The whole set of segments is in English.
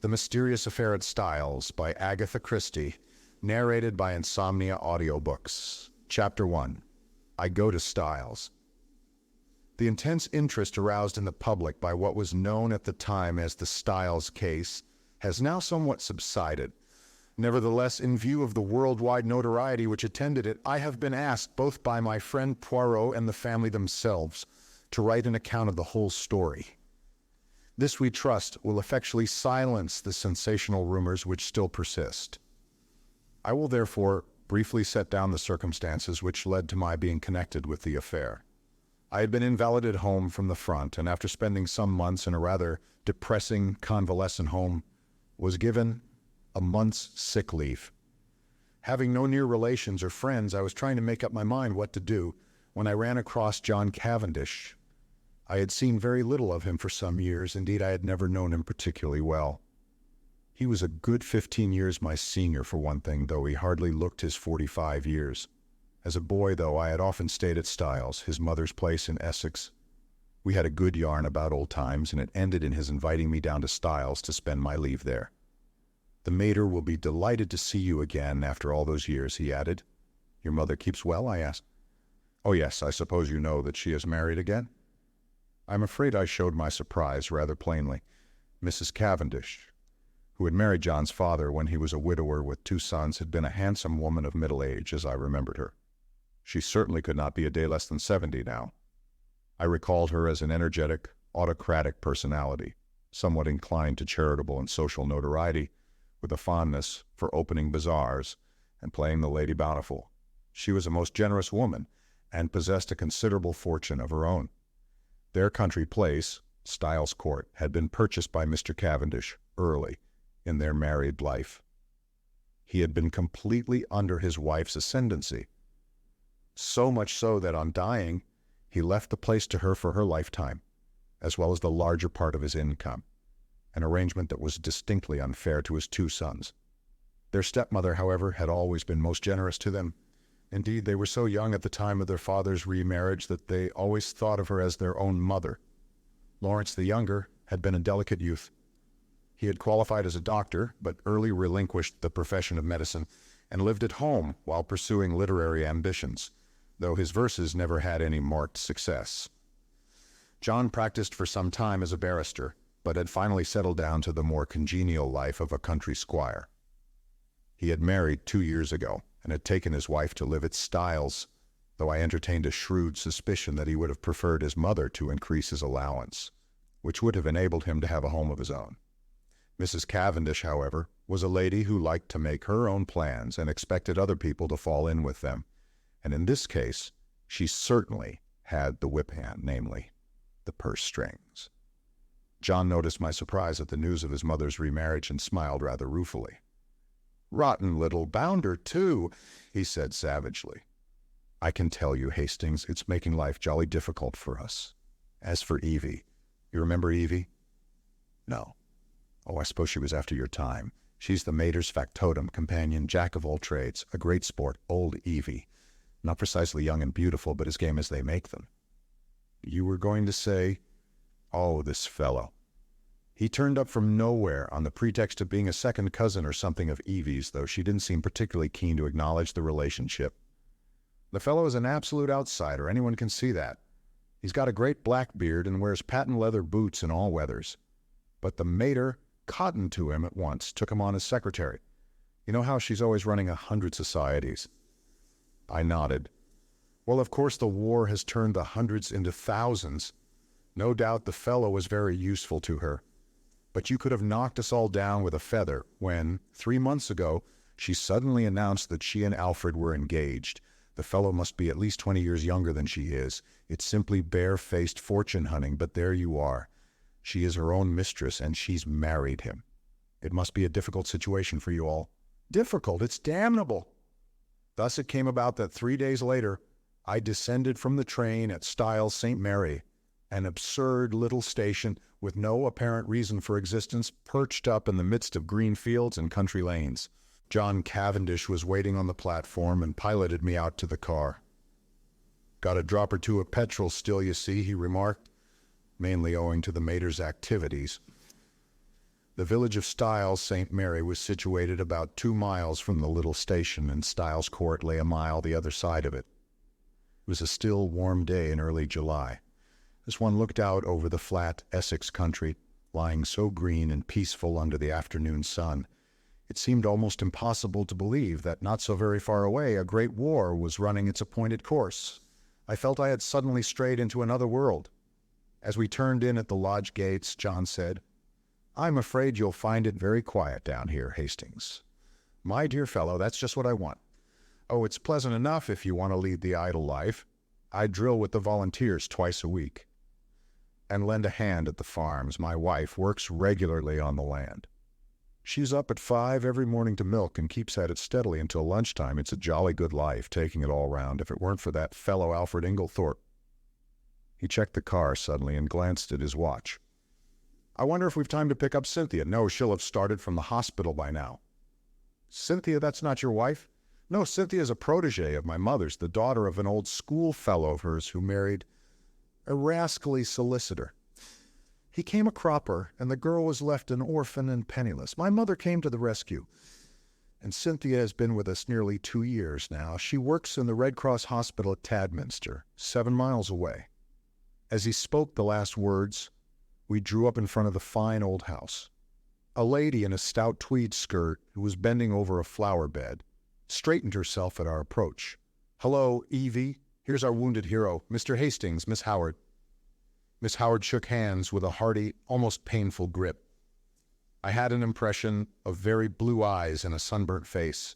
The Mysterious Affair at Styles by Agatha Christie, narrated by Insomnia Audiobooks. Chapter 1. I Go to Styles. The intense interest aroused in the public by what was known at the time as the Styles case has now somewhat subsided. Nevertheless, in view of the worldwide notoriety which attended it, I have been asked, both by my friend Poirot and the family themselves, to write an account of the whole story. This, we trust, will effectually silence the sensational rumors which still persist. I will therefore briefly set down the circumstances which led to my being connected with the affair. I had been invalided home from the front, and after spending some months in a rather depressing convalescent home, was given a month's sick leave. Having no near relations or friends, I was trying to make up my mind what to do when I ran across John Cavendish. I had seen very little of him for some years. Indeed, I had never known him particularly well. He was a good 15 years my senior, for one thing, though he hardly looked his 45 years. As a boy, though, I had often stayed at Styles, his mother's place in Essex. We had a good yarn about old times, and it ended in his inviting me down to Styles to spend my leave there. "The mater will be delighted to see you again after all those years," he added. "Your mother keeps well?" I asked. "Oh yes, I suppose you know that she is married again?" I'm afraid I showed my surprise rather plainly. Mrs. Cavendish, who had married John's father when he was a widower with 2 sons, had been a handsome woman of middle age, as I remembered her. She certainly could not be a day less than 70 now. I recalled her as an energetic, autocratic personality, somewhat inclined to charitable and social notoriety, with a fondness for opening bazaars and playing the Lady Bountiful. She was a most generous woman, and possessed a considerable fortune of her own. Their country place, Styles Court, had been purchased by Mr. Cavendish early in their married life. He had been completely under his wife's ascendancy, so much so that on dying, he left the place to her for her lifetime, as well as the larger part of his income, an arrangement that was distinctly unfair to his 2 sons. Their stepmother, however, had always been most generous to them. Indeed, they were so young at the time of their father's remarriage that they always thought of her as their own mother. Lawrence the younger had been a delicate youth. He had qualified as a doctor, but early relinquished the profession of medicine and lived at home while pursuing literary ambitions, though his verses never had any marked success. John practiced for some time as a barrister, but had finally settled down to the more congenial life of a country squire. He had married 2 years ago, and had taken his wife to live at Styles, though I entertained a shrewd suspicion that he would have preferred his mother to increase his allowance, which would have enabled him to have a home of his own. Mrs. Cavendish, however, was a lady who liked to make her own plans and expected other people to fall in with them, and in this case, she certainly had the whip hand, namely, the purse strings. John noticed my surprise at the news of his mother's remarriage and smiled rather ruefully. "Rotten little bounder, too," he said savagely. "I can tell you, Hastings, it's making life jolly difficult for us. As for Evie, you remember Evie?" "No." "Oh, I suppose she was after your time. She's the mater's factotum companion, jack of all trades, a great sport, old Evie. Not precisely young and beautiful, but as game as they make them." "You were going to say—" "Oh, this fellow. He turned up from nowhere on the pretext of being a second cousin or something of Evie's, though she didn't seem particularly keen to acknowledge the relationship. The fellow is an absolute outsider, anyone can see that. He's got a great black beard and wears patent leather boots in all weathers. But the mater cottoned to him at once, took him on as secretary. You know how she's always running 100 societies?" I nodded. "Well, of course the war has turned the hundreds into thousands. No doubt the fellow was very useful to her. But you could have knocked us all down with a feather when, 3 months ago, she suddenly announced that she and Alfred were engaged. The fellow must be at least 20 years younger than she is. It's simply bare-faced fortune hunting, but there you are. She is her own mistress, and she's married him. It must be a difficult situation for you all." "Difficult? It's damnable." Thus it came about that 3 days later, I descended from the train at Styles St. Mary, an absurd little station with no apparent reason for existence, perched up in the midst of green fields and country lanes. John Cavendish was waiting on the platform and piloted me out to the car. "Got a drop or two of petrol still, you see," he remarked, mainly owing to the mater's activities. The village of Styles, St. Mary, was situated about 2 miles from the little station, and Styles Court lay a mile the other side of it. It was a still, warm day in early July. As one looked out over the flat Essex country, lying so green and peaceful under the afternoon sun, it seemed almost impossible to believe that not so very far away a great war was running its appointed course. I felt I had suddenly strayed into another world. As we turned in at the lodge gates, John said, "I'm afraid you'll find it very quiet down here, Hastings." "My dear fellow, that's just what I want." "Oh, it's pleasant enough if you want to lead the idle life. I drill with the volunteers twice a week and lend a hand at the farms. My wife works regularly on the land. She's up at 5 every morning to milk and keeps at it steadily until lunchtime. It's a jolly good life, taking it all round, if it weren't for that fellow Alfred Inglethorp." He checked the car suddenly and glanced at his watch. "I wonder if we've time to pick up Cynthia. No, she'll have started from the hospital by now." "Cynthia, that's not your wife?" "No, Cynthia's a protege of my mother's, the daughter of an old schoolfellow of hers who married a rascally solicitor. He came a cropper, and the girl was left an orphan and penniless. My mother came to the rescue, and Cynthia has been with us nearly 2 years now. She works in the Red Cross Hospital at Tadminster, 7 miles away." As he spoke the last words, we drew up in front of the fine old house. A lady in a stout tweed skirt, who was bending over a flower bed, straightened herself at our approach. "Hello, Evie. Here's our wounded hero, Mr. Hastings, Miss Howard." Miss Howard shook hands with a hearty, almost painful grip. I had an impression of very blue eyes and a sunburnt face.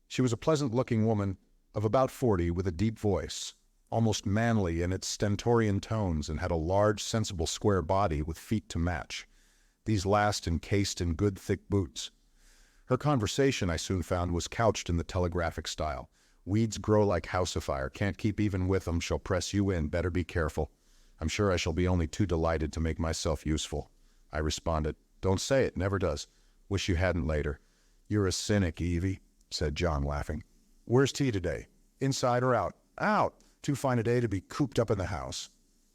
She was a pleasant-looking woman of about 40 with a deep voice, almost manly in its stentorian tones, and had a large, sensible square body with feet to match, these last encased in good thick boots. Her conversation, I soon found, was couched in the telegraphic style. "Weeds grow like housefire. Can't keep even with 'em. Shall press you in. Better be careful." "I'm sure I shall be only too delighted to make myself useful," I responded. "Don't say it. Never does. Wish you hadn't later." "You're a cynic, Evie," said John, laughing. "Where's tea today? Inside or out?" "Out. Too fine a day to be cooped up in the house."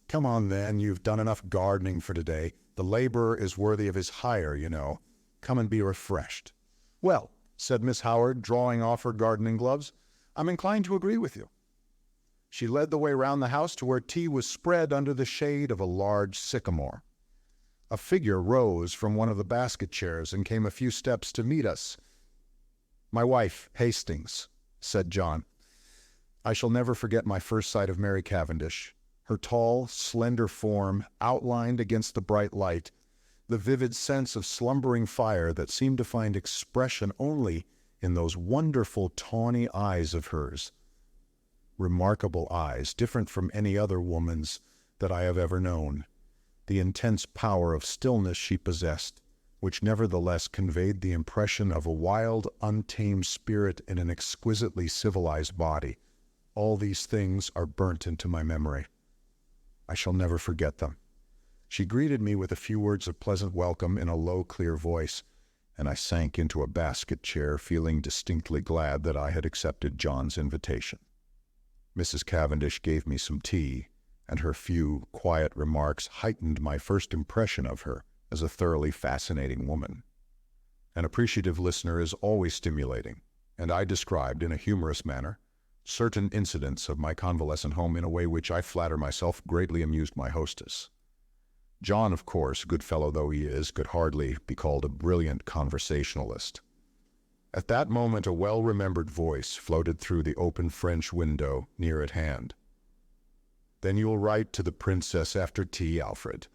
"Come on, then. You've done enough gardening for today. The laborer is worthy of his hire, you know. Come and be refreshed." "Well," said Miss Howard, drawing off her gardening gloves, "I'm inclined to agree with you." She led the way round the house to where tea was spread under the shade of a large sycamore. A figure rose from one of the basket chairs and came a few steps to meet us. "My wife, Hastings," said John. I shall never forget my first sight of Mary Cavendish. Her tall, slender form outlined against the bright light, the vivid sense of slumbering fire that seemed to find expression only in those wonderful tawny eyes of hers. Remarkable eyes, different from any other woman's that I have ever known. The intense power of stillness she possessed, which nevertheless conveyed the impression of a wild, untamed spirit in an exquisitely civilized body. All these things are burnt into my memory. I shall never forget them. She greeted me with a few words of pleasant welcome in a low, clear voice, and I sank into a basket chair, feeling distinctly glad that I had accepted John's invitation. Mrs. Cavendish gave me some tea, and her few, quiet remarks heightened my first impression of her as a thoroughly fascinating woman. An appreciative listener is always stimulating, and I described, in a humorous manner, certain incidents of my convalescent home in a way which I flatter myself greatly amused my hostess. John, of course, good fellow though he is, could hardly be called a brilliant conversationalist. At that moment a well-remembered voice floated through the open French window near at hand. "Then you'll write to the princess after tea, Alfred.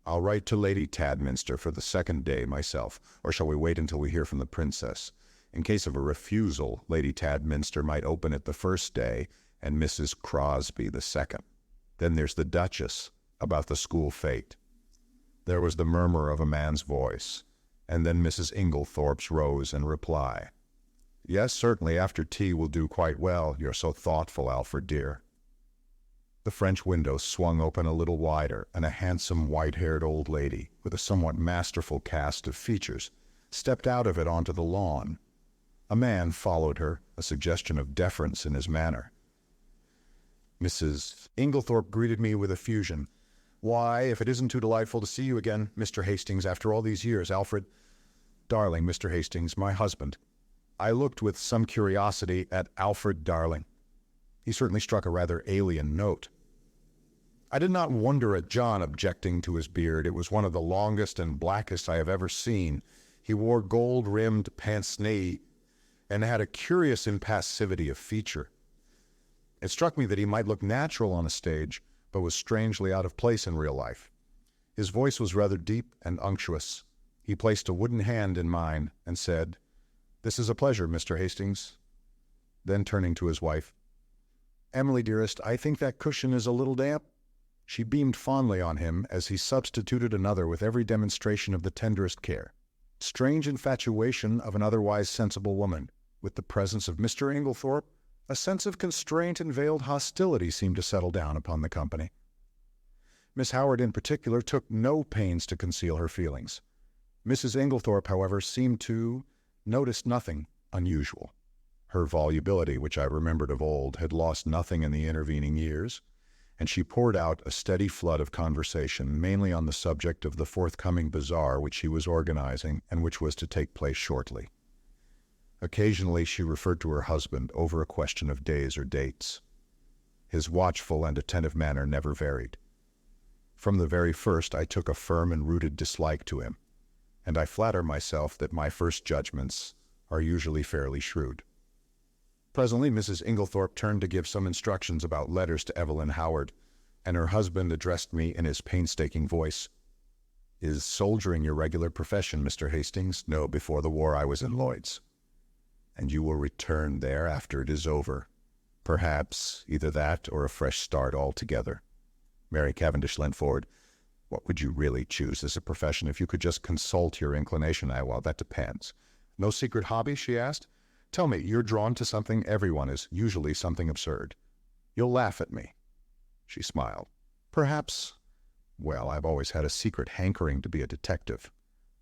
I'll write to Lady Tadminster for the second day myself, or shall we wait until we hear from the princess? In case of a refusal, Lady Tadminster might open it the first day, and Mrs. Crosby the second. Then there's the Duchess, about the school fete." There was the murmur of a man's voice, and then Mrs. Inglethorp's rose in reply. "Yes, certainly, after tea will do quite well. You're so thoughtful, Alfred, dear." The French window swung open a little wider, and a handsome, white-haired old lady, with a somewhat masterful cast of features, stepped out of it onto the lawn. A man followed her, a suggestion of deference in his manner. Mrs. Inglethorp greeted me with effusion. "Why, if it isn't too delightful to see you again, Mr. Hastings, after all these years, Alfred. Darling, Mr. Hastings, my husband." I looked with some curiosity at Alfred Darling. He certainly struck a rather alien note. I did not wonder at John objecting to his beard. It was one of the longest and blackest I have ever seen. He wore gold-rimmed pince-nez and had a curious impassivity of feature. It struck me that he might look natural on a stage, but was strangely out of place in real life. His voice was rather deep and unctuous. He placed a wooden hand in mine and said, "This is a pleasure, Mr. Hastings." Then turning to his wife, "Emily, dearest, I think that cushion is a little damp." She beamed fondly on him as he substituted another with every demonstration of the tenderest care. Strange infatuation of an otherwise sensible woman. With the presence of Mr. Inglethorp, a sense of constraint and veiled hostility seemed to settle down upon the company. Miss Howard in particular took no pains to conceal her feelings. Mrs. Inglethorp, however, seemed to notice nothing unusual. Her volubility, which I remembered of old, had lost nothing in the intervening years, and she poured out a steady flood of conversation, mainly on the subject of the forthcoming bazaar which she was organizing and which was to take place shortly. Occasionally she referred to her husband over a question of days or dates. His watchful and attentive manner never varied. From the very first I took a firm and rooted dislike to him, and I flatter myself that my first judgments are usually fairly shrewd. Presently Mrs. Inglethorp turned to give some instructions about letters to Evelyn Howard, and her husband addressed me in his painstaking voice. "Is soldiering your regular profession, Mr. Hastings?" "No, before the war I was in Lloyd's." "And you will return there after it is over?" "Perhaps either that or a fresh start altogether." Mary Cavendish leant forward. "What would you really choose as a profession if you could just consult your inclination?" "Well, that depends." "No secret hobby?" she asked. "Tell me, you're drawn to something. Everyone is, usually something absurd. You'll laugh at me." She smiled. "Perhaps, well, I've always had a secret hankering to be a detective.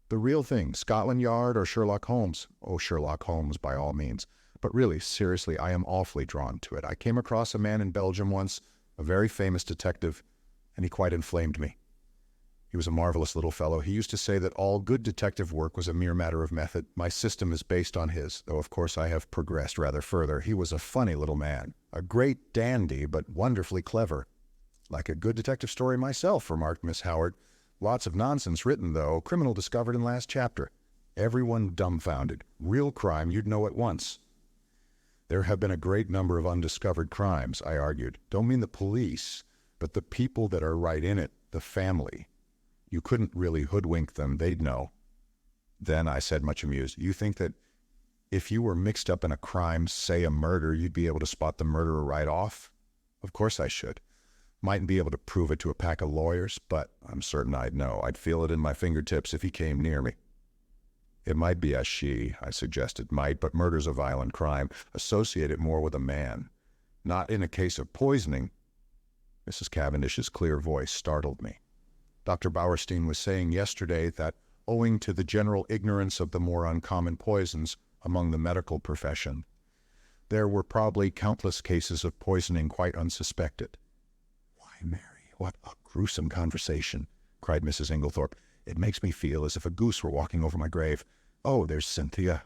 The real thing, Scotland Yard or Sherlock Holmes?" "Oh, Sherlock Holmes, by all means. But really, seriously, I am awfully drawn to it. I came across a man in Belgium once, a very famous detective, and he quite inflamed me. He was a marvelous little fellow. He used to say that all good detective work was a mere matter of method. My system is based on his, though of course I have progressed rather further. He was a funny little man, a great dandy, but wonderfully clever." "Like a good detective story myself," remarked Miss Howard. "Lots of nonsense written, though. Criminal discovered in last chapter. Everyone dumbfounded. Real crime, you'd know at once." "There have been a great number of undiscovered crimes," I argued. "Don't mean the police, but the people that are right in it, the family. You couldn't really hoodwink them, they'd know." "Then," I said, much amused, "you think that if you were mixed up in a crime, say a murder, you'd be able to spot the murderer right off?" "Of course I should. Mightn't be able to prove it to a pack of lawyers, but I'm certain I'd know. I'd feel it in my fingertips if he came near me." "It might be a she," I suggested. "Might, but murder's a violent crime. Associate it more with a man. Not in a case of poisoning." Mrs. Cavendish's clear voice startled me. "Dr. Bauerstein was saying yesterday that, owing to the general ignorance of the more uncommon poisons among the medical profession, there were probably countless cases of poisoning quite unsuspected." "Why, Mary, what a gruesome conversation," cried Mrs. Inglethorp. "It makes me feel as if a goose were walking over my grave. Oh, there's Cynthia."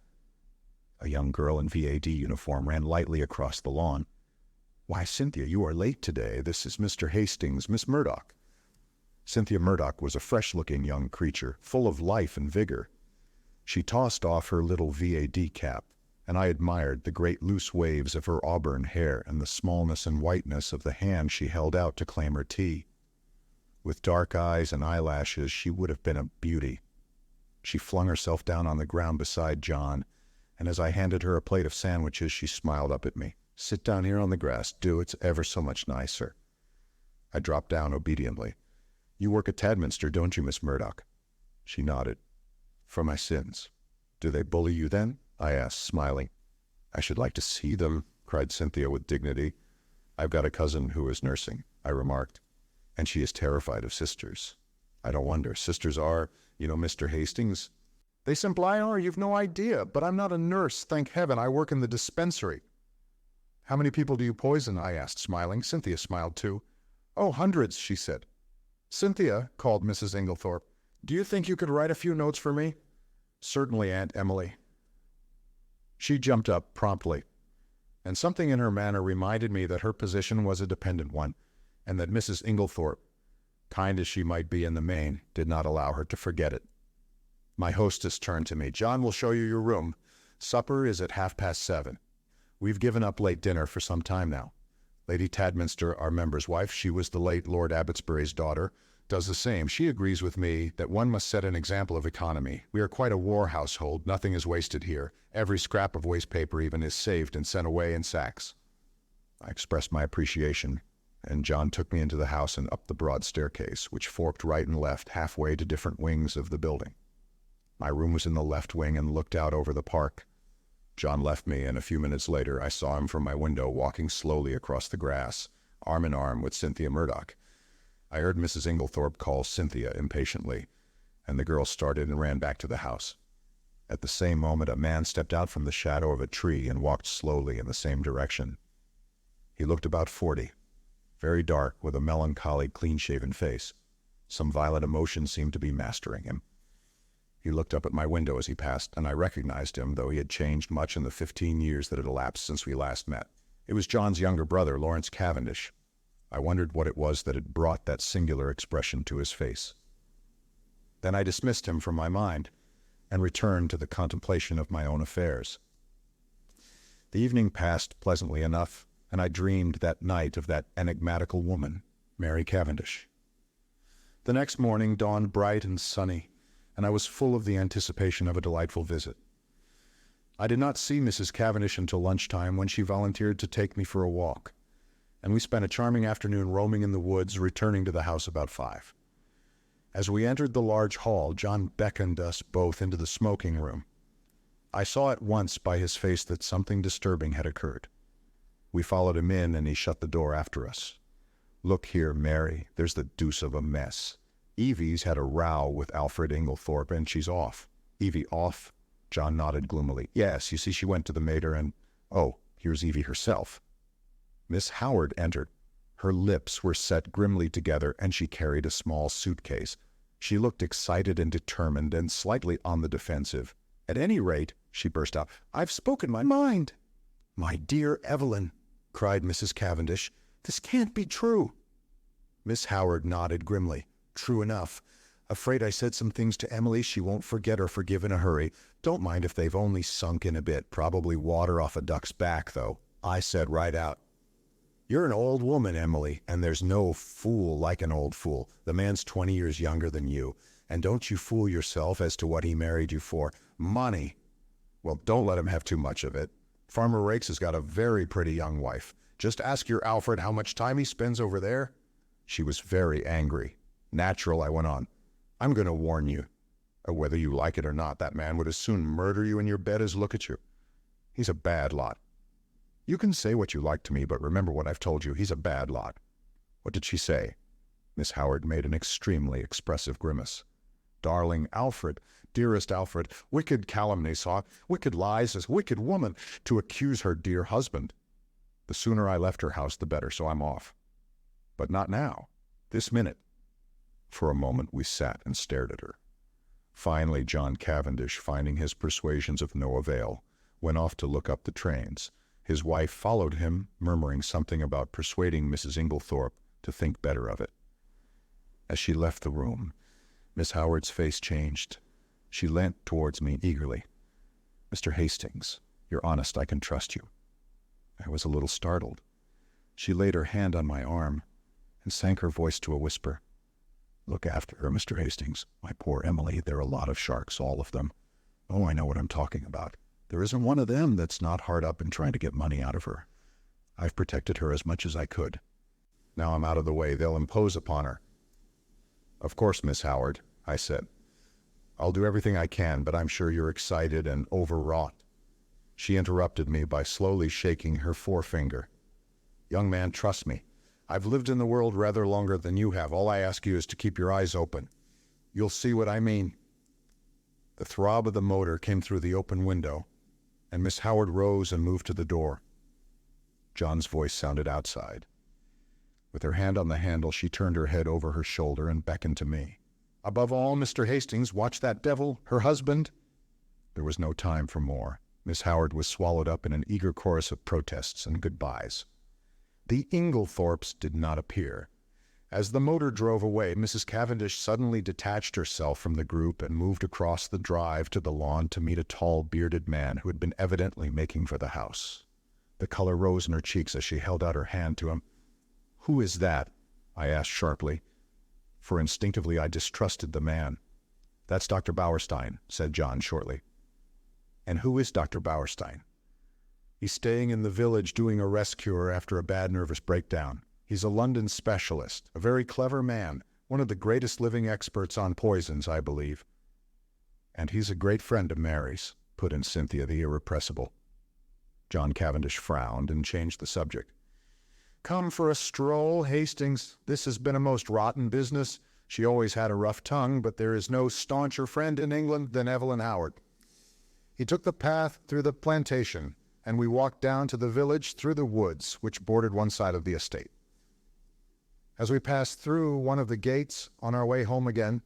A young girl in VAD uniform ran lightly across the lawn. "Why, Cynthia, you are late today. This is Mr. Hastings, Miss Murdoch." Cynthia Murdoch was a fresh-looking young creature, full of life and vigor. She tossed off her little VAD cap, and I admired the great loose waves of her auburn hair and the smallness and whiteness of the hand she held out to claim her tea. With dark eyes and eyelashes, she would have been a beauty. She flung herself down on the ground beside John, and as I handed her a plate of sandwiches, she smiled up at me. "Sit down here on the grass, do. It's ever so much nicer." I dropped down obediently. "You work at Tadminster, don't you, Miss Murdoch?" She nodded. "For my sins." "Do they bully you then?" I asked, smiling. "I should like to see them," cried Cynthia with dignity. "I've got a cousin who is nursing," I remarked, "and she is terrified of sisters." "I don't wonder. Sisters are, Mr. Hastings." "They simply are. You've no idea. But I'm not a nurse, thank heaven. I work in the dispensary." "How many people do you poison?" I asked, smiling. Cynthia smiled too. "Oh, hundreds," she said. "Cynthia," called Mrs. Inglethorp, "do you think you could write a few notes for me?" "Certainly, Aunt Emily." She jumped up promptly, and something in her manner reminded me that her position was a dependent one, and that Mrs. Inglethorp, kind as she might be in the main, did not allow her to forget it. My hostess turned to me. "John will show you your room. Supper is at 7:30. We've given up late dinner for some time now. Lady Tadminster, our member's wife, she was the late Lord Abbotsbury's daughter, does the same. She agrees with me that one must set an example of economy. We are quite a war household. Nothing is wasted here. Every scrap of waste paper even is saved and sent away in sacks." I expressed my appreciation, and John took me into the house and up the broad staircase, which forked right and left halfway to different wings of the building. My room was in the left wing and looked out over the park. John left me, and a few minutes later I saw him from my window walking slowly across the grass, arm in arm with Cynthia Murdoch. I heard Mrs. Inglethorp call Cynthia impatiently, and the girl started and ran back to the house. At the same moment a man stepped out from the shadow of a tree and walked slowly in the same direction. He looked about 40, very dark, with a melancholy, clean-shaven face. Some violent emotion seemed to be mastering him. He looked up at my window as he passed, and I recognized him, though he had changed much in the 15 years that had elapsed since we last met. It was John's younger brother, Lawrence Cavendish. I wondered what it was that had brought that singular expression to his face. Then I dismissed him from my mind, and returned to the contemplation of my own affairs. The evening passed pleasantly enough, and I dreamed that night of that enigmatical woman, Mary Cavendish. The next morning dawned bright and sunny, and I was full of the anticipation of a delightful visit. I did not see Mrs. Cavendish until lunchtime, when she volunteered to take me for a walk, and we spent a charming afternoon roaming in the woods, returning to the house about 5. As we entered the large hall, John beckoned us both into the smoking room. I saw at once by his face that something disturbing had occurred. We followed him in, and he shut the door after us. "Look here, Mary, there's the deuce of a mess. Evie's had a row with Alfred Inglethorp, and she's off." "Evie off?" John nodded gloomily. "Yes, you see, she went to the mater and—" "Oh, here's Evie herself." Miss Howard entered. Her lips were set grimly together, and she carried a small suitcase. She looked excited and determined, and slightly on the defensive. "At any rate," she burst out, "I've spoken my mind." "My dear Evelyn," cried Mrs. Cavendish, "this can't be true." Miss Howard nodded grimly. "True enough. Afraid I said some things to Emily she won't forget or forgive in a hurry. Don't mind if they've only sunk in a bit. Probably water off a duck's back, though. I said right out, 'You're an old woman, Emily, and there's no fool like an old fool. The man's 20 years younger than you, and don't you fool yourself as to what he married you for. Money. Well, don't let him have too much of it. Farmer Rakes has got a very pretty young wife. Just ask your Alfred how much time he spends over there." She was very angry. "Natural," I went on. "I'm going to warn you. Whether you like it or not, that man would as soon murder you in your bed as look at you. He's a bad lot. You can say what you like to me, but remember what I've told you. He's a bad lot." "What did she say?" Miss Howard made an extremely expressive grimace. "Darling Alfred, dearest Alfred, wicked calumny, saw, wicked lies, this wicked woman, to accuse her dear husband. The sooner I left her house, the better, so I'm off. But not now, this minute." For a moment we sat and stared at her. Finally John Cavendish, finding his persuasions of no avail, went off to look up the trains. His wife followed him, murmuring something about persuading Mrs. Inglethorp to think better of it. As she left the room, Miss Howard's face changed. She leant towards me eagerly. "Mr. Hastings, you're honest, I can trust you." I was a little startled. She laid her hand on my arm and sank her voice to a whisper. "Look after her, Mr. Hastings. My poor Emily, they're a lot of sharks, all of them. Oh, I know what I'm talking about. There isn't one of them that's not hard up in trying to get money out of her. I've protected her as much as I could. Now I'm out of the way, they'll impose upon her." "Of course, Miss Howard," I said. "I'll do everything I can, but I'm sure you're excited and overwrought." She interrupted me by slowly shaking her forefinger. "Young man, trust me. I've lived in the world rather longer than you have. All I ask you is to keep your eyes open. You'll see what I mean." The throb of the motor came through the open window, and Miss Howard rose and moved to the door. John's voice sounded outside. With her hand on the handle, she turned her head over her shoulder and beckoned to me. "Above all, Mr. Hastings, watch that devil, her husband." There was no time for more. Miss Howard was swallowed up in an eager chorus of protests and goodbyes. The Inglethorps did not appear. As the motor drove away, Mrs. Cavendish suddenly detached herself from the group and moved across the drive to the lawn to meet a tall, bearded man who had been evidently making for the house. The color rose in her cheeks as she held out her hand to him. "Who is that?" I asked sharply, for instinctively I distrusted the man. "That's Dr. Bauerstein," said John shortly. "And who is Dr. Bauerstein?" "He's staying in the village doing a rest cure after a bad nervous breakdown. He's a London specialist, a very clever man, one of the greatest living experts on poisons, I believe." "And he's a great friend of Mary's," put in Cynthia the irrepressible. John Cavendish frowned and changed the subject. "Come for a stroll, Hastings? This has been a most rotten business. She always had a rough tongue, but there is no stauncher friend in England than Evelyn Howard." He took the path through the plantation, and we walked down to the village through the woods, which bordered one side of the estate. As we passed through one of the gates on our way home again,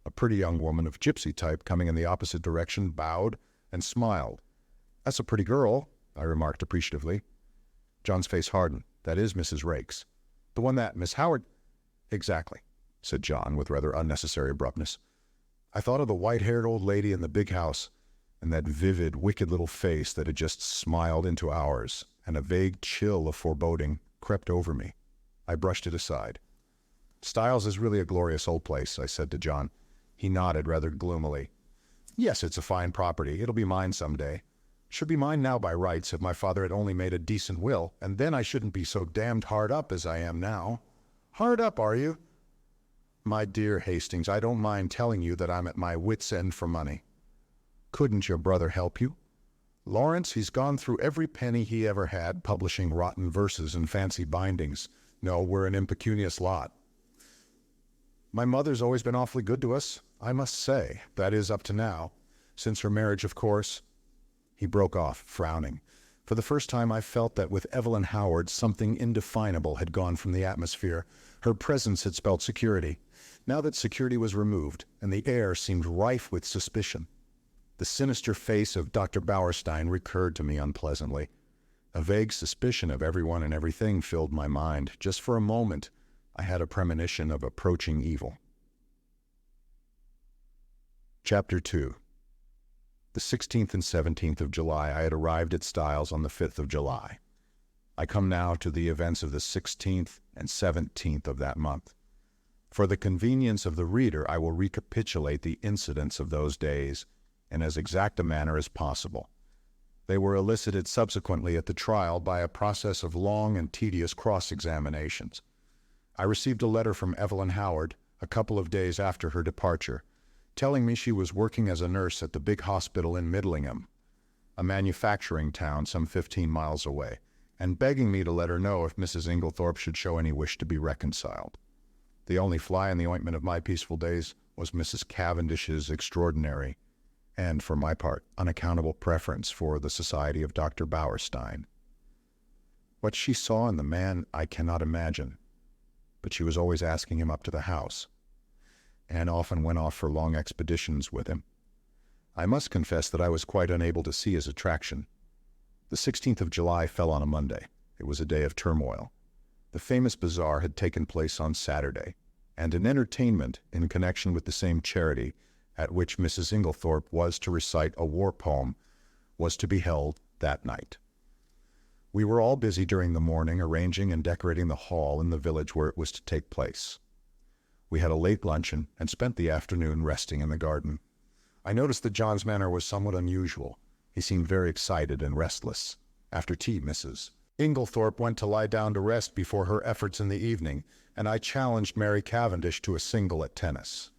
a pretty young woman of gypsy type coming in the opposite direction bowed and smiled. "That's a pretty girl," I remarked appreciatively. John's face hardened. "That is Mrs. Raikes." "The one that Miss Howard—" "Exactly," said John with rather unnecessary abruptness. I thought of the white-haired old lady in the big house, and that vivid, wicked little face that had just smiled into ours, and a vague chill of foreboding crept over me. I brushed it aside. "Styles is really a glorious old place," I said to John. He nodded rather gloomily. "Yes, it's a fine property. It'll be mine someday. Should be mine now by rights if my father had only made a decent will, and then I shouldn't be so damned hard up as I am now." "Hard up, are you?" "My dear Hastings, I don't mind telling you that I'm at my wits' end for money." "Couldn't your brother help you?" "Lawrence, he's gone through every penny he ever had, publishing rotten verses and fancy bindings. No, we're an impecunious lot. My mother's always been awfully good to us, I must say. That is, up to now. Since her marriage, of course." He broke off, frowning. For the first time I felt that with Evelyn Howard something indefinable had gone from the atmosphere. Her presence had spelled security. Now that security was removed, and the air seemed rife with suspicion, the sinister face of Dr. Bauerstein recurred to me unpleasantly. A vague suspicion of everyone and everything filled my mind. Just for a moment, I had a premonition of approaching evil. Chapter 2. The 16th and 17th of July, I had arrived at Styles on the 5th of July. I come now to the events of the 16th and 17th of that month. For the convenience of the reader, I will recapitulate the incidents of those days in as exact a manner as possible. They were elicited subsequently at the trial by a process of long and tedious cross-examinations. I received a letter from Evelyn Howard a couple of days after her departure, telling me she was working as a nurse at the big hospital in Middlingham, a manufacturing town some 15 miles away, and begging me to let her know if Mrs. Inglethorp should show any wish to be reconciled. The only fly in the ointment of my peaceful days was Mrs. Cavendish's extraordinary, and for my part, unaccountable preference for the society of Dr. Bauerstein. What she saw in the man I cannot imagine, but she was always asking him up to the house, and often went off for long expeditions with him. I must confess that I was quite unable to see his attraction. The 16th of July fell on a Monday. It was a day of turmoil. The famous bazaar had taken place on Saturday, and an entertainment in connection with the same charity at which Mrs. Inglethorp was to recite a war poem was to be held that night. We were all busy during the morning arranging and decorating the hall in the village where it was to take place. We had a late luncheon and spent the afternoon resting in the garden. I noticed that John's manner was somewhat unusual. He seemed very excited and restless. After tea, Mrs. Inglethorp went to lie down to rest before her efforts in the evening, and I challenged Mary Cavendish to a single at tennis.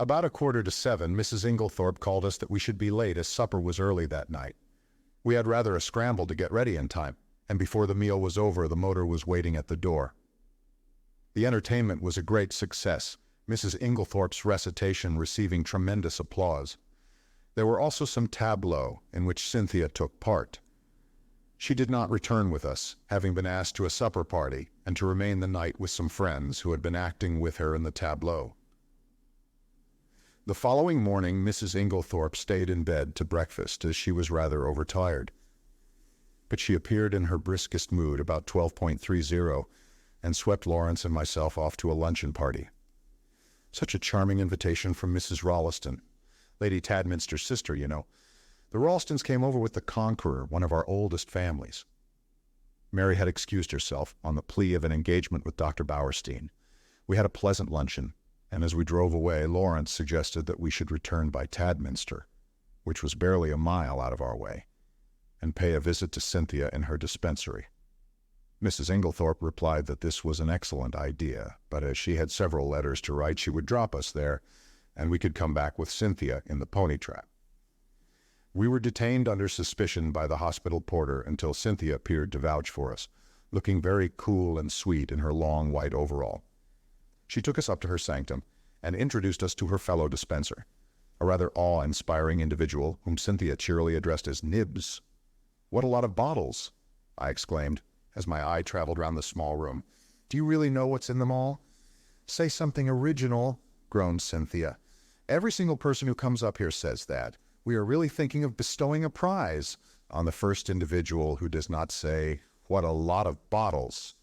About 6:45, Mrs. Inglethorp called us that we should be late as supper was early that night. We had rather a scramble to get ready in time, and before the meal was over the motor was waiting at the door. The entertainment was a great success, Mrs. Inglethorp's recitation receiving tremendous applause. There were also some tableaux in which Cynthia took part. She did not return with us, having been asked to a supper party and to remain the night with some friends who had been acting with her in the tableau. The following morning, Mrs. Inglethorp stayed in bed to breakfast, as she was rather overtired. But she appeared in her briskest mood about 12:30 and swept Lawrence and myself off to a luncheon party. Such a charming invitation from Mrs. Rolleston, Lady Tadminster's sister, you know. The Rollestons came over with the Conqueror, one of our oldest families. Mary had excused herself on the plea of an engagement with Dr. Bowerstein. We had a pleasant luncheon, and as we drove away, Lawrence suggested that we should return by Tadminster, which was barely a mile out of our way, and pay a visit to Cynthia in her dispensary. Mrs. Inglethorp replied that this was an excellent idea, but as she had several letters to write, she would drop us there, and we could come back with Cynthia in the pony trap. We were detained under suspicion by the hospital porter until Cynthia appeared to vouch for us, looking very cool and sweet in her long white overall. She took us up to her sanctum and introduced us to her fellow dispenser, a rather awe-inspiring individual whom Cynthia cheerily addressed as Nibs. "What a lot of bottles!" I exclaimed, as my eye traveled round the small room. "Do you really know what's in them all?" "Say something original," groaned Cynthia. "Every single person who comes up here says that. We are really thinking of bestowing a prize on the first individual who does not say, 'What a lot of bottles.'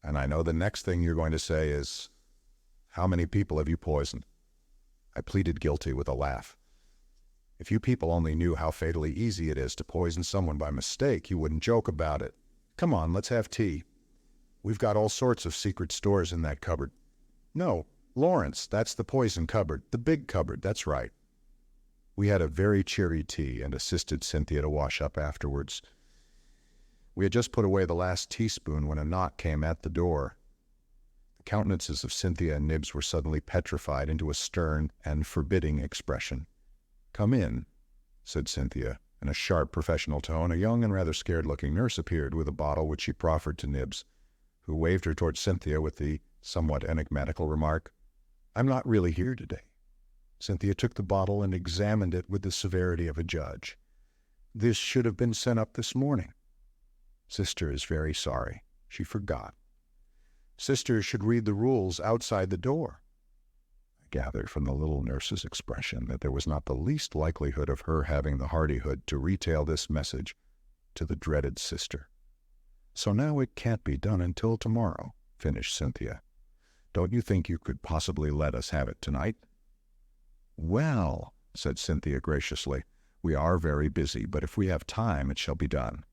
And I know the next thing you're going to say is, 'How many people have you poisoned?'" I pleaded guilty with a laugh. "If you people only knew how fatally easy it is to poison someone by mistake, you wouldn't joke about it. Come on, let's have tea. We've got all sorts of secret stores in that cupboard." "No, Lawrence, that's the poison cupboard, the big cupboard, that's right." We had a very cheery tea and assisted Cynthia to wash up afterwards. We had just put away the last teaspoon when a knock came at the door. The countenances of Cynthia and Nibs were suddenly petrified into a stern and forbidding expression. "Come in," said Cynthia. In a sharp professional tone, a young and rather scared-looking nurse appeared with a bottle which she proffered to Nibs, who waved her towards Cynthia with the somewhat enigmatical remark, "I'm not really here today." Cynthia took the bottle and examined it with the severity of a judge. "This should have been sent up this morning. Sister is very sorry. She forgot. Sister should read the rules outside the door." I gathered from the little nurse's expression that there was not the least likelihood of her having the hardihood to retail this message to the dreaded sister. "So now it can't be done until tomorrow," finished Cynthia. "Don't you think you could possibly let us have it tonight?" "Well," said Cynthia graciously, "we are very busy, but if we have time, it shall be done."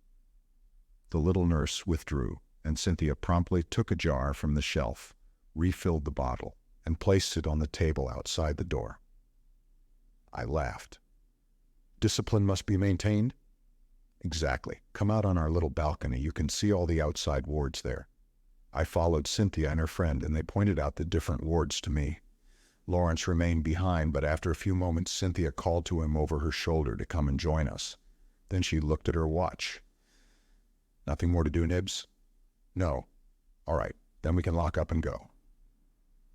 The little nurse withdrew, and Cynthia promptly took a jar from the shelf, refilled the bottle, and placed it on the table outside the door. I laughed. "Discipline must be maintained?" "Exactly. Come out on our little balcony. You can see all the outside wards there." I followed Cynthia and her friend, and they pointed out the different wards to me. Lawrence remained behind, but after a few moments Cynthia called to him over her shoulder to come and join us. Then she looked at her watch. "Nothing more to do, Nibs?" "No." "All right, then we can lock up and go."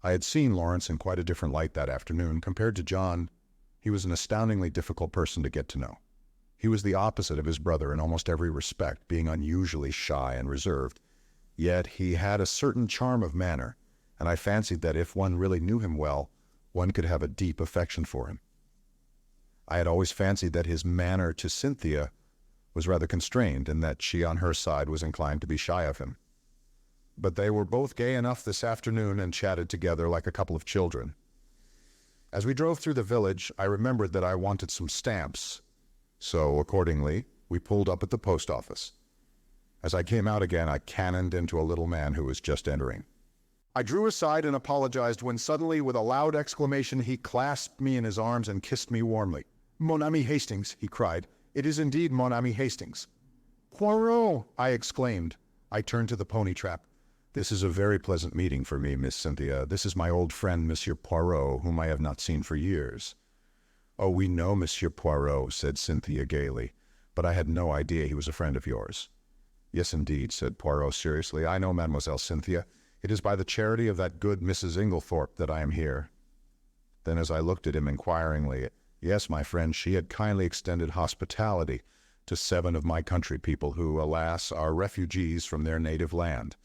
I had seen Lawrence in quite a different light that afternoon. Compared to John, he was an astoundingly difficult person to get to know. He was the opposite of his brother in almost every respect, being unusually shy and reserved. Yet he had a certain charm of manner, and I fancied that if one really knew him well, one could have a deep affection for him. I had always fancied that his manner to Cynthia was rather constrained, and that she on her side was inclined to be shy of him. But they were both gay enough this afternoon and chatted together like a couple of children. As we drove through the village, I remembered that I wanted some stamps, so accordingly we pulled up at the post office. As I came out again, I cannoned into a little man who was just entering. I drew aside and apologized when suddenly, with a loud exclamation, he clasped me in his arms and kissed me warmly. "Mon ami Hastings," he cried. "It is indeed mon ami Hastings." "Poirot!" I exclaimed. I turned to the pony trap. "This is a very pleasant meeting for me, Miss Cynthia. This is my old friend, Monsieur Poirot, whom I have not seen for years." "Oh, we know Monsieur Poirot," said Cynthia gaily, "but I had no idea he was a friend of yours." "Yes, indeed," said Poirot seriously. "I know Mademoiselle Cynthia. It is by the charity of that good Mrs. Inglethorp that I am here." Then as I looked at him inquiringly, yes, my friend, she had kindly extended hospitality to 7 of my country people who, alas, are refugees from their native land.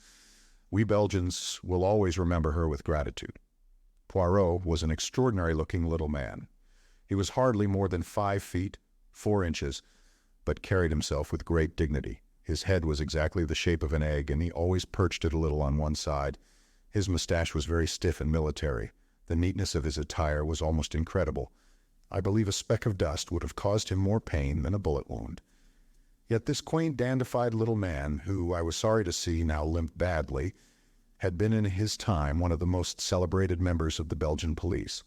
We Belgians will always remember her with gratitude. Poirot was an extraordinary-looking little man. He was hardly more than 5 feet, 4 inches, but carried himself with great dignity. His head was exactly the shape of an egg, and he always perched it a little on one side. His mustache was very stiff and military. The neatness of his attire was almost incredible. I believe a speck of dust would have caused him more pain than a bullet wound. Yet this quaint, dandified little man, who I was sorry to see now limped badly, had been in his time one of the most celebrated members of the Belgian police.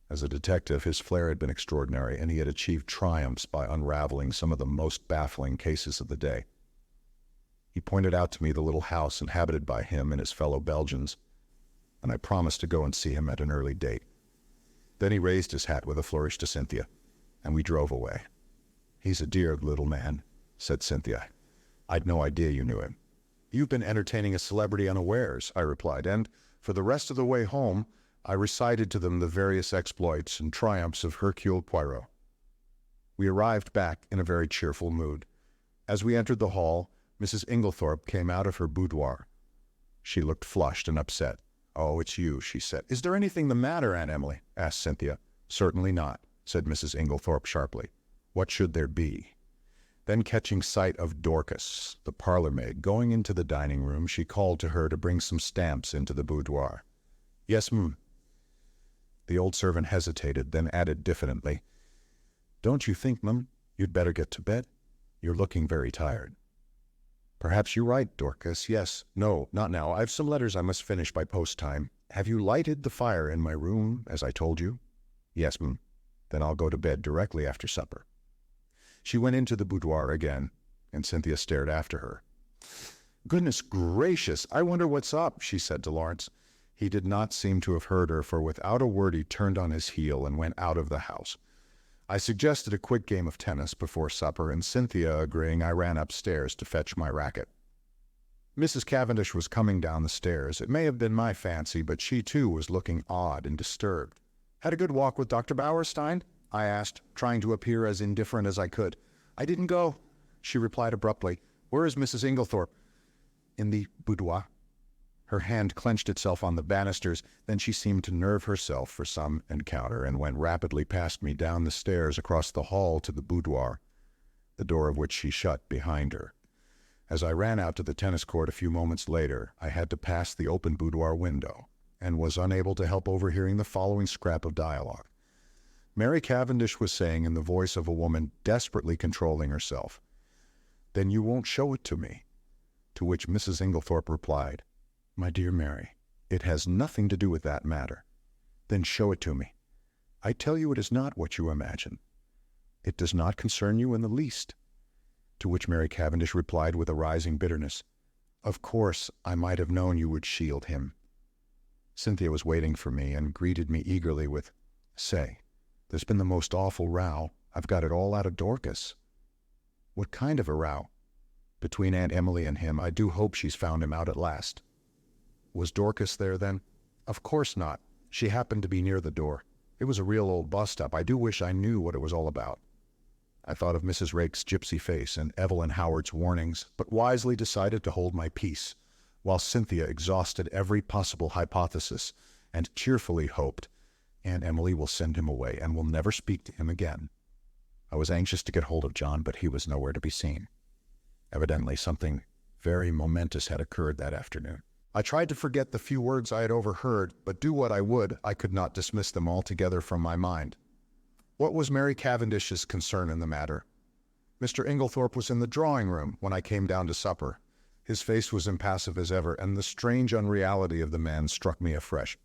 As a detective, his flair had been extraordinary, and he had achieved triumphs by unraveling some of the most baffling cases of the day. He pointed out to me the little house inhabited by him and his fellow Belgians, and I promised to go and see him at an early date. Then he raised his hat with a flourish to Cynthia, and we drove away. "He's a dear little man," said Cynthia. "I'd no idea you knew him." "You've been entertaining a celebrity unawares," I replied, and for the rest of the way home, I recited to them the various exploits and triumphs of Hercule Poirot. We arrived back in a very cheerful mood. As we entered the hall, Mrs. Inglethorp came out of her boudoir. She looked flushed and upset. "Oh, it's you," she said. "Is there anything the matter, Aunt Emily?" asked Cynthia. "Certainly not," said Mrs. Inglethorp sharply. "What should there be?" Then catching sight of Dorcas, the parlour-maid, going into the dining-room, she called to her to bring some stamps into the boudoir. "Yes, m'm." The old servant hesitated, then added diffidently, "Don't you think, m'm, you'd better get to bed? You're looking very tired." "Perhaps you're right, Dorcas. Yes. No, not now. I've some letters I must finish by post-time. Have you lighted the fire in my room, as I told you?" "Yes, m'm." "Then I'll go to bed directly after supper." She went into the boudoir again, and Cynthia stared after her. "Goodness gracious, I wonder what's up," she said to Lawrence. He did not seem to have heard her, for without a word he turned on his heel and went out of the house. I suggested a quick game of tennis before supper, and Cynthia agreeing, I ran upstairs to fetch my racket. Mrs. Cavendish was coming down the stairs. It may have been my fancy, but she too was looking odd and disturbed. "Had a good walk with Dr. Bauerstein?" I asked, trying to appear as indifferent as I could. "I didn't go," she replied abruptly. "Where is Mrs. Inglethorp?" "In the boudoir." Her hand clenched itself on the banisters, then she seemed to nerve herself for some encounter, and went rapidly past me down the stairs across the hall to the boudoir, the door of which she shut behind her. As I ran out to the tennis court a few moments later, I had to pass the open boudoir window, and was unable to help overhearing the following scrap of dialogue. Mary Cavendish was saying in the voice of a woman desperately controlling herself, "Then you won't show it to me?" To which Mrs. Inglethorp replied, "My dear Mary, it has nothing to do with that matter." "Then show it to me." "I tell you it is not what you imagine. It does not concern you in the least." To which Mary Cavendish replied with a rising bitterness, "Of course, I might have known you would shield him." Cynthia was waiting for me and greeted me eagerly with, "Say, there's been the most awful row. I've got it all out of Dorcas." "What kind of a row?" "Between Aunt Emily and him. I do hope she's found him out at last." "Was Dorcas there, then?" "Of course not. She happened to be near the door. It was a real old bust-up. I do wish I knew what it was all about." I thought of Mrs. Rake's gypsy face and Evelyn Howard's warnings, but wisely decided to hold my peace, while Cynthia exhausted every possible hypothesis and cheerfully hoped, "Aunt Emily will send him away and will never speak to him again." I was anxious to get hold of John, but he was nowhere to be seen. Evidently something very momentous had occurred that afternoon. I tried to forget the few words I had overheard, but do what I would, I could not dismiss them altogether from my mind. What was Mary Cavendish's concern in the matter? Mr. Inglethorp was in the drawing-room when I came down to supper. His face was impassive as ever, and the strange unreality of the man struck me afresh.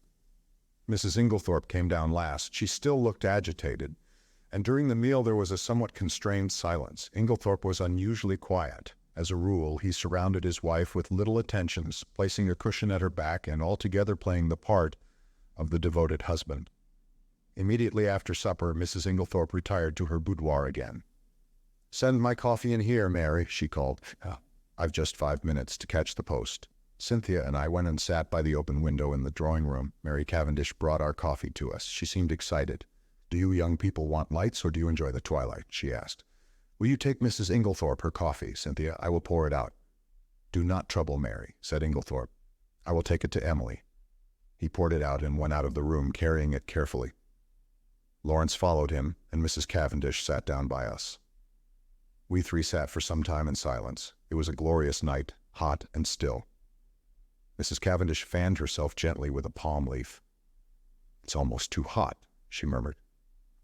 Mrs. Inglethorp came down last. She still looked agitated, and during the meal there was a somewhat constrained silence. Inglethorp was unusually quiet. As a rule, he surrounded his wife with little attentions, placing a cushion at her back and altogether playing the part of the devoted husband. Immediately after supper, Mrs. Inglethorp retired to her boudoir again. "Send my coffee in here, Mary," she called. "I've just 5 minutes to catch the post." Cynthia and I went and sat by the open window in the drawing-room. Mary Cavendish brought our coffee to us. She seemed excited. "Do you young people want lights, or do you enjoy the twilight?" she asked. "Will you take Mrs. Inglethorp her coffee, Cynthia? I will pour it out." "Do not trouble, Mary," said Inglethorp. "I will take it to Emily." He poured it out and went out of the room, carrying it carefully. Lawrence followed him, and Mrs. Cavendish sat down by us. We three sat for some time in silence. It was a glorious night, hot and still. Mrs. Cavendish fanned herself gently with a palm leaf. "It's almost too hot," she murmured.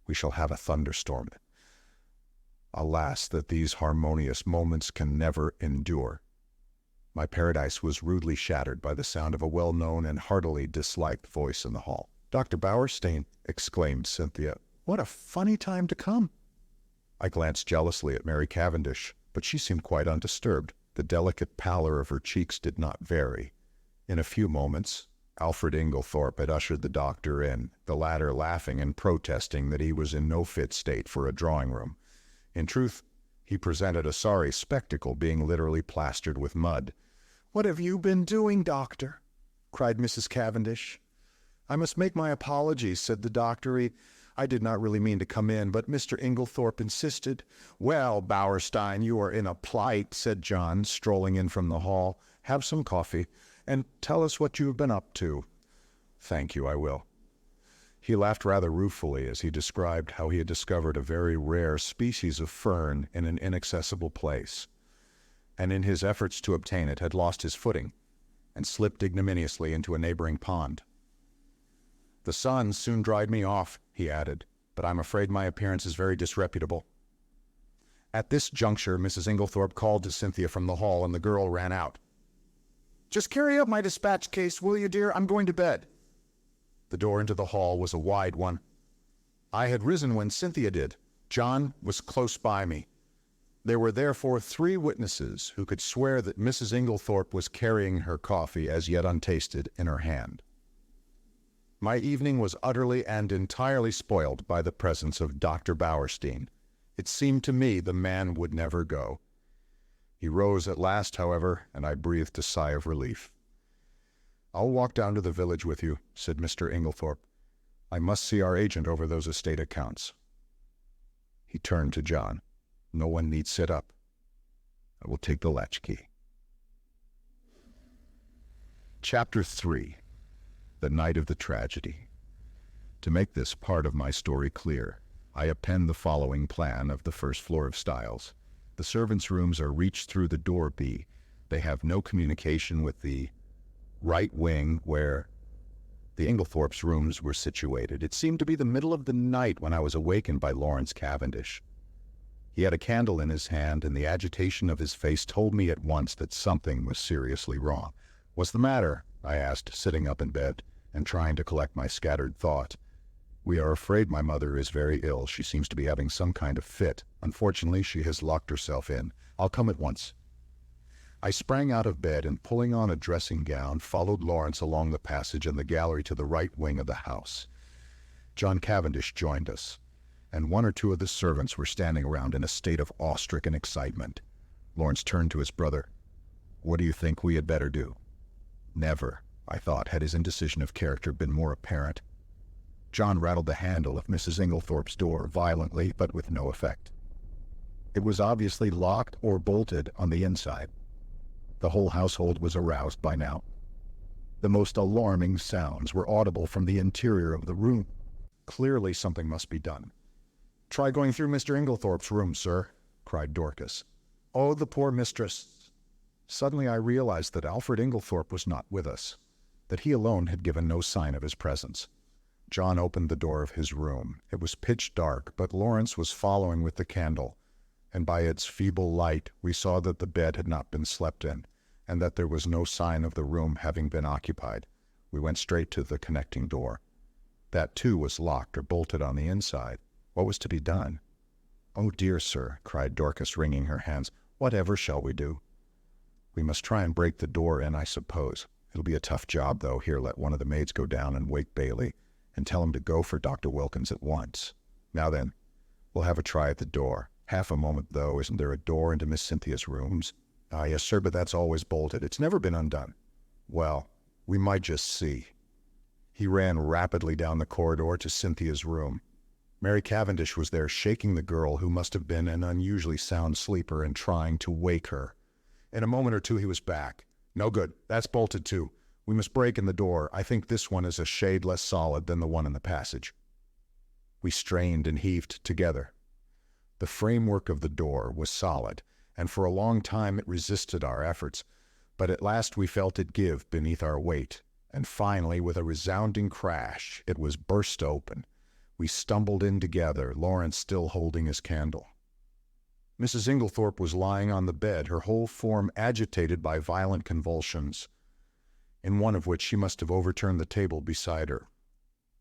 "We shall have a thunderstorm. Alas, that these harmonious moments can never endure." My paradise was rudely shattered by the sound of a well-known and heartily disliked voice in the hall. "Dr. Bowerstein," exclaimed Cynthia, "what a funny time to come!" I glanced jealously at Mary Cavendish, but she seemed quite undisturbed. The delicate pallor of her cheeks did not vary. In a few moments, Alfred Inglethorp had ushered the doctor in, the latter laughing and protesting that he was in no fit state for a drawing-room. In truth, he presented a sorry spectacle, being literally plastered with mud. "What have you been doing, doctor?" cried Mrs. Cavendish. "I must make my apologies," said the doctor. "I did not really mean to come in, but Mr. Inglethorp insisted." "Well, Bowerstein, you are in a plight," said John, strolling in from the hall. "Have some coffee, and tell us what you have been up to." "Thank you, I will." He laughed rather ruefully as he described how he had discovered a very rare species of fern in an inaccessible place, and in his efforts to obtain it had lost his footing and slipped ignominiously into a neighboring pond. "The sun soon dried me off," he added, "but I'm afraid my appearance is very disreputable." At this juncture, Mrs. Inglethorp called to Cynthia from the hall, and the girl ran out. "Just carry up my dispatch case, will you, dear? I'm going to bed." The door into the hall was a wide one. I had risen when Cynthia did. John was close by me. There were therefore 3 witnesses who could swear that Mrs. Inglethorp was carrying her coffee, as yet untasted, in her hand. My evening was utterly and entirely spoiled by the presence of Dr. Bowerstein. It seemed to me the man would never go. He rose at last, however, and I breathed a sigh of relief. "I'll walk down to the village with you," said Mr. Inglethorp. "I must see our agent over those estate accounts." He turned to John. "No one need sit up. I will take the latchkey." Chapter 3. The Night of the Tragedy. To make this part of my story clear, I append the following plan of the first floor of Styles. The servants' rooms are reached through the door B. They have no communication with the right wing where the Inglethorp's rooms were situated. It seemed to be the middle of the night when I was awakened by Lawrence Cavendish. He had a candle in his hand, and the agitation of his face told me at once that something was seriously wrong. "What's the matter?" I asked, sitting up in bed and trying to collect my scattered thought. "We are afraid my mother is very ill. She seems to be having some kind of fit. Unfortunately, she has locked herself in. I'll come at once." I sprang out of bed and, pulling on a dressing gown, followed Lawrence along the passage and the gallery to the right wing of the house. John Cavendish joined us, and 1 or 2 of the servants were standing around in a state of awe-stricken excitement. Lawrence turned to his brother. "What do you think we had better do?" Never, I thought, had his indecision of character been more apparent. John rattled the handle of Mrs. Inglethorp's door violently, but with no effect. It was obviously locked or bolted on the inside. The whole household was aroused by now. The most alarming sounds were audible from the interior of the room. Clearly something must be done. "Try going through Mr. Inglethorp's room, sir," cried Dorcas. "Oh, the poor mistress." Suddenly I realized that Alfred Inglethorp was not with us, that he alone had given no sign of his presence. John opened the door of his room. It was pitch dark, but Lawrence was following with the candle, and by its feeble light we saw that the bed had not been slept in, and that there was no sign of the room having been occupied. We went straight to the connecting door. That, too, was locked or bolted on the inside. What was to be done? "Oh, dear, sir," cried Dorcas, wringing her hands. "Whatever shall we do?" "We must try and break the door in, I suppose. It'll be a tough job, though. Here, let one of the maids go down and wake Bailey, and tell him to go for Dr. Wilkins at once. Now then, we'll have a try at the door. Half a moment, though. Isn't there a door into Miss Cynthia's rooms?" "Ah, yes, sir, but that's always bolted. It's never been undone." "Well, we might just see." He ran rapidly down the corridor to Cynthia's room. Mary Cavendish was there, shaking the girl, who must have been an unusually sound sleeper, and trying to wake her. In a moment or 2 he was back. "No good. That's bolted too. We must break in the door. I think this one is a shade less solid than the one in the passage." We strained and heaved together. The framework of the door was solid, and for a long time it resisted our efforts, but at last we felt it give beneath our weight, and finally, with a resounding crash, it was burst open. We stumbled in together, Lawrence still holding his candle. Mrs. Inglethorp was lying on the bed, her whole form agitated by violent convulsions, in one of which she must have overturned the table beside her.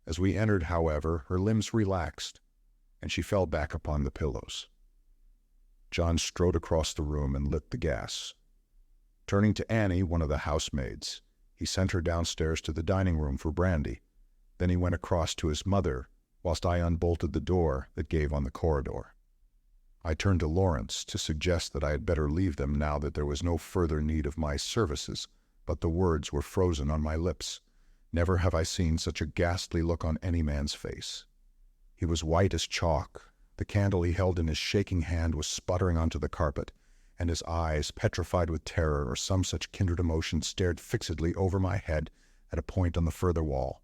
As we entered, however, her limbs relaxed, and she fell back upon the pillows. John strode across the room and lit the gas. Turning to Annie, one of the housemaids, he sent her downstairs to the dining room for brandy. Then he went across to his mother, whilst I unbolted the door that gave on the corridor. I turned to Lawrence to suggest that I had better leave them now that there was no further need of my services, but the words were frozen on my lips. Never have I seen such a ghastly look on any man's face. He was white as chalk. The candle he held in his shaking hand was sputtering onto the carpet, and his eyes, petrified with terror or some such kindred emotion, stared fixedly over my head at a point on the further wall.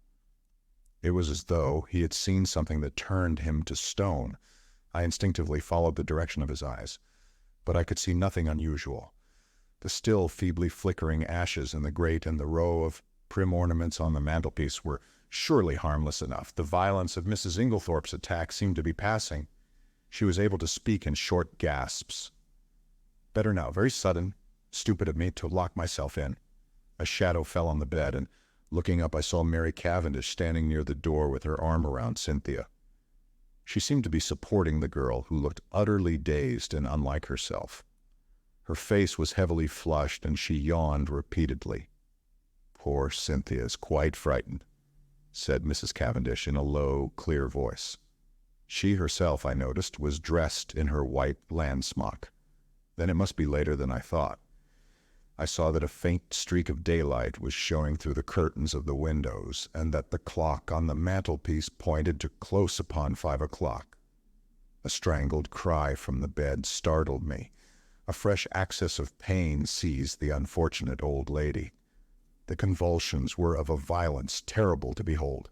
It was as though he had seen something that turned him to stone. I instinctively followed the direction of his eyes, but I could see nothing unusual. The still feebly flickering ashes in the grate and the row of prim ornaments on the mantelpiece were surely harmless enough. The violence of Mrs. Inglethorp's attack seemed to be passing. She was able to speak in short gasps. "Better now. Very sudden. Stupid of me to lock myself in." A shadow fell on the bed, and looking up I saw Mary Cavendish standing near the door with her arm around Cynthia. She seemed to be supporting the girl, who looked utterly dazed and unlike herself. Her face was heavily flushed, and she yawned repeatedly. "Poor Cynthia is quite frightened," said Mrs. Cavendish in a low, clear voice. She herself, I noticed, was dressed in her white land smock. Then it must be later than I thought. I saw that a faint streak of daylight was showing through the curtains of the windows, and that the clock on the mantelpiece pointed to close upon 5 o'clock. A strangled cry from the bed startled me. A fresh access of pain seized the unfortunate old lady. The convulsions were of a violence terrible to behold.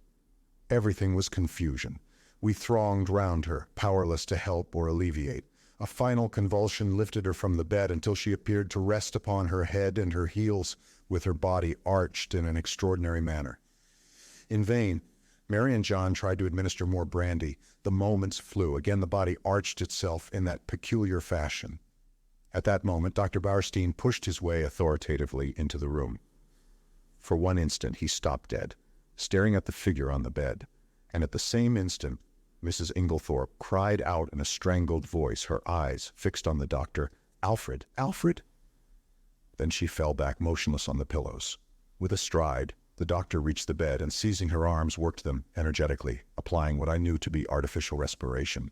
Everything was confusion. We thronged round her, powerless to help or alleviate. A final convulsion lifted her from the bed until she appeared to rest upon her head and her heels, with her body arched in an extraordinary manner. In vain, Mary and John tried to administer more brandy. The moments flew. Again the body arched itself in that peculiar fashion. At that moment, Dr. Bauerstein pushed his way authoritatively into the room. For one instant he stopped dead, staring at the figure on the bed, and at the same instant Mrs. Inglethorp cried out in a strangled voice, her eyes fixed on the doctor, "Alfred! Alfred!" Then she fell back motionless on the pillows. With a stride, the doctor reached the bed and, seizing her arms, worked them energetically, applying what I knew to be artificial respiration.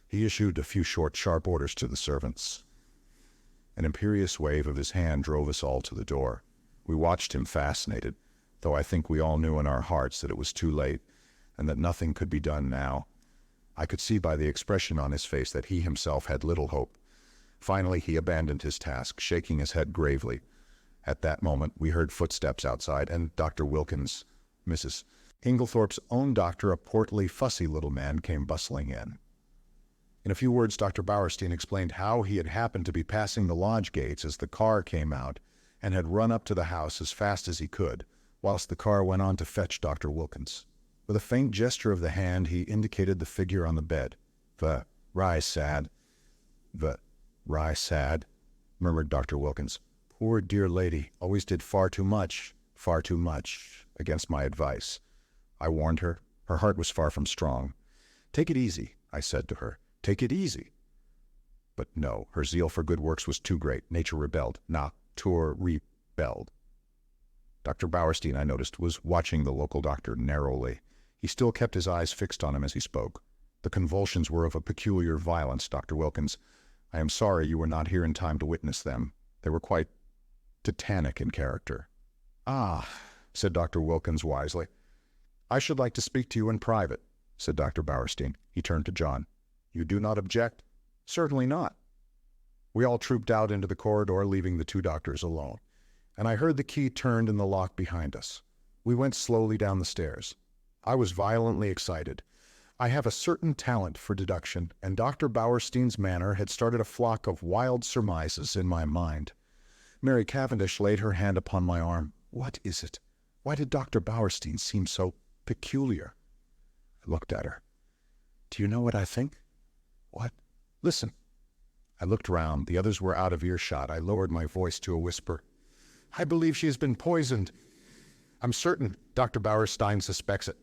He issued a few short, sharp orders to the servants. An imperious wave of his hand drove us all to the door. We watched him fascinated, though I think we all knew in our hearts that it was too late, and that nothing could be done now. I could see by the expression on his face that he himself had little hope. Finally he abandoned his task, shaking his head gravely. At that moment we heard footsteps outside, and Dr. Wilkins, Mrs. Inglethorp's own doctor, a portly, fussy little man, came bustling in. In a few words Dr. Bauerstein explained how he had happened to be passing the lodge gates as the car came out, and had run up to the house as fast as he could, whilst the car went on to fetch Dr. Wilkins. With a faint gesture of the hand, he indicated the figure on the bed. "Very sad," murmured Dr. Wilkins. "Poor dear lady, always did far too much, against my advice. I warned her. Her heart was far from strong. 'Take it easy,' I said to her. 'Take it easy.' But no, her zeal for good works was too great. Nature rebelled. Natur rebelled." Dr. Bauerstein, I noticed, was watching the local doctor narrowly. He still kept his eyes fixed on him as he spoke. "The convulsions were of a peculiar violence, Dr. Wilkins. I am sorry you were not here in time to witness them. They were quite tetanic in character." "Ah," said Dr. Wilkins wisely. "I should like to speak to you in private," said Dr. Bauerstein. He turned to John. "You do not object?" "Certainly not." We all trooped out into the corridor, leaving the two doctors alone. and I heard the key turned in the lock behind us. We went slowly down the stairs. I was violently excited. I have a certain talent for deduction, and Dr. Bauerstein's manner had started a flock of wild surmises in my mind. Mary Cavendish laid her hand upon my arm. "What is it? Why did Dr. Bauerstein seem so peculiar?" I looked at her. "Do you know what I think?" "What?" "Listen." I looked round. The others were out of earshot. I lowered my voice to a whisper. "I believe she has been poisoned. I'm certain Dr. Bauerstein suspects it."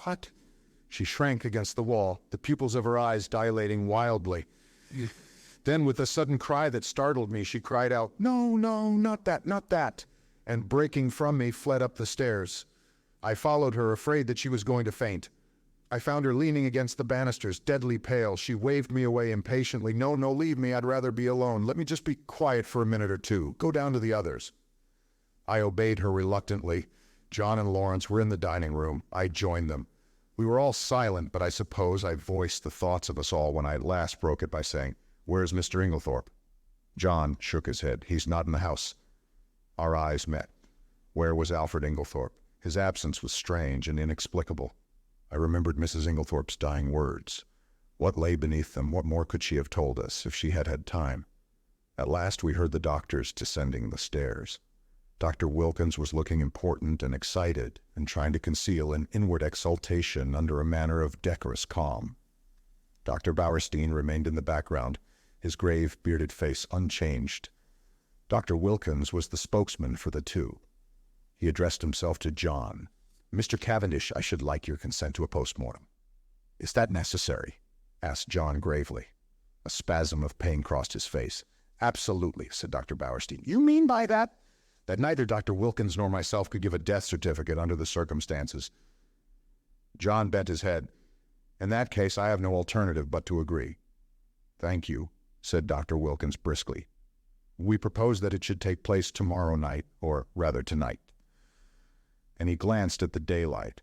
"What?" She shrank against the wall, the pupils of her eyes dilating wildly. Then, with a sudden cry that startled me, she cried out, "No, no, not that, not that," and breaking from me, fled up the stairs. I followed her, afraid that she was going to faint. I found her leaning against the banisters, deadly pale. She waved me away impatiently. "No, no, leave me. I'd rather be alone. Let me just be quiet for a minute or two. Go down to the others." I obeyed her reluctantly. John and Lawrence were in the dining room. I joined them. We were all silent, but I suppose I voiced the thoughts of us all when I at last broke it by saying, "Where's Mr. Inglethorp?" John shook his head. "He's not in the house." Our eyes met. Where was Alfred Inglethorp? His absence was strange and inexplicable. I remembered Mrs. Inglethorp's dying words. What lay beneath them? What more could she have told us if she had had time? At last we heard the doctors descending the stairs. Dr. Wilkins was looking important and excited and trying to conceal an inward exultation under a manner of decorous calm. Dr. Bauerstein remained in the background, his grave, bearded face unchanged. Dr. Wilkins was the spokesman for the two. He addressed himself to John. "Mr. Cavendish, I should like your consent to a post-mortem." "Is that necessary?" asked John gravely. A spasm of pain crossed his face. "Absolutely," said Dr. Bauerstein. "You mean by that?" "That neither Dr. Wilkins nor myself could give a death certificate under the circumstances." John bent his head. "In that case, I have no alternative but to agree." "Thank you," said Dr. Wilkins briskly. "We propose that it should take place tomorrow night, or rather tonight." And he glanced at the daylight.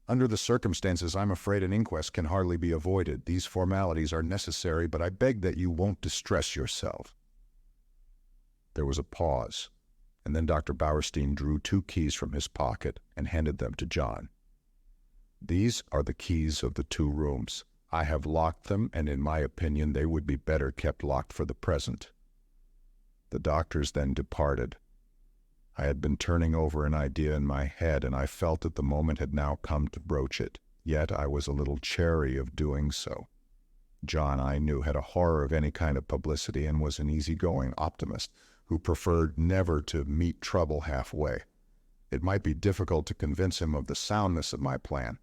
"Under the circumstances, I'm afraid an inquest can hardly be avoided. These formalities are necessary, but I beg that you won't distress yourself." There was a pause, and then Dr. Bauerstein drew 2 keys from his pocket and handed them to John. "These are the keys of the 2 rooms. I have locked them, and in my opinion they would be better kept locked for the present." The doctors then departed. I had been turning over an idea in my head, and I felt that the moment had now come to broach it. Yet I was a little chary of doing so. John, I knew, had a horror of any kind of publicity and was an easygoing optimist who preferred never to meet trouble halfway. It might be difficult to convince him of the soundness of my plan.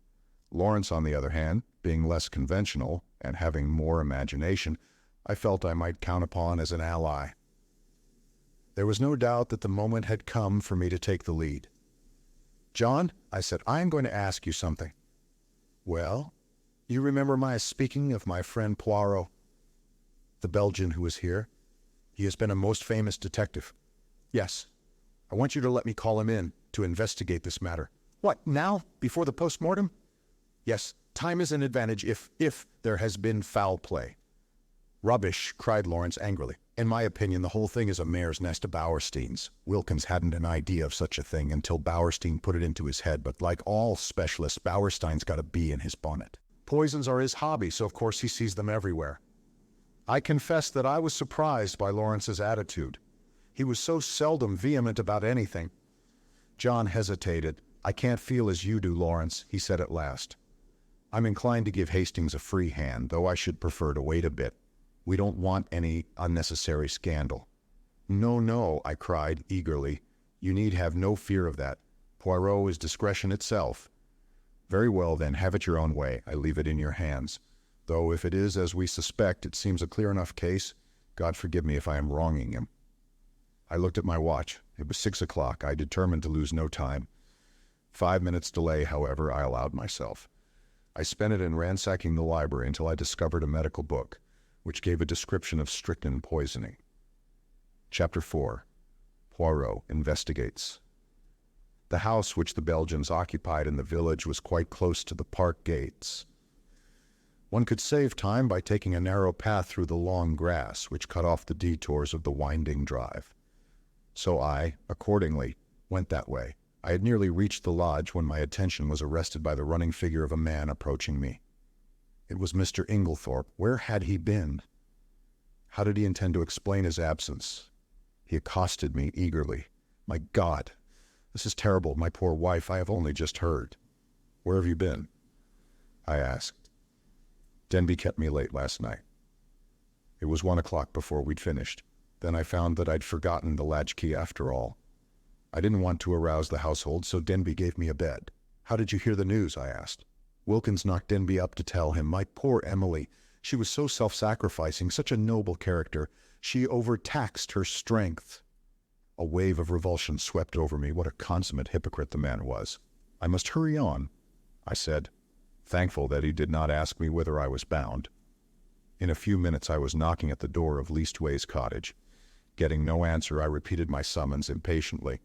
Lawrence, on the other hand, being less conventional and having more imagination, I felt I might count upon as an ally. There was no doubt that the moment had come for me to take the lead. "John," I said, "I am going to ask you something." "Well?" "You remember my speaking of my friend Poirot, the Belgian who was here? He has been a most famous detective." "Yes." "I want you to let me call him in to investigate this matter." "What, now? Before the post-mortem?" "Yes. Time is an advantage if there has been foul play." "Rubbish," cried Lawrence angrily. "In my opinion, the whole thing is a mare's nest of Bauerstein's. Wilkins hadn't an idea of such a thing until Bauerstein put it into his head, but like all specialists, Bauerstein's got a bee in his bonnet. Poisons are his hobby, so of course he sees them everywhere." I confess that I was surprised by Lawrence's attitude. He was so seldom vehement about anything. John hesitated. "I can't feel as you do, Lawrence," he said at last. "I'm inclined to give Hastings a free hand, though I should prefer to wait a bit. We don't want any unnecessary scandal." "No, no," I cried eagerly. "You need have no fear of that. Poirot is discretion itself." "Very well, then, have it your own way. I leave it in your hands. Though if it is as we suspect, it seems a clear enough case. God forgive me if I am wronging him." I looked at my watch. It was 6 o'clock. I determined to lose no time. 5 minutes delay, however, I allowed myself. I spent it in ransacking the library until I discovered a medical book, which gave a description of strychnine poisoning. Chapter 4. Poirot Investigates. The house which the Belgians occupied in the village was quite close to the park gates. One could save time by taking a narrow path through the long grass, which cut off the detours of the winding drive. So I, accordingly, went that way. I had nearly reached the lodge when my attention was arrested by the running figure of a man approaching me. It was Mr. Inglethorp. Where had he been? How did he intend to explain his absence? He accosted me eagerly. My God, this is terrible. My poor wife, I have only just heard. Where have you been? I asked. Denby kept me late last night. It was 1 o'clock before we'd finished. Then I found that I'd forgotten the latchkey after all. I didn't want to arouse the household, so Denby gave me a bed. How did you hear the news? I asked. Wilkins knocked Denby up to tell him. My poor Emily. She was so self-sacrificing, such a noble character. She overtaxed her strength. A wave of revulsion swept over me. What a consummate hypocrite the man was. I must hurry on, I said, thankful that he did not ask me whither I was bound. In a few minutes I was knocking at the door of Leastways Cottage. Getting no answer, I repeated my summons impatiently.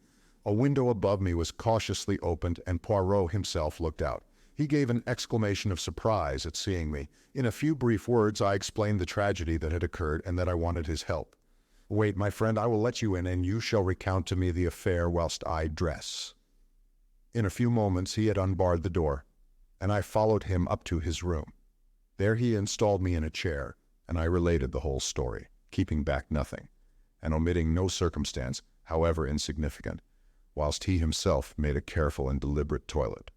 A window above me was cautiously opened, and Poirot himself looked out. He gave an exclamation of surprise at seeing me. In a few brief words, I explained the tragedy that had occurred and that I wanted his help. Wait, my friend, I will let you in, and you shall recount to me the affair whilst I dress. In a few moments he had unbarred the door, and I followed him up to his room. There he installed me in a chair, and I related the whole story, keeping back nothing, and omitting no circumstance, however insignificant, whilst he himself made a careful and deliberate toilet.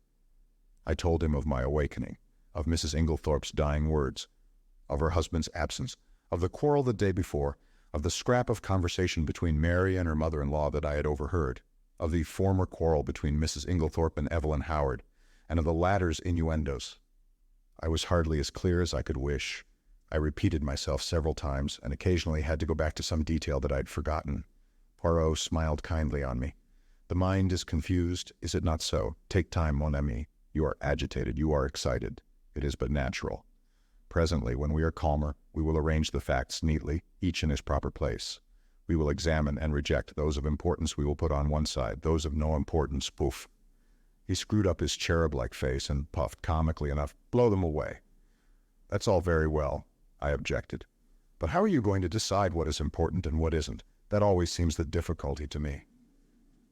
I told him of my awakening, of Mrs. Inglethorp's dying words, of her husband's absence, of the quarrel the day before, of the scrap of conversation between Mary and her mother-in-law that I had overheard, of the former quarrel between Mrs. Inglethorp and Evelyn Howard, and of the latter's innuendos. I was hardly as clear as I could wish. I repeated myself several times, and occasionally had to go back to some detail that I had forgotten. Poirot smiled kindly on me. The mind is confused, is it not so? Take time, mon ami. You are agitated, you are excited. It is but natural. Presently, when we are calmer, we will arrange the facts neatly, each in his proper place. We will examine and reject. Those of importance we will put on one side, those of no importance, poof. He screwed up his cherub-like face and puffed comically enough. Blow them away. That's all very well, I objected. But how are you going to decide what is important and what isn't? That always seems the difficulty to me.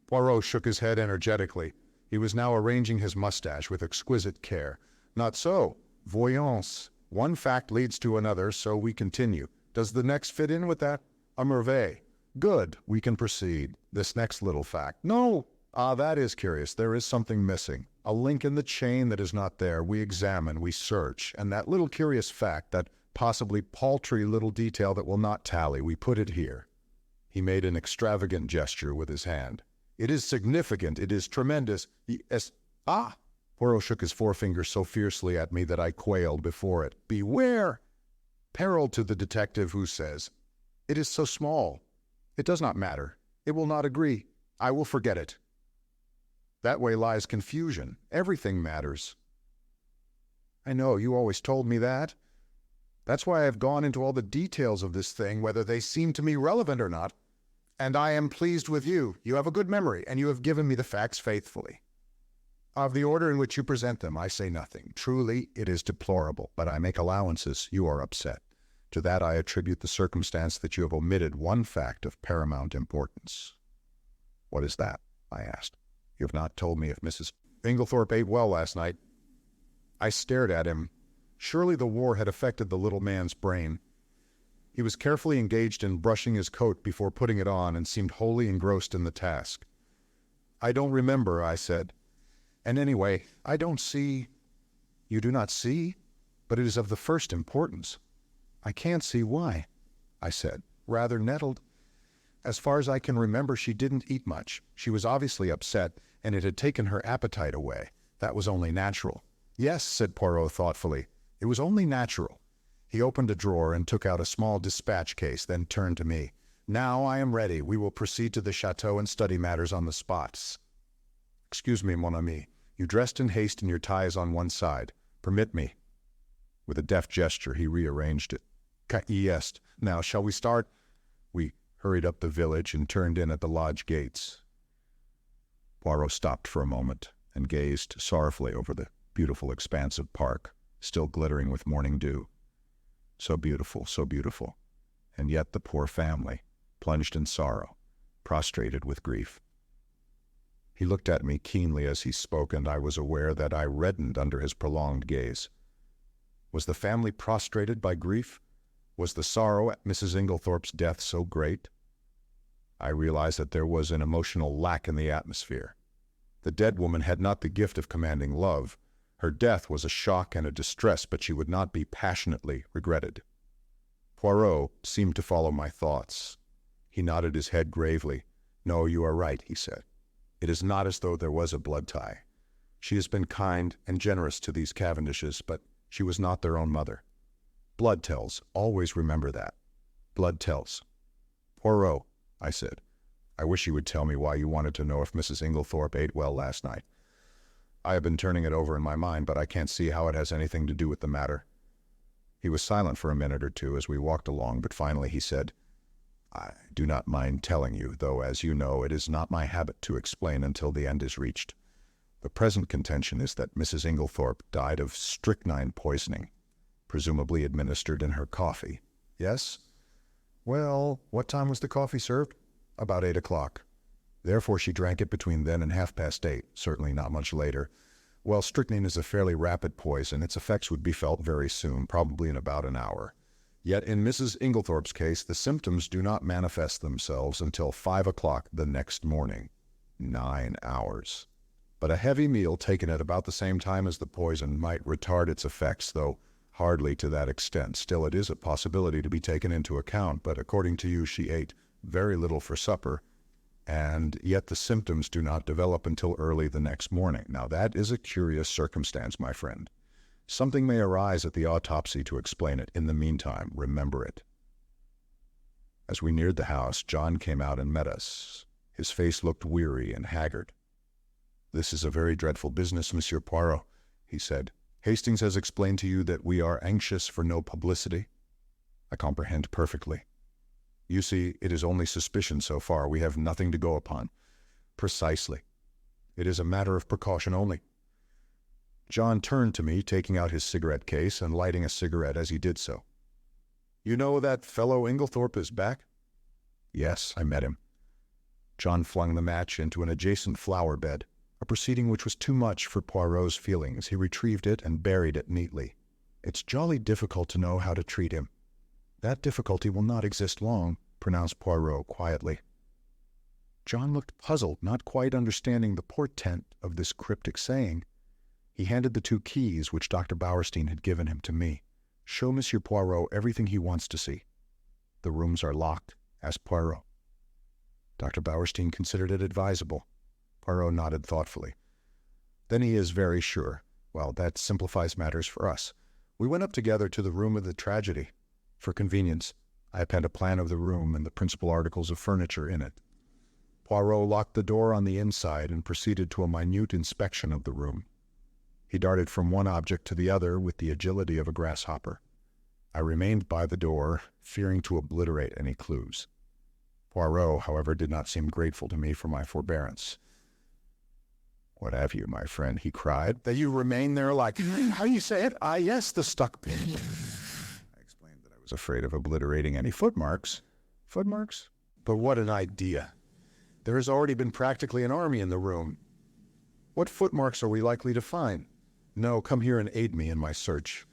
Poirot shook his head energetically. He was now arranging his mustache with exquisite care. Not so. Voyons. One fact leads to another, so we continue. Does the next fit in with that? A merveille. Good. We can proceed. This next little fact. No. Ah, that is curious. There is something missing. A link in the chain that is not there. We examine, we search, and that little curious fact, that possibly paltry little detail that will not tally, we put it here. He made an extravagant gesture with his hand. It is significant. It is tremendous. Ah! Poirot shook his forefinger so fiercely at me that I quailed before it. Beware! Peril to the detective who says, "It is so small. It does not matter. It will not agree. I will forget it." That way lies confusion. Everything matters. I know, you always told me that. That's why I have gone into all the details of this thing, whether they seem to me relevant or not. And I am pleased with you. You have a good memory, and you have given me the facts faithfully. Of the order in which you present them, I say nothing. Truly, it is deplorable, but I make allowances. You are upset. To that I attribute the circumstance that you have omitted one fact of paramount importance. What is that? I asked. You have not told me if Mrs. Inglethorp ate well last night. I stared at him. Surely the war had affected the little man's brain. He was carefully engaged in brushing his coat before putting it on and seemed wholly engrossed in the task. I don't remember, I said. And anyway, I don't see. You do not see? But it is of the first importance. I can't see why, I said, rather nettled. As far as I can remember, she didn't eat much. She was obviously upset, and it had taken her appetite away. That was only natural. Yes, said Poirot thoughtfully. It was only natural. He opened a drawer and took out a small dispatch case, then turned to me. Now I am ready. We will proceed to the chateau and study matters on the spots. Excuse me, mon ami. You dressed in haste and your tie is on one side. Permit me. With a deft gesture, he rearranged it. Yes. Now, shall we start? We hurried up the village and turned in at the lodge gates. Poirot stopped for a moment and gazed sorrowfully over the beautiful expanse of park, still glittering with morning dew. So beautiful, and yet the poor family, plunged in sorrow, prostrated with grief. He looked at me keenly as he spoke, and I was aware that I reddened under his prolonged gaze. Was the family prostrated by grief? Was the sorrow at Mrs. Inglethorp's death so great? I realized that there was an emotional lack in the atmosphere. The dead woman had not the gift of commanding love. Her death was a shock and a distress, but she would not be passionately regretted. Poirot seemed to follow my thoughts. He nodded his head gravely. "No, you are right," he said. "It is not as though there was a blood tie. She has been kind and generous to these Cavendishes, but she was not their own mother. Blood tells. Always remember that. Blood tells." "Poirot," I said, "I wish you would tell me why you wanted to know if Mrs. Inglethorp ate well last night. I have been turning it over in my mind, but I can't see how it has anything to do with the matter." He was silent for a minute or two as we walked along, but finally he said, "I do not mind telling you, though, as you know, it is not my habit to explain until the end is reached. The present contention is that Mrs. Inglethorp died of strychnine poisoning, presumably administered in her coffee." "Yes? Well, what time was the coffee served?" "About 8 o'clock. Therefore she drank it between then and 8:30, certainly not much later. Well, strychnine is a fairly rapid poison. Its effects would be felt very soon, probably in about an hour. Yet in Mrs. Inglethorp's case, the symptoms do not manifest themselves until 5 o'clock the next morning. 9 hours. But a heavy meal taken at about the same time as the poison might retard its effects, though hardly to that extent. Still, it is a possibility to be taken into account, but according to you, she ate very little for supper, and yet the symptoms do not develop until early the next morning. Now that is a curious circumstance, my friend. Something may arise at the autopsy to explain it. In the meantime, remember it." As we neared the house, John came out and met us. His face looked weary and haggard. "This is a very dreadful business, Monsieur Poirot," he said. "Hastings has explained to you that we are anxious for no publicity?" "I comprehend perfectly." "You see, it is only suspicion so far. We have nothing to go upon." "Precisely. It is a matter of precaution only." John turned to me, taking out his cigarette case and lighting a cigarette as he did so. "You know that fellow Inglethorp is back?" "Yes, I met him." John flung the match into an adjacent flower bed, a proceeding which was too much for Poirot's feelings. He retrieved it and buried it neatly. "It's jolly difficult to know how to treat him." "That difficulty will not exist long," pronounced Poirot quietly. John looked puzzled, not quite understanding the portent of this cryptic saying. He handed the 2 keys which Dr. Bowerstein had given him to me. "Show Monsieur Poirot everything he wants to see." "The rooms are locked?" asked Poirot. Dr. Bowerstein considered it advisable. Poirot nodded thoughtfully. "Then he is very sure. Well, that simplifies matters for us. We went up together to the room of the tragedy. For convenience, I append a plan of the room and the principal articles of furniture in it." Poirot locked the door on the inside and proceeded to a minute inspection of the room. He darted from one object to the other with the agility of a grasshopper. I remained by the door, fearing to obliterate any clues. Poirot, however, did not seem grateful to me for my forbearance. "What have you, my friend?" he cried. "That you remain there like, how you say it? Ah, yes, the stuck pin." I explained that I was afraid of obliterating any footmarks. "Footmarks? But what an idea! There has already been practically an army in the room. What footmarks are we likely to find? No, come here and aid me in my search.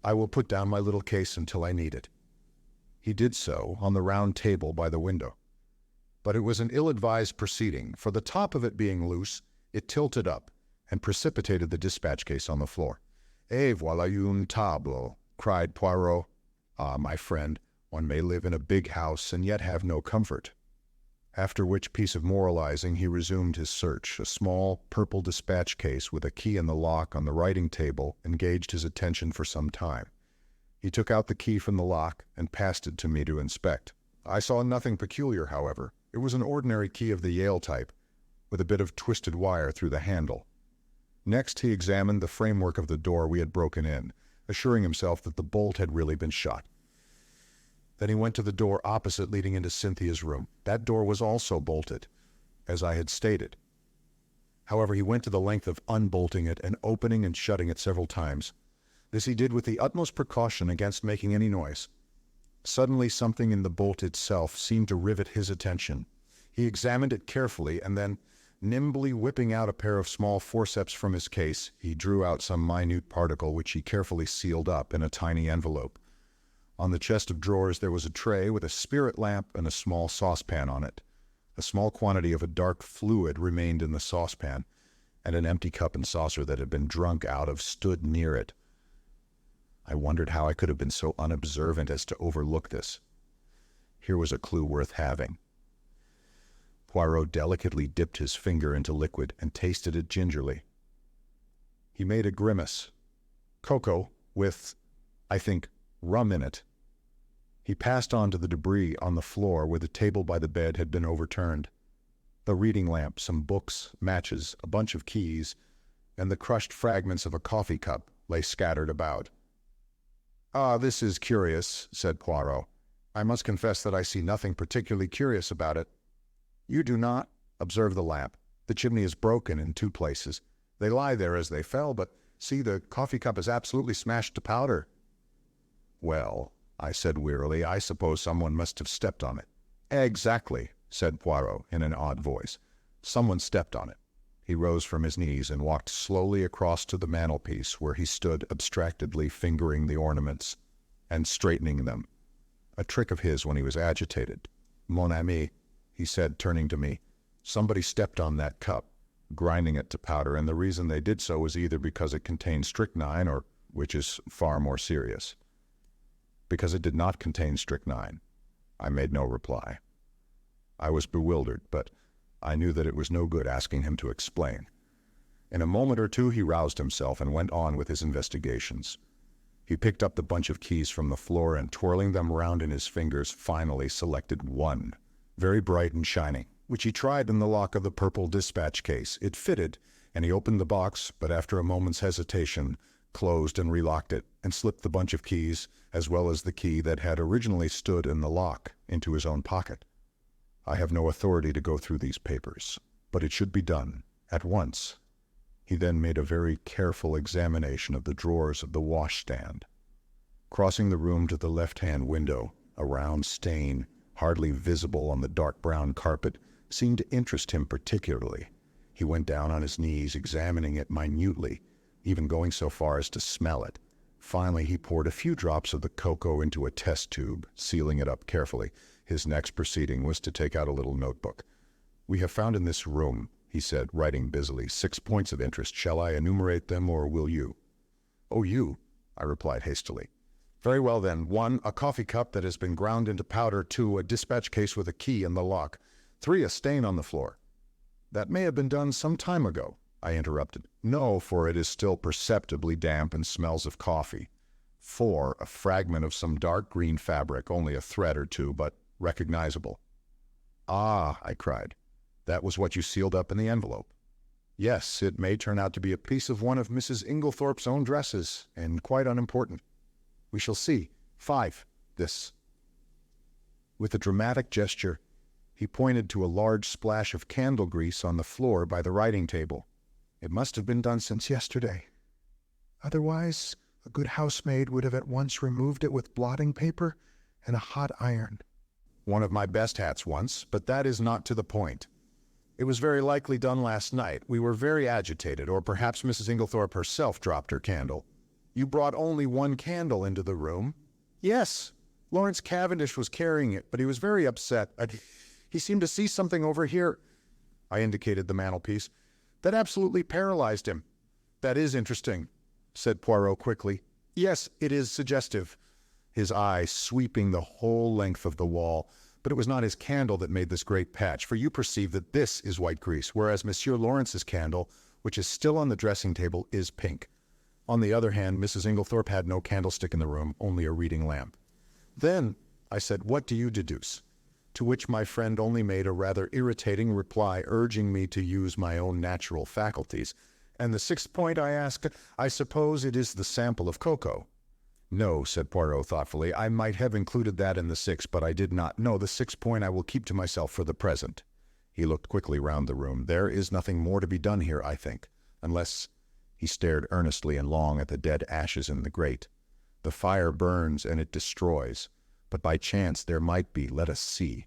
I will put down my little case until I need it." He did so on the round table by the window. But it was an ill-advised proceeding, for the top of it being loose, it tilted up and precipitated the dispatch case on the floor. "Et voilà une table," cried Poirot. "Ah, my friend, one may live in a big house and yet have no comfort." After which piece of moralizing he resumed his search. A small purple dispatch case with a key in the lock on the writing table engaged his attention for some time. He took out the key from the lock and passed it to me to inspect. I saw nothing peculiar, however. It was an ordinary key of the Yale type, with a bit of twisted wire through the handle. Next he examined the framework of the door we had broken in, assuring himself that the bolt had really been shot. Then he went to the door opposite leading into Cynthia's room. That door was also bolted, as I had stated. However, he went to the length of unbolting it and opening and shutting it several times. This he did with the utmost precaution against making any noise. Suddenly something in the bolt itself seemed to rivet his attention. He examined it carefully, and then, nimbly whipping out a pair of small forceps from his case, he drew out some minute particle which he carefully sealed up in a tiny envelope. On the chest of drawers there was a tray with a spirit lamp and a small saucepan on it. A small quantity of a dark fluid remained in the saucepan, and an empty cup and saucer that had been drunk out of stood near it. I wondered how I could have been so unobservant as to overlook this. Here was a clue worth having. Poirot delicately dipped his finger into liquid and tasted it gingerly. He made a grimace. Cocoa with, I think, rum in it. He passed on to the debris on the floor where the table by the bed had been overturned. The reading lamp, some books, matches, a bunch of keys, and the crushed fragments of a coffee cup lay scattered about. "Ah, this is curious," said Poirot. "I must confess that I see nothing particularly curious about it." "You do not?" "Observe the lamp. The chimney is broken in 2 places. They lie there as they fell, but see, the coffee cup is absolutely smashed to powder." "Well," I said wearily, "I suppose someone must have stepped on it." "Exactly," said Poirot in an odd voice. "Someone stepped on it." He rose from his knees and walked slowly across to the mantelpiece, where he stood abstractedly fingering the ornaments and straightening them. A trick of his when he was agitated. "Mon ami," he said, turning to me, "somebody stepped on that cup, grinding it to powder, and the reason they did so was either because it contained strychnine or, which is far more serious, because it did not contain strychnine." I made no reply. I was bewildered, but I knew that it was no good asking him to explain. In a moment or two he roused himself and went on with his investigations. He picked up the bunch of keys from the floor and, twirling them round in his fingers, finally selected one, very bright and shining, which he tried in the lock of the purple dispatch case. It fitted, and he opened the box, but after a moment's hesitation, closed and relocked it, and slipped the bunch of keys, as well as the key that had originally stood in the lock, into his own pocket. I have no authority to go through these papers, but it should be done, at once. He then made a very careful examination of the drawers of the washstand. Crossing the room to the left-hand window, a round stain, hardly visible on the dark brown carpet, seemed to interest him particularly. He went down on his knees, examining it minutely, even going so far as to smell it. Finally, he poured a few drops of the cocoa into a test tube, sealing it up carefully. His next proceeding was to take out a little notebook. "We have found in this room," he said, writing busily, 6 points of interest. Shall I enumerate them, or will you?" "Oh, you," I replied hastily. "Very well, then. 1, a coffee cup that has been ground into powder. 2, a dispatch case with a key in the lock. 3, a stain on the floor." "That may have been done some time ago," I interrupted. "No, for it is still perceptibly damp and smells of coffee." 4, a fragment of some dark green fabric, only a thread or two, but recognizable." "Ah," I cried, "that was what you sealed up in the envelope." "Yes, it may turn out to be a piece of one of Mrs. Inglethorp's own dresses, and quite unimportant. We shall see. 5, this." With a dramatic gesture, he pointed to a large splash of candle grease on the floor by the writing table. "It must have been done since yesterday. Otherwise, a good housemaid would have at once removed it with blotting paper and a hot iron." "One of my best hats once, but that is not to the point. It was very likely done last night. We were very agitated, or perhaps Mrs. Inglethorp herself dropped her candle." "You brought only 1 candle into the room?" "Yes. Lawrence Cavendish was carrying it, but he was very upset. He seemed to see something over here." I indicated the mantelpiece. "That absolutely paralyzed him." "That is interesting," said Poirot quickly. "Yes, it is suggestive." His eye sweeping the whole length of the wall. "But it was not his candle that made this great patch, for you perceive that this is white grease, whereas Monsieur Lawrence's candle, which is still on the dressing table, is pink. On the other hand, Mrs. Inglethorp had no candlestick in the room, only a reading lamp." "Then," I said, "what do you deduce?" To which my friend only made a rather irritating reply, urging me to use my own natural faculties. "And the 6th point," I asked, "I suppose it is the sample of cocoa." "No," said Poirot thoughtfully, "I might have included that in the 6th, but I did not. No, the 6th point I will keep to myself for the present." He looked quickly round the room. "There is nothing more to be done here, I think, unless—" He stared earnestly and long at the dead ashes in the grate. "The fire burns and it destroys, but by chance there might be, let us see.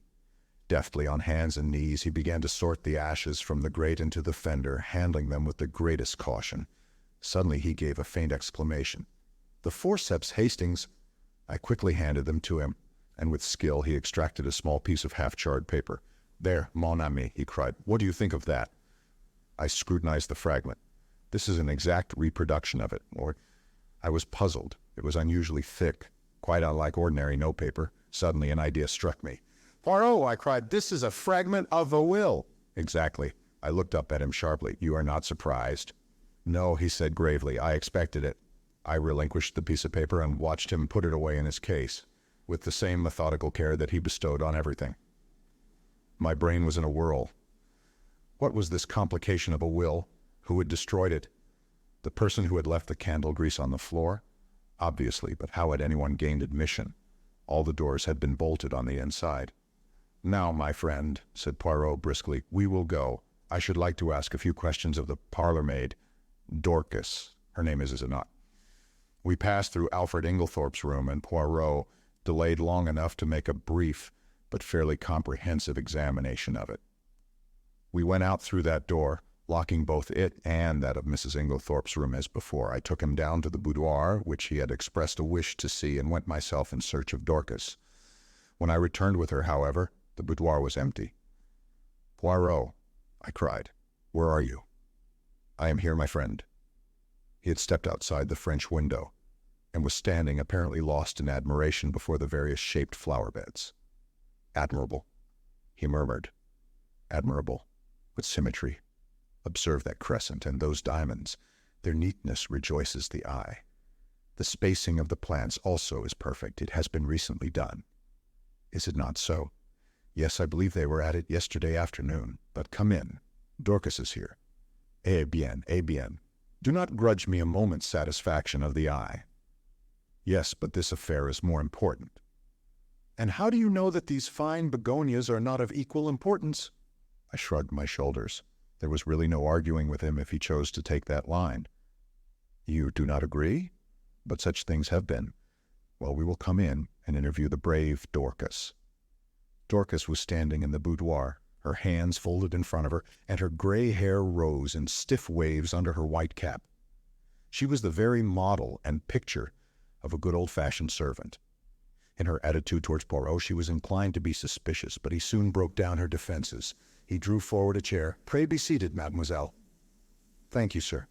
Deftly on hands and knees, he began to sort the ashes from the grate into the fender, handling them with the greatest caution. Suddenly he gave a faint exclamation. "The forceps, Hastings!" I quickly handed them to him, and with skill he extracted a small piece of half-charred paper. "There, mon ami," he cried. "What do you think of that?" I scrutinized the fragment. This is an exact reproduction of it, or I was puzzled. It was unusually thick, quite unlike ordinary notepaper. Suddenly an idea struck me. "Poirot," I cried, "this is a fragment of a will." "Exactly." I looked up at him sharply. "You are not surprised?" "No," he said gravely. "I expected it." I relinquished the piece of paper and watched him put it away in his case, with the same methodical care that he bestowed on everything. My brain was in a whirl. What was this complication of a will? Who had destroyed it? The person who had left the candle grease on the floor? Obviously, but how had anyone gained admission? All the doors had been bolted on the inside. "Now, my friend," said Poirot briskly, "we will go. I should like to ask a few questions of the parlour-maid, Dorcas. Her name is it not?" We passed through Alfred Inglethorp's room, and Poirot delayed long enough to make a brief but fairly comprehensive examination of it. We went out through that door, locking both it and that of Mrs. Inglethorp's room as before. I took him down to the boudoir, which he had expressed a wish to see, and went myself in search of Dorcas. When I returned with her, however, the boudoir was empty. "Poirot," I cried, "where are you?" "I am here, my friend." He had stepped outside the French window, and was standing apparently lost in admiration before the various shaped flower beds. "Admirable," he murmured. "Admirable. What symmetry. Observe that crescent and those diamonds. Their neatness rejoices the eye. The spacing of the plants also is perfect. It has been recently done. Is it not so? Yes, I believe they were at it yesterday afternoon. But come in. Dorcas is here. Eh bien, eh bien. Do not grudge me a moment's satisfaction of the eye." "Yes, but this affair is more important." "And how do you know that these fine begonias are not of equal importance?" I shrugged my shoulders. There was really no arguing with him if he chose to take that line. "You do not agree? But such things have been. Well, we will come in and interview the brave Dorcas." Dorcas was standing in the boudoir, her hands folded in front of her, and her gray hair rose in stiff waves under her white cap. She was the very model and picture of a good old-fashioned servant. In her attitude towards Poirot, she was inclined to be suspicious, but he soon broke down her defenses. He drew forward a chair. "Pray be seated, mademoiselle." "Thank you, sir."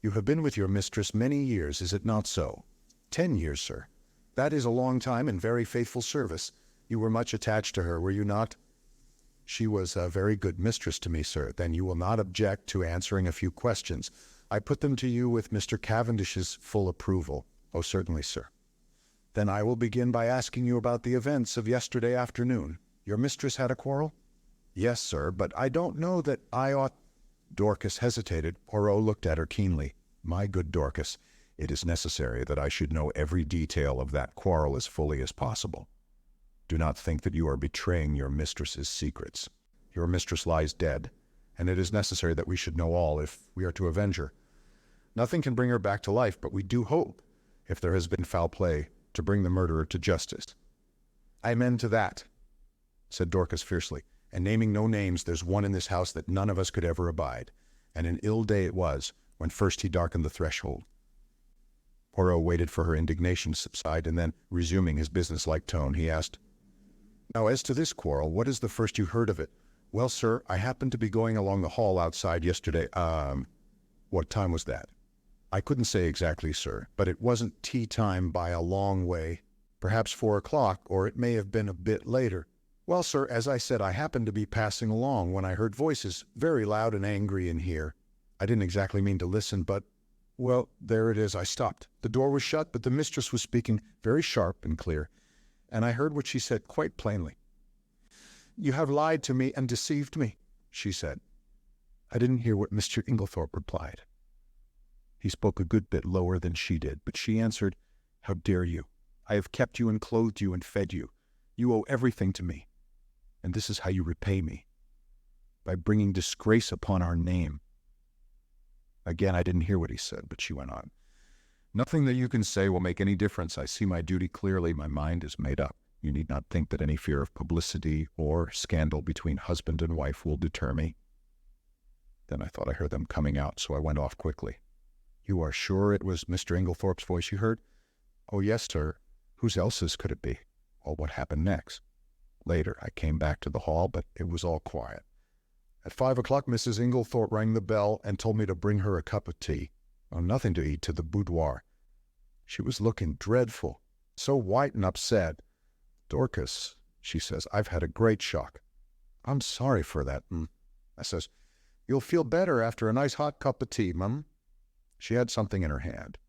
"You have been with your mistress many years, is it not so?" 10 years, sir." "That is a long time and very faithful service. You were much attached to her, were you not?" "She was a very good mistress to me, sir." "Then you will not object to answering a few questions. I put them to you with Mr. Cavendish's full approval." "Oh, certainly, sir." "Then I will begin by asking you about the events of yesterday afternoon. Your mistress had a quarrel?" "Yes, sir, but I don't know that I ought—" Dorcas hesitated. Poirot looked at her keenly. "My good Dorcas, it is necessary that I should know every detail of that quarrel as fully as possible. Do not think that you are betraying your mistress's secrets. Your mistress lies dead, and it is necessary that we should know all if we are to avenge her. Nothing can bring her back to life, but we do hope, if there has been foul play, to bring the murderer to justice." "I amend to that," said Dorcas fiercely. "And naming no names, there's one in this house that none of us could ever abide. And an ill day it was, when first he darkened the threshold." Poirot waited for her indignation to subside, and then, resuming his business-like tone, he asked, "Now, as to this quarrel, what is the first you heard of it?" "Well, sir, I happened to be going along the hall outside yesterday." What time was that?" "I couldn't say exactly, sir, but it wasn't tea time by a long way. Perhaps 4 o'clock, or it may have been a bit later. Well, sir, as I said, I happened to be passing along when I heard voices very loud and angry in here. I didn't exactly mean to listen, but, well, there it is. I stopped. The door was shut, but the mistress was speaking very sharp and clear, and I heard what she said quite plainly. 'You have lied to me and deceived me,' she said." I didn't hear what Mr. Inglethorp replied. He spoke a good bit lower than she did, but she answered, "How dare you? I have kept you and clothed you and fed you. You owe everything to me. And this is how you repay me, by bringing disgrace upon our name." Again, I didn't hear what he said, but she went on. "Nothing that you can say will make any difference. I see my duty clearly. My mind is made up. You need not think that any fear of publicity or scandal between husband and wife will deter me." Then I thought I heard them coming out, so I went off quickly. "You are sure it was Mr. Inglethorp's voice you heard?" "Oh, yes, sir. Whose else's could it be?" "Well, what happened next?" "Later, I came back to the hall, but it was all quiet. At 5 o'clock, Mrs. Inglethorp rang the bell and told me to bring her a cup of tea, nothing to eat, to the boudoir. She was looking dreadful, so white and upset. 'Dorcas,' she says, 'I've had a great shock.' 'I'm sorry for that, I says, 'You'll feel better after a nice hot cup of tea, mum.' She had something in her hand.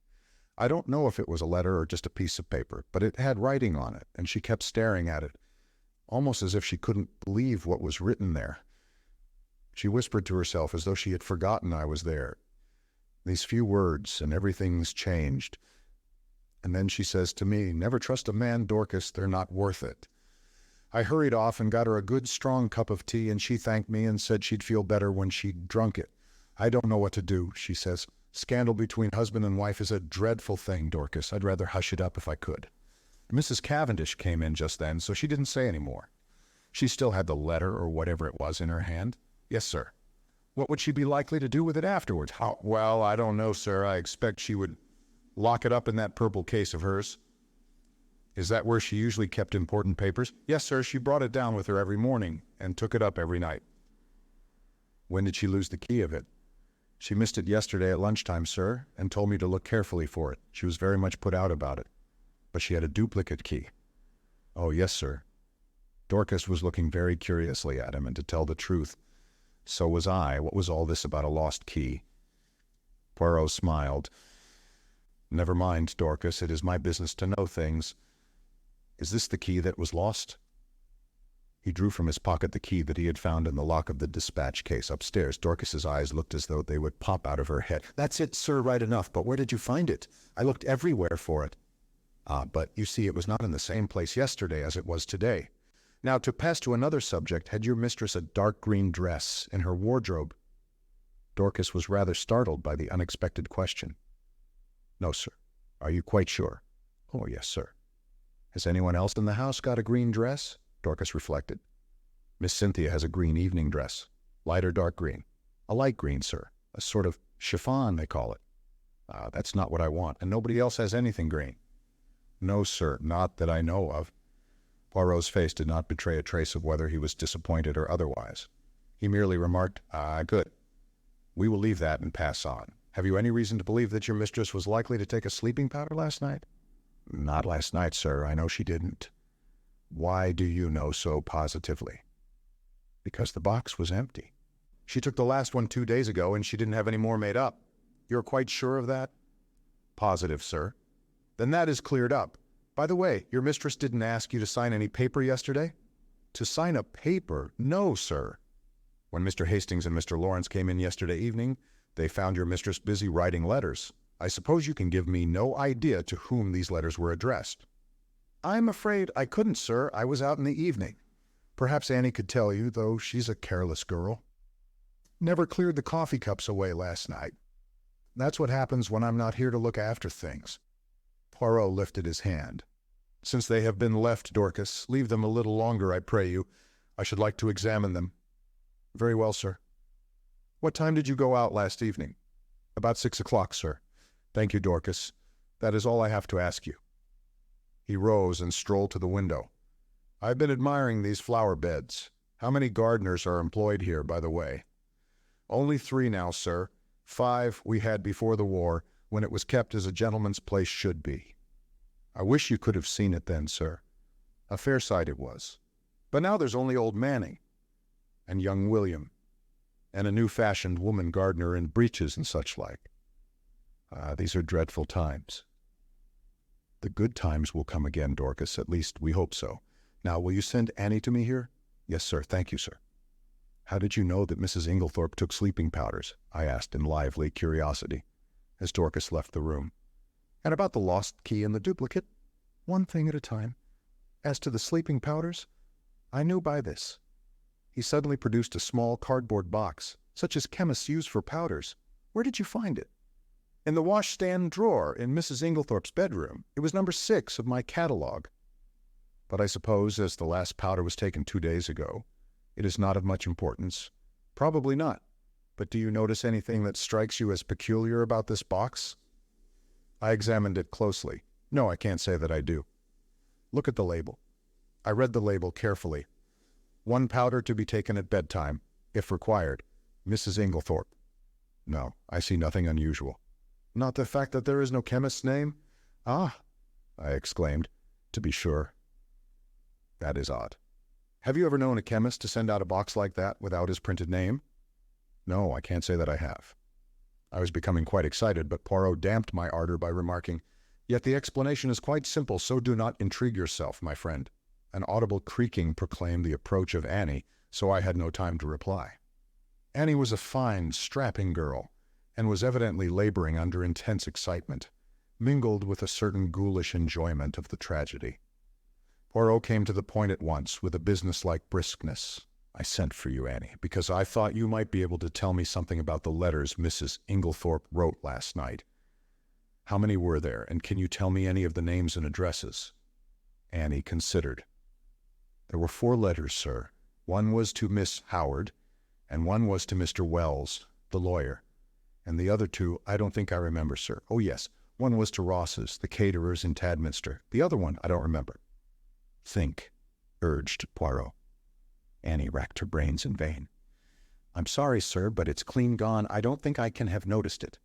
I don't know if it was a letter or just a piece of paper, but it had writing on it, and she kept staring at it, almost as if she couldn't believe what was written there. She whispered to herself as though she had forgotten I was there. These few words, and everything's changed. And then she says to me, 'Never trust a man, Dorcas, they're not worth it.' I hurried off and got her a good strong cup of tea, and she thanked me and said she'd feel better when she'd drunk it. 'I don't know what to do,' she says. 'Scandal between husband and wife is a dreadful thing, Dorcas. I'd rather hush it up if I could.' Mrs. Cavendish came in just then, so she didn't say any more. She still had the letter or whatever it was in her hand. 'Yes, sir.' 'What would she be likely to do with it afterwards?' 'How? Well, I don't know, sir. I expect she would lock it up in that purple case of hers.' 'Is that where she usually kept important papers?' 'Yes, sir. She brought it down with her every morning and took it up every night.' 'When did she lose the key of it?' 'She missed it yesterday at lunchtime, sir, and told me to look carefully for it. She was very much put out about it. But she had a duplicate key.' 'Oh, yes, sir.' Dorcas was looking very curiously at him, and to tell the truth, so was I. What was all this about a lost key? Poirot smiled. 'Never mind, Dorcas. It is my business to know things. Is this the key that was lost?' He drew from his pocket the key that he had found in the lock of the dispatch case upstairs. Dorcas's eyes looked as though they would pop out of her head. 'That's it, sir, right enough. But where did you find it? I looked everywhere for it.' 'Ah, but you see, it was not in the same place yesterday as it was today. Now, to pass to another subject, had your mistress a dark green dress in her wardrobe?' Dorcas was rather startled by the unexpected question. 'No, sir.' 'Are you quite sure?' 'Oh, yes, sir.' 'Has anyone else in the house got a green dress?' Dorcas reflected. 'Miss Cynthia has a green evening dress. Light or dark green?' 'A light green, sir. A sort of chiffon, they call it.' 'Ah, that's not what I want. And nobody else has anything green?' 'No, sir, not that I know of.' Poirot's face did not betray a trace of whether he was disappointed or otherwise. He merely remarked, 'Ah, good. We will leave that and pass on. Have you any reason to believe that your mistress was likely to take a sleeping powder last night?' 'Not last night, sir. I know she didn't.' 'Why do you know so positively?' 'Because the box was empty. She took the last one 2 days ago, and she didn't have any more made up.' 'You're quite sure of that?' 'Positive, sir.' 'Then that is cleared up. By the way, your mistress didn't ask you to sign any paper yesterday?' 'To sign a paper? No, sir. When Mr. Hastings and Mr. Lawrence came in yesterday evening, they found your mistress busy writing letters. I suppose you can give me no idea to whom these letters were addressed.' 'I'm afraid I couldn't, sir. I was out in the evening. Perhaps Annie could tell you, though she's a careless girl. Never cleared the coffee cups away last night. That's what happens when I'm not here to look after things.' Poirot lifted his hand. 'Since they have been left, Dorcas, leave them a little longer, I pray you. I should like to examine them.' 'Very well, sir.' 'What time did you go out last evening?' 'About 6 o'clock, sir.' 'Thank you, Dorcas. That is all I have to ask you.' He rose and strolled to the window. 'I've been admiring these flower beds. How many gardeners are employed here, by the way?' 'Only 3 now, sir. 5 we had before the war, when it was kept as a gentleman's place should be.' 'I wish you could have seen it then, sir. A fair sight it was. But now there's only old Manning, and young William, and a new-fashioned woman gardener in breeches and such like. Ah, these are dreadful times.' 'The good times will come again, Dorcas. At least, we hope so. Now, will you send Annie to me here?' 'Yes, sir. Thank you, sir.' 'How did you know that Mrs. Inglethorp took sleeping powders?' I asked in lively curiosity, as Dorcas left the room. 'And about the lost key and the duplicate?' 'One thing at a time. As to the sleeping powders, I knew by this.' He suddenly produced a small cardboard box, such as chemists use for powders. 'Where did you find it?' 'In the washstand drawer in Mrs. Inglethorp's bedroom. It was number 6 of my catalogue.' But I suppose, as the last powder was taken 2 days ago, it is not of much importance. Probably not. But do you notice anything that strikes you as peculiar about this box? I examined it closely. No, I can't say that I do. Look at the label. I read the label carefully. 1 powder to be taken at bedtime, if required. Mrs. Inglethorp. No, I see nothing unusual. Not the fact that there is no chemist's name? Ah, I exclaimed. To be sure. That is odd. Have you ever known a chemist to send out a box like that without his printed name? No, I can't say that I have. I was becoming quite excited, but Poirot damped my ardor by remarking, Yet the explanation is quite simple, so do not intrigue yourself, my friend. An audible creaking proclaimed the approach of Annie, so I had no time to reply. Annie was a fine, strapping girl, and was evidently laboring under intense excitement, mingled with a certain ghoulish enjoyment of the tragedy. Poirot came to the point at once, with a businesslike briskness. I sent for you, Annie, because I thought you might be able to tell me something about the letters Mrs. Inglethorp wrote last night. How many were there, and can you tell me any of the names and addresses? Annie considered. There were 4 letters, sir. One was to Miss Howard, and one was to Mr. Wells, the lawyer. And the other 2, I don't think I remember, sir. Oh, yes, one was to Ross's, the caterers in Tadminster. The other one, I don't remember. Think, urged Poirot. Annie racked her brains in vain. I'm sorry, sir, but it's clean gone. I don't think I can have noticed it.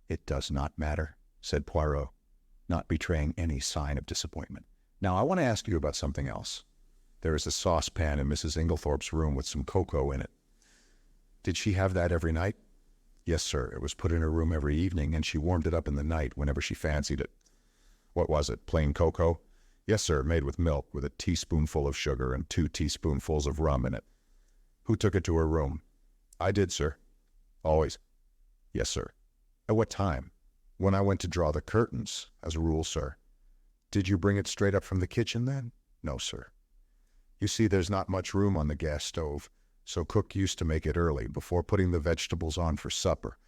It does not matter, said Poirot, not betraying any sign of disappointment. Now, I want to ask you about something else. There is a saucepan in Mrs. Inglethorp's room with some cocoa in it. Did she have that every night? Yes, sir. It was put in her room every evening, and she warmed it up in the night whenever she fancied it. What was it, plain cocoa? Yes, sir, made with milk, with a teaspoonful of sugar and 2 teaspoonfuls of rum in it. Who took it to her room? I did, sir. Always? Yes, sir. At what time? When I went to draw the curtains, as a rule, sir. Did you bring it straight up from the kitchen, then? No, sir. You see, there's not much room on the gas stove, so cook used to make it early, before putting the vegetables on for supper.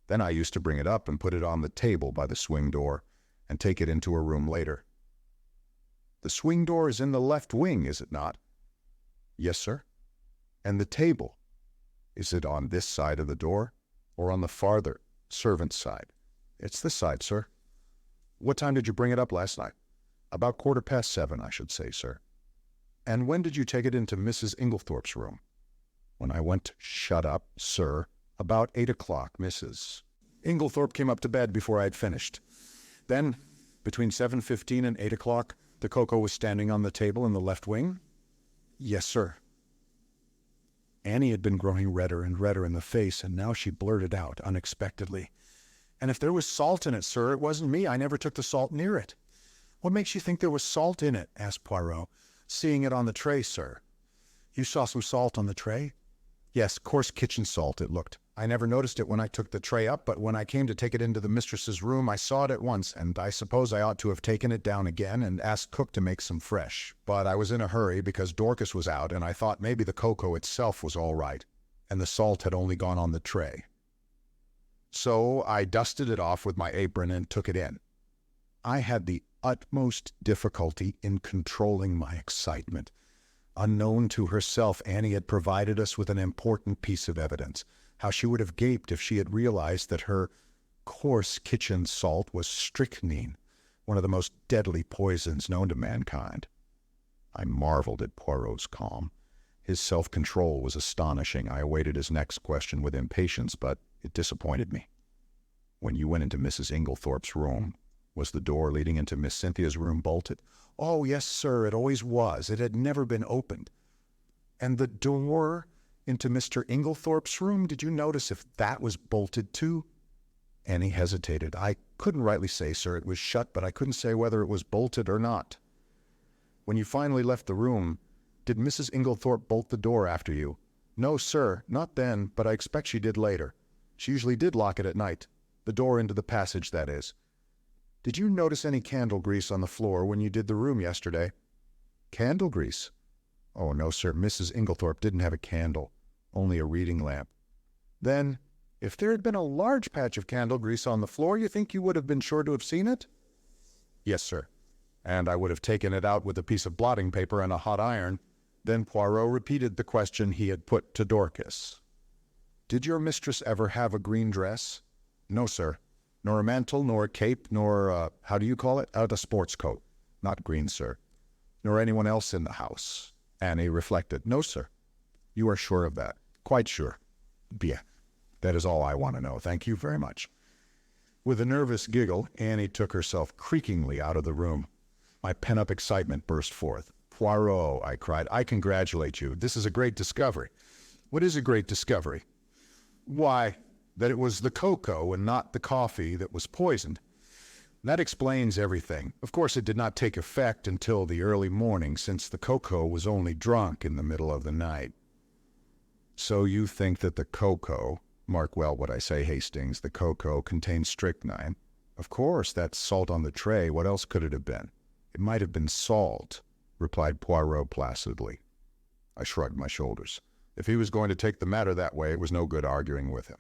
Then I used to bring it up and put it on the table by the swing door, and take it into her room later. The swing door is in the left wing, is it not? Yes, sir. And the table, is it on this side of the door, or on the farther servant's side? It's this side, sir. What time did you bring it up last night? About 7:15, I should say, sir. And when did you take it into Mrs. Inglethorp's room? When I went to shut up, sir, about 8 o'clock, Mrs. Inglethorp came up to bed before I had finished. Then, between 7:15 and 8 o'clock, the cocoa was standing on the table in the left wing? Yes, sir. Annie had been growing redder and redder in the face, and now she blurted out unexpectedly, And if there was salt in it, sir, it wasn't me. I never took the salt near it. What makes you think there was salt in it? Asked Poirot, seeing it on the tray, sir. You saw some salt on the tray? Yes, coarse kitchen salt, it looked. I never noticed it when I took the tray up, but when I came to take it into the mistress's room, I saw it at once, and I suppose I ought to have taken it down again and asked cook to make some fresh. But I was in a hurry because Dorcas was out, and I thought maybe the cocoa itself was all right, and the salt had only gone on the tray. So I dusted it off with my apron and took it in. I had the utmost difficulty in controlling my excitement. Unknown to herself, Annie had provided us with an important piece of evidence. How she would have gaped if she had realized that her coarse kitchen salt was strychnine, one of the most deadly poisons known to mankind. I marveled at Poirot's calm. His self-control was astonishing. I awaited his next question with impatience, but it disappointed me. When you went into Mrs. Inglethorp's room, was the door leading into Miss Cynthia's room bolted? Oh, yes, sir, it always was. It had never been opened. And the door into Mr. Inglethorp's room, did you notice if that was bolted too? Annie hesitated. I couldn't rightly say, sir. It was shut, but I couldn't say whether it was bolted or not. When you finally left the room, did Mrs. Inglethorp bolt the door after you? No, sir, not then, but I expect she did later. She usually did lock it at night. The door into the passage, that is. Did you notice any candle grease on the floor when you did the room yesterday? Candle grease? Oh, no, sir. Mrs. Inglethorp didn't have a candle, only a reading lamp. Then, if there had been a large patch of candle grease on the floor, you think you would have been sure to have seen it? Yes, sir. and I would have taken it out with a piece of blotting paper and a hot iron. Then Poirot repeated the question he had put to Dorcas. "Did your mistress ever have a green dress?" "No, sir. Nor a mantle, nor a cape, nor, how do you call it? A sports coat." "Not green, sir." "Nor anyone else in the house?" Annie reflected. "No, sir." "You are sure of that?" "Quite sure." "Bien. That is all I want to know. Thank you very much." With a nervous giggle, Annie took herself creakingly out of the room. My pent-up excitement burst forth. "Poirot," I cried, "I congratulate you. This is a great discovery." "What is a great discovery?" "Why, that it was the cocoa and not the coffee that was poisoned. That explains everything. Of course, it did not take effect until the early morning, since the cocoa was only drunk in the middle of the night." "So you think that the cocoa, mark well what I say, Hastings, the cocoa contains strychnine?" "Of course, that's salt on the tray. What else could it have been?" "It might have been salt," replied Poirot placidly. I shrugged my shoulders. If he was going to take the matter that way, it was no good arguing with him.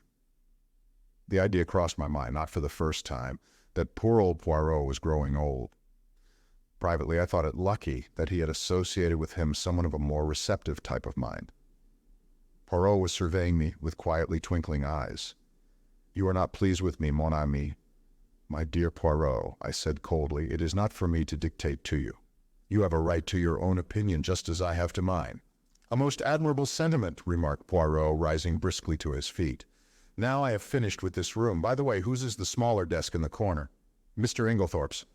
The idea crossed my mind, not for the first time, that poor old Poirot was growing old. Privately, I thought it lucky that he had associated with him someone of a more receptive type of mind. Poirot was surveying me with quietly twinkling eyes. "You are not pleased with me, mon ami." "My dear Poirot," I said coldly, "it is not for me to dictate to you. You have a right to your own opinion, just as I have to mine." "A most admirable sentiment," remarked Poirot, rising briskly to his feet. "Now I have finished with this room. By the way, whose is the smaller desk in the corner?" "Mr. Inglethorp's."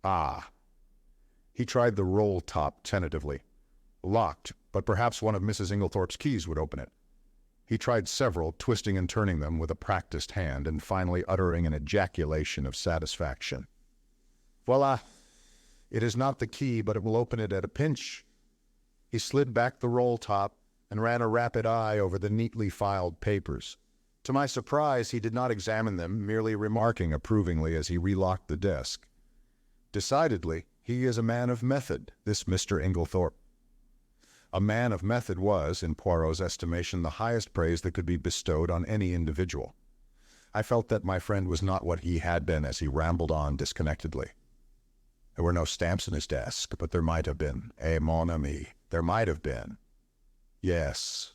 "Ah." He tried the roll top tentatively. "Locked, but perhaps one of Mrs. Inglethorp's keys would open it." He tried several, twisting and turning them with a practiced hand, and finally uttering an ejaculation of satisfaction. "Voila! It is not the key, but it will open it at a pinch." He slid back the roll top and ran a rapid eye over the neatly filed papers. To my surprise, he did not examine them, merely remarking approvingly as he relocked the desk. "Decidedly, he is a man of method, this Mr. Inglethorp." A man of method was, in Poirot's estimation, the highest praise that could be bestowed on any individual. I felt that my friend was not what he had been as he rambled on disconnectedly. There were no stamps in his desk, but there might have been. Eh, mon ami, there might have been. Yes.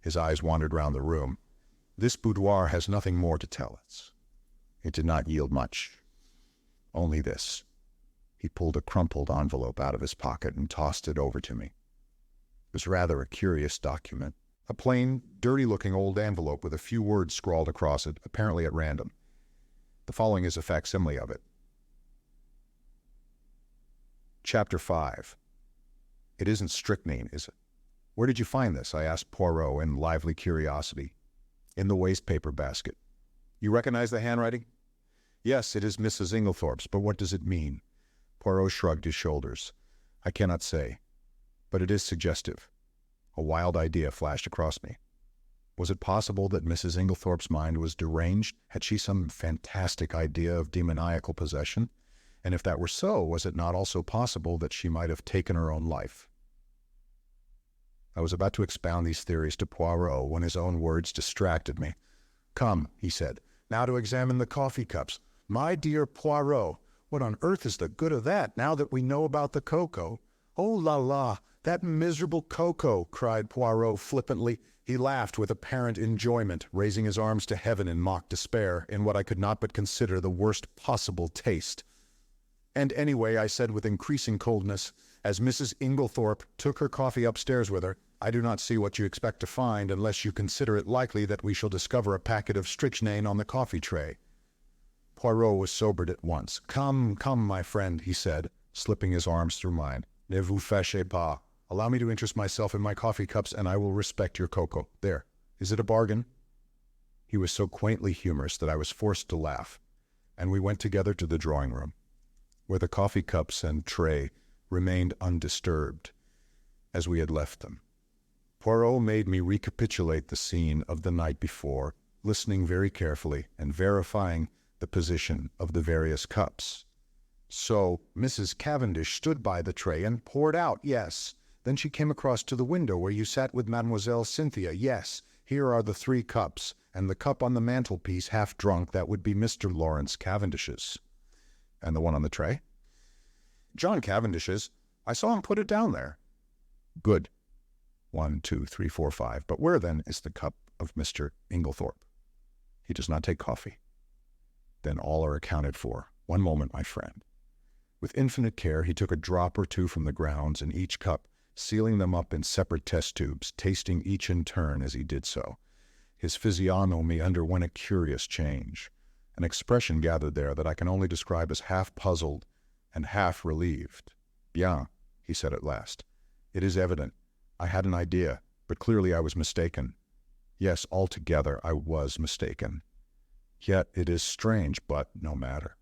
His eyes wandered round the room. This boudoir has nothing more to tell us. It did not yield much. Only this. He pulled a crumpled envelope out of his pocket and tossed it over to me. It was rather a curious document. A plain, dirty-looking old envelope with a few words scrawled across it, apparently at random. The following is a facsimile of it. Chapter 5. It isn't strychnine, is it? Where did you find this? I asked Poirot in lively curiosity. In the waste-paper basket. You recognize the handwriting? Yes, it is Mrs. Inglethorp's, but what does it mean? Poirot shrugged his shoulders. I cannot say, but it is suggestive. A wild idea flashed across me. Was it possible that Mrs. Inglethorp's mind was deranged? Had she some fantastic idea of demoniacal possession? And if that were so, was it not also possible that she might have taken her own life? I was about to expound these theories to Poirot when his own words distracted me. "Come," he said, "now to examine the coffee cups." "My dear Poirot, what on earth is the good of that, now that we know about the cocoa?" "Oh, la la, that miserable cocoa!" cried Poirot flippantly. He laughed with apparent enjoyment, raising his arms to heaven in mock despair, in what I could not but consider the worst possible taste. "And anyway," I said with increasing coldness, "as Mrs. Inglethorp took her coffee upstairs with her, I do not see what you expect to find unless you consider it likely that we shall discover a packet of strychnine on the coffee tray." Poirot was sobered at once. "Come, come, my friend," he said, slipping his arms through mine. "Ne vous fâchez pas. Allow me to interest myself in my coffee cups, and I will respect your cocoa. There. Is it a bargain?" He was so quaintly humorous that I was forced to laugh, and we went together to the drawing-room, where the coffee cups and tray remained undisturbed, as we had left them. Poirot made me recapitulate the scene of the night before, listening very carefully and verifying the position of the various cups. "So Mrs. Cavendish stood by the tray and poured out, yes. Then she came across to the window where you sat with Mademoiselle Cynthia, yes. Here are the 3 cups, and the cup on the mantelpiece half drunk, that would be Mr. Lawrence Cavendish's." "And the one on the tray?" John Cavendish's. I saw him put it down there." "Good. 1, 2, 3, 4, 5. But where, then, is the cup of Mr. Inglethorp? He does not take coffee. Then all are accounted for. One moment, my friend." With infinite care, he took a drop or two from the grounds in each cup, sealing them up in separate test tubes, tasting each in turn as he did so. His physiognomy underwent a curious change. An expression gathered there that I can only describe as half puzzled and half relieved. "Bien," he said at last. "It is evident. I had an idea, but clearly I was mistaken. Yes, altogether I was mistaken. Yet it is strange, but no matter."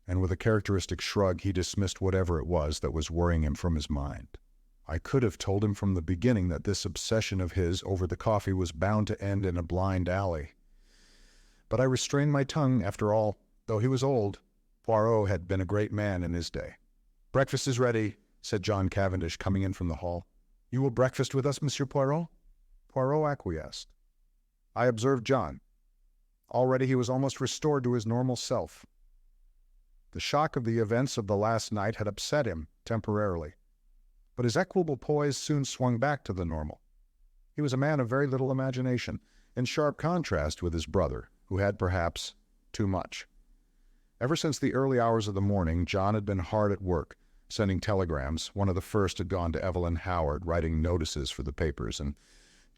And with a characteristic shrug, he dismissed whatever it was that was worrying him from his mind. I could have told him from the beginning that this obsession of his over the coffee was bound to end in a blind alley. But I restrained my tongue. After all, though he was old, Poirot had been a great man in his day. "Breakfast is ready," said John Cavendish, coming in from the hall. "You will breakfast with us, Monsieur Poirot?" Poirot acquiesced. I observed John. Already he was almost restored to his normal self. The shock of the events of the last night had upset him temporarily, but his equable poise soon swung back to the normal. He was a man of very little imagination, in sharp contrast with his brother, who had perhaps too much. Ever since the early hours of the morning, John had been hard at work, sending telegrams. One of the first had gone to Evelyn Howard, writing notices for the papers, and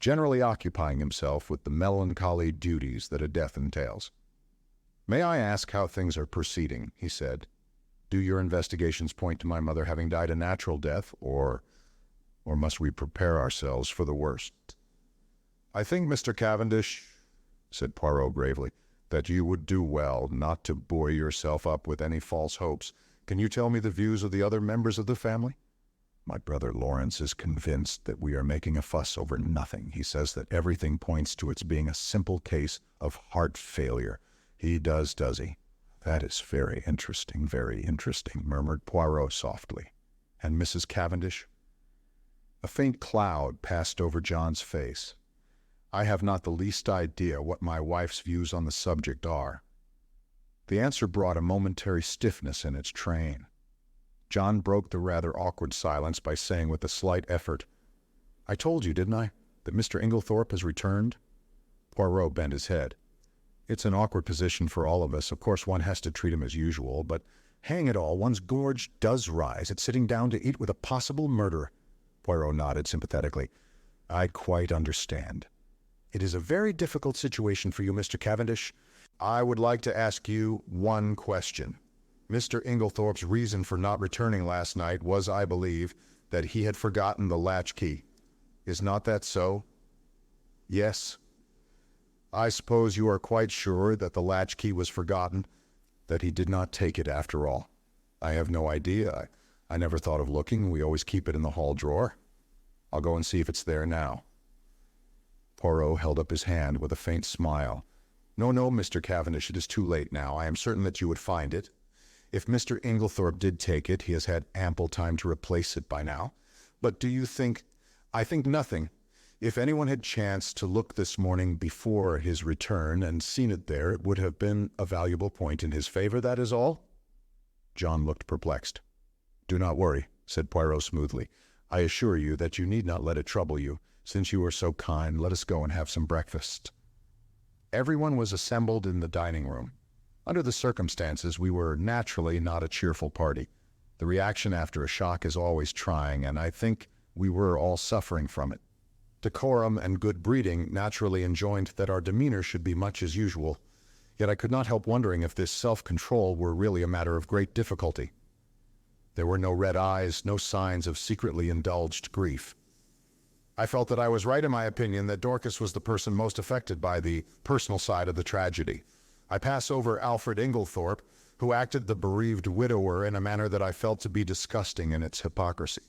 generally occupying himself with the melancholy duties that a death entails. "May I ask how things are proceeding?" he said. "Do your investigations point to my mother having died a natural death, or must we prepare ourselves for the worst?" "I think, Mr. Cavendish," said Poirot gravely, "that you would do well not to buoy yourself up with any false hopes. Can you tell me the views of the other members of the family?" "My brother Lawrence is convinced that we are making a fuss over nothing. He says that everything points to its being a simple case of heart failure." "He does he?" "That is very interesting," murmured Poirot softly. "And Mrs. Cavendish?" A faint cloud passed over John's face. "I have not the least idea what my wife's views on the subject are." The answer brought a momentary stiffness in its train. John broke the rather awkward silence by saying with a slight effort, "I told you, didn't I, that Mr. Inglethorp has returned?" Poirot bent his head. "It's an awkward position for all of us. Of course one has to treat him as usual, but hang it all, one's gorge does rise at sitting down to eat with a possible murderer." Poirot nodded sympathetically. "I quite understand. It is a very difficult situation for you, Mr. Cavendish. I would like to ask you one question. Mr. Inglethorp's reason for not returning last night was, I believe, that he had forgotten the latchkey. Is not that so?" "Yes." "I suppose you are quite sure that the latchkey was forgotten, that he did not take it after all?" "I have no idea. I never thought of looking. We always keep it in the hall drawer. I'll go and see if it's there now." Poirot held up his hand with a faint smile. No, Mr. Cavendish, it is too late now. I am certain that you would find it. If Mr. Inglethorp did take it, he has had ample time to replace it by now. But do you think—" "I think nothing. If anyone had chanced to look this morning before his return and seen it there, it would have been a valuable point in his favor, that is all." John looked perplexed. "Do not worry," said Poirot smoothly. "I assure you that you need not let it trouble you. Since you are so kind, let us go and have some breakfast." Everyone was assembled in the dining room. Under the circumstances, we were naturally not a cheerful party. The reaction after a shock is always trying, and I think we were all suffering from it. Decorum and good breeding naturally enjoined that our demeanor should be much as usual, yet I could not help wondering if this self-control were really a matter of great difficulty. There were no red eyes, no signs of secretly indulged grief. I felt that I was right in my opinion that Dorcas was the person most affected by the personal side of the tragedy. I pass over Alfred Inglethorp, who acted the bereaved widower in a manner that I felt to be disgusting in its hypocrisy.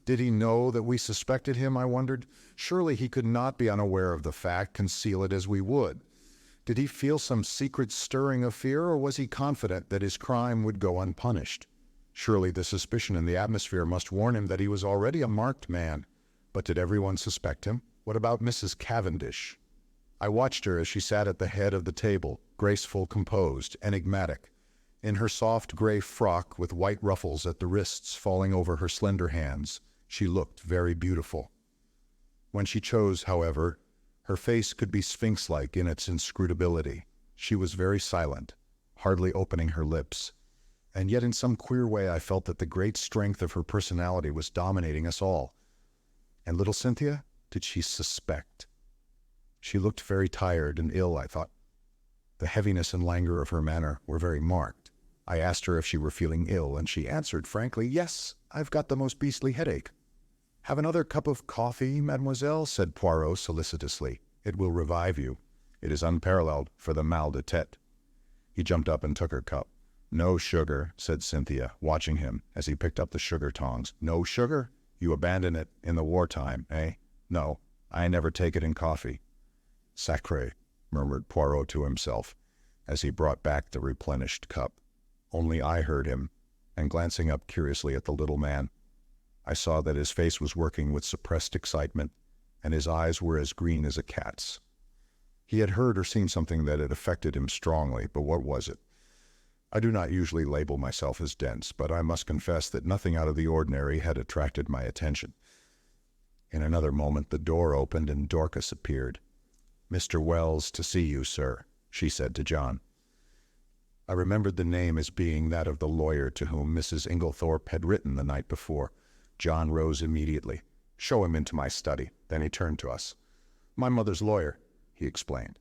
Did he know that we suspected him, I wondered? Surely he could not be unaware of the fact, conceal it as we would. Did he feel some secret stirring of fear, or was he confident that his crime would go unpunished? Surely the suspicion in the atmosphere must warn him that he was already a marked man. But did everyone suspect him? What about Mrs. Cavendish? I watched her as she sat at the head of the table, graceful, composed, enigmatic. In her soft gray frock with white ruffles at the wrists falling over her slender hands, she looked very beautiful. When she chose, however, her face could be sphinx-like in its inscrutability. She was very silent, hardly opening her lips, and yet in some queer way I felt that the great strength of her personality was dominating us all. And little Cynthia? Did she suspect? She looked very tired and ill, I thought. The heaviness and languor of her manner were very marked. I asked her if she were feeling ill, and she answered frankly, "Yes, I've got the most beastly headache." "Have another cup of coffee, mademoiselle?" said Poirot solicitously. "It will revive you. It is unparalleled for the mal de tête." He jumped up and took her cup. "No sugar," said Cynthia, watching him as he picked up the sugar tongs. "No sugar? You abandon it in the wartime, eh?" "No, I never take it in coffee." "Sacré," murmured Poirot to himself as he brought back the replenished cup. Only I heard him, and glancing up curiously at the little man, I saw that his face was working with suppressed excitement, and his eyes were as green as a cat's. He had heard or seen something that had affected him strongly, but what was it? I do not usually label myself as dense, but I must confess that nothing out of the ordinary had attracted my attention. In another moment the door opened and Dorcas appeared. "Mr. Wells to see you, sir," she said to John. I remembered the name as being that of the lawyer to whom Mrs. Inglethorp had written the night before. John rose immediately. "Show him into my study." Then he turned to us. "My mother's lawyer," he explained,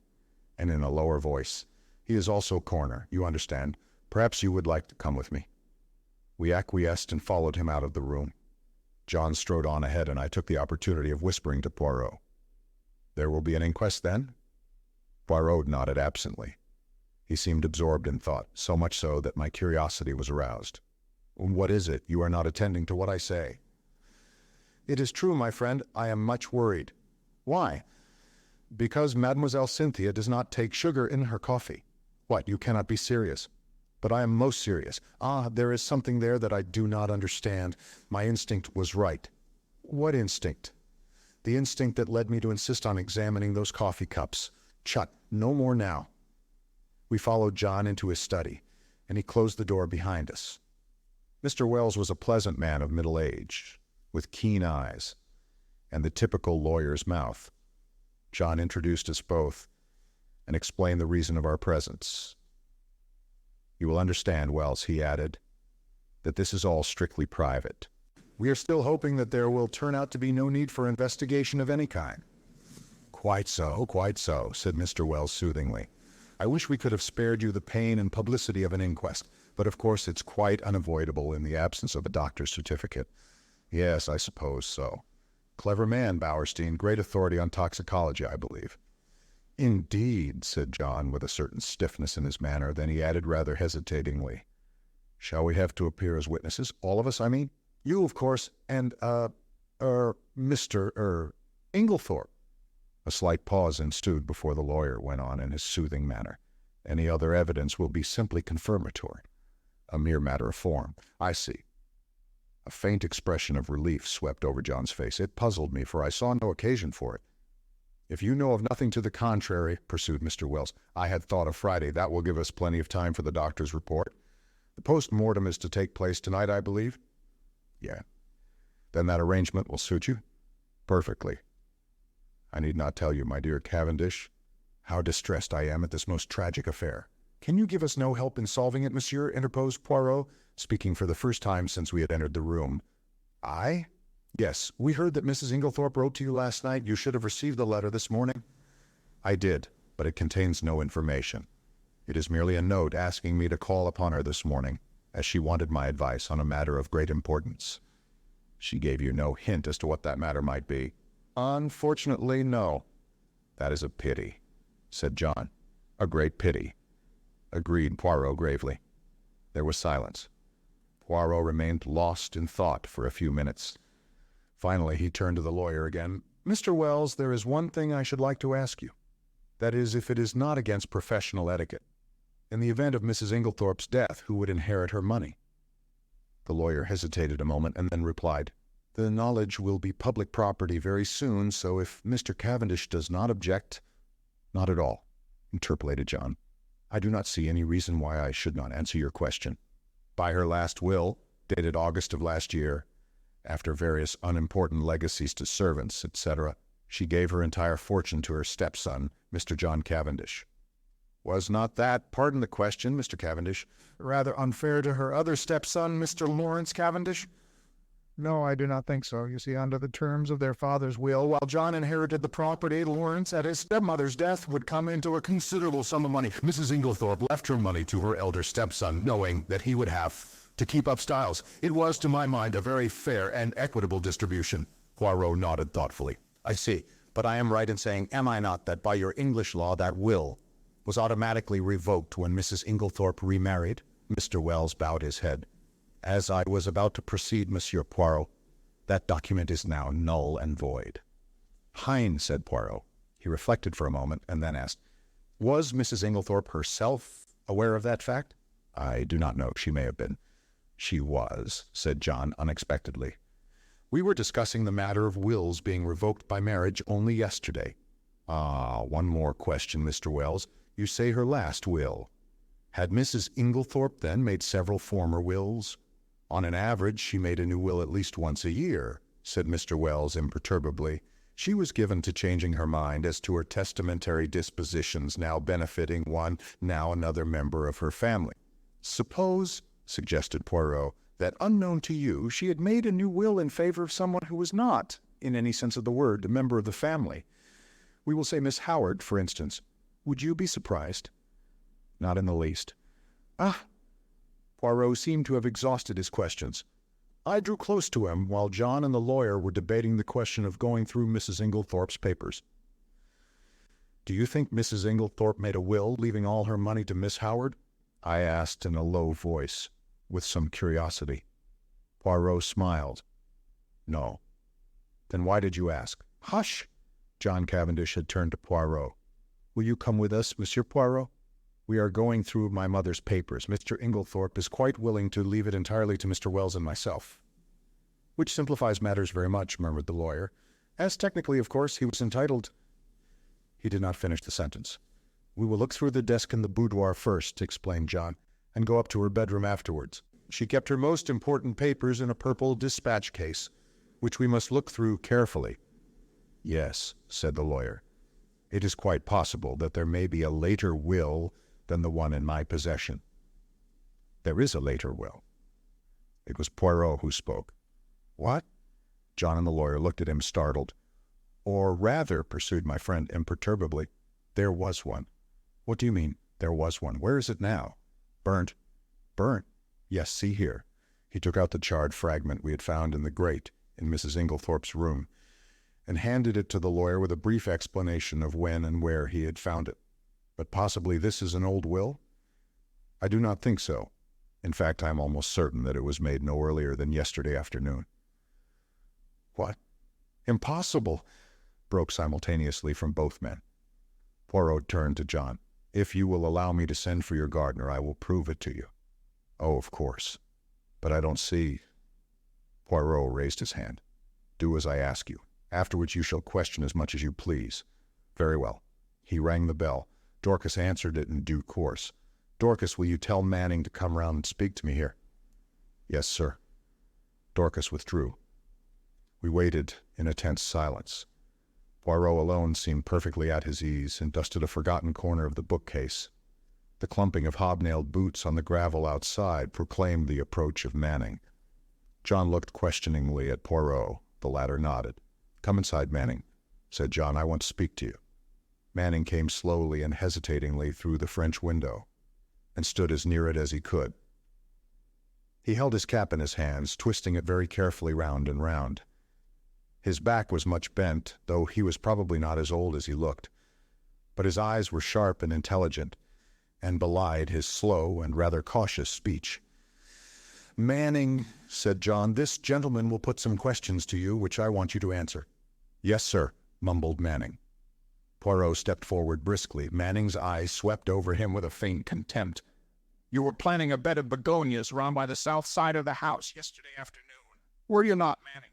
and in a lower voice, "He is also coroner, you understand. Perhaps you would like to come with me." We acquiesced and followed him out of the room. John strode on ahead, and I took the opportunity of whispering to Poirot, "There will be an inquest then?" Poirot nodded absently. He seemed absorbed in thought, so much so that my curiosity was aroused. "What is it? You are not attending to what I say." "It is true, my friend. I am much worried." "Why?" "Because Mademoiselle Cynthia does not take sugar in her coffee." "What, you cannot be serious." "But I am most serious. Ah, there is something there that I do not understand. My instinct was right." "What instinct?" "The instinct that led me to insist on examining those coffee cups. Chut, no more now." We followed John into his study, and he closed the door behind us. Mr. Wells was a pleasant man of middle age, with keen eyes, and the typical lawyer's mouth. John introduced us both, and explained the reason of our presence. "You will understand, Wells," he added, "that this is all strictly private. We are still hoping that there will turn out to be no need for investigation of any kind." Quite so," said Mr. Wells soothingly. "I wish we could have spared you the pain and publicity of an inquest, but of course it's quite unavoidable in the absence of a doctor's certificate." "Yes, I suppose so. Clever man, Bowerstein. Great authority on toxicology, I believe." "Indeed," said John, with a certain stiffness in his manner. Then he added rather hesitatingly, "Shall we have to appear as witnesses? All of us, I mean?" "You, of course, and, Mr. Inglethorp." A slight pause ensued before the lawyer went on in his soothing manner. "Any other evidence will be simply confirmatory. A mere matter of form." "I see." A faint expression of relief swept over John's face. It puzzled me, for I saw no occasion for it. "If you know of nothing to the contrary," pursued Mr. Wells, "I had thought of Friday. That will give us plenty of time for the doctor's report. The post-mortem is to take place tonight, I believe?" "Yeah." "Then that arrangement will suit you?" "Perfectly. I need not tell you, my dear Cavendish, how distressed I am at this most tragic affair." "Can you give us no help in solving it, monsieur?" interposed Poirot, speaking for the first time since we had entered the room. "I?" "Yes. We heard that Mrs. Inglethorp wrote to you last night. You should have received the letter this morning." "I did, but it contains no information. It is merely a note asking me to call upon her this morning, as she wanted my advice on a matter of great importance." "She gave you no hint as to what that matter might be?" "Unfortunately, no." "That is a pity," said John. "A great pity," agreed Poirot gravely. There was silence. Poirot remained lost in thought for a few minutes. Finally he turned to the lawyer again. "Mr. Wells, there is one thing I should like to ask you. That is, if it is not against professional etiquette. In the event of Mrs. Inglethorp's death, who would inherit her money?" The lawyer hesitated a moment and then replied, "The knowledge will be public property very soon, so if Mr. Cavendish does not object—" "Not at all," interpolated John. I do not see any reason why I should not answer your question. By her last will, dated August of last year, after various unimportant legacies to servants, etc., she gave her entire fortune to her stepson, Mr. John Cavendish. Was not that, pardon the question, Mr. Cavendish, rather unfair to her other stepson, Mr. Lawrence Cavendish? No, I do not think so. You see, under the terms of their father's will, While John inherited the property, Lawrence, at his stepmother's death, would come into a considerable sum of money. Mrs. Inglethorp left her money to her elder stepson, knowing that he would have to keep up Styles. It was, to my mind, a very fair and equitable distribution. Poirot nodded thoughtfully. I see, but I am right in saying, am I not, that by your English law that will was automatically revoked when Mrs. Inglethorp remarried? Mr. Wells bowed his head. As I was about to proceed, Monsieur Poirot, that document is now null and void. Hein, said Poirot. He reflected for a moment and then asked, was Mrs. Inglethorp herself aware of that fact? I do not know. She may have been. She was, said John unexpectedly. We were discussing the matter of wills being revoked by marriage only yesterday. One more question, Mr. Wells. You say her last will. Had Mrs. Inglethorp then made several former wills? On an average, she made a new will at least once a year, said Mr. Wells imperturbably. She was given to changing her mind as to her testamentary dispositions, now benefiting one, now another member of her family. Suppose, suggested Poirot, that unknown to you, she had made a new will in favor of someone who was not, in any sense of the word, a member of the family. We will say Miss Howard, for instance. Would you be surprised? Not in the least. Poirot seemed to have exhausted his questions. I drew close to him while John and the lawyer were debating the question of going through Mrs. Inglethorp's papers. Do you think Mrs. Inglethorp made a will leaving all her money to Miss Howard? I asked in a low voice, with some curiosity. Poirot smiled. No. Then why did you ask? Hush! John Cavendish had turned to Poirot. Will you come with us, Monsieur Poirot? We are going through my mother's papers. Mr. Inglethorp is quite willing to leave it entirely to Mr. Wells and myself. Which simplifies matters very much, murmured the lawyer, as technically, of course, he was entitled. He did not finish the sentence. We will look through the desk in the boudoir first, explained John, and go up to her bedroom afterwards. She kept her most important papers in a purple dispatch case, which we must look through carefully. Yes, said the lawyer. It is quite possible that there may be a later will than the one in my possession. There is a later will. It was Poirot who spoke. What? John and the lawyer looked at him startled. Or rather, pursued my friend imperturbably, there was one. What do you mean, there was one? Where is it now? Burnt. Burnt? Yes, see here. He took out the charred fragment we had found in the grate in Mrs. Inglethorp's room, and handed it to the lawyer with a brief explanation of when and where he had found it. But possibly this is an old will? I do not think so. In fact, I am almost certain that it was made no earlier than yesterday afternoon. What? Impossible! Broke simultaneously from both men. Poirot turned to John. If you will allow me to send for your gardener, I will prove it to you. Oh, of course. But I don't see. Poirot raised his hand. Do as I ask you. Afterwards you shall question as much as you please. Very well. He rang the bell. Dorcas answered it in due course. Dorcas, will you tell Manning to come round and speak to me here? Yes, sir. Dorcas withdrew. We waited in a tense silence. Poirot alone seemed perfectly at his ease and dusted a forgotten corner of the bookcase. The clumping of hobnailed boots on the gravel outside proclaimed the approach of Manning. John looked questioningly at Poirot. The latter nodded. Come inside, Manning, said John. I want to speak to you. Manning came slowly and hesitatingly through the French window and stood as near it as he could. He held his cap in his hands, twisting it very carefully round and round. His back was much bent, though he was probably not as old as he looked, but his eyes were sharp and intelligent, and belied his slow and rather cautious speech. Manning, said John, this gentleman will put some questions to you, which I want you to answer. Yes, sir, mumbled Manning. Poirot stepped forward briskly. Manning's eyes swept over him with a faint contempt. You were planting a bed of begonias round by the south side of the house yesterday afternoon. Were you not, Manning?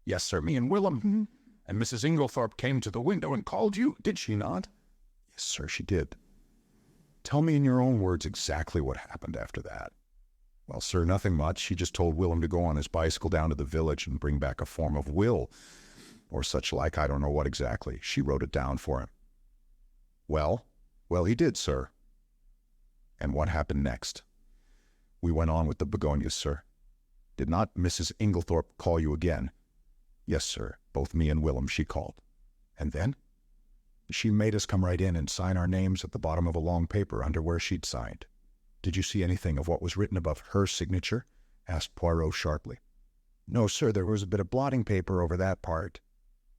Yes, sir, me and Willem. And Mrs. Inglethorp came to the window and called you, did she not? Yes, sir, she did. Tell me in your own words exactly what happened after that. Well, sir, nothing much. He just told Willem to go on his bicycle down to the village and bring back a form of will, or such like, I don't know what exactly. She wrote it down for him. Well, he did, sir. And what happened next? We went on with the begonias, sir. Did not Mrs. Inglethorp call you again? Yes, sir. Both me and Willem she called. And then? She made us come right in and sign our names at the bottom of a long paper under where she'd signed. Did you see anything of what was written above her signature? Asked Poirot sharply. No, sir, there was a bit of blotting paper over that part.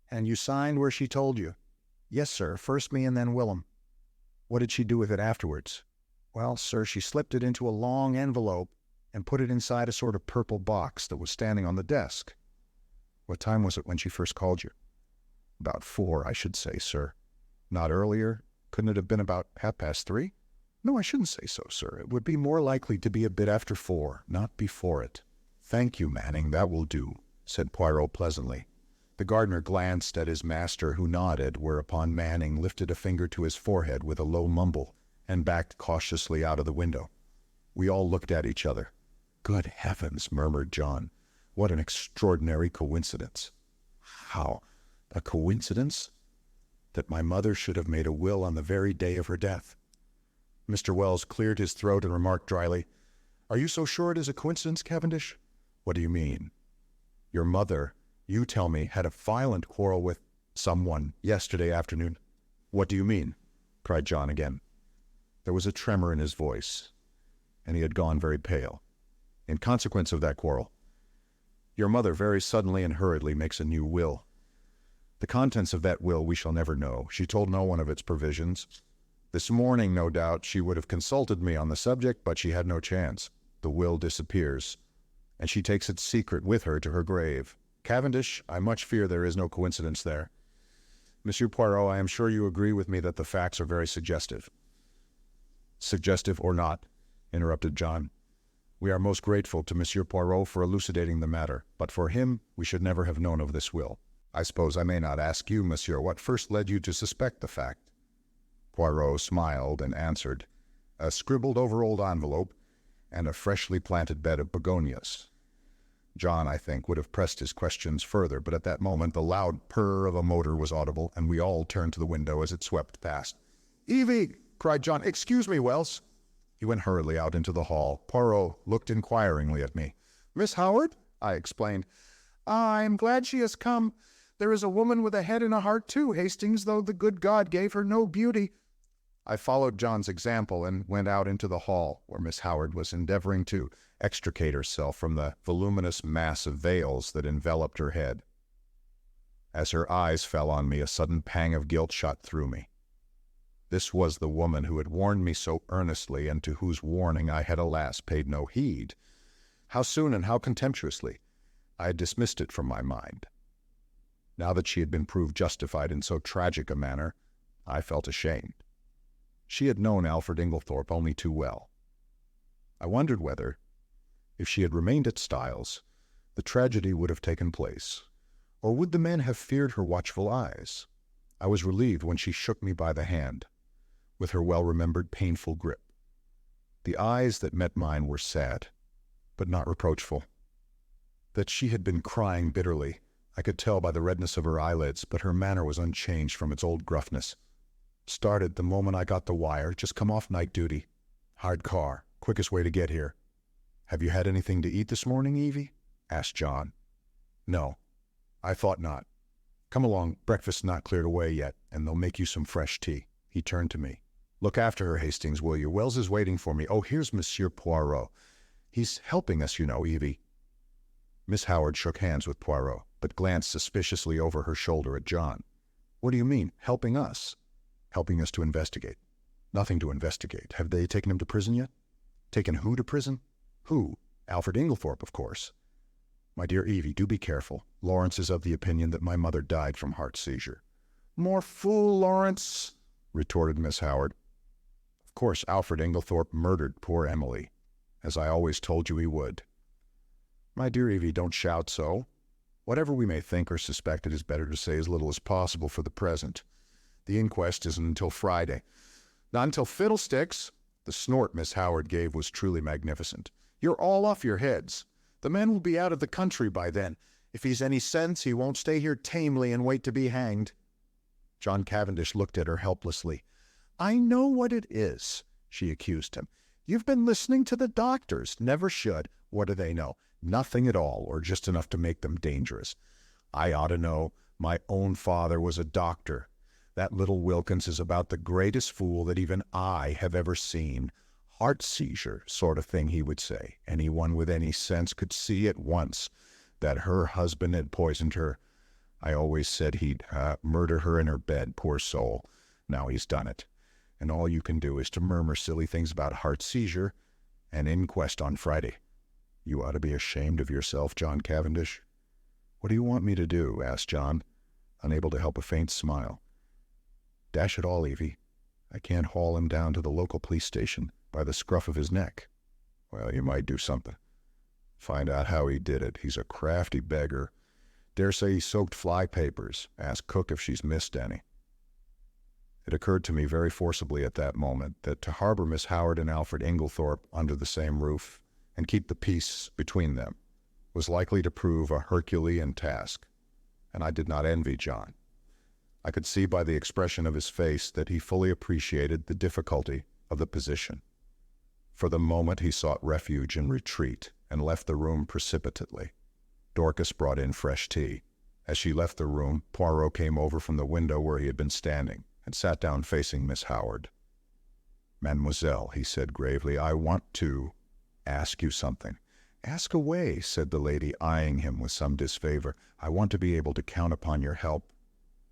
And you signed where she told you? Yes, sir, first me and then Willem. What did she do with it afterwards? Well, sir, she slipped it into a long envelope and put it inside a sort of purple box that was standing on the desk. What time was it when she first called you? About 4, I should say, sir. Not earlier? Couldn't it have been about 3:30? No, I shouldn't say so, sir. It would be more likely to be a bit after 4, not before it. Thank you, Manning, that will do, said Poirot pleasantly. The gardener glanced at his master, who nodded, whereupon Manning lifted a finger to his forehead with a low mumble and backed cautiously out of the window. We all looked at each other. Good heavens, murmured John. What an extraordinary coincidence. How? A coincidence? That my mother should have made a will on the very day of her death. Mr. Wells cleared his throat and remarked dryly, Are you so sure it is a coincidence, Cavendish? What do you mean? Your mother, you tell me, had a violent quarrel with someone yesterday afternoon. What do you mean? Cried John again. There was a tremor in his voice, and he had gone very pale. In consequence of that quarrel, your mother very suddenly and hurriedly makes a new will. The contents of that will we shall never know. She told no one of its provisions. This morning, no doubt, she would have consulted me on the subject, but she had no chance. The will disappears, and she takes its secret with her to her grave. Cavendish, I much fear there is no coincidence there. Monsieur Poirot, I am sure you agree with me that the facts are very suggestive. Suggestive or not, interrupted John. We are most grateful to Monsieur Poirot for elucidating the matter, but for him we should never have known of this will. I suppose I may not ask you, monsieur, what first led you to suspect the fact? Poirot smiled and answered, A scribbled over old envelope and a freshly planted bed of begonias. John, I think, would have pressed his questions further, but at that moment the loud purr of a motor was audible, and we all turned to the window as it swept past. Evie! Cried John. Excuse me, Wells. He went hurriedly out into the hall. Poirot looked inquiringly at me. Miss Howard? I explained. I am glad she has come. There is a woman with a head and a heart too, Hastings, though the good God gave her no beauty. I followed John's example and went out into the hall, where Miss Howard was endeavoring to extricate herself from the voluminous mass of veils that enveloped her head. As her eyes fell on me, a sudden pang of guilt shot through me. This was the woman who had warned me so earnestly, and to whose warning I had alas paid no heed. How soon and how contemptuously I had dismissed it from my mind. Now that she had been proved justified in so tragic a manner, I felt ashamed. She had known Alfred Inglethorp only too well. I wondered whether, if she had remained at Styles, the tragedy would have taken place, or would the men have feared her watchful eyes? I was relieved when she shook me by the hand, with her well-remembered painful grip. The eyes that met mine were sad, but not reproachful. That she had been crying bitterly, I could tell by the redness of her eyelids, but her manner was unchanged from its old gruffness. Started the moment I got the wire, just come off night duty. Hard car, quickest way to get here. Have you had anything to eat this morning, Evie? Asked John. No, I thought not. Come along, breakfast's not cleared away yet, and they'll make you some fresh tea. He turned to me. Look after her, Hastings, will you? Wells is waiting for me. Oh, here's Monsieur Poirot. He's helping us, you know, Evie. Miss Howard shook hands with Poirot, but glanced suspiciously over her shoulder at John. What do you mean, helping us? Helping us to investigate. Nothing to investigate. Have they taken him to prison yet? Taken who to prison? Who? Alfred Inglethorp, of course. My dear Evie, do be careful. Lawrence is of the opinion that my mother died from heart seizure. More fool, Lawrence, retorted Miss Howard. Of course, Alfred Inglethorp murdered poor Emily, as I always told you he would. My dear Evie, don't shout so. Whatever we may think or suspect, it is better to say as little as possible for the present. The inquest isn't until Friday. Not until fiddlesticks. The snort Miss Howard gave was truly magnificent. You're all off your heads. The man will be out of the country by then. If he's any sense, he won't stay here tamely and wait to be hanged. John Cavendish looked at her helplessly. I know what it is, she accused him. You've been listening to the doctors. Never should. What do they know? Nothing at all, or just enough to make them dangerous. I ought to know. My own father was a doctor. That little Wilkins is about the greatest fool that even I have ever seen. Heart seizure sort of thing, he would say. Anyone with any sense could see at once that her husband had poisoned her. I always said he'd murder her in her bed, poor soul. Now he's done it. And all you can do is to murmur silly things about heart seizure and inquest on Friday. You ought to be ashamed of yourself, John Cavendish. What do you want me to do? Asked John, unable to help a faint smile. Dash it all, Evie. I can't haul him down to the local police station by the scruff of his neck. Well, you might do something. Find out how he did it. He's a crafty beggar. Dare say he soaked fly papers. Ask cook if she's missed any. It occurred to me very forcibly at that moment that to harbor Miss Howard and Alfred Inglethorp under the same roof and keep the peace between them was likely to prove a Herculean task, and I did not envy John. I could see by the expression of his face that he fully appreciated the difficulty of the position. For the moment he sought refuge in retreat and left the room precipitately. Dorcas brought in fresh tea. As she left the room, Poirot came over from the window where he had been standing and sat down facing Miss Howard. Mademoiselle, he said gravely, I want to ask you something. Ask away, said the lady, eyeing him with some disfavor. I want to be able to count upon your help.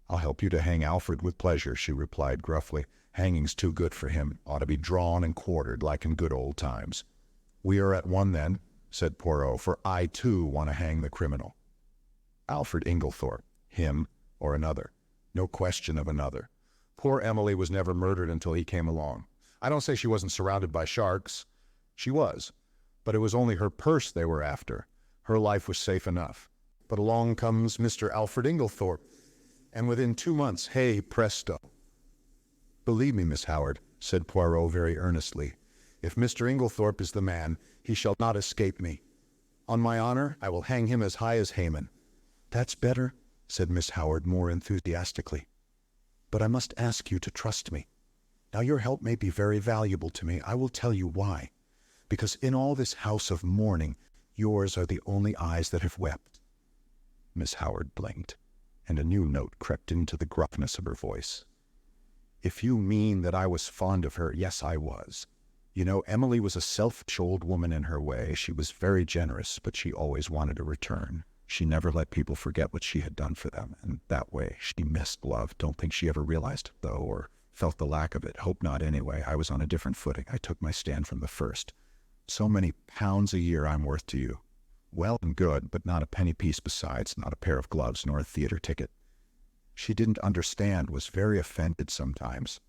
I'll help you to hang Alfred with pleasure, she replied gruffly. Hanging's too good for him. Ought to be drawn and quartered like in good old times. We are at one then, said Poirot, for I too want to hang the criminal. Alfred Inglethorp, him or another. No question of another. Poor Emily was never murdered until he came along. I don't say she wasn't surrounded by sharks. She was. But it was only her purse they were after. Her life was safe enough. But along comes Mr. Alfred Inglethorp, and within 2 months, hey, presto. Believe me, Miss Howard, said Poirot very earnestly, if Mr. Inglethorp is the man, he shall not escape me. On my honor, I will hang him as high as Haman. That's better, said Miss Howard more enthusiastically. But I must ask you to trust me. Now your help may be very valuable to me. I will tell you why. Because in all this house of mourning, yours are the only eyes that have wept. Miss Howard blinked, and a new note crept into the gruffness of her voice. If you mean that I was fond of her, yes, I was. You know, Emily was a selfish old woman in her way. She was very generous, but she always wanted a return. She never let people forget what she had done for them, and that way she missed love. Don't think she ever realized it, though, or felt the lack of it. Hope not, anyway. I was on a different footing. I took my stand from the first. So many pounds a year I'm worth to you. Well and good, but not a penny piece besides, not a pair of gloves, nor a theater ticket. She didn't understand, was very offended sometimes.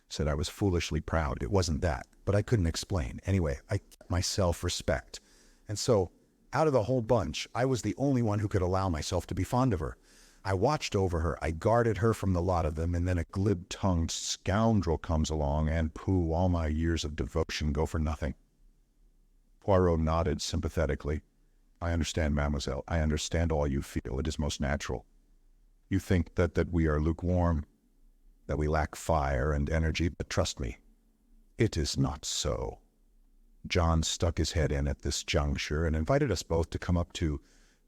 Said I was foolishly proud. It wasn't that, but I couldn't explain. Anyway, I kept my self-respect. And so, out of the whole bunch, I was the only one who could allow myself to be fond of her. I watched over her, I guarded her from the lot of them, and then a glib-tongued scoundrel comes along, and pooh, all my years of devotion go for nothing. Poirot nodded sympathetically. I understand, mademoiselle. I understand all you feel. It is most natural. You think that we are lukewarm, that we lack fire and energy, but trust me, it is not so. John stuck his head in at this juncture and invited us both to come up to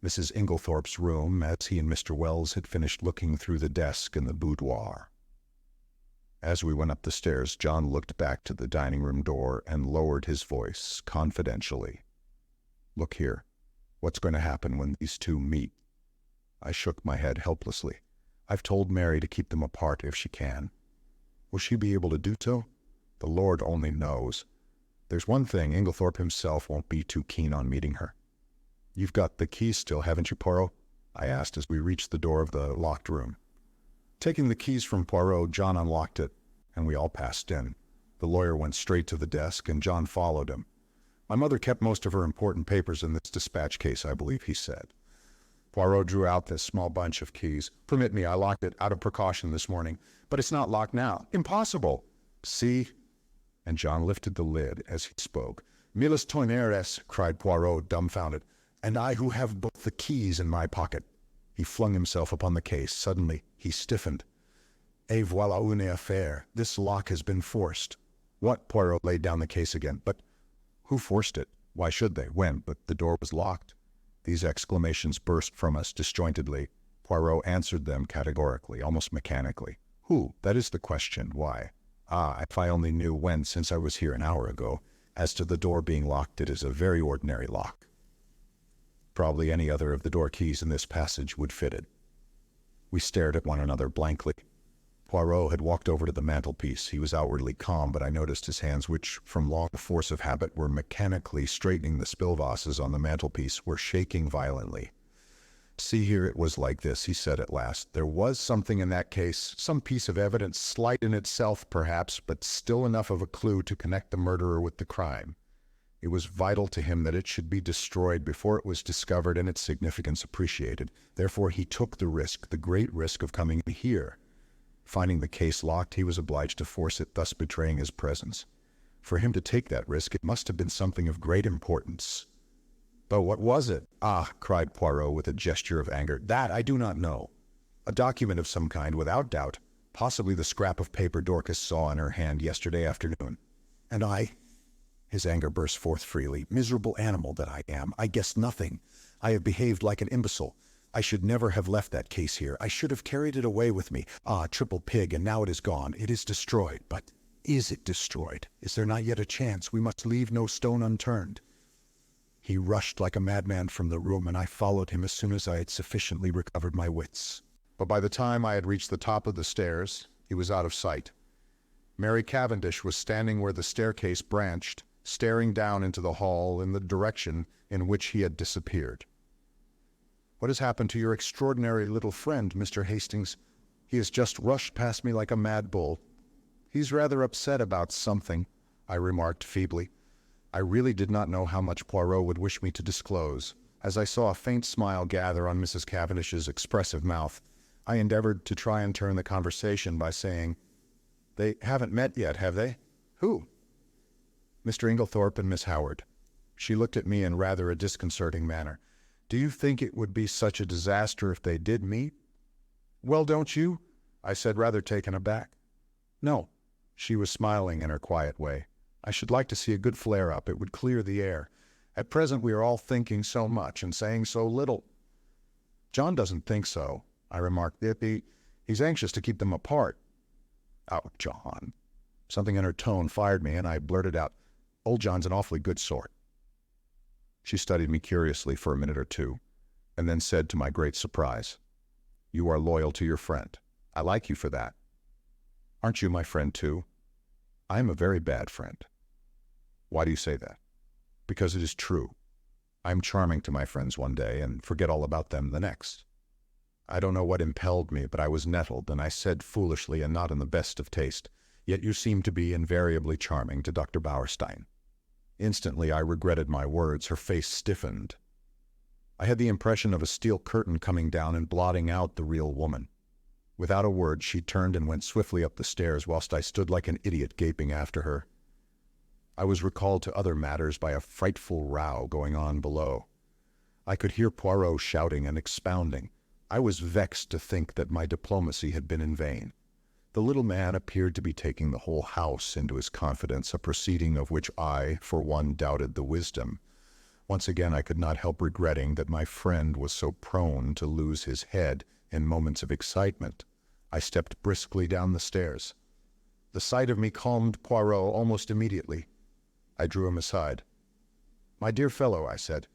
Mrs. Inglethorp's room as he and Mr. Wells had finished looking through the desk in the boudoir. As we went up the stairs, John looked back to the dining-room door and lowered his voice confidentially. Look here, what's going to happen when these two meet? I shook my head helplessly. I've told Mary to keep them apart if she can. Will she be able to do so? The Lord only knows. There's one thing, Inglethorp himself won't be too keen on meeting her. You've got the keys still, haven't you, Poirot? I asked as we reached the door of the locked room. Taking the keys from Poirot, John unlocked it, and we all passed in. The lawyer went straight to the desk, and John followed him. My mother kept most of her important papers in this dispatch case, I believe he said. Poirot drew out this small bunch of keys. Permit me, I locked it out of precaution this morning, but it's not locked now. Impossible! See?" And John lifted the lid as he spoke. "Miles tonnerres," cried Poirot, dumbfounded. "And I who have both the keys in my pocket." He flung himself upon the case. Suddenly he stiffened. "Et voilà une affaire. This lock has been forced." "What?" Poirot laid down the case again. "But who forced it? Why should they? When? But the door was locked." These exclamations burst from us disjointedly. Poirot answered them categorically, almost mechanically. "Who? That is the question. Why? Ah, if I only knew when, since I was here an hour ago. As to the door being locked, it is a very ordinary lock. Probably any other of the door keys in this passage would fit it." We stared at one another blankly. Poirot had walked over to the mantelpiece. He was outwardly calm, but I noticed his hands, which, from long force of habit, were mechanically straightening the spill vases on the mantelpiece, were shaking violently. "See here, it was like this," he said at last. "There was something in that case, some piece of evidence, slight in itself, perhaps, but still enough of a clue to connect the murderer with the crime. It was vital to him that it should be destroyed before it was discovered and its significance appreciated. Therefore he took the risk, the great risk of coming here. Finding the case locked, he was obliged to force it, thus betraying his presence. For him to take that risk, it must have been something of great importance." "But what was it?" "Ah," cried Poirot with a gesture of anger, "that I do not know. A document of some kind, without doubt. Possibly the scrap of paper Dorcas saw in her hand yesterday afternoon. And I—" His anger burst forth freely. "Miserable animal that I am! I guessed nothing. I have behaved like an imbecile. I should never have left that case here. I should have carried it away with me. Ah, triple pig, and now it is gone. It is destroyed. But is it destroyed? Is there not yet a chance? We must leave no stone unturned." He rushed like a madman from the room, and I followed him as soon as I had sufficiently recovered my wits. But by the time I had reached the top of the stairs, he was out of sight. Mary Cavendish was standing where the staircase branched, staring down into the hall in the direction in which he had disappeared. "What has happened to your extraordinary little friend, Mr. Hastings? He has just rushed past me like a mad bull." "He's rather upset about something," I remarked feebly. I really did not know how much Poirot would wish me to disclose. As I saw a faint smile gather on Mrs. Cavendish's expressive mouth, I endeavored to try and turn the conversation by saying, "They haven't met yet, have they?" "Who?" "Mr. Inglethorp and Miss Howard." She looked at me in rather a disconcerting manner. "Do you think it would be such a disaster if they did meet?" "Well, don't you?" I said, rather taken aback. "No." She was smiling in her quiet way. "I should like to see a good flare-up. It would clear the air. At present we are all thinking so much and saying so little." "John doesn't think so," I remarked. "He's anxious to keep them apart." "Oh, John." Something in her tone fired me, and I blurted out, "Old John's an awfully good sort." She studied me curiously for a minute or two, and then said to my great surprise, "You are loyal to your friend. I like you for that." "Aren't you my friend too?" "I am a very bad friend." "Why do you say that?" "Because it is true. I am charming to my friends one day, and forget all about them the next." I don't know what impelled me, but I was nettled, and I said foolishly and not in the best of taste, "Yet you seem to be invariably charming to Dr. Bauerstein." Instantly I regretted my words. Her face stiffened. I had the impression of a steel curtain coming down and blotting out the real woman. Without a word, she turned and went swiftly up the stairs, whilst I stood like an idiot gaping after her. I was recalled to other matters by a frightful row going on below. I could hear Poirot shouting and expounding. I was vexed to think that my diplomacy had been in vain. The little man appeared to be taking the whole house into his confidence, a proceeding of which I, for one, doubted the wisdom. Once again I could not help regretting that my friend was so prone to lose his head in moments of excitement. I stepped briskly down the stairs. The sight of me calmed Poirot almost immediately. I drew him aside. "My dear fellow," I said,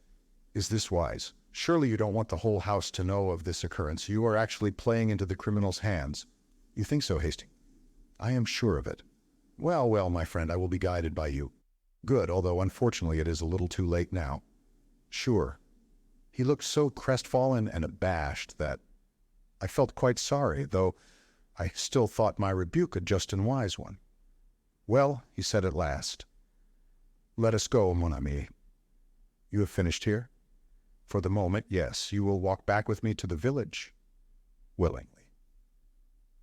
"is this wise? Surely you don't want the whole house to know of this occurrence. You are actually playing into the criminal's hands." "You think so, Hastings?" "I am sure of it." "Well, well, my friend, I will be guided by you." "Good, although unfortunately it is a little too late now." "Sure." He looked so crestfallen and abashed that I felt quite sorry, though I still thought my rebuke a just and wise one. "Well," he said at last, "let us go, mon ami." "You have finished here?" "For the moment, yes. You will walk back with me to the village?" "Willingly."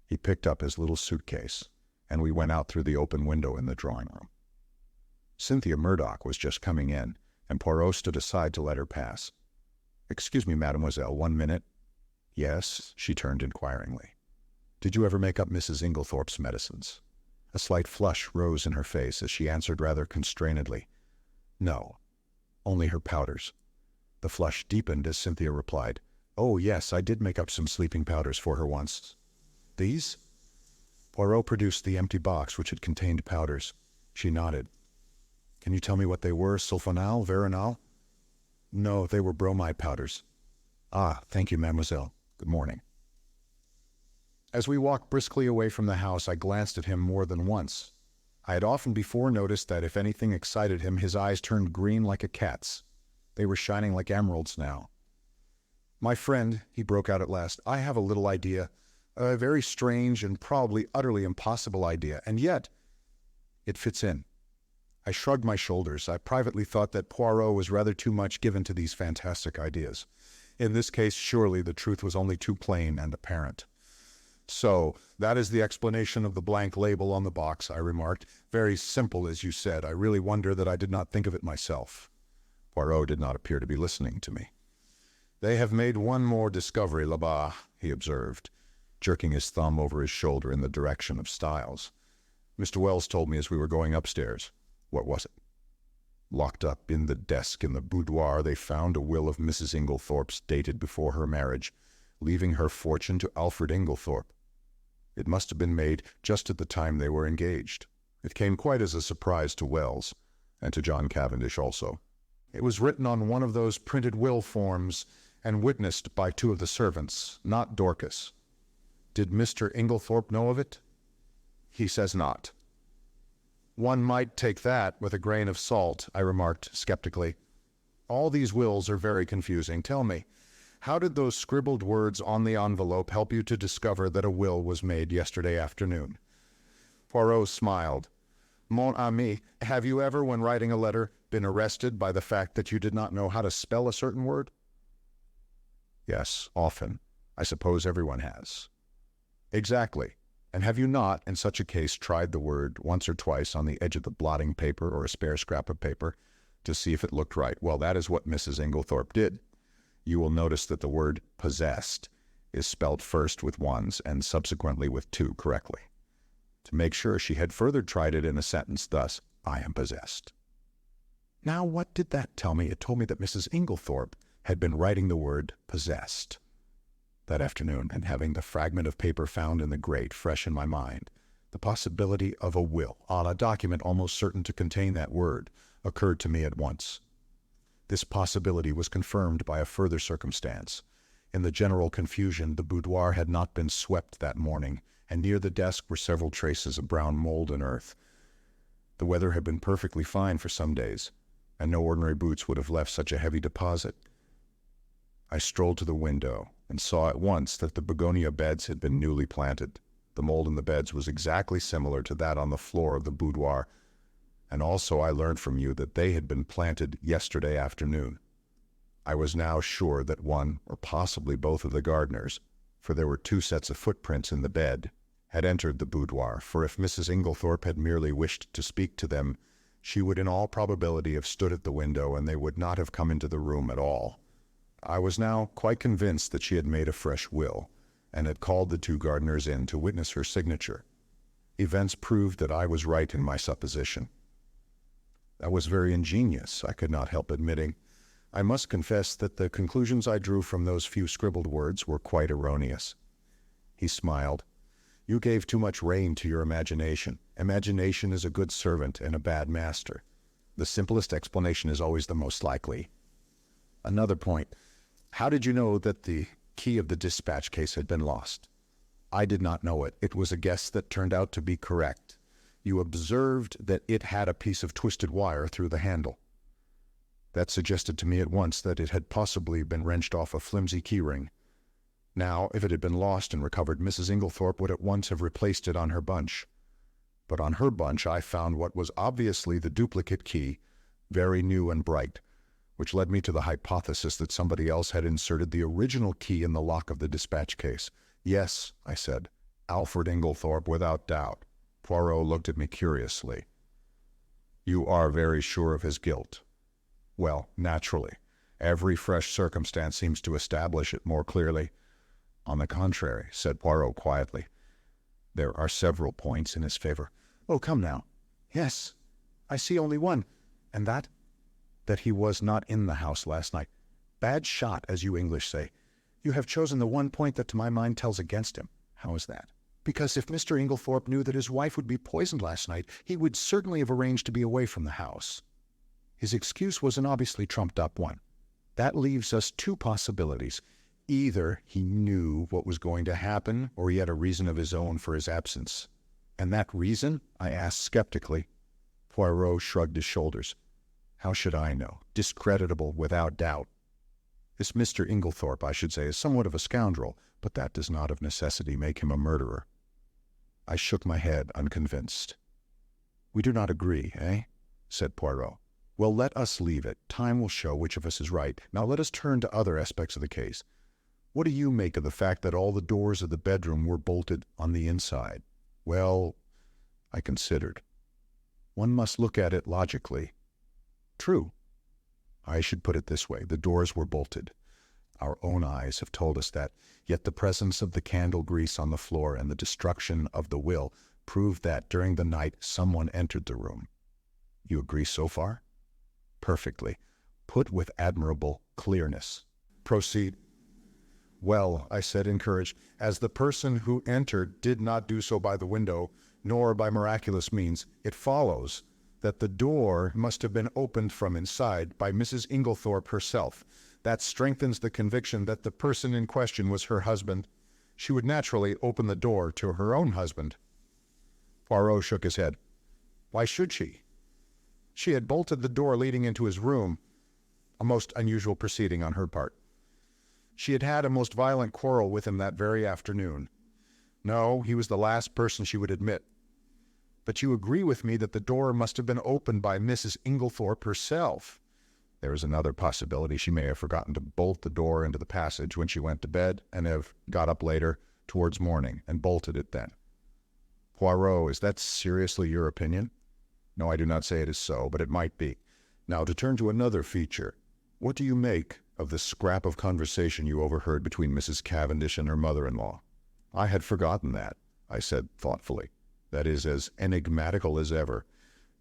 He picked up his little suitcase. and we went out through the open window in the drawing room. Cynthia Murdoch was just coming in, and Poirot stood aside to let her pass. "Excuse me, mademoiselle, 1 minute." "Yes," she turned inquiringly. "Did you ever make up Mrs. Inglethorp's medicines?" A slight flush rose in her face as she answered rather constrainedly, "No, only her powders." The flush deepened as Cynthia replied, "Oh, yes, I did make up some sleeping powders for her once." "These?" Poirot produced the empty box which had contained powders. She nodded. "Can you tell me what they were? Sulfonal? Veronal?" "No, they were bromide powders." "Ah, thank you, mademoiselle. Good morning." As we walked briskly away from the house, I glanced at him more than once. I had often before noticed that if anything excited him, his eyes turned green like a cat's. They were shining like emeralds now. "My friend," he broke out at last, "I have a little idea, a very strange and probably utterly impossible idea, and yet it fits in." I shrugged my shoulders. I privately thought that Poirot was rather too much given to these fantastic ideas. In this case, surely the truth was only too plain and apparent. "So, that is the explanation of the blank label on the box," I remarked. "Very simple, as you said. I really wonder that I did not think of it myself." Poirot did not appear to be listening to me. "They have made one more discovery là-bas," he observed, jerking his thumb over his shoulder in the direction of Styles. "Mr. Wells told me as we were going upstairs." "What was it?" "Locked up in the desk in the boudoir, they found a will of Mrs. Inglethorpe's dated before her marriage, leaving her fortune to Alfred Inglethorp. It must have been made just at the time they were engaged. It came quite as a surprise to Wells, and to John Cavendish also. It was written on one of those printed will forms, and witnessed by 2 of the servants, not Dorcas. Did Mr. Inglethorp know of it?" "He says not." "One might take that with a grain of salt," I remarked skeptically. "All these wills are very confusing. Tell me, how did those scribbled words on the envelope help you to discover that a will was made yesterday afternoon?" Poirot smiled. "Mon ami, have you ever, when writing a letter, been arrested by the fact that you did not know how to spell a certain word?" "Yes, often. I suppose everyone has." "Exactly. And have you not, in such a case, tried the word once or twice on the edge of the blotting paper or a spare scrap of paper to see if it looked right? Well, that is what Mrs. Inglethorpe did. You will notice that the word possessed is spelt first with 1's and subsequently with 2 correctly. To make sure, she had further tried it in a sentence thus, 'I am possessed.' Now, what did that tell me? It told me that Mrs. Inglethorpe had been writing the word possessed that afternoon, and having the fragment of paper found in the grate fresh in my mind, the possibility of a will, on a document almost certain to contain that word, occurred to me at once. This possibility was confirmed by a further circumstance. In the general confusion, the boudoir had not been swept that morning, and near the desk were several traces of brown mold and earth. The weather had been perfectly fine for some days, and no ordinary boots would have left such a heavy deposit. I strolled to the window and saw at once that the begonia beds had been newly planted. The mold in the beds was exactly similar to that on the floor of the boudoir, and also I learned from you that they had been planted yesterday afternoon. I was now sure that one, or possibly both of the gardeners, for there were 2 sets of footprints in the bed, had entered the boudoir, for if Mrs. Inglethorpe had merely wished to speak to them, she would in all probability have stood at the window, and they would not have come into the room at all. I was now quite convinced that she had made a fresh will, and had called the 2 gardeners in to witness her signature. Events proved that I was right in my supposition. That was very ingenious, I could not help admitting. I must confess that the conclusions I drew from those few scribbled words were quite erroneous. He smiled. You gave too much rein to your imagination. Imagination is a good servant and a bad master. The simplest explanation is always the most likely. Another point. How did you know that the key of the dispatch case had been lost? I did not know it. It was a guess that turned out to be correct. You observed that it had a piece of twisted wire through the handle. That suggested to me at once that it had possibly been wrenched off a flimsy keyring. Now, if it had been lost and recovered, Mrs. Inglethorpe would at once have replaced it on her bunch. But on her bunch I found what was obviously the duplicate key, very new and bright, which led me to the hypothesis that somebody else had inserted the original key in the lock of the dispatch case. Yes, I said, Alfred Inglethorp, without doubt. Poirot looked at me curiously. You are very sure of his guilt? Well, naturally. Every fresh circumstance seems to establish it more clearly. On the contrary, said Poirot quietly, there are several points in his favor. Oh, come now. Yes, I see only one. And that? That he was not in the house last night. Bad shot, as you English say. You have chosen the one point that to my mind tells against him. How is that? Because if Mr. Inglethorp knew that his wife would be poisoned last night, he would certainly have arranged to be away from the house. His excuse was an obviously trumped-up one. That leaves us two possibilities. Either he knew what was going to happen, or he had a reason of his own for his absence. And that reason? I asked skeptically. Poirot shrugged his shoulders. How should I know? Discreditable without doubt. This Mr. Inglethorp, I should say, is somewhat of a scoundrel, but that does not of necessity make him a murderer. I shook my head, unconvinced. We do not agree, eh? Said Poirot. Well, let us leave it. Time will show which of us is right. Now let us turn to other aspects of the case. What do you make of the fact that all the doors of the bedroom were bolted on the inside? Well, I considered. One must look at it logically. True. I should put it this way. The doors were bolted. Our own eyes have told us that, yet the presence of the candle grease on the floor and the destruction of the will proved that during the night someone entered the room. You agree so far? Perfectly. Put with admirable clearness. Proceed. Well, I said, encouraged, as the person who entered did not do so by the window, nor by miraculous means, it follows that the door must have been opened from inside by Mrs. Inglethorp herself. That strengthens the conviction that the person in question was her husband. She would naturally open the door to her own husband. Poirot shook his head. Why should she? She had bolted the door leading into his room, a most unusual proceeding on her part. She had had a most violent quarrel with him that very afternoon. No, he was the last person she would admit. But you agree with me that the door must have been opened by Mrs. Inglethorp herself. There is another possibility. She may have forgotten to bolt the door into the passage when she went to bed and have got up later towards morning and bolted it then. Poirot, is that seriously your opinion? No, I do not say it is so, but it might be. Now, to turn to another feature, what do you make of the scrap of conversation you overheard between Mrs. Cavendish and her mother-in-law? I had forgotten that, I said thoughtfully. That is as enigmatical as ever.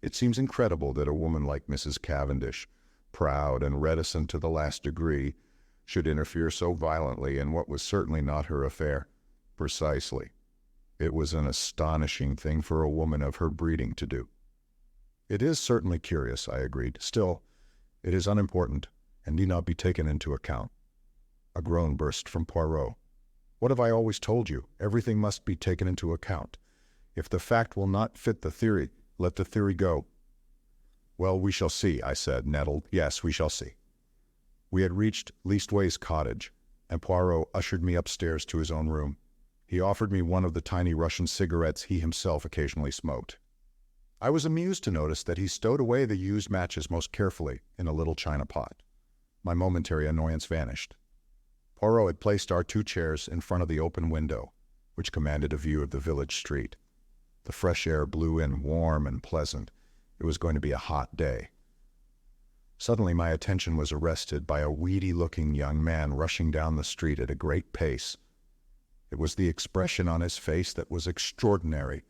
It seems incredible that a woman like Mrs. Cavendish, proud and reticent to the last degree, should interfere so violently in what was certainly not her affair. Precisely. It was an astonishing thing for a woman of her breeding to do. It is certainly curious, I agreed. Still, it is unimportant and need not be taken into account. A groan burst from Poirot. What have I always told you? Everything must be taken into account. If the fact will not fit the theory, let the theory go. Well, we shall see, I said, nettled. Yes, we shall see. We had reached Leastways Cottage, and Poirot ushered me upstairs to his own room. He offered me one of the tiny Russian cigarettes he himself occasionally smoked. I was amused to notice that he stowed away the used matches most carefully in a little china pot. My momentary annoyance vanished. Poirot had placed our two chairs in front of the open window, which commanded a view of the village street. The fresh air blew in warm and pleasant. It was going to be a hot day. Suddenly my attention was arrested by a weedy-looking young man rushing down the street at a great pace. It was the expression on his face that was extraordinary,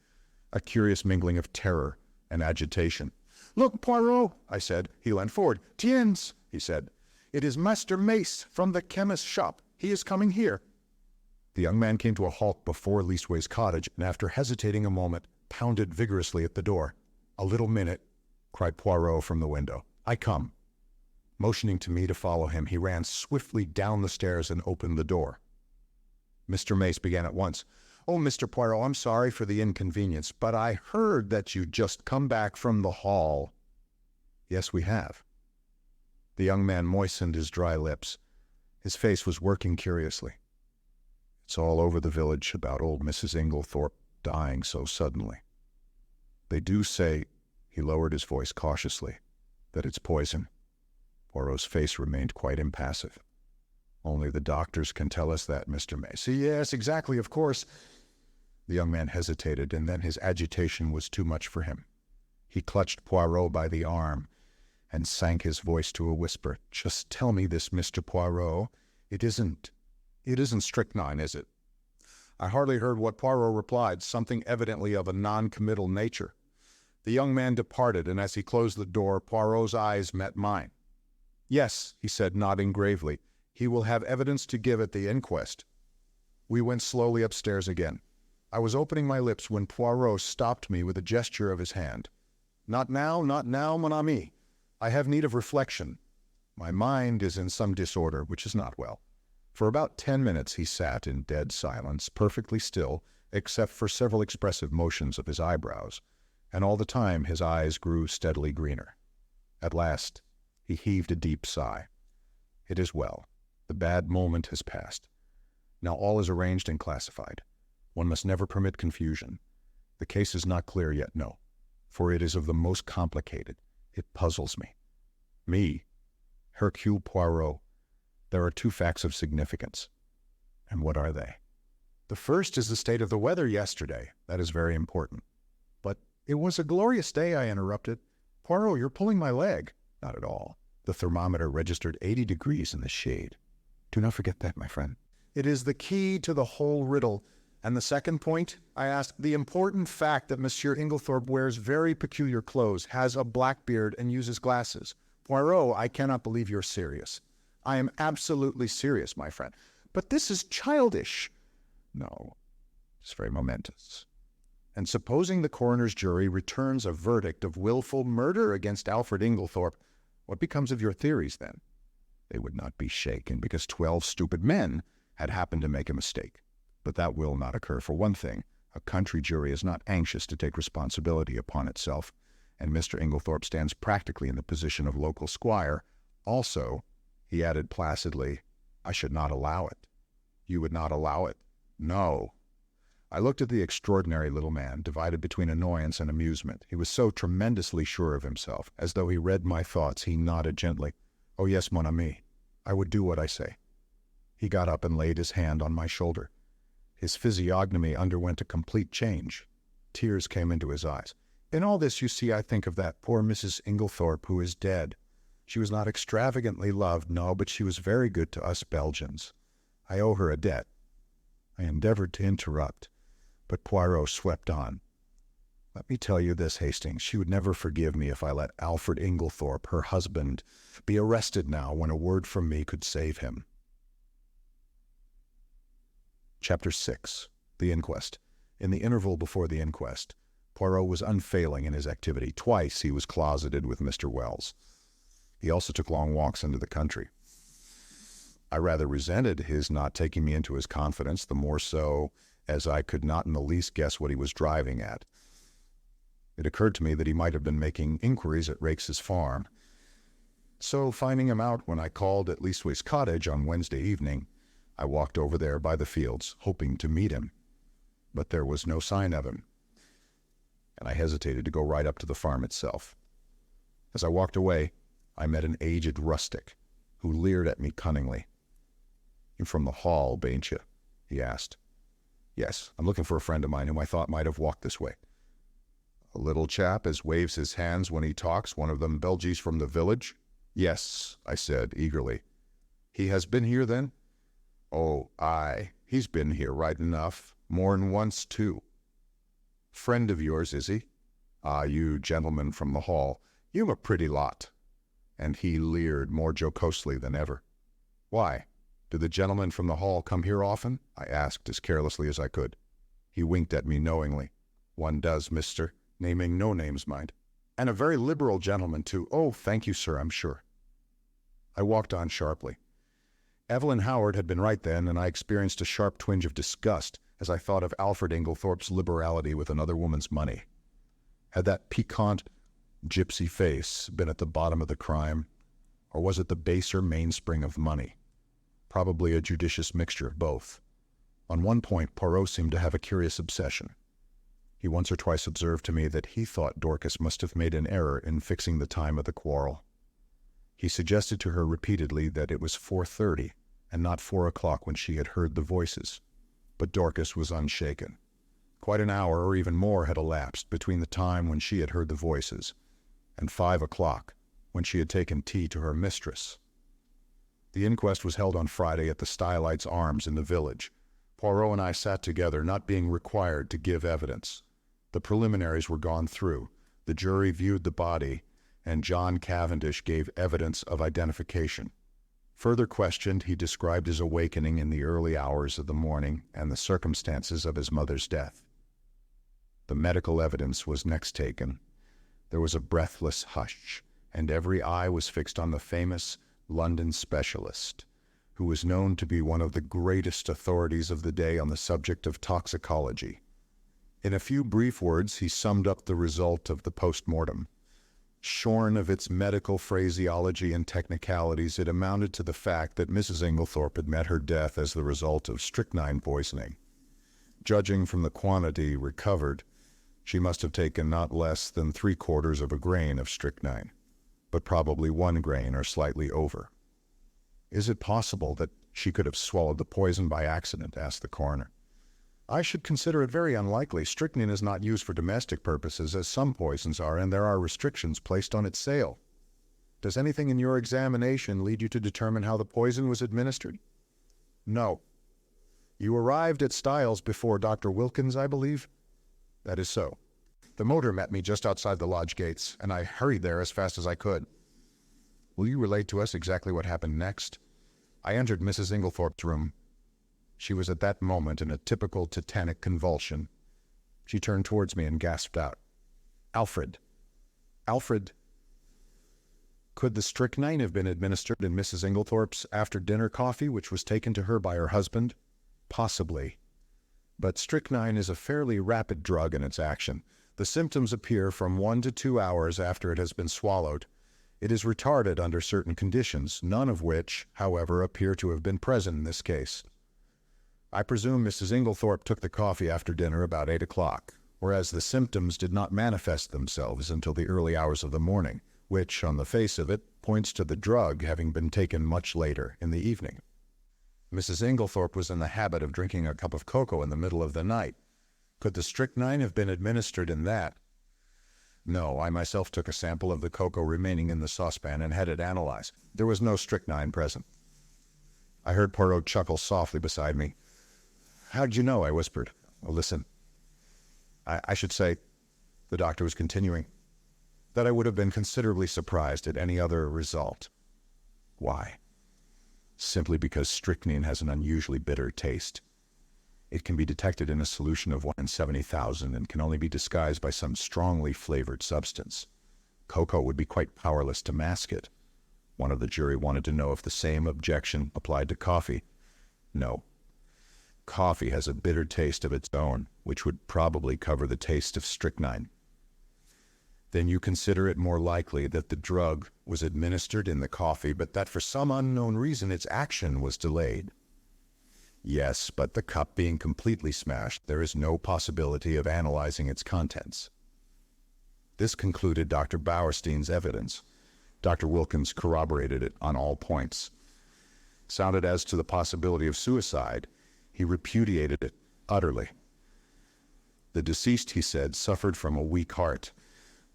a curious mingling of terror and agitation. "Look, Poirot," I said. He leaned forward. "Tiens," he said. "It is Master Mace from the chemist's shop. He is coming here." The young man came to a halt before Leastways Cottage, and after hesitating a moment, pounded vigorously at the door. "A little minute," cried Poirot from the window. "I come." Motioning to me to follow him, he ran swiftly down the stairs and opened the door. Mr. Mace began at once. "Oh, Mr. Poirot, I'm sorry for the inconvenience, but I heard that you'd just come back from the hall." "Yes, we have." The young man moistened his dry lips. His face was working curiously. "It's all over the village about old Mrs. Inglethorp dying so suddenly. They do say," he lowered his voice cautiously, "that it's poison." Poirot's face remained quite impassive. "Only the doctors can tell us that, Mr. Mace." "Yes, exactly, of course. The young man hesitated, and then his agitation was too much for him. He clutched Poirot by the arm and sank his voice to a whisper. "Just tell me this, Mr. Poirot. It isn't strychnine, is it?" I hardly heard what Poirot replied, something evidently of a non-committal nature. The young man departed, and as he closed the door, Poirot's eyes met mine. "Yes," he said, nodding gravely. "He will have evidence to give at the inquest." We went slowly upstairs again. I was opening my lips when Poirot stopped me with a gesture of his hand. "Not now, mon ami. I have need of reflection. My mind is in some disorder, which is not well." For about 10 minutes he sat in dead silence, perfectly still, except for several expressive motions of his eyebrows, and all the time his eyes grew steadily greener. At last he heaved a deep sigh. "It is well. The bad moment has passed. Now all is arranged and classified. One must never permit confusion. The case is not clear yet, no, for it is of the most complicated. It puzzles me. Me, Hercule Poirot. There are 2 facts of significance. And what are they? The first is the state of the weather yesterday. That is very important. But it was a glorious day," I interrupted. "Poirot, you're pulling my leg." "Not at all. The thermometer registered 80 degrees in the shade. Do not forget that, my friend. It is the key to the whole riddle." "And the second point?" I asked. "The important fact that Monsieur Inglethorp wears very peculiar clothes, has a black beard, and uses glasses. Poirot, I cannot believe you're serious." "I am absolutely serious, my friend." "But this is childish." "No, it's very momentous. And supposing the coroner's jury returns a verdict of willful murder against Alfred Inglethorp, what becomes of your theories then?" "They would not be shaken because 12 stupid men had happened to make a mistake. But that will not occur. For one thing, a country jury is not anxious to take responsibility upon itself, and Mr. Inglethorp stands practically in the position of local squire. Also," he added placidly, "I should not allow it." "You would not allow it?" "No." I looked at the extraordinary little man, divided between annoyance and amusement. He was so tremendously sure of himself. As though he read my thoughts, he nodded gently. "Oh yes, mon ami. I would do what I say." He got up and laid his hand on my shoulder. His physiognomy underwent a complete change. Tears came into his eyes. "In all this, you see, I think of that poor Mrs. Inglethorp who is dead. She was not extravagantly loved, no, but she was very good to us Belgians. I owe her a debt." I endeavored to interrupt, but Poirot swept on. "Let me tell you this, Hastings. She would never forgive me if I let Alfred Inglethorp, her husband, be arrested now when a word from me could save him." Chapter 6. The Inquest. In the interval before the inquest, Poirot was unfailing in his activity. Twice he was closeted with Mr. Wells. He also took long walks into the country. I rather resented his not taking me into his confidence, the more so as I could not in the least guess what he was driving at. It occurred to me that he might have been making inquiries at Rakes's farm. So, finding him out when I called at Leastways Cottage on Wednesday evening, I walked over there by the fields, hoping to meet him. But there was no sign of him, and I hesitated to go right up to the farm itself. As I walked away, I met an aged rustic, who leered at me cunningly. "You're from the Hall, bain't you?" he asked. "Yes, I'm looking for a friend of mine whom I thought might have walked this way." "A little chap as waves his hands when he talks, one of them Belgies from the village?" "Yes," I said eagerly. "He has been here, then?" "Oh, aye, he's been here right enough, more'n once, too." "Friend of yours, is he?" "Ah, you gentlemen from the Hall, you'm a pretty lot." And he leered more jocosely than ever. "Why, do the gentlemen from the Hall come here often?" I asked as carelessly as I could. He winked at me knowingly. "One does, mister, naming no names, mind. And a very liberal gentleman, too. Oh, thank you, sir, I'm sure." I walked on sharply. Evelyn Howard had been right then, and I experienced a sharp twinge of disgust as I thought of Alfred Inglethorp's liberality with another woman's money. Had that piquant, gypsy face been at the bottom of the crime, or was it the baser mainspring of money? Probably a judicious mixture of both. On one point, Poirot seemed to have a curious obsession. He once or twice observed to me that he thought Dorcas must have made an error in fixing the time of the quarrel. He suggested to her repeatedly that it was 4:30 and not 4 o'clock when she had heard the voices. But Dorcas was unshaken. Quite an hour or even more had elapsed between the time when she had heard the voices and 5 o'clock, when she had taken tea to her mistress. The inquest was held on Friday at the Stylites Arms in the village. Poirot and I sat together, not being required to give evidence. The preliminaries were gone through. The jury viewed the body, and John Cavendish gave evidence of identification. Further questioned, he described his awakening in the early hours of the morning and the circumstances of his mother's death. The medical evidence was next taken. There was a breathless hush, and every eye was fixed on the famous London specialist, who was known to be one of the greatest authorities of the day on the subject of toxicology. In a few brief words, he summed up the result of the post-mortem. Shorn of its medical phraseology and technicalities, it amounted to the fact that Mrs. Inglethorp had met her death as the result of strychnine poisoning. Judging from the quantity recovered, she must have taken not less than 3/4 of a grain of strychnine, but probably 1 grain or slightly over. "Is it possible that she could have swallowed the poison by accident?" asked the coroner. "I should consider it very unlikely. Strychnine is not used for domestic purposes, as some poisons are, and there are restrictions placed on its sale. Does anything in your examination lead you to determine how the poison was administered?" "No." "You arrived at Styles before Dr. Wilkins, I believe?" "That is so. The motor met me just outside the lodge gates, and I hurried there as fast as I could." "Will you relate to us exactly what happened next?" "I entered Mrs. Inglethorp's room. She was at that moment in a typical tetanic convulsion. She turned towards me and gasped out, 'Alfred! Alfred!' Could the strychnine have been administered in Mrs. Inglethorp's after-dinner coffee, which was taken to her by her husband? Possibly. But strychnine is a fairly rapid drug in its action. The symptoms appear from 1 to 2 hours after it has been swallowed. It is retarded under certain conditions, none of which, however, appear to have been present in this case. I presume Mrs. Inglethorp took the coffee after dinner about 8 o'clock, whereas the symptoms did not manifest themselves until the early hours of the morning, which, on the face of it, points to the drug having been taken much later in the evening. Mrs. Inglethorp was in the habit of drinking a cup of cocoa in the middle of the night. Could the strychnine have been administered in that? No, I myself took a sample of the cocoa remaining in the saucepan and had it analyzed. There was no strychnine present." I heard Poirot chuckle softly beside me. "How did you know?" I whispered. "Oh, listen. I should say," the doctor was continuing, "that I would have been considerably surprised at any other result." "Why?" "Simply because strychnine has an unusually bitter taste. It can be detected in a solution of 1 in 70,000 and can only be disguised by some strongly flavored substance. Cocoa would be quite powerless to mask it." One of the jury wanted to know if the same objection applied to coffee. "No. Coffee has a bitter taste of its own, which would probably cover the taste of strychnine." "Then you consider it more likely that the drug was administered in the coffee, but that for some unknown reason its action was delayed?" "Yes, but the cup being completely smashed, there is no possibility of analyzing its contents." This concluded Dr. Bauerstein's evidence. Dr. Wilkins corroborated it on all points. Sounded as to the possibility of suicide, he repudiated it utterly. The deceased, he said, suffered from a weak heart,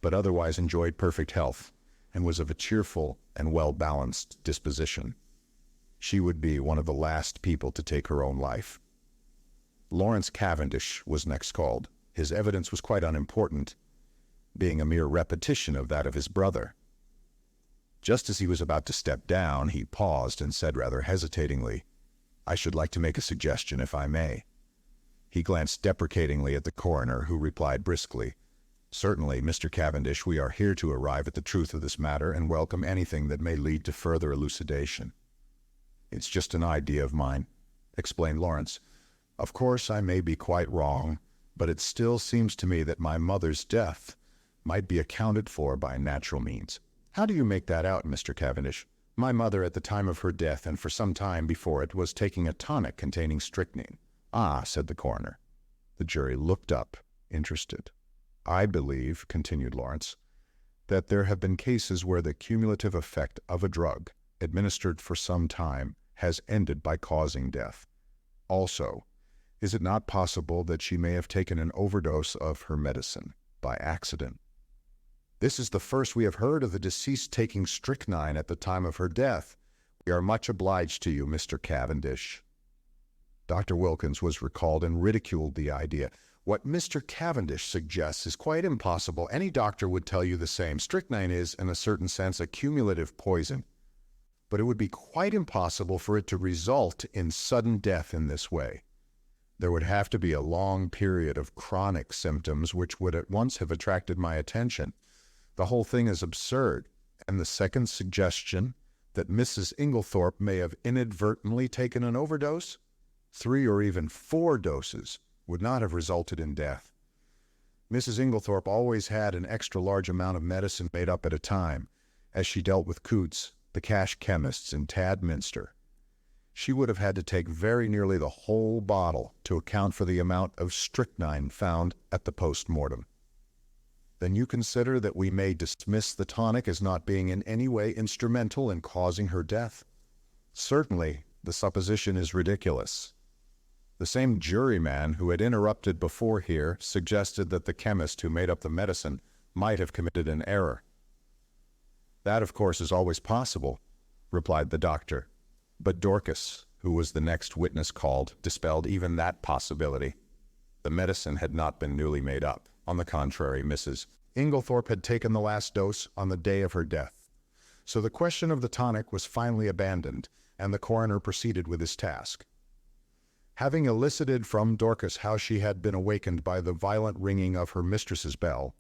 but otherwise enjoyed perfect health, and was of a cheerful and well-balanced disposition. She would be one of the last people to take her own life. Lawrence Cavendish was next called. His evidence was quite unimportant, being a mere repetition of that of his brother. Just as he was about to step down, he paused and said rather hesitatingly, "I should like to make a suggestion, if I may." He glanced deprecatingly at the coroner, who replied briskly, "Certainly, Mr. Cavendish, we are here to arrive at the truth of this matter and welcome anything that may lead to further elucidation." "It's just an idea of mine," explained Lawrence. "Of course, I may be quite wrong, but it still seems to me that my mother's death might be accounted for by natural means." "How do you make that out, Mr. Cavendish?" "My mother, at the time of her death and for some time before it, was taking a tonic containing strychnine." "Ah," said the coroner. The jury looked up, interested. "I believe," continued Lawrence, "that there have been cases where the cumulative effect of a drug, administered for some time, has ended by causing death. Also, Is it not possible that she may have taken an overdose of her medicine by accident? This is the first we have heard of the deceased taking strychnine at the time of her death. We are much obliged to you, Mr. Cavendish." Dr. Wilkins was recalled and ridiculed the idea. "What Mr. Cavendish suggests is quite impossible. Any doctor would tell you the same. Strychnine is, in a certain sense, a cumulative poison. But it would be quite impossible for it to result in sudden death in this way. There would have to be a long period of chronic symptoms which would at once have attracted my attention. The whole thing is absurd. And the second suggestion, that Mrs. Inglethorp may have inadvertently taken an overdose, 3 or even 4 doses, would not have resulted in death. Mrs. Inglethorp always had an extra large amount of medicine made up at a time, as she dealt with Coots, the cash chemists in Tadminster. She would have had to take very nearly the whole bottle to account for the amount of strychnine found at the post-mortem. Then you consider that we may dismiss the tonic as not being in any way instrumental in causing her death? Certainly, the supposition is ridiculous. The same juryman who had interrupted before here suggested that the chemist who made up the medicine might have committed an error. "That, of course, is always possible," replied the doctor. But Dorcas, who was the next witness called, dispelled even that possibility. The medicine had not been newly made up. On the contrary, Mrs. Inglethorp had taken the last dose on the day of her death. So the question of the tonic was finally abandoned, and the coroner proceeded with his task. Having elicited from Dorcas how she had been awakened by the violent ringing of her mistress's bell,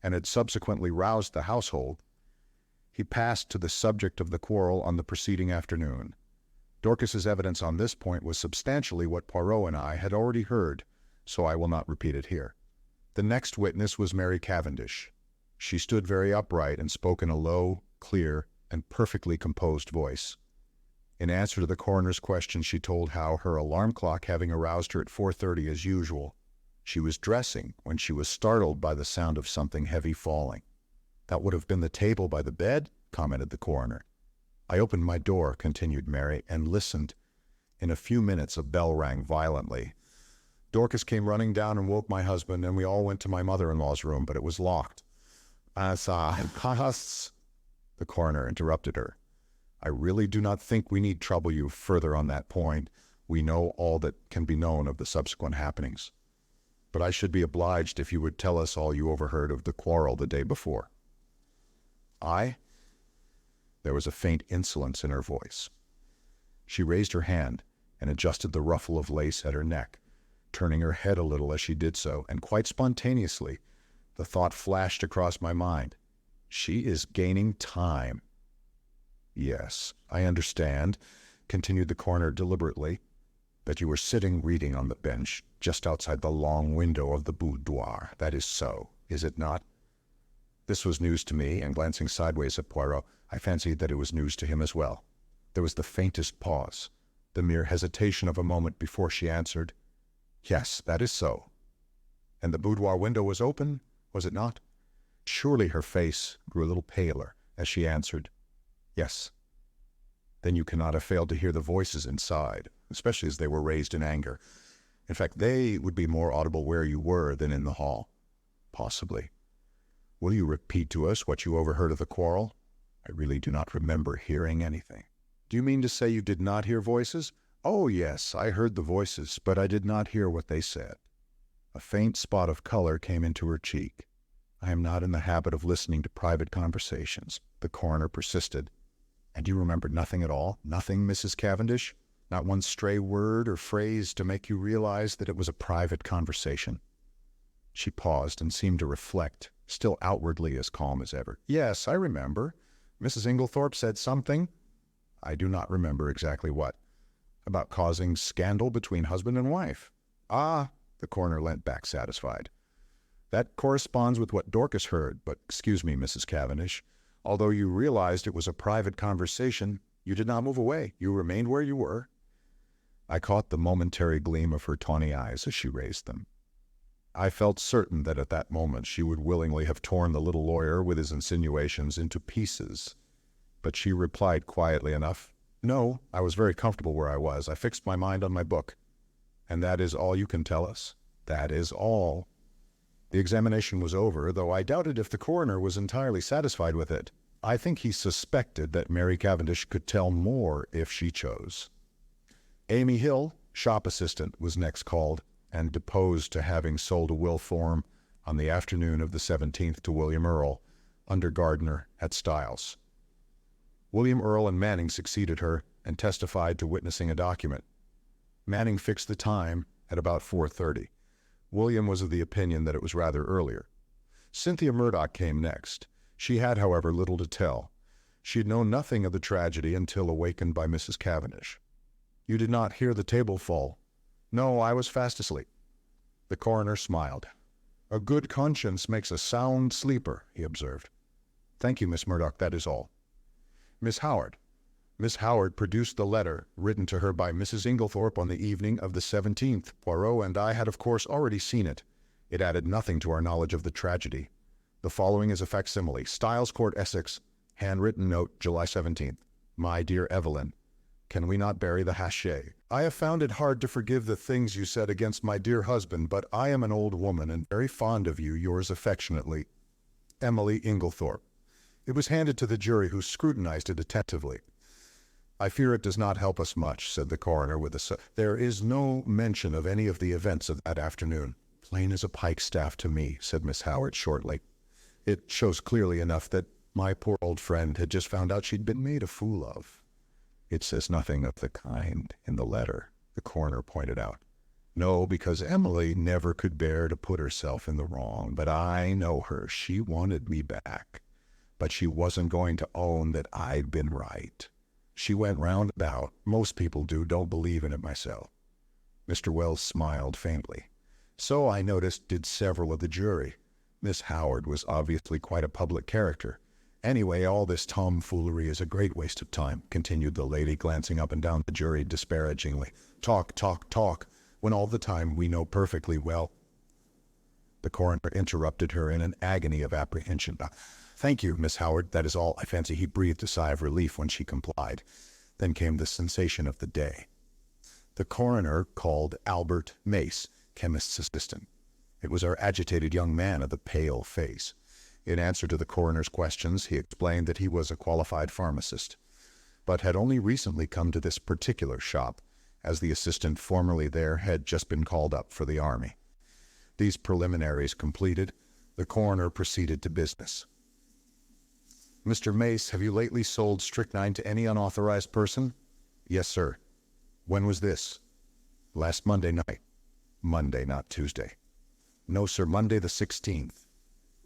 and had subsequently roused the household, he passed to the subject of the quarrel on the preceding afternoon. Dorcas's evidence on this point was substantially what Poirot and I had already heard, so I will not repeat it here. The next witness was Mary Cavendish. She stood very upright and spoke in a low, clear, and perfectly composed voice. In answer to the coroner's question, she told how, her alarm clock having aroused her at 4:30 as usual, she was dressing when she was startled by the sound of something heavy falling. "That would have been the table by the bed," commented the coroner. "I opened my door," continued Mary, "and listened. In a few minutes a bell rang violently. Dorcas came running down and woke my husband, and we all went to my mother-in-law's room, but it was locked." The coroner interrupted her. "I really do not think we need trouble you further on that point. We know all that can be known of the subsequent happenings. But I should be obliged if you would tell us all you overheard of the quarrel the day before." "I?" There was a faint insolence in her voice. She raised her hand and adjusted the ruffle of lace at her neck, turning her head a little as she did so, and quite spontaneously the thought flashed across my mind, "She is gaining time." "Yes, I understand," continued the coroner deliberately, "that you were sitting reading on the bench just outside the long window of the boudoir. That is so, is it not?" This was news to me, and glancing sideways at Poirot, I fancied that it was news to him as well. There was the faintest pause, the mere hesitation of a moment before she answered, "Yes, that is so." "And the boudoir window was open, was it not?" Surely her face grew a little paler as she answered, "Yes." "Then you cannot have failed to hear the voices inside, especially as they were raised in anger. In fact, they would be more audible where you were than in the hall." "Possibly. Will you repeat to us what you overheard of the quarrel? I really do not remember hearing anything." "Do you mean to say you did not hear voices?" "Oh, yes, I heard the voices, but I did not hear what they said." A faint spot of color came into her cheek. "I am not in the habit of listening to private conversations," the coroner persisted. "And you remember nothing at all? Nothing, Mrs. Cavendish? Not one stray word or phrase to make you realize that it was a private conversation?" She paused and seemed to reflect, still outwardly as calm as ever. "Yes, I remember. Mrs. Inglethorp said something. I do not remember exactly what. About causing scandal between husband and wife." "Ah," the coroner leant back satisfied. "That corresponds with what Dorcas heard, but excuse me, Mrs. Cavendish. Although you realized it was a private conversation, you did not move away. You remained where you were." I caught the momentary gleam of her tawny eyes as she raised them. I felt certain that at that moment she would willingly have torn the little lawyer with his insinuations into pieces. But she replied quietly enough, "No, I was very comfortable where I was. I fixed my mind on my book." And that is all you can tell us? That is all. The examination was over, though I doubted if the coroner was entirely satisfied with it. I think he suspected that Mary Cavendish could tell more if she chose. Amy Hill, shop assistant, was next called and deposed to having sold a will form on the afternoon of the 17th to William Earle, under gardener at Styles. William Earle and Manning succeeded her and testified to witnessing a document. Manning fixed the time at about 4:30. William was of the opinion that it was rather earlier. Cynthia Murdoch came next. She had, however, little to tell. She had known nothing of the tragedy until awakened by Mrs. Cavendish. "You did not hear the table fall?" "No, I was fast asleep." The coroner smiled. "A good conscience makes a sound sleeper," he observed. "Thank you, Miss Murdoch, that is all." "Miss Howard." Miss Howard produced the letter written to her by Mrs. Inglethorp on the evening of the 17th. Poirot and I had of course already seen it. It added nothing to our knowledge of the tragedy. The following is a facsimile. Styles Court, Essex, handwritten note, July 17th. My dear Evelyn, can we not bury the hachet? I have found it hard to forgive the things you said against my dear husband, but I am an old woman and very fond of you, yours affectionately, Emily Inglethorp. It was handed to the jury, who scrutinized it attentively. I fear it does not help us much, said the coroner with a There is no mention of any of the events of that afternoon. Plain as a pikestaff to me, said Miss Howard shortly. It shows clearly enough that my poor old friend had just found out she'd been made a fool of. It says nothing of the kind in the letter, the coroner pointed out. No, because Emily never could bear to put herself in the wrong, but I know her. She wanted me back, but she wasn't going to own that I'd been right. She went round about. Most people don't believe in it myself. Mr. Wells smiled faintly. So I noticed did several of the jury. Miss Howard was obviously quite a public character. Anyway, all this tomfoolery is a great waste of time, continued the lady, glancing up and down the jury disparagingly. Talk, talk, talk, when all the time we know perfectly well. The coroner interrupted her in an agony of apprehension. Thank you, Miss Howard, that is all. I fancy he breathed a sigh of relief when she complied. Then came the sensation of the day. The coroner called Albert Mace, chemist's assistant. It was our agitated young man of the pale face. In answer to the coroner's questions, he explained that he was a qualified pharmacist, but had only recently come to this particular shop, as the assistant formerly there had just been called up for the army. These preliminaries completed, the coroner proceeded to business. Mr. Mace, have you lately sold strychnine to any unauthorized person? Yes, sir. When was this? Last Monday night. Monday, not Tuesday. No, sir, Monday the 16th.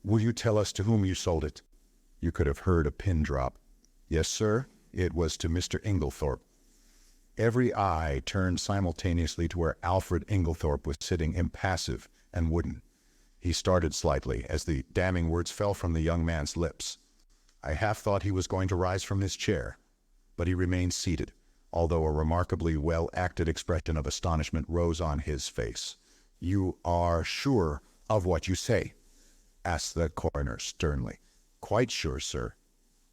Will you tell us to whom you sold it? You could have heard a pin drop. Yes, sir, it was to Mr. Inglethorp. Every eye turned simultaneously to where Alfred Inglethorp was sitting impassive and wooden. He started slightly as the damning words fell from the young man's lips. I half thought he was going to rise from his chair, but he remained seated, although a remarkably well-acted expression of astonishment rose on his face. You are sure of what you say? Asked the coroner sternly. Quite sure, sir.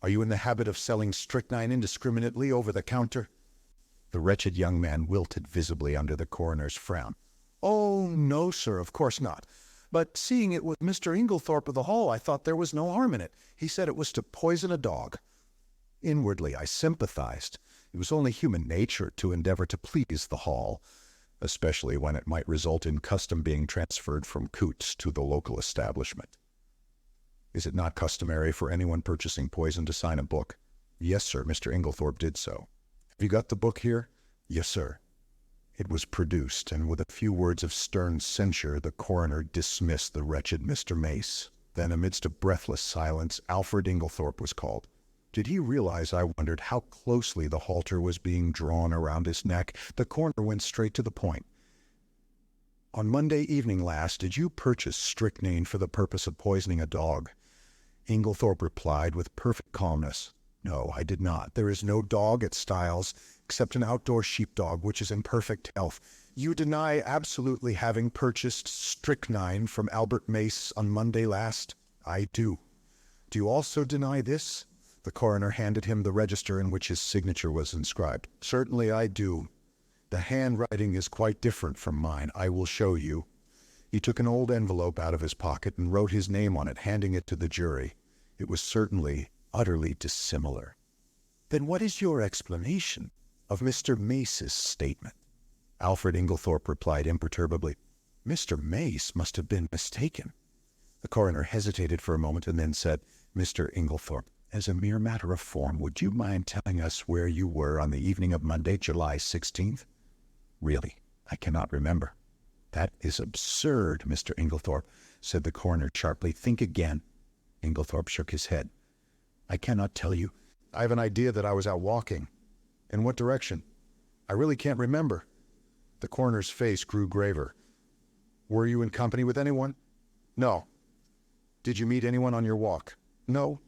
Are you in the habit of selling strychnine indiscriminately over the counter? The wretched young man wilted visibly under the coroner's frown. Oh, no, sir, of course not. But seeing it was Mr. Inglethorp of the Hall, I thought there was no harm in it. He said it was to poison a dog. Inwardly, I sympathized. It was only human nature to endeavor to please the Hall, especially when it might result in custom being transferred from Coots to the local establishment. Is it not customary for anyone purchasing poison to sign a book? Yes, sir, Mr. Inglethorp did so. Have you got the book here? Yes, sir. It was produced, and with a few words of stern censure, the coroner dismissed the wretched Mr. Mace. Then, amidst a breathless silence, Alfred Inglethorp was called. Did he realize, I wondered, how closely the halter was being drawn around his neck? The coroner went straight to the point. On Monday evening last, did you purchase strychnine for the purpose of poisoning a dog? Inglethorp replied with perfect calmness. No, I did not. There is no dog at Styles, except an outdoor sheepdog, which is in perfect health. You deny absolutely having purchased strychnine from Albert Mace on Monday last? I do. Do you also deny this? The coroner handed him the register in which his signature was inscribed. Certainly I do. The handwriting is quite different from mine. I will show you." He took an old envelope out of his pocket and wrote his name on it, handing it to the jury. It was certainly utterly dissimilar. "Then what is your explanation of Mr. Mace's statement?" Alfred Inglethorp replied imperturbably, "Mr. Mace must have been mistaken." The coroner hesitated for a moment and then said, "Mr. Inglethorp, as a mere matter of form, would you mind telling us where you were on the evening of Monday, July 16th? "Really, I cannot remember." "That is absurd, Mr. Inglethorp," said the coroner sharply. "Think again." Inglethorp shook his head. "I cannot tell you. I have an idea that I was out walking. In what direction? I really can't remember." The coroner's face grew graver. "Were you in company with anyone?" "No." "Did you meet anyone on your walk?" "No."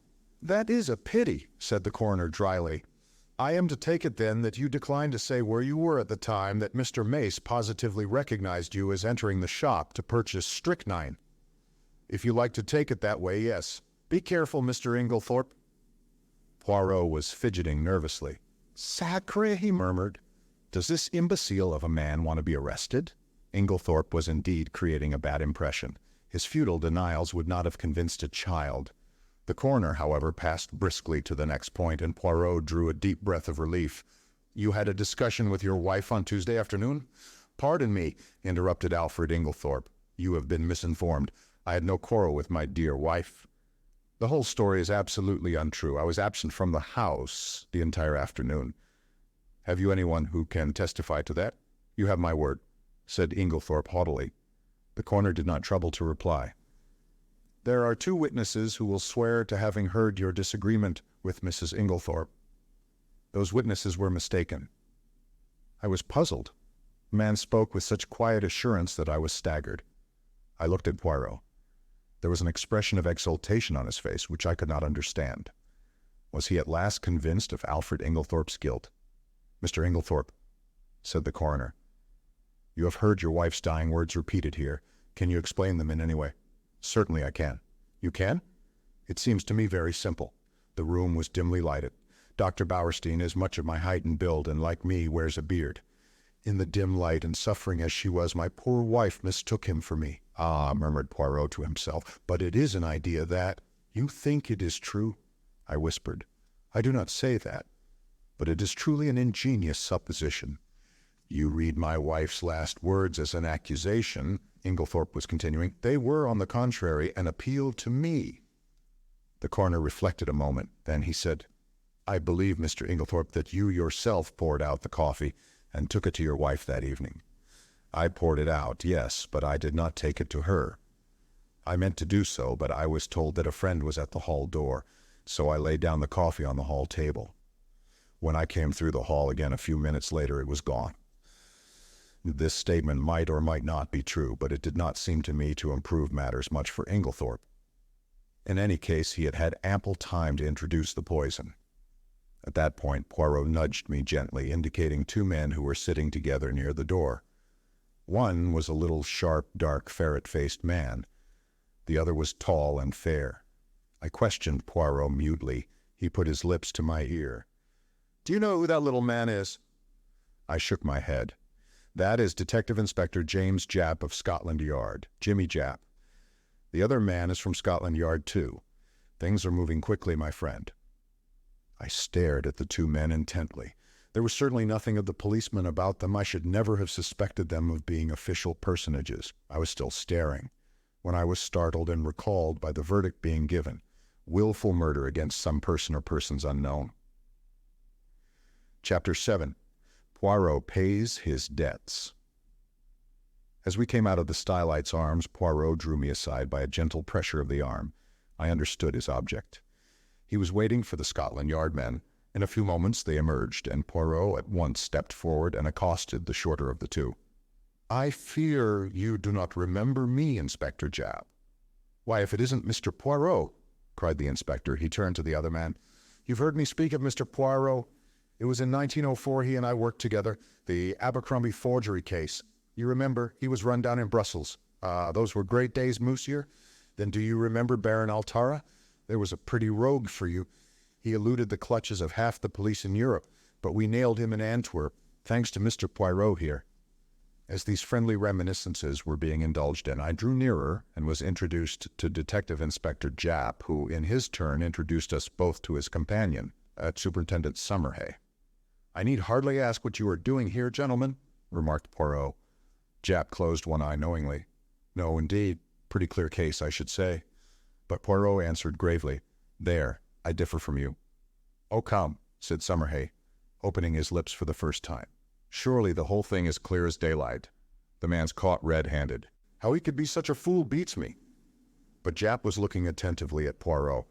"That is a pity," said the coroner dryly. "I am to take it, then, that you decline to say where you were at the time that Mr. Mace positively recognized you as entering the shop to purchase strychnine. If you like to take it that way, yes. Be careful, Mr. Inglethorp." Poirot was fidgeting nervously. "Sacre," he murmured. "Does this imbecile of a man want to be arrested?" Inglethorp was indeed creating a bad impression. His futile denials would not have convinced a child. The coroner, however, passed briskly to the next point, and Poirot drew a deep breath of relief. "You had a discussion with your wife on Tuesday afternoon?" "Pardon me," interrupted Alfred Inglethorp. "You have been misinformed. I had no quarrel with my dear wife. The whole story is absolutely untrue. I was absent from the house the entire afternoon." "Have you anyone who can testify to that?" "You have my word," said Inglethorp haughtily. The coroner did not trouble to reply. "There are 2 witnesses who will swear to having heard your disagreement with Mrs. Inglethorp." Those witnesses were mistaken. I was puzzled. The man spoke with such quiet assurance that I was staggered. I looked at Poirot. There was an expression of exultation on his face which I could not understand. Was he at last convinced of Alfred Inglethorp's guilt? "Mr. Inglethorp," said the coroner, "you have heard your wife's dying words repeated here. Can you explain them in any way?" "Certainly I can." "You can?" "It seems to me very simple. The room was dimly lighted. Dr. Bauerstein is much of my height and build, and like me, wears a beard. In the dim light, and suffering as she was, my poor wife mistook him for me." "Ah," murmured Poirot to himself, "but it is an idea that—" "You think it is true?" I whispered. "I do not say that, but it is truly an ingenious supposition." "You read my wife's last words as an accusation," Inglethorp was continuing. "They were, on the contrary, an appeal to me." The coroner reflected a moment. Then he said, "I believe, Mr. Inglethorp, that you yourself poured out the coffee and took it to your wife that evening." "I poured it out, yes, but I did not take it to her. I meant to do so, but I was told that a friend was at the hall door, so I laid down the coffee on the hall table. When I came through the hall again a few minutes later, it was gone." This statement might or might not be true, but it did not seem to me to improve matters much for Inglethorp. In any case, he had had ample time to introduce the poison. At that point, Poirot nudged me gently, indicating 2 men who were sitting together near the door. One was a little sharp, dark, ferret-faced man. The other was tall and fair. I questioned Poirot mutely. He put his lips to my ear. "Do you know who that little man is?" I shook my head. "That is Detective Inspector James Japp of Scotland Yard, Jimmy Japp. The other man is from Scotland Yard, too. Things are moving quickly, my friend." I stared at the 2 men intently. There was certainly nothing of the policeman about them. I should never have suspected them of being official personages. I was still staring, when I was startled and recalled by the verdict being given: willful murder against some person or persons unknown. Chapter 7. Poirot pays his debts. As we came out of the Stylites' Arms, Poirot drew me aside by a gentle pressure of the arm. I understood his object. He was waiting for the Scotland Yard men. In a few moments they emerged, and Poirot at once stepped forward and accosted the shorter of the 2. "I fear you do not remember me, Inspector Japp." "Why, if it isn't Mr. Poirot!" cried the inspector. He turned to the other man. "You've heard me speak of Mr. Poirot. It was in 1904 he and I worked together. The Abercrombie forgery case. You remember, he was run down in Brussels. Those were great days, monsieur. Then do you remember Baron Altara? There was a pretty rogue for you. He eluded the clutches of half the police in Europe, but we nailed him in Antwerp. thanks to Mr. Poirot here." As these friendly reminiscences were being indulged in, I drew nearer and was introduced to Detective Inspector Japp, who in his turn introduced us both to his companion, Superintendent Summerhay. "I need hardly ask what you are doing here, gentlemen," remarked Poirot. Japp closed one eye knowingly. "No, indeed. Pretty clear case, I should say." But Poirot answered gravely, "There, I differ from you." "Oh, come," said Summerhay, opening his lips for the first time. "Surely the whole thing is clear as daylight. The man's caught red-handed. How he could be such a fool beats me." But Japp was looking attentively at Poirot.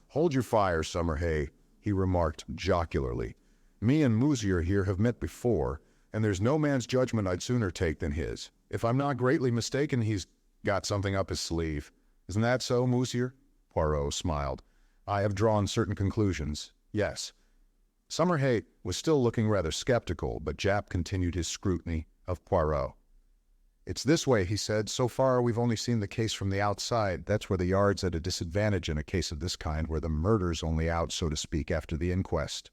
"Hold your fire, Summerhay," he remarked jocularly. "Me and Mousier here have met before, and there's no man's judgment I'd sooner take than his. If I'm not greatly mistaken, he's got something up his sleeve. Isn't that so, Mousier?" Poirot smiled. "I have drawn certain conclusions. Yes." Summerhay was still looking rather skeptical, but Japp continued his scrutiny of Poirot. "It's this way," he said. "So far, we've only seen the case from the outside. That's where the yard's at a disadvantage in a case of this kind, where the murder's only out, so to speak, after the inquest.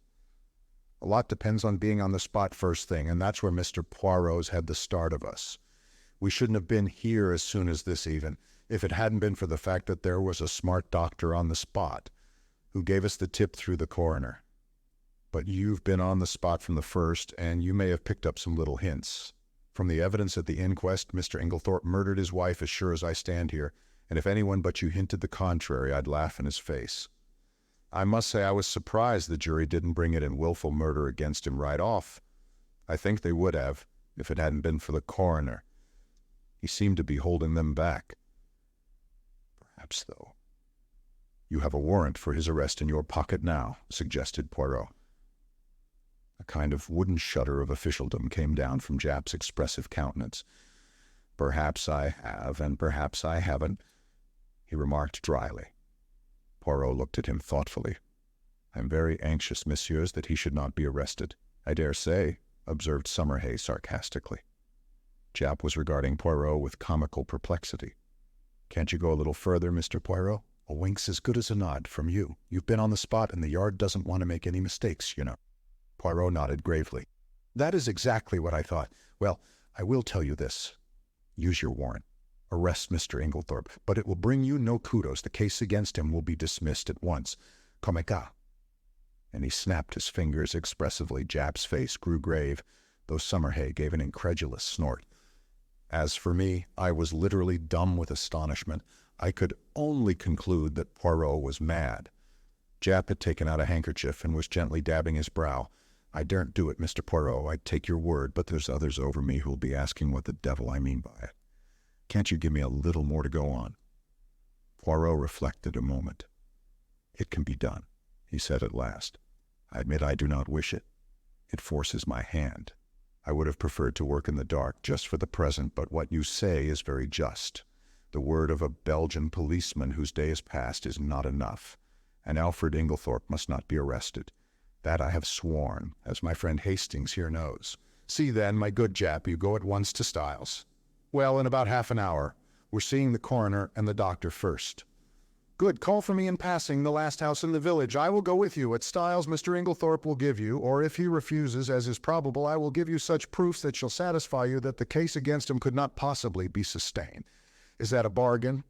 A lot depends on being on the spot first thing, and that's where Mr. Poirot's had the start of us. We shouldn't have been here as soon as this even, if it hadn't been for the fact that there was a smart doctor on the spot, who gave us the tip through the coroner. But you've been on the spot from the first, and you may have picked up some little hints. From the evidence at the inquest, Mr. Inglethorp murdered his wife as sure as I stand here, and if anyone but you hinted the contrary, I'd laugh in his face. I must say I was surprised the jury didn't bring it in willful murder against him right off. I think they would have, if it hadn't been for the coroner. He seemed to be holding them back. Perhaps, though, you have a warrant for his arrest in your pocket now," suggested Poirot. A kind of wooden shudder of officialdom came down from Japp's expressive countenance. "Perhaps I have, and perhaps I haven't," he remarked dryly. Poirot looked at him thoughtfully. "I'm very anxious, messieurs, that he should not be arrested." "I dare say," observed Summerhay sarcastically. Japp was regarding Poirot with comical perplexity. "Can't you go a little further, Mr. Poirot? A wink's as good as a nod from you. You've been on the spot, and the yard doesn't want to make any mistakes, you know." Poirot nodded gravely. "That is exactly what I thought. Well, I will tell you this. Use your warrant. Arrest Mr. Inglethorp, but it will bring you no kudos. The case against him will be dismissed at once. Comme ça." And he snapped his fingers expressively. Japp's face grew grave, though Summerhay gave an incredulous snort. As for me, I was literally dumb with astonishment. I could only conclude that Poirot was mad. Japp had taken out a handkerchief and was gently dabbing his brow. "I daren't do it, Mr. Poirot. I'd take your word, but there's others over me who'll be asking what the devil I mean by it. Can't you give me a little more to go on?" Poirot reflected a moment. "It can be done," he said at last. "I admit I do not wish it. It forces my hand. I would have preferred to work in the dark just for the present, but what you say is very just. The word of a Belgian policeman whose day is past is not enough, and Alfred Inglethorp must not be arrested. That I have sworn, as my friend Hastings here knows. See then, my good Japp, you go at once to Styles. Well, in about half an hour. We're seeing the coroner and the doctor first." "Good, call for me in passing the last house in the village. I will go with you. At Styles, Mr. Inglethorp will give you, or if he refuses, as is probable, I will give you such proofs that shall satisfy you that the case against him could not possibly be sustained. Is that a bargain?"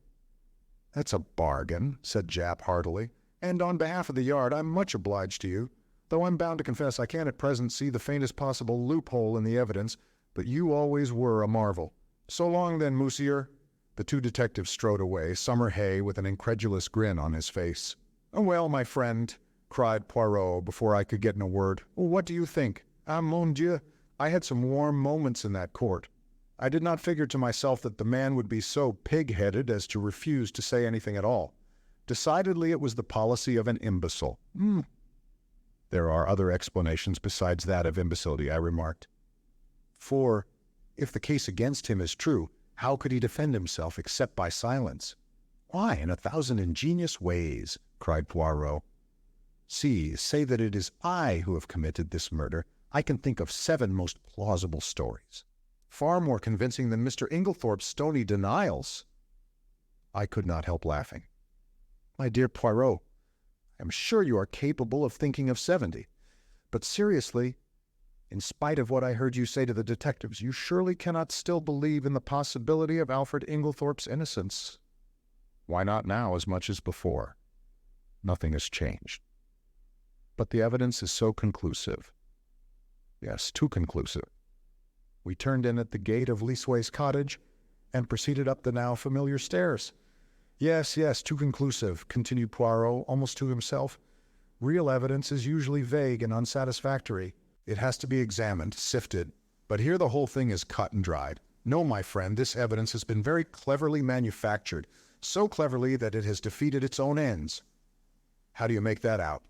"That's a bargain," said Japp heartily. "And on behalf of the yard, I'm much obliged to you. Though I'm bound to confess I can't at present see the faintest possible loophole in the evidence, but you always were a marvel. So long then, Mousier." The two detectives strode away, Summerhay with an incredulous grin on his face. "Oh, well, my friend," cried Poirot before I could get in a word. "What do you think? Ah, mon Dieu, I had some warm moments in that court. I did not figure to myself that the man would be so pig-headed as to refuse to say anything at all. Decidedly it was the policy of an imbecile." "There are other explanations besides that of imbecility," I remarked. "For, if the case against him is true, how could he defend himself except by silence?" "Why, in 1,000 ingenious ways," cried Poirot. "See, say that it is I who have committed this murder. I can think of 7 most plausible stories, far more convincing than Mr. Inglethorp's stony denials." I could not help laughing. "My dear Poirot, I am sure you are capable of thinking of 70. But seriously, In spite of what I heard you say to the detectives, you surely cannot still believe in the possibility of Alfred Inglethorp's innocence. Why not now as much as before? Nothing has changed. But the evidence is so conclusive. Yes, too conclusive. We turned in at the gate of Leaseway's cottage and proceeded up the now familiar stairs. Yes, too conclusive, continued Poirot, almost to himself. Real evidence is usually vague and unsatisfactory. It has to be examined, sifted. But here the whole thing is cut and dried. No, my friend, this evidence has been very cleverly manufactured, so cleverly that it has defeated its own ends. How do you make that out?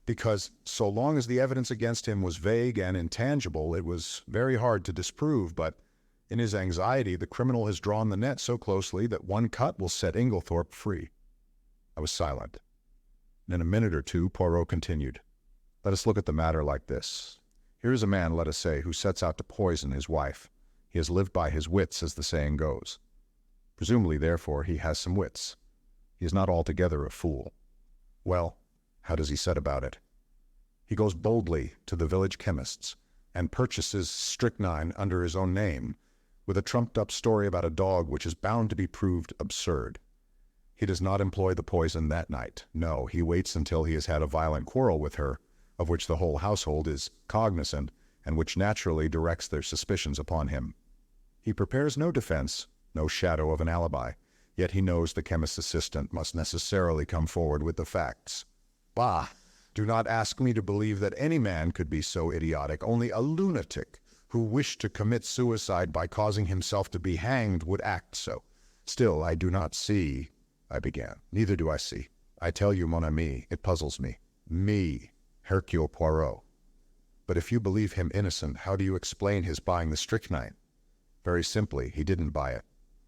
Because so long as the evidence against him was vague and intangible, it was very hard to disprove, but in his anxiety, the criminal has drawn the net so closely that one cut will set Inglethorp free. I was silent. In a minute or two, Poirot continued. Let us look at the matter like this. Here is a man, let us say, who sets out to poison his wife. He has lived by his wits, as the saying goes. Presumably, therefore, he has some wits. He is not altogether a fool. Well, how does he set about it? He goes boldly to the village chemist's and purchases strychnine under his own name, with a trumped-up story about a dog which is bound to be proved absurd. He does not employ the poison that night. No, he waits until he has had a violent quarrel with her, of which the whole household is cognizant, and which naturally directs their suspicions upon him. He prepares no defense, no shadow of an alibi, yet he knows the chemist's assistant must necessarily come forward with the facts. Bah! Do not ask me to believe that any man could be so idiotic. Only a lunatic who wished to commit suicide by causing himself to be hanged would act so. Still, I do not see, I began. Neither do I see. I tell you, mon ami, it puzzles me. Me, Hercule Poirot. But if you believe him innocent, how do you explain his buying the strychnine? Very simply, he didn't buy it.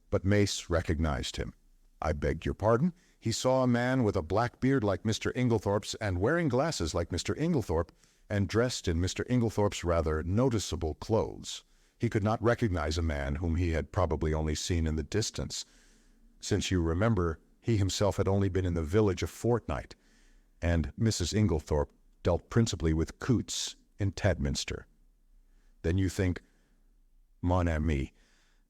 But Mace recognized him. I beg your pardon? He saw a man with a black beard like Mr. Inglethorpe's and wearing glasses like Mr. Inglethorpe and dressed in Mr. Inglethorpe's rather noticeable clothes. He could not recognize a man whom he had probably only seen in the distance, since you remember he himself had only been in the village a fortnight, and Mrs. Inglethorpe dealt principally with coots in Tadminster. Then you think, mon ami,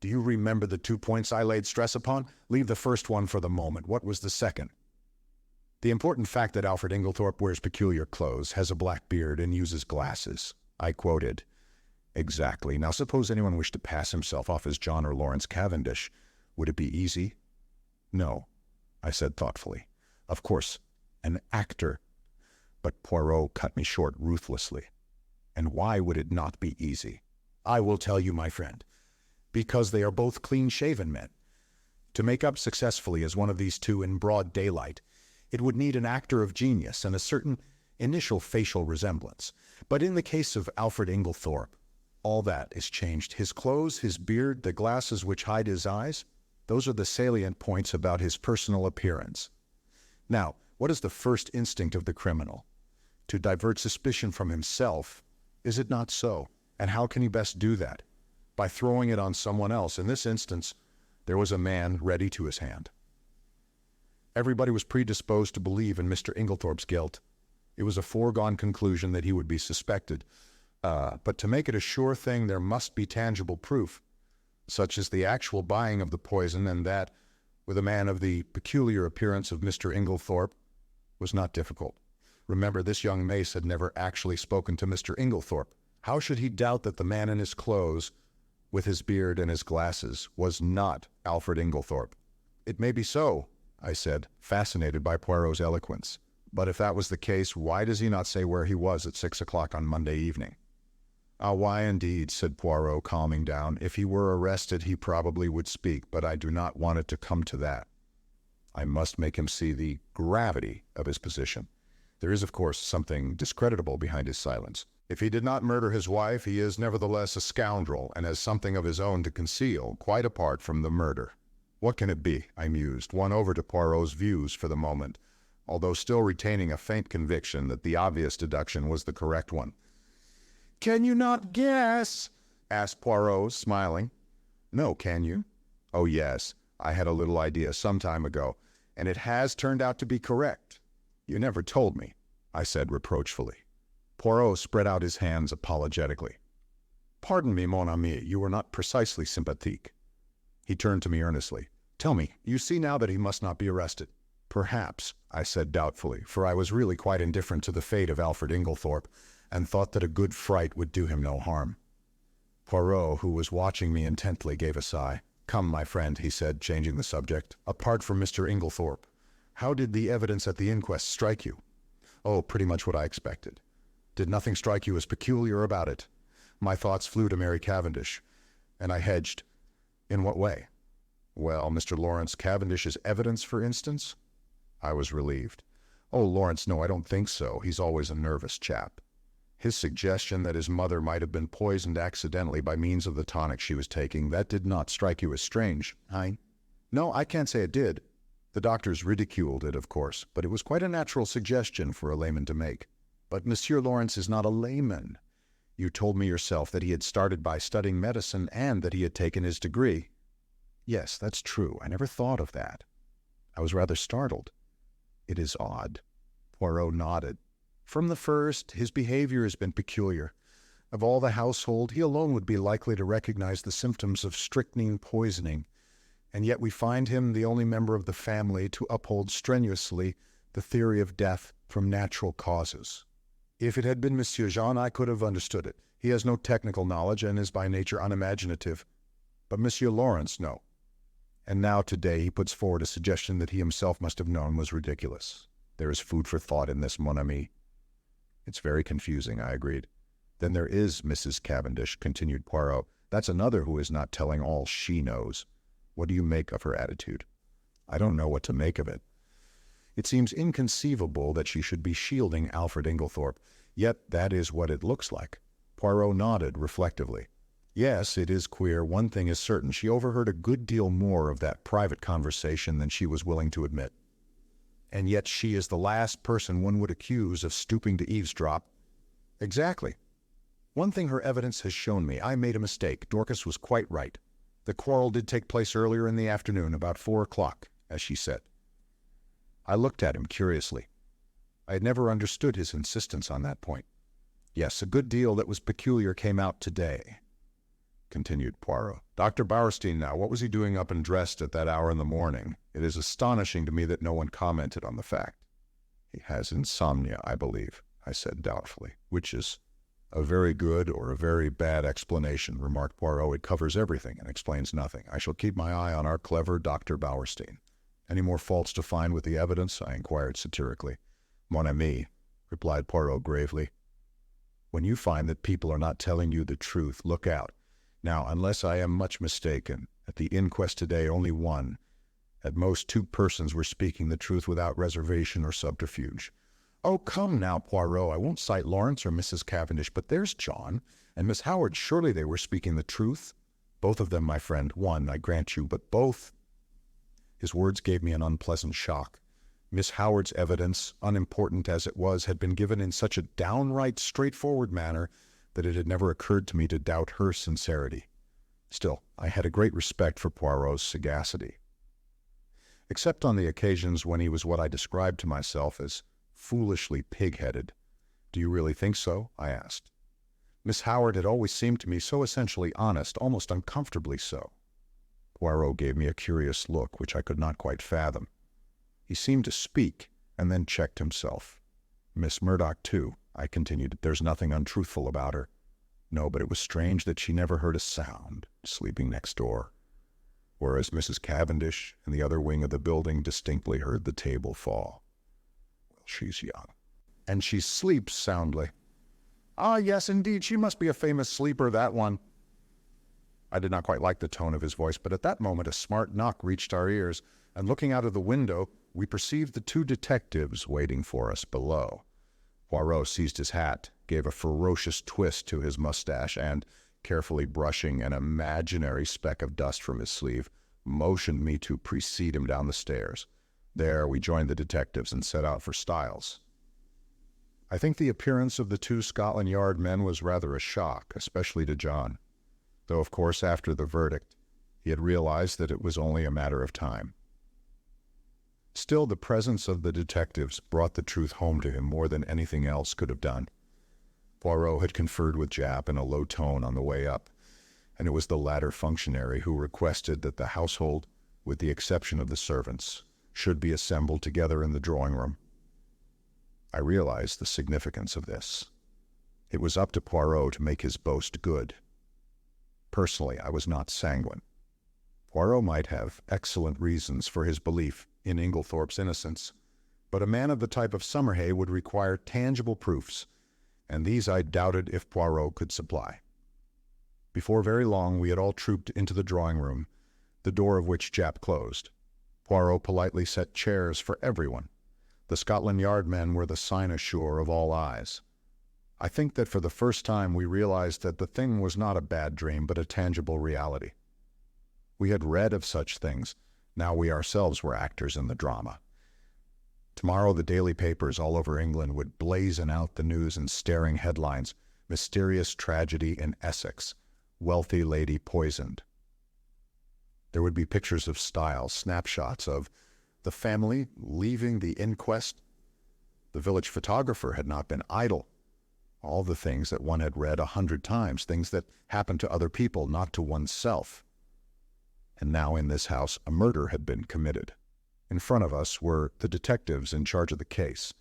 do you remember the 2 points I laid stress upon? Leave the first one for the moment. What was the second? The important fact that Alfred Inglethorpe wears peculiar clothes, has a black beard, and uses glasses. I quoted. Exactly. Now suppose anyone wished to pass himself off as John or Lawrence Cavendish. Would it be easy? No, I said thoughtfully. Of course, an actor. But Poirot cut me short ruthlessly. And why would it not be easy? I will tell you, my friend. Because they are both clean-shaven men. To make up successfully as one of these two in broad daylight, it would need an actor of genius and a certain initial facial resemblance. But in the case of Alfred Inglethorpe, all that is changed. His clothes, his beard, the glasses which hide his eyes, those are the salient points about his personal appearance. Now, what is the first instinct of the criminal? To divert suspicion from himself. Is it not so? And how can he best do that? By throwing it on someone else. In this instance, there was a man ready to his hand. Everybody was predisposed to believe in Mr. Inglethorpe's guilt. It was a foregone conclusion that he would be suspected. But to make it a sure thing, there must be tangible proof, such as the actual buying of the poison, and that, with a man of the peculiar appearance of Mr. Inglethorpe, was not difficult. Remember, this young Mace had never actually spoken to Mr. Inglethorpe. How should he doubt that the man in his clothes, with his beard and his glasses, was not Alfred Inglethorpe? It may be so, I said, fascinated by Poirot's eloquence. But if that was the case, why does he not say where he was at 6 o'clock on Monday evening? Ah, why indeed, said Poirot, calming down. If he were arrested, he probably would speak, but I do not want it to come to that. I must make him see the gravity of his position. There is, of course, something discreditable behind his silence. If he did not murder his wife, he is nevertheless a scoundrel and has something of his own to conceal, quite apart from the murder. What can it be? I mused, won over to Poirot's views for the moment, although still retaining a faint conviction that the obvious deduction was the correct one. Can you not guess? Asked Poirot, smiling. No, can you? Oh, yes. I had a little idea some time ago, and it has turned out to be correct. You never told me, I said reproachfully. Poirot spread out his hands apologetically. "Pardon me, mon ami, you were not precisely sympathique." He turned to me earnestly. "Tell me, you see now that he must not be arrested?" "Perhaps," I said doubtfully, for I was really quite indifferent to the fate of Alfred Inglethorp, and thought that a good fright would do him no harm. Poirot, who was watching me intently, gave a sigh. "Come, my friend," he said, changing the subject. "Apart from Mr. Inglethorp, how did the evidence at the inquest strike you?" "Oh, pretty much what I expected." "Did nothing strike you as peculiar about it?" My thoughts flew to Mary Cavendish, and I hedged. "In what way?" "Well, Mr. Lawrence Cavendish's evidence, for instance?" I was relieved. "Oh, Lawrence, no, I don't think so. He's always a nervous chap. His suggestion that his mother might have been poisoned accidentally by means of the tonic she was taking, that did not strike you as strange?" "No, I can't say it did. The doctors ridiculed it, of course, but it was quite a natural suggestion for a layman to make." "But Monsieur Lawrence is not a layman. You told me yourself that he had started by studying medicine and that he had taken his degree." "Yes, that's true. I never thought of that." I was rather startled. "It is odd." Poirot nodded. "From the first, his behavior has been peculiar. Of all the household, he alone would be likely to recognize the symptoms of strychnine poisoning, and yet we find him the only member of the family to uphold strenuously the theory of death from natural causes. If it had been Monsieur Jean, I could have understood it. He has no technical knowledge and is by nature unimaginative. But Monsieur Lawrence, no. And now today he puts forward a suggestion that he himself must have known was ridiculous. There is food for thought in this, mon ami." "It's very confusing," I agreed. "Then there is Mrs. Cavendish," continued Poirot. "That's another who is not telling all she knows. What do you make of her attitude?" "I don't know what to make of it. It seems inconceivable that she should be shielding Alfred Inglethorp, yet that is what it looks like." Poirot nodded reflectively. "Yes, it is queer. One thing is certain. She overheard a good deal more of that private conversation than she was willing to admit. And yet she is the last person one would accuse of stooping to eavesdrop." "Exactly. One thing her evidence has shown me. I made a mistake. Dorcas was quite right. The quarrel did take place earlier in the afternoon, about 4 o'clock, as she said." I looked at him curiously. I had never understood his insistence on that point. "Yes, a good deal that was peculiar came out today," continued Poirot. "Dr. Bowerstein now, what was he doing up and dressed at that hour in the morning? It is astonishing to me that no one commented on the fact." "He has insomnia, I believe," I said doubtfully. "Which is a very good or a very bad explanation," remarked Poirot. "It covers everything and explains nothing. I shall keep my eye on our clever Dr. Bowerstein." "Any more faults to find with the evidence?" I inquired satirically. "Mon ami," replied Poirot gravely, "when you find that people are not telling you the truth, look out. Now, unless I am much mistaken, at the inquest today only one, at most 2 persons were speaking the truth without reservation or subterfuge." "Oh, come now, Poirot, I won't cite Lawrence or Mrs. Cavendish, but there's John and Miss Howard. Surely they were speaking the truth?" "Both of them, my friend. One, I grant you, but both." His words gave me an unpleasant shock. Miss Howard's evidence, unimportant as it was, had been given in such a downright straightforward manner that it had never occurred to me to doubt her sincerity. Still, I had a great respect for Poirot's sagacity. Except on the occasions when he was what I described to myself as foolishly pig-headed. "Do you really think so?" I asked. Miss Howard had always seemed to me so essentially honest, almost uncomfortably so. Poirot gave me a curious look, which I could not quite fathom. He seemed to speak, and then checked himself. "Miss Murdoch, too," I continued. "There's nothing untruthful about her." "No, but it was strange that she never heard a sound, sleeping next door, whereas Mrs. Cavendish, in the other wing of the building, distinctly heard the table fall." "Well, she's young." "And she sleeps soundly." "Ah, yes, indeed, she must be a famous sleeper, that one." I did not quite like the tone of his voice, but at that moment a smart knock reached our ears, and looking out of the window, we perceived the 2 detectives waiting for us below. Poirot seized his hat, gave a ferocious twist to his mustache, and, carefully brushing an imaginary speck of dust from his sleeve, motioned me to precede him down the stairs. There we joined the detectives and set out for Styles. I think the appearance of the 2 Scotland Yard men was rather a shock, especially to John, though of course after the verdict he had realized that it was only a matter of time. Still, the presence of the detectives brought the truth home to him more than anything else could have done. Poirot had conferred with Japp in a low tone on the way up, and it was the latter functionary who requested that the household, with the exception of the servants, should be assembled together in the drawing-room. I realized the significance of this. It was up to Poirot to make his boast good. Personally, I was not sanguine. Poirot might have excellent reasons for his belief in Inglethorp's innocence, but a man of the type of Summerhay would require tangible proofs, and these I doubted if Poirot could supply. Before very long we had all trooped into the drawing-room, the door of which Japp closed. Poirot politely set chairs for everyone. The Scotland Yard men were the cynosure of all eyes. I think that for the first time we realized that the thing was not a bad dream, but a tangible reality. We had read of such things. Now we ourselves were actors in the drama. Tomorrow the daily papers all over England would blazon out the news in staring headlines: mysterious tragedy in Essex, wealthy lady poisoned. There would be pictures of Styles, snapshots of the family leaving the inquest. The village photographer had not been idle. All the things that one had read 100 times, things that happened to other people, not to oneself. And now in this house a murder had been committed. In front of us were the detectives in charge of the case.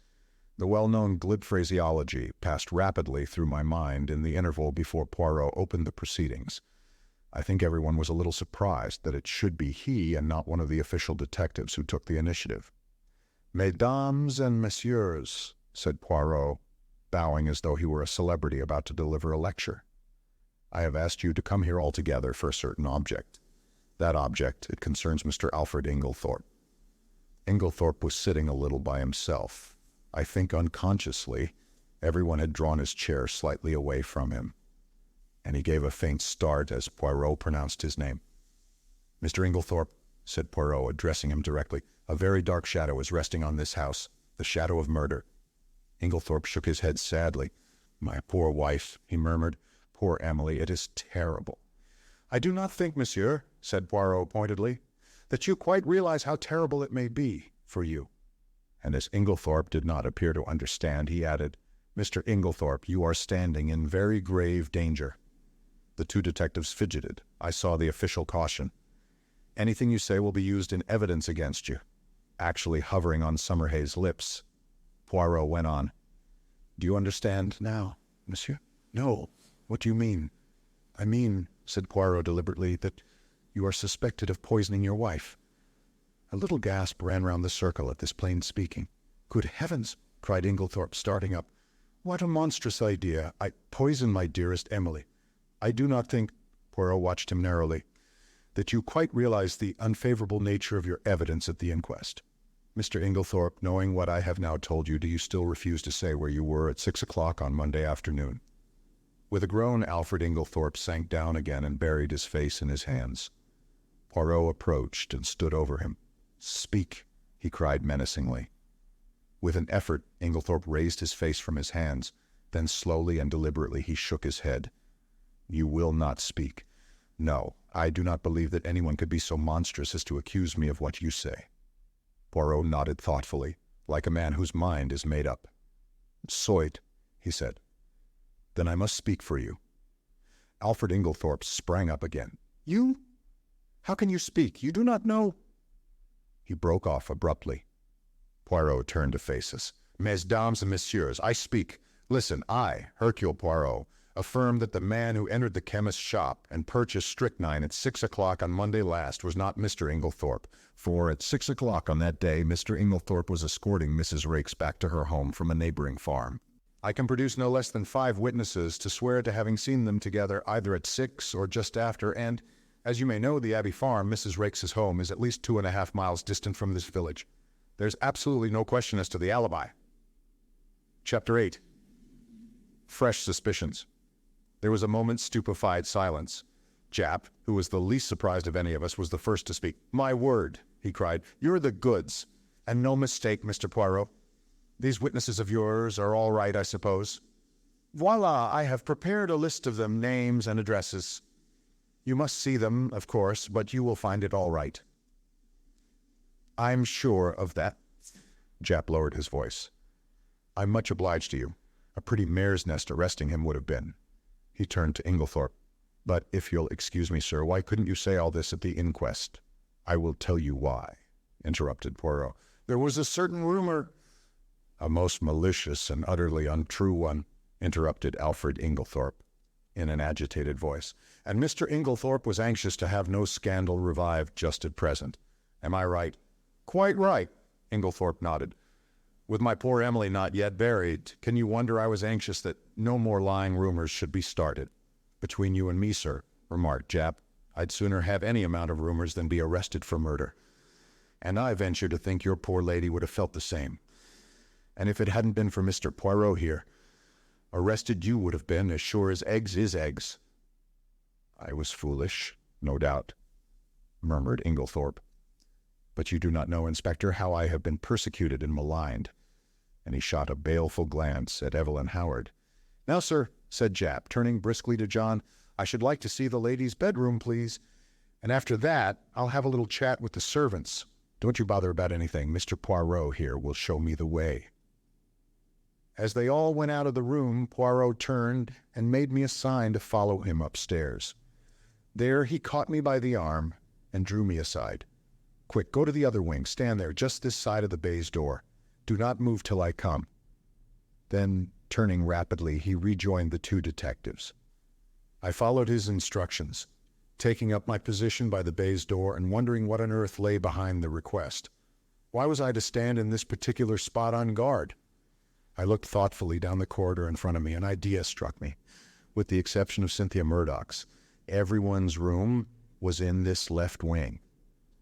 The well-known glib phraseology passed rapidly through my mind in the interval before Poirot opened the proceedings. I think everyone was a little surprised that it should be he and not one of the official detectives who took the initiative. "Mesdames and messieurs," said Poirot, bowing as though he were a celebrity about to deliver a lecture. "I have asked you to come here all together for a certain object. That object, it concerns Mr. Alfred Inglethorp." Inglethorp was sitting a little by himself. I think unconsciously, everyone had drawn his chair slightly away from him, and he gave a faint start as Poirot pronounced his name. "Mr. Inglethorp," said Poirot, addressing him directly, "a very dark shadow is resting on this house, the shadow of murder." Inglethorp shook his head sadly. "My poor wife," he murmured. "Poor Emily, it is terrible." "I do not think, monsieur," said Poirot pointedly, "that you quite realize how terrible it may be for you." And as Inglethorp did not appear to understand, he added, "Mr. Inglethorp, you are standing in very grave danger." The two detectives fidgeted. I saw the official caution. "Anything you say will be used in evidence against you," actually hovering on Summerhay's lips. Poirot went on. "Do you understand now, monsieur?" "No. What do you mean?" "I mean," said Poirot deliberately, "that you are suspected of poisoning your wife." A little gasp ran round the circle at this plain speaking. "Good heavens!" cried Inglethorp, starting up. "What a monstrous idea! I poison my dearest Emily. I do not think," Poirot watched him narrowly, "that you quite realize the unfavorable nature of your evidence at the inquest. Mr. Inglethorp, knowing what I have now told you, do you still refuse to say where you were at 6 o'clock on Monday afternoon?" With a groan, Alfred Inglethorp sank down again and buried his face in his hands. Poirot approached and stood over him. "Speak," he cried menacingly. With an effort, Inglethorp raised his face from his hands. Then slowly and deliberately he shook his head. "You will not speak. No, I do not believe that anyone could be so monstrous as to accuse me of what you say." Poirot nodded thoughtfully, like a man whose mind is made up. "Soit," he said. "Then I must speak for you." Alfred Inglethorp sprang up again. "You? How can you speak? You do not know—" He broke off abruptly. Poirot turned to face us. "Mesdames and messieurs, I speak. Listen, I, Hercule Poirot, affirm that the man who entered the chemist's shop and purchased strychnine at 6 o'clock on Monday last was not Mr. Inglethorp, for at 6 o'clock on that day Mr. Inglethorp was escorting Mrs. Raikes back to her home from a neighboring farm. I can produce no less than 5 witnesses to swear to having seen them together either at 6 or just after, and, as you may know, the Abbey Farm, Mrs. Raikes' home, is at least 2.5 miles distant from this village. There's absolutely no question as to the alibi." Chapter 8. Fresh suspicions. There was a moment's stupefied silence. Japp, who was the least surprised of any of us, was the first to speak. "My word," he cried, "you're the goods. And no mistake, Mr. Poirot. These witnesses of yours are all right, I suppose. Voila, I have prepared a list of them, names and addresses. You must see them, of course, but you will find it all right." "I'm sure of that." Japp lowered his voice. "I'm much obliged to you. A pretty mare's nest arresting him would have been. He turned to Inglethorp. But if you'll excuse me, sir, why couldn't you say all this at the inquest? I will tell you why, interrupted Poirot. There was a certain rumor. A most malicious and utterly untrue one, interrupted Alfred Inglethorp in an agitated voice. And Mr. Inglethorp was anxious to have no scandal revived just at present. Am I right? Quite right, Inglethorp nodded. With my poor Emily not yet buried, can you wonder I was anxious that no more lying rumors should be started? Between you and me, sir, remarked Jap, I'd sooner have any amount of rumors than be arrested for murder. And I venture to think your poor lady would have felt the same. And if it hadn't been for Mr. Poirot here, arrested you would have been as sure as eggs is eggs. I was foolish, no doubt, murmured Inglethorp. But you do not know, Inspector, how I have been persecuted and maligned. And he shot a baleful glance at Evelyn Howard. Now, sir, said Jap, turning briskly to John, I should like to see the lady's bedroom, please. And after that, I'll have a little chat with the servants. Don't you bother about anything. Mr. Poirot here will show me the way. As they all went out of the room, Poirot turned and made me a sign to follow him upstairs. There he caught me by the arm and drew me aside. Quick, go to the other wing. Stand there, just this side of the baize door. Do not move till I come. Then, turning rapidly, he rejoined the two detectives. I followed his instructions, taking up my position by the baize door and wondering what on earth lay behind the request. Why was I to stand in this particular spot on guard? I looked thoughtfully down the corridor in front of me. An idea struck me. With the exception of Cynthia Murdoch's, everyone's room was in this left wing.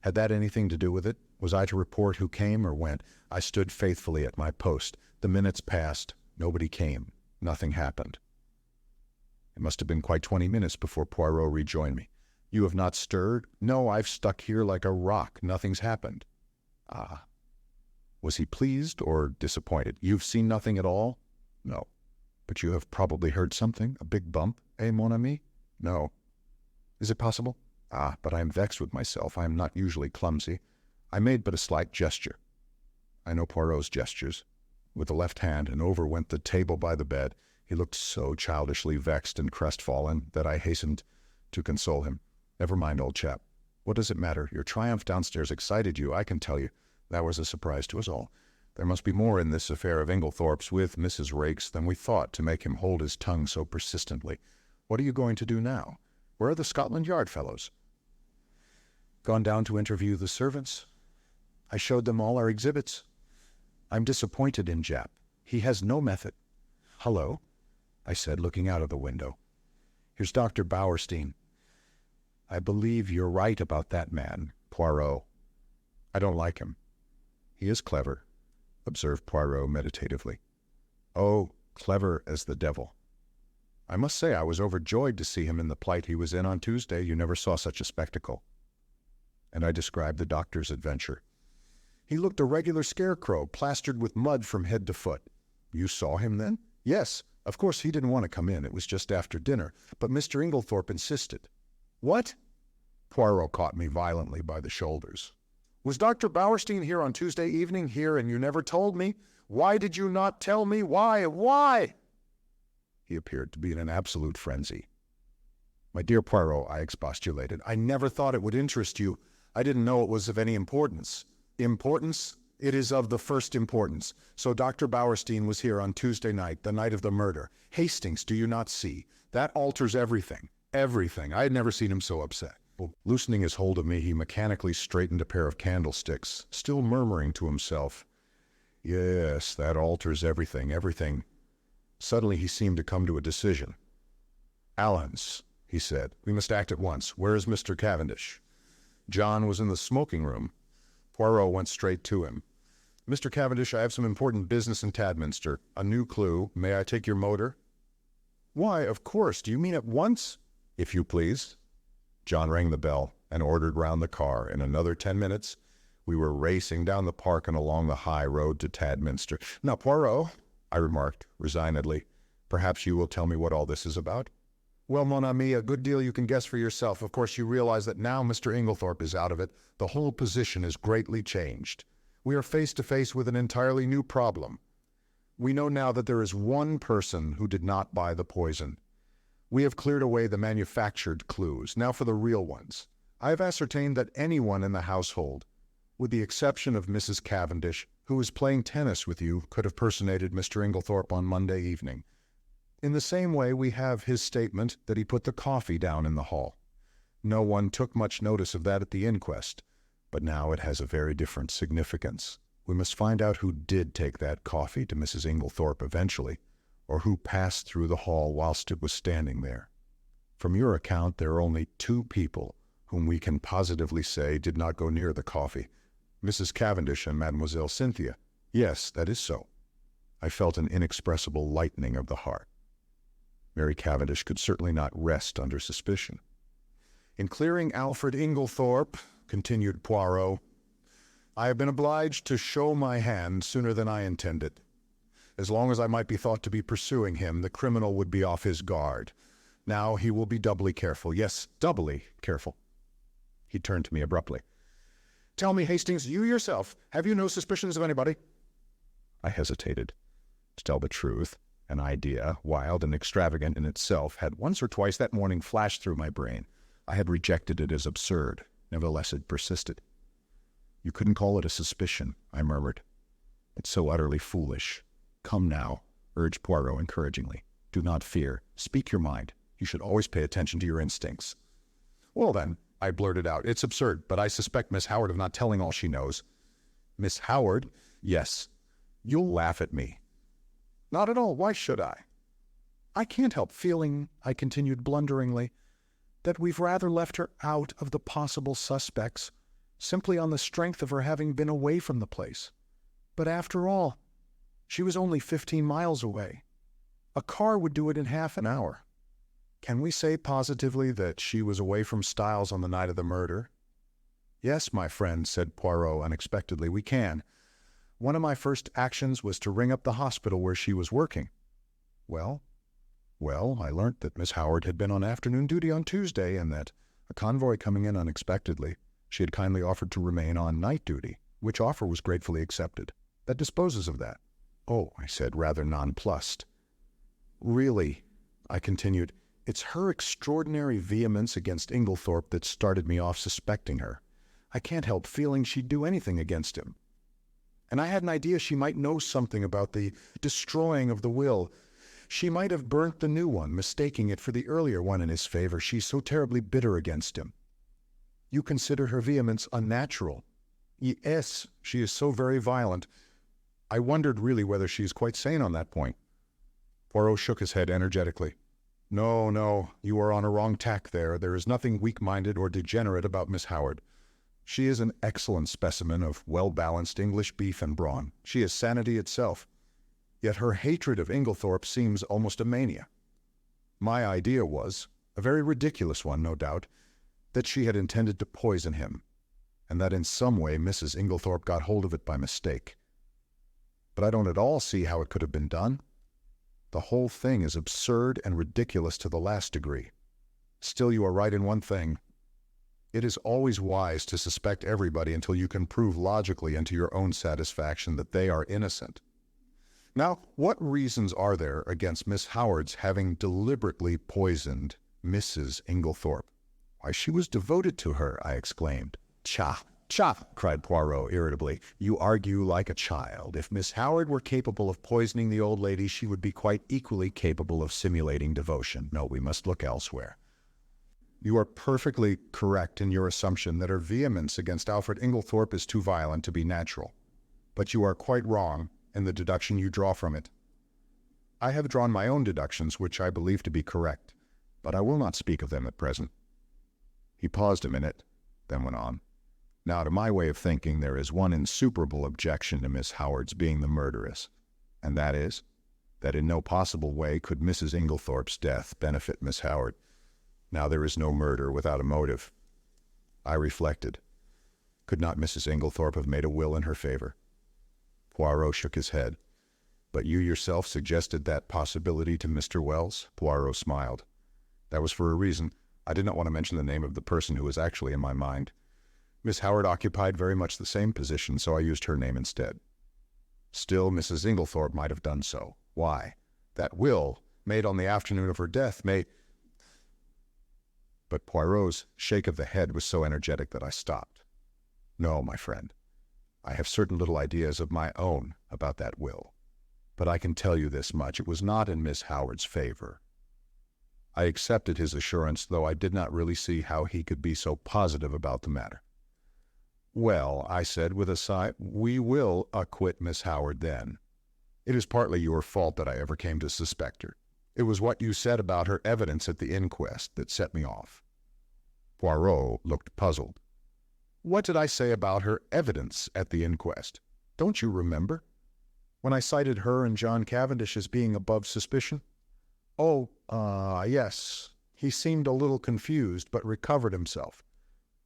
Had that anything to do with it? Was I to report who came or went? I stood faithfully at my post. The minutes passed. Nobody came. Nothing happened. It must have been quite 20 minutes before Poirot rejoined me. You have not stirred? No, I've stuck here like a rock. Nothing's happened. Ah. Was he pleased or disappointed? You've seen nothing at all? No. But you have probably heard something? A big bump, eh, mon ami? No. Is it possible? Ah, but I am vexed with myself. I am not usually clumsy. I made but a slight gesture. I know Poirot's gestures. With the left hand, and over went the table by the bed. He looked so childishly vexed and crestfallen that I hastened to console him. Never mind, old chap. What does it matter? Your triumph downstairs excited you, I can tell you. That was a surprise to us all. There must be more in this affair of Inglethorp's with Mrs. Raikes than we thought to make him hold his tongue so persistently. What are you going to do now? Where are the Scotland Yard fellows? Gone down to interview the servants. I showed them all our exhibits. I'm disappointed in Jap. He has no method. Hello, I said, looking out of the window. Here's Dr. Bauerstein. I believe you're right about that man, Poirot. I don't like him. He is clever, observed Poirot meditatively. Oh, clever as the devil. I must say I was overjoyed to see him in the plight he was in on Tuesday. You never saw such a spectacle. And I described the doctor's adventure. He looked a regular scarecrow, plastered with mud from head to foot. You saw him then? Yes. Of course he didn't want to come in. It was just after dinner. But Mr. Inglethorp insisted. What? Poirot caught me violently by the shoulders. Was Dr. Bauerstein here on Tuesday evening here and you never told me? Why did you not tell me? Why? Why? He appeared to be in an absolute frenzy. My dear Poirot, I expostulated, I never thought it would interest you. I didn't know it was of any importance. Importance? It is of the first importance. So Dr. Bauerstein was here on Tuesday night, the night of the murder. Hastings, do you not see? That alters everything. Everything. I had never seen him so upset. Loosening his hold of me, he mechanically straightened a pair of candlesticks, still murmuring to himself. Yes, that alters everything, everything. Suddenly he seemed to come to a decision. Allens, he said, we must act at once. Where is Mr. Cavendish? John was in the smoking room. Poirot went straight to him. Mr. Cavendish, I have some important business in Tadminster. A new clue. May I take your motor? Why, of course. Do you mean at once? If you please. John rang the bell and ordered round the car. In another 10 minutes, we were racing down the park and along the high road to Tadminster. Now, Poirot, I remarked resignedly, perhaps you will tell me what all this is about? Well, mon ami, a good deal you can guess for yourself. Of course, you realize that now Mr. Inglethorp is out of it, the whole position is greatly changed. We are face to face with an entirely new problem. We know now that there is one person who did not buy the poison. We have cleared away the manufactured clues. Now for the real ones. I have ascertained that anyone in the household, with the exception of Mrs. Cavendish, who was playing tennis with you, could have personated Mr. Inglethorp on Monday evening. In the same way, we have his statement that he put the coffee down in the hall. No one took much notice of that at the inquest, but now it has a very different significance. We must find out who did take that coffee to Mrs. Inglethorp eventually, or who passed through the hall whilst it was standing there. From your account, there are only two people whom we can positively say did not go near the coffee, Mrs. Cavendish and Mademoiselle Cynthia. Yes, that is so. I felt an inexpressible lightening of the heart. Mary Cavendish could certainly not rest under suspicion. In clearing Alfred Inglethorp, continued Poirot, I have been obliged to show my hand sooner than I intended. As long as I might be thought to be pursuing him, the criminal would be off his guard. Now he will be doubly careful. Yes, doubly careful. He turned to me abruptly. Tell me, Hastings, you yourself, have you no suspicions of anybody? I hesitated. To tell the truth, an idea, wild and extravagant in itself, had once or twice that morning flashed through my brain. I had rejected it as absurd. Nevertheless, it persisted. You couldn't call it a suspicion, I murmured. It's so utterly foolish. Come now, urged Poirot encouragingly. Do not fear. Speak your mind. You should always pay attention to your instincts. Well then, I blurted out, it's absurd, but I suspect Miss Howard of not telling all she knows. Miss Howard? Yes. You'll laugh at me. Not at all. Why should I? I can't help feeling, I continued blunderingly, that we've rather left her out of the possible suspects, simply on the strength of her having been away from the place. But after all, she was only 15 miles away. A car would do it in half an hour. Can we say positively that she was away from Styles on the night of the murder? Yes, my friend, said Poirot unexpectedly, we can. One of my first actions was to ring up the hospital where she was working. Well, I learnt that Miss Howard had been on afternoon duty on Tuesday and that, a convoy coming in unexpectedly, she had kindly offered to remain on night duty, which offer was gratefully accepted. That disposes of that. Oh, I said, rather nonplussed. Really, I continued, it's her extraordinary vehemence against Inglethorp that started me off suspecting her. I can't help feeling she'd do anything against him. And I had an idea she might know something about the destroying of the will. She might have burnt the new one, mistaking it for the earlier one in his favor. She's so terribly bitter against him. You consider her vehemence unnatural. Yes, she is so very violent. I wondered really whether she is quite sane on that point. Poirot shook his head energetically. No, you are on a wrong tack there. There is nothing weak-minded or degenerate about Miss Howard. She is an excellent specimen of well-balanced English beef and brawn. She is sanity itself. Yet her hatred of Inglethorp seems almost a mania. My idea was, a very ridiculous one, no doubt, that she had intended to poison him, and that in some way Mrs. Inglethorp got hold of it by mistake. But I don't at all see how it could have been done. The whole thing is absurd and ridiculous to the last degree. Still, you are right in one thing. It is always wise to suspect everybody until you can prove logically and to your own satisfaction that they are innocent. Now, what reasons are there against Miss Howard's having deliberately poisoned Mrs. Inglethorp? Why, she was devoted to her, I exclaimed. Cha! Cried Poirot irritably. You argue like a child. If Miss Howard were capable of poisoning the old lady, she would be quite equally capable of simulating devotion. No, we must look elsewhere. You are perfectly correct in your assumption that her vehemence against Alfred Inglethorp is too violent to be natural. But you are quite wrong in the deduction you draw from it. I have drawn my own deductions, which I believe to be correct, but I will not speak of them at present. He paused a minute, then went on. Now, to my way of thinking, there is one insuperable objection to Miss Howard's being the murderess, and that is, that in no possible way could Mrs. Inglethorp's death benefit Miss Howard. Now, there is no murder without a motive. I reflected. Could not Mrs. Inglethorp have made a will in her favor? Poirot shook his head. But you yourself suggested that possibility to Mr. Wells? Poirot smiled. That was for a reason. I did not want to mention the name of the person who was actually in my mind. Miss Howard occupied very much the same position, so I used her name instead. Still, Mrs. Inglethorp might have done so. Why? That will, made on the afternoon of her death, may... But Poirot's shake of the head was so energetic that I stopped. No, my friend. I have certain little ideas of my own about that will. But I can tell you this much, it was not in Miss Howard's favor. I accepted his assurance, though I did not really see how he could be so positive about the matter. Well, I said with a sigh, we will acquit Miss Howard then. It is partly your fault that I ever came to suspect her. It was what you said about her evidence at the inquest that set me off. Poirot looked puzzled. What did I say about her evidence at the inquest? Don't you remember? When I cited her and John Cavendish as being above suspicion? Oh, yes. He seemed a little confused, but recovered himself.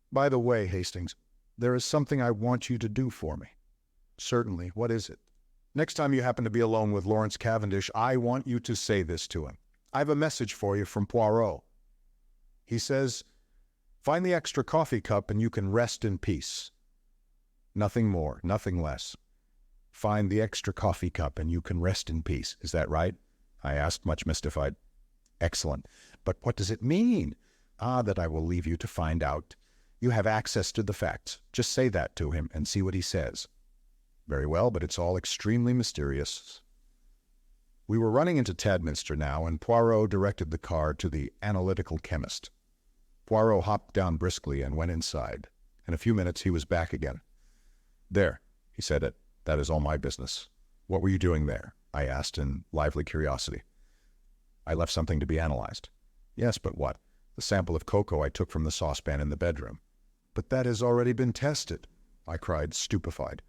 By the way, Hastings, there is something I want you to do for me. Certainly. What is it? Next time you happen to be alone with Lawrence Cavendish, I want you to say this to him. I have a message for you from Poirot. He says, find the extra coffee cup and you can rest in peace. Nothing more, nothing less. Find the extra coffee cup and you can rest in peace. Is that right? I asked, much mystified. Excellent. But what does it mean? That I will leave you to find out. You have access to the facts. Just say that to him and see what he says. Very well, but it's all extremely mysterious. We were running into Tadminster now, and Poirot directed the car to the analytical chemist. Poirot hopped down briskly and went inside. In a few minutes he was back again. There, he said, that is all my business. What were you doing there? I asked in lively curiosity. I left something to be analyzed. Yes, but what? The sample of cocoa I took from the saucepan in the bedroom. But that has already been tested, I cried, stupefied.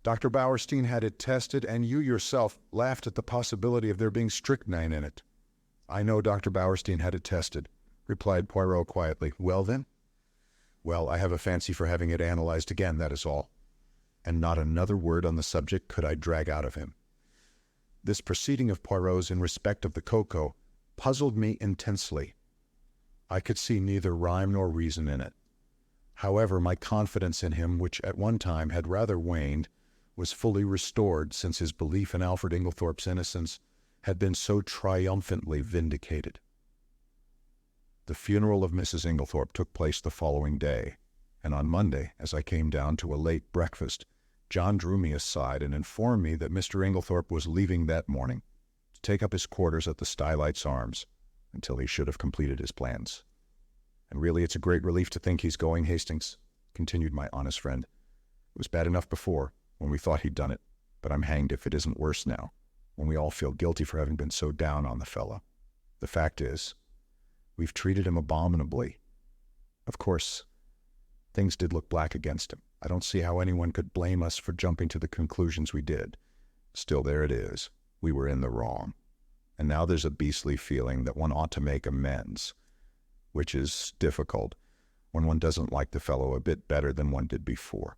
Dr. Bauerstein had it tested, and you yourself laughed at the possibility of there being strychnine in it. I know Dr. Bauerstein had it tested, replied Poirot quietly. Well, then? Well, I have a fancy for having it analyzed again, that is all. And not another word on the subject could I drag out of him. This proceeding of Poirot's in respect of the cocoa puzzled me intensely. I could see neither rhyme nor reason in it. However, my confidence in him, which at one time had rather waned, was fully restored since his belief in Alfred Inglethorp's innocence had been so triumphantly vindicated. The funeral of Mrs. Inglethorp took place the following day, and on Monday, as I came down to a late breakfast, John drew me aside and informed me that Mr. Inglethorp was leaving that morning to take up his quarters at the Stylites Arms until he should have completed his plans. And really it's a great relief to think he's going, Hastings, continued my honest friend. It was bad enough before, when we thought he'd done it, but I'm hanged if it isn't worse now, when we all feel guilty for having been so down on the fellow. The fact is, we've treated him abominably. Of course, things did look black against him. I don't see how anyone could blame us for jumping to the conclusions we did. Still, there it is. We were in the wrong. And now there's a beastly feeling that one ought to make amends, which is difficult when one doesn't like the fellow a bit better than one did before.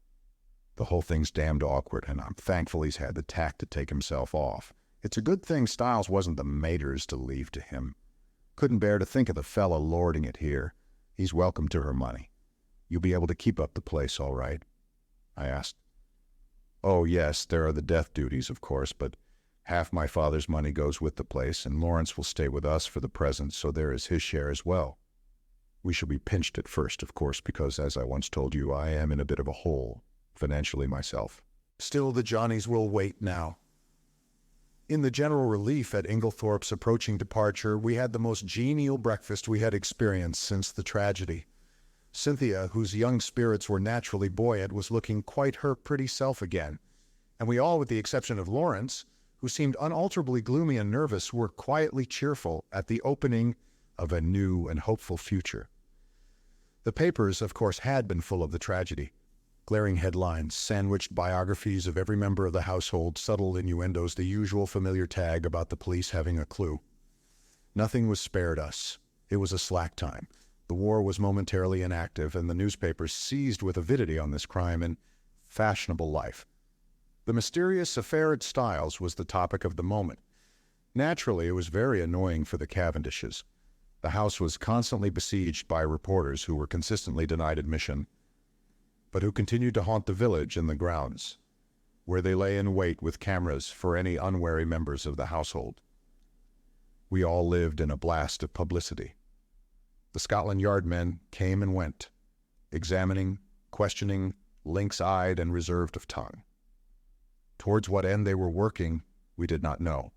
The whole thing's damned awkward, and I'm thankful he's had the tact to take himself off. It's a good thing Styles wasn't the mater's to leave to him. Couldn't bear to think of the fellow lording it here. He's welcome to her money. You'll be able to keep up the place all right? I asked. Oh, yes, there are the death duties, of course, but half my father's money goes with the place, and Lawrence will stay with us for the present, so there is his share as well. We shall be pinched at first, of course, because, as I once told you, I am in a bit of a hole, financially myself. Still, the Johnnies will wait now. In the general relief at Inglethorp's approaching departure, we had the most genial breakfast we had experienced since the tragedy. Cynthia, whose young spirits were naturally buoyant, was looking quite her pretty self again, and we all, with the exception of Lawrence, who seemed unalterably gloomy and nervous, were quietly cheerful at the opening of a new and hopeful future. The papers, of course, had been full of the tragedy. Glaring headlines, sandwiched biographies of every member of the household, subtle innuendos, the usual familiar tag about the police having a clue. Nothing was spared us. It was a slack time. The war was momentarily inactive, and the newspapers seized with avidity on this crime in fashionable life. The mysterious affair at Styles was the topic of the moment. Naturally, it was very annoying for the Cavendishes. The house was constantly besieged by reporters who were consistently denied admission, but who continued to haunt the village and the grounds. where they lay in wait with cameras for any unwary members of the household. We all lived in a blast of publicity. The Scotland Yard men came and went, examining, questioning, lynx-eyed and reserved of tongue. Towards what end they were working, we did not know.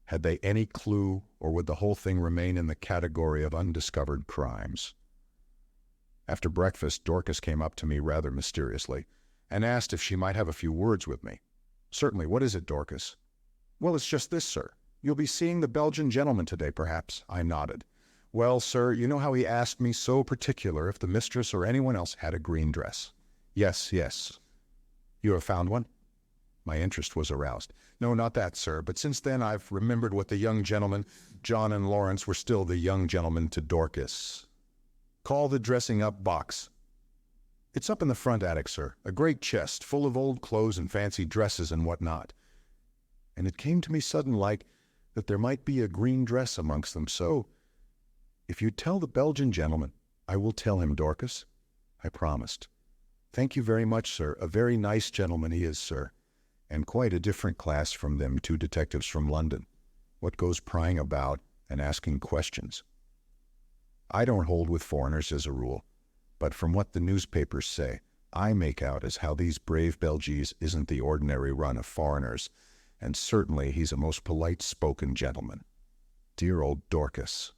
Had they any clue, or would the whole thing remain in the category of undiscovered crimes? After breakfast, Dorcas came up to me rather mysteriously and asked if she might have a few words with me. "Certainly. What is it, Dorcas?" "Well, it's just this, sir. You'll be seeing the Belgian gentleman today, perhaps." I nodded. "Well, sir, you know how he asked me so particular if the mistress or anyone else had a green dress?" "Yes, yes." "You have found one?" My interest was aroused. "No, not that, sir, but since then I've remembered what the young gentlemen, John and Lawrence, were still the young gentlemen to Dorcas. Call the dressing-up box." "It's up in the front attic, sir, a great chest full of old clothes and fancy dresses and what not." And it came to me sudden-like that there might be a green dress amongst them, so, "If you tell the Belgian gentleman, I will tell him, Dorcas." I promised. "Thank you very much, sir. A very nice gentleman he is, sir, and quite a different class from them two detectives from London. What goes prying about and asking questions? I don't hold with foreigners as a rule, but from what the newspapers say, I make out as how these brave Belgies isn't the ordinary run of foreigners, and certainly he's a most polite-spoken gentleman. Dear old Dorcas."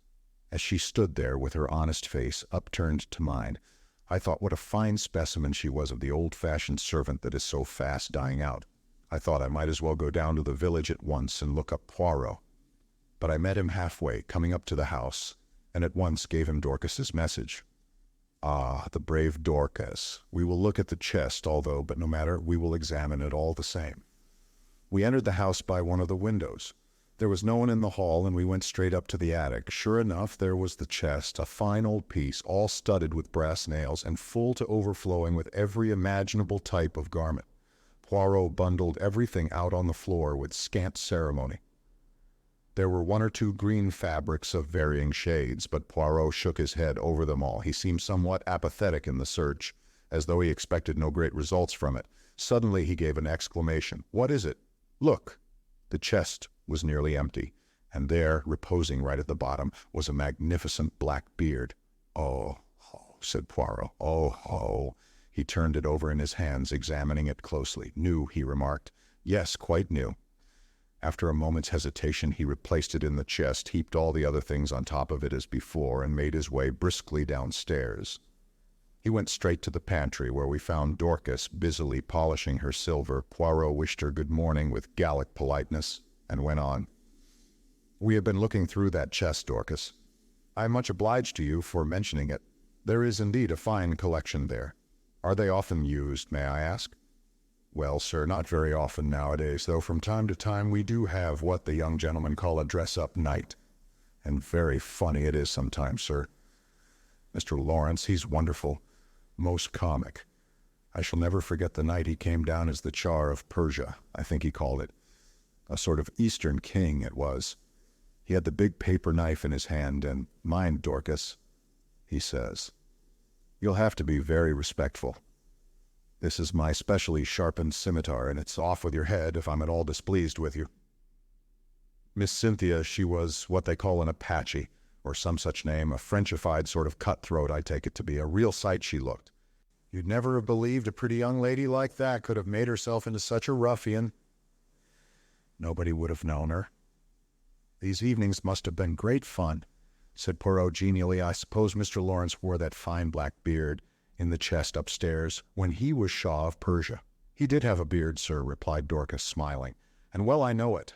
As she stood there with her honest face upturned to mine, I thought what a fine specimen she was of the old-fashioned servant that is so fast dying out. I thought I might as well go down to the village at once and look up Poirot. But I met him halfway, coming up to the house, and at once gave him Dorcas's message. "Ah, the brave Dorcas. We will look at the chest, although, but no matter, we will examine it all the same." We entered the house by one of the windows. There was no one in the hall, and we went straight up to the attic. Sure enough, there was the chest, a fine old piece, all studded with brass nails, and full to overflowing with every imaginable type of garment. Poirot bundled everything out on the floor with scant ceremony. There were one or two green fabrics of varying shades, but Poirot shook his head over them all. He seemed somewhat apathetic in the search, as though he expected no great results from it. Suddenly he gave an exclamation. "What is it? Look!" The chest was nearly empty, and there, reposing right at the bottom, was a magnificent black beard. "Oh, ho," said Poirot. "Oh, ho." He turned it over in his hands, examining it closely. "New," he remarked. "Yes, quite new." After a moment's hesitation, he replaced it in the chest, heaped all the other things on top of it as before, and made his way briskly downstairs. He went straight to the pantry, where we found Dorcas busily polishing her silver. Poirot wished her good morning with Gallic politeness, and went on. "We have been looking through that chest, Dorcas. I am much obliged to you for mentioning it. There is indeed a fine collection there. Are they often used, may I ask?" "Well, sir, not very often nowadays, though from time to time we do have what the young gentlemen call a dress-up night. And very funny it is sometimes, sir. Mr. Lawrence, he's wonderful, most comic. I shall never forget the night he came down as the Tsar of Persia, I think he called it. A sort of Eastern king it was. He had the big paper knife in his hand, and, 'Mind, Dorcas,' he says, 'you'll have to be very respectful. This is my specially sharpened scimitar, and it's off with your head if I'm at all displeased with you.' Miss Cynthia, she was what they call an Apache, or some such name, a Frenchified sort of cutthroat, I take it to be. A real sight she looked. You'd never have believed a pretty young lady like that could have made herself into such a ruffian. Nobody would have known her. These evenings must have been great fun," said Poirot genially. "I suppose Mr. Lawrence wore that fine black beard in the chest upstairs when he was Shah of Persia." "He did have a beard, sir," replied Dorcas, smiling, "and well I know it,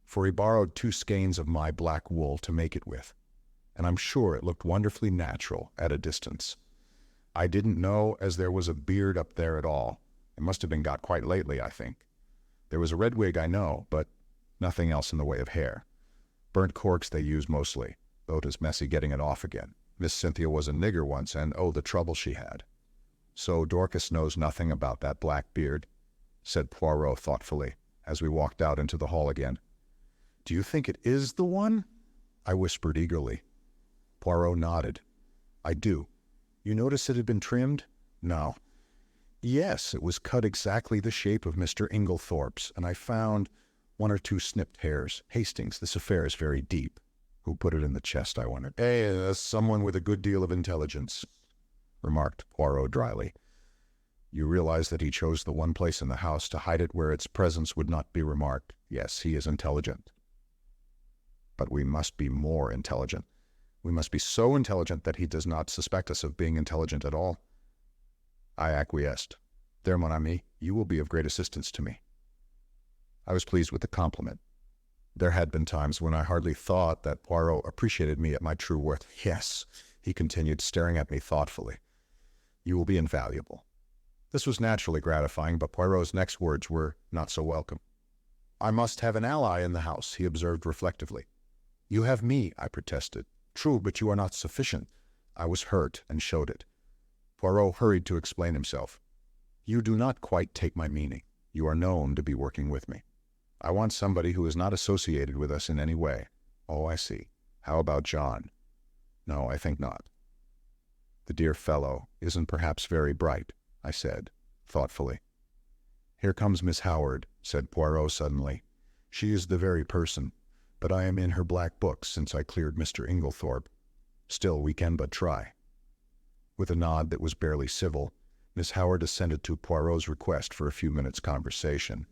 for he borrowed 2 skeins of my black wool to make it with, and I'm sure it looked wonderfully natural at a distance. I didn't know as there was a beard up there at all. It must have been got quite lately, I think. There was a red wig, I know, but nothing else in the way of hair. Burnt corks they use mostly, though it is messy getting it off again. Miss Cynthia was a nigger once, and oh, the trouble she had." "So Dorcas knows nothing about that black beard," said Poirot thoughtfully, as we walked out into the hall again. "Do you think it is the one?" I whispered eagerly. Poirot nodded. "I do. You notice it had been trimmed?" "No." Yes, it was cut exactly the shape of Mr. Inglethorpe's, and I found one or two snipped hairs. Hastings, this affair is very deep. Who put it in the chest, I wondered. Someone with a good deal of intelligence, remarked Poirot dryly. You realize that he chose the one place in the house to hide it where its presence would not be remarked. Yes, he is intelligent. But we must be more intelligent. We must be so intelligent that he does not suspect us of being intelligent at all. I acquiesced. There, mon ami, you will be of great assistance to me. I was pleased with the compliment. There had been times when I hardly thought that Poirot appreciated me at my true worth. Yes, he continued, staring at me thoughtfully. You will be invaluable. This was naturally gratifying, but Poirot's next words were not so welcome. I must have an ally in the house, he observed reflectively. You have me, I protested. True, but you are not sufficient. I was hurt and showed it. Poirot hurried to explain himself. You do not quite take my meaning. You are known to be working with me. I want somebody who is not associated with us in any way. Oh, I see. How about John? No, I think not. The dear fellow isn't perhaps very bright, I said, thoughtfully. Here comes Miss Howard, said Poirot suddenly. She is the very person, but I am in her black book since I cleared Mr. Inglethorp. Still, we can but try. With a nod that was barely civil, Miss Howard assented to Poirot's request for a few minutes' conversation.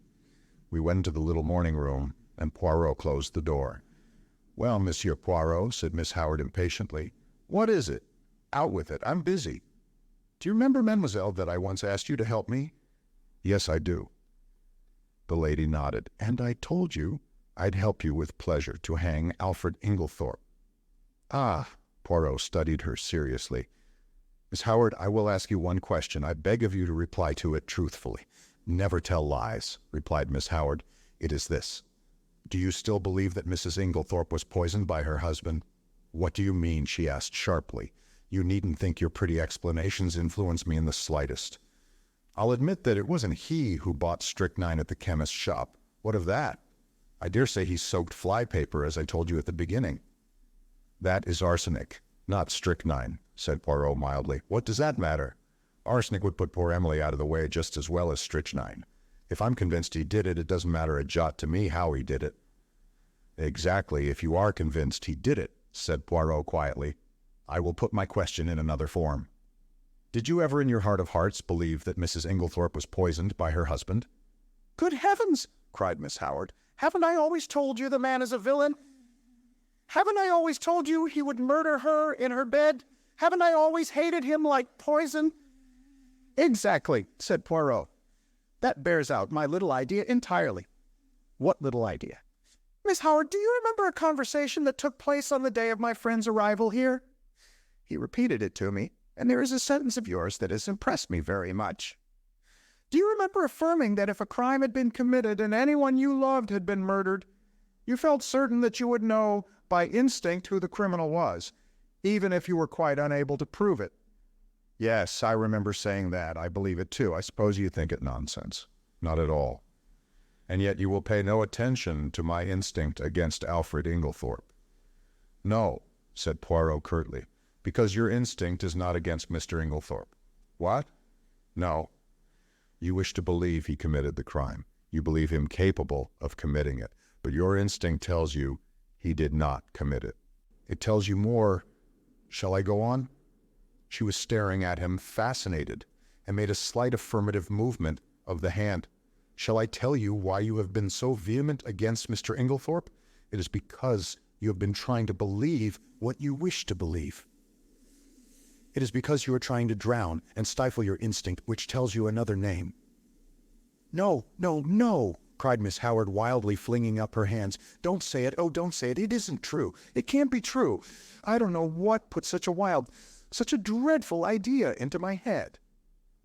We went into the little morning room, and Poirot closed the door. Well, Monsieur Poirot, said Miss Howard impatiently, what is it? Out with it. I'm busy. Do you remember, mademoiselle, that I once asked you to help me? Yes, I do. The lady nodded. And I told you I'd help you with pleasure to hang Alfred Inglethorp. Ah, Poirot studied her seriously. Miss Howard, I will ask you one question. I beg of you to reply to it truthfully. Never tell lies, replied Miss Howard. It is this. Do you still believe that Mrs. Inglethorp was poisoned by her husband? What do you mean? She asked sharply. You needn't think your pretty explanations influence me in the slightest. I'll admit that it wasn't he who bought strychnine at the chemist's shop. What of that? I dare say he soaked flypaper, as I told you at the beginning. That is arsenic, not strychnine, said Poirot mildly. What does that matter? Arsenic would put poor Emily out of the way just as well as strychnine. If I'm convinced he did it, it doesn't matter a jot to me how he did it. Exactly, if you are convinced he did it, said Poirot quietly. I will put my question in another form. Did you ever in your heart of hearts believe that Mrs. Inglethorp was poisoned by her husband? Good heavens, cried Miss Howard. Haven't I always told you the man is a villain? Haven't I always told you he would murder her in her bed? Haven't I always hated him like poison? Exactly, said Poirot. That bears out my little idea entirely. What little idea? Miss Howard, do you remember a conversation that took place on the day of my friend's arrival here? He repeated it to me, and there is a sentence of yours that has impressed me very much. Do you remember affirming that if a crime had been committed and anyone you loved had been murdered, you felt certain that you would know by instinct who the criminal was, even if you were quite unable to prove it? Yes, I remember saying that. I believe it too. I suppose you think it nonsense. Not at all. And yet you will pay no attention to my instinct against Alfred Inglethorp. No, said Poirot curtly, because your instinct is not against Mr. Inglethorp. What? No. You wish to believe he committed the crime. You believe him capable of committing it. But your instinct tells you he did not commit it. It tells you more. Shall I go on? She was staring at him, fascinated, and made a slight affirmative movement of the hand. Shall I tell you why you have been so vehement against Mr. Inglethorp? It is because you have been trying to believe what you wish to believe. It is because you are trying to drown and stifle your instinct, which tells you another name. No, no, no, cried Miss Howard wildly, flinging up her hands. Don't say it. Oh, don't say it. It isn't true. It can't be true. I don't know what put such a dreadful idea into my head.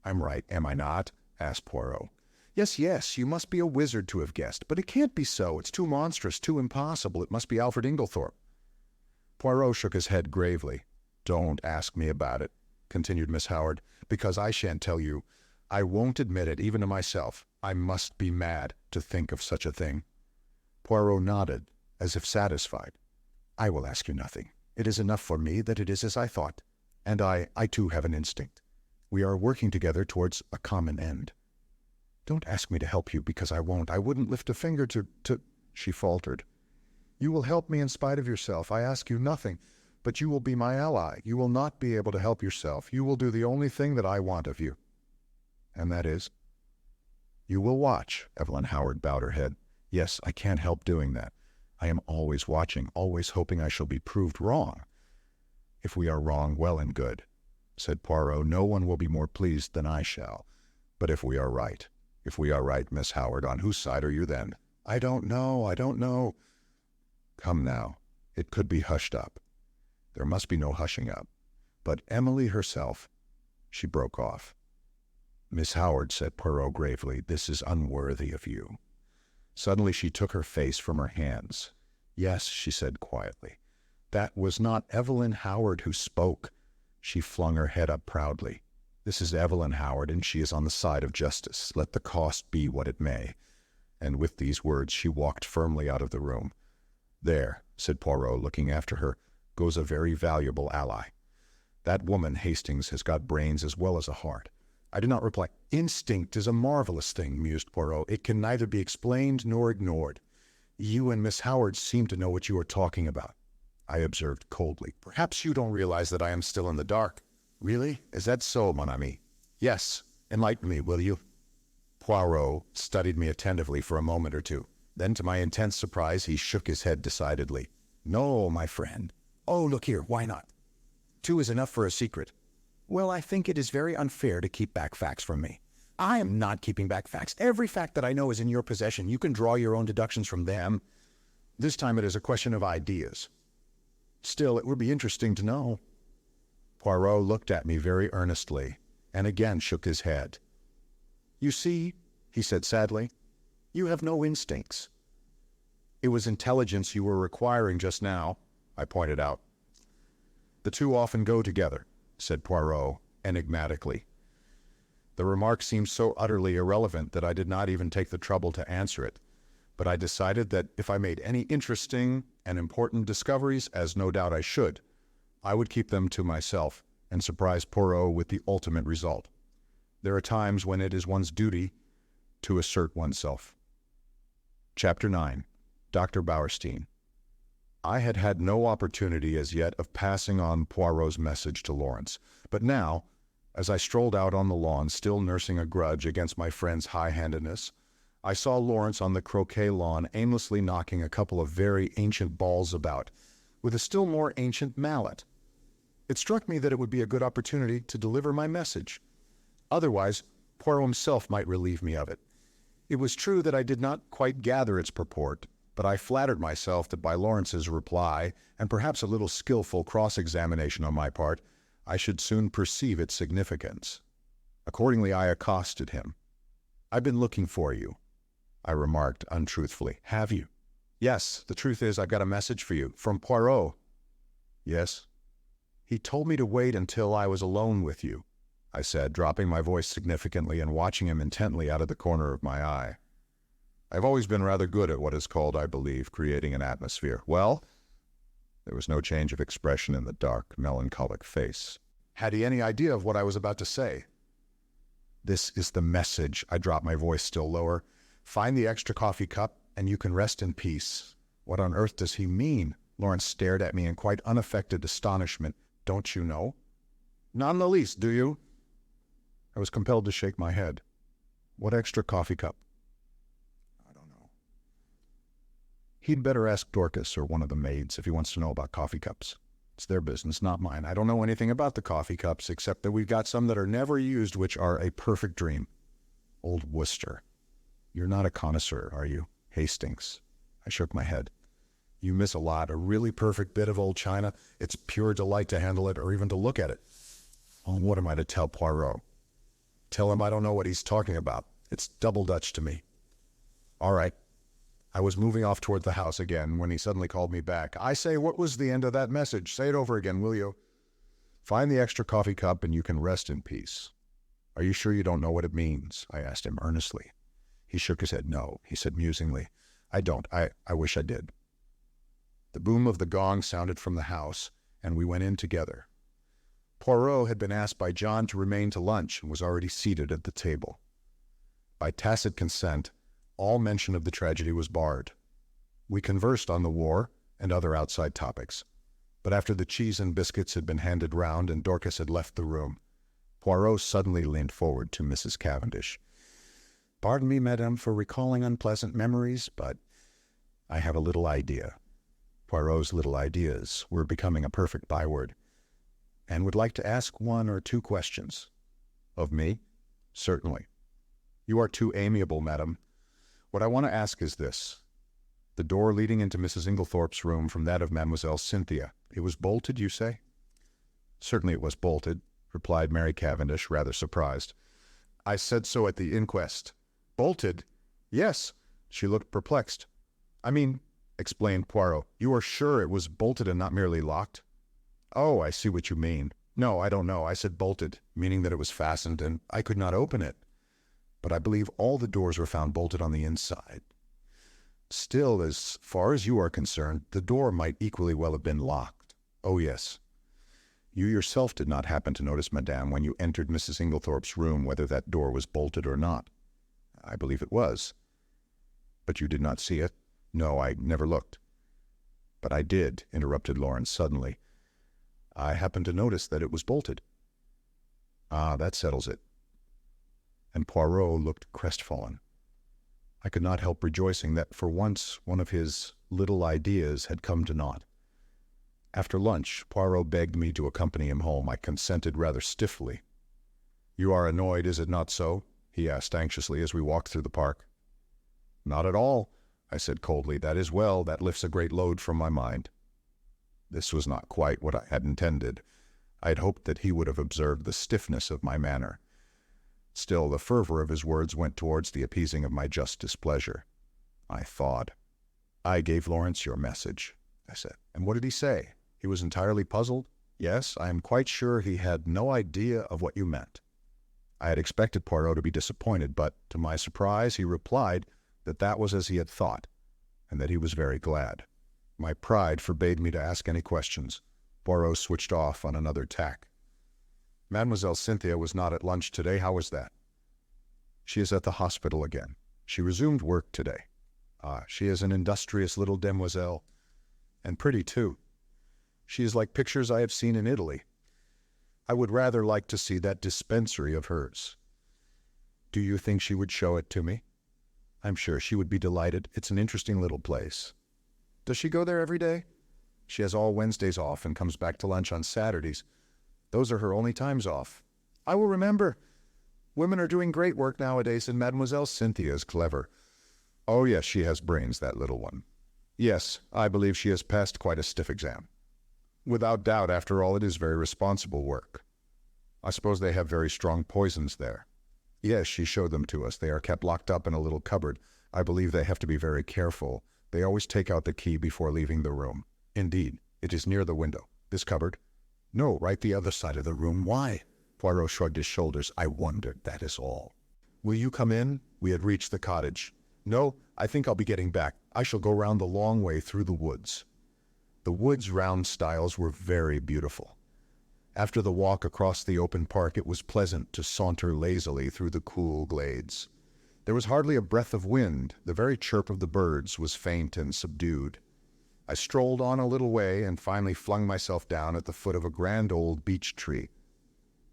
I'm right, am I not? Asked Poirot. Yes, yes, you must be a wizard to have guessed, but it can't be so. It's too monstrous, too impossible. It must be Alfred Inglethorp. Poirot shook his head gravely. Don't ask me about it, continued Miss Howard, because I shan't tell you. I won't admit it, even to myself. I must be mad to think of such a thing. Poirot nodded, as if satisfied. I will ask you nothing. It is enough for me that it is as I thought. And I too have an instinct. We are working together towards a common end. Don't ask me to help you, because I won't. I wouldn't lift a finger to... She faltered. You will help me in spite of yourself. I ask you nothing, but you will be my ally. You will not be able to help yourself. You will do the only thing that I want of you. And that is? You will watch. Evelyn Howard bowed her head. Yes, I can't help doing that. I am always watching, always hoping I shall be proved wrong. If we are wrong, well and good, said Poirot. No one will be more pleased than I shall. But if we are right, Miss Howard, on whose side are you then? I don't know. Come now, it could be hushed up. There must be no hushing up. But Emily herself... She broke off. Miss Howard, said Poirot gravely, this is unworthy of you. Suddenly she took her face from her hands. Yes, she said quietly. That was not Evelyn Howard who spoke. She flung her head up proudly. This is Evelyn Howard, and she is on the side of justice. Let the cost be what it may. And with these words she walked firmly out of the room. There, said Poirot, looking after her, goes a very valuable ally. That woman, Hastings, has got brains as well as a heart. I did not reply. Instinct is a marvelous thing, mused Poirot. It can neither be explained nor ignored. You and Miss Howard seem to know what you are talking about. I observed coldly. Perhaps you don't realize that I am still in the dark. Really? Is that so, mon ami? Yes. Enlighten me, will you? Poirot studied me attentively for a moment or two. Then, to my intense surprise, he shook his head decidedly. No, my friend. Oh, look here, why not? 2 is enough for a secret. Well, I think it is very unfair to keep back facts from me. I am not keeping back facts. Every fact that I know is in your possession. You can draw your own deductions from them. This time it is a question of ideas. Still, it would be interesting to know. Poirot looked at me very earnestly, and again shook his head. You see, he said sadly, you have no instincts. It was intelligence you were requiring just now, I pointed out. The two often go together, said Poirot enigmatically. The remark seemed so utterly irrelevant that I did not even take the trouble to answer it, but I decided that if I made any interesting and important discoveries, as no doubt I should, I would keep them to myself and surprise Poirot with the ultimate result. There are times when it is one's duty to assert oneself. Chapter 9. Dr. Bauerstein. I had had no opportunity as yet of passing on Poirot's message to Lawrence, but now, as I strolled out on the lawn, still nursing a grudge against my friend's high-handedness, I saw Lawrence on the croquet lawn aimlessly knocking a couple of very ancient balls about, with a still more ancient mallet. It struck me that it would be a good opportunity to deliver my message. Otherwise, Poirot himself might relieve me of it. It was true that I did not quite gather its purport, but I flattered myself that by Lawrence's reply, and perhaps a little skillful cross-examination on my part, I should soon perceive its significance. Accordingly, I accosted him. "I've been looking for you," I remarked untruthfully. "Have you?" "Yes, the truth is I've got a message for you. From Poirot." "Yes?" "He told me to wait until I was alone with you," I said, dropping my voice significantly and watching him intently out of the corner of my eye. I've always been rather good at what is called, I believe, creating an atmosphere. Well? There was no change of expression in the dark, melancholic face. Had he any idea of what I was about to say? "This is the message," I dropped my voice still lower. "Find the extra coffee cup, and you can rest in peace." What on earth does he mean? Lawrence stared at me in quite unaffected astonishment. "Don't you know?" "Not in the least, do you?" I was compelled to shake my head. "What extra coffee cup?" "I don't know." "He'd better ask Dorcas or one of the maids if he wants to know about coffee cups. It's their business, not mine. I don't know anything about the coffee cups, except that we've got some that are never used, which are a perfect dream. Old Worcester. You're not a connoisseur, are you, Hastings?" I shook my head. "You miss a lot. A really perfect bit of old china. It's pure delight to handle it or even to look at it." "Oh, what am I to tell Poirot?" "Tell him I don't know what he's talking about. It's double Dutch to me." "All right." I was moving off toward the house again when he suddenly called me back. "I say, what was the end of that message? Say it over again, will you?" "Find the extra coffee cup and you can rest in peace." "Are you sure you don't know what it means?" I asked him earnestly. He shook his head. "No," he said musingly. "I don't. I wish I did." The boom of the gong sounded from the house, and we went in together. Poirot had been asked by John to remain to lunch and was already seated at the table. By tacit consent, all mention of the tragedy was barred. We conversed on the war and other outside topics, but after the cheese and biscuits had been handed round and Dorcas had left the room, Poirot suddenly leaned forward to Mrs. Cavendish. "Pardon me, madame, for recalling unpleasant memories, but I have a little idea." Poirot's little ideas were becoming a perfect byword. "And would like to ask 1 or 2 questions." "Of me?" "Certainly." "You are too amiable, madam. What I want to ask is this. The door leading into Mrs. Inglethorp's room from that of Mademoiselle Cynthia, it was bolted, you say?" "Certainly it was bolted," replied Mary Cavendish, rather surprised. "I said so at the inquest." "Bolted?" "Yes." She looked perplexed. "I mean," explained Poirot, "you are sure it was bolted and not merely locked?" "Oh, I see what you mean. No, I don't know. I said bolted, meaning that it was fastened and I could not open it. But I believe all the doors were found bolted on the inside. Still, as far as you are concerned, the door might equally well have been locked." "Oh, yes." "You yourself did not happen to notice, madame, when you entered Mrs. Inglethorp's room, whether that door was bolted or not?" "I believe it was." "But you did not see it?" "No, I never looked." "But I did," interrupted Lawrence suddenly. "I happened to notice that it was bolted." "Ah, that settles it." And Poirot looked crestfallen. I could not help rejoicing that for once one of his little ideas had come to naught. After lunch, Poirot begged me to accompany him home. I consented rather stiffly. "You are annoyed, is it not so?" he asked anxiously as we walked through the park. "Not at all," I said coldly. "That is well. That lifts a great load from my mind." This was not quite what I had intended. I had hoped that he would have observed the stiffness of my manner. Still, the fervor of his words went towards the appeasing of my just displeasure. I thawed. "I gave Lawrence your message," I said. "And what did he say? He was entirely puzzled?" "Yes, I am quite sure he had no idea of what you meant." I had expected Poirot to be disappointed, but, to my surprise, he replied that that was as he had thought, and that he was very glad. My pride forbade me to ask any questions. Poirot switched off on another tack. "Mademoiselle Cynthia was not at lunch today. How was that?" "She is at the hospital again. She resumed work today." "Ah, she is an industrious little demoiselle. And pretty, too. She is like pictures I have seen in Italy. I would rather like to see that dispensary of hers." "Do you think she would show it to me?" "I'm sure she would be delighted. It's an interesting little place." "Does she go there every day?" "She has all Wednesdays off and comes back to lunch on Saturdays. Those are her only times off." "I will remember. Women are doing great work nowadays, and Mademoiselle Cynthia is clever." "Oh, yes, she has brains, that little one." "Yes, I believe she has passed quite a stiff exam." "Without doubt, after all, it is very responsible work." "I suppose they have very strong poisons there." "Yes, she showed them to us. They are kept locked up in a little cupboard. I believe they have to be very careful. They always take out the key before leaving the room." "Indeed. It is near the window." "This cupboard?" "No, right the other side of the room." "Why?" Poirot shrugged his shoulders. "I wondered, that is all." "Will you come in?" We had reached the cottage. "No, I think I'll be getting back. I shall go round the long way through the woods." The woods round Styles were very beautiful. After the walk across the open park, it was pleasant to saunter lazily through the cool glades. There was hardly a breath of wind. The very chirp of the birds was faint and subdued. I strolled on a little way and finally flung myself down at the foot of a grand old beech tree.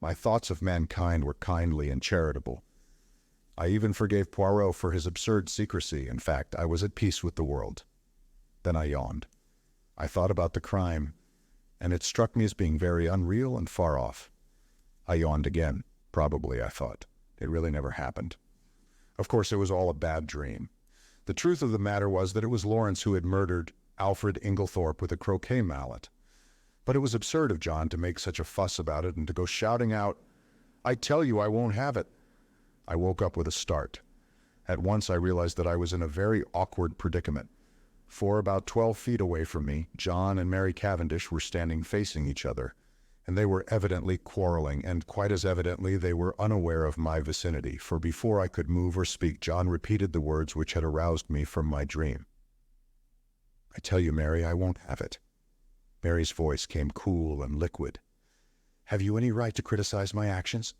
My thoughts of mankind were kindly and charitable. I even forgave Poirot for his absurd secrecy. In fact, I was at peace with the world. Then I yawned. I thought about the crime, and it struck me as being very unreal and far off. I yawned again. Probably, I thought. It really never happened. Of course, it was all a bad dream. The truth of the matter was that it was Lawrence who had murdered Alfred Inglethorp with a croquet mallet. But it was absurd of John to make such a fuss about it and to go shouting out, "I tell you I won't have it." I woke up with a start. At once I realized that I was in a very awkward predicament. For about 12 feet away from me, John and Mary Cavendish were standing facing each other, and they were evidently quarreling, and quite as evidently they were unaware of my vicinity, for before I could move or speak, John repeated the words which had aroused me from my dream. "I tell you, Mary, I won't have it." Mary's voice came cool and liquid. Have you any right to criticize my actions?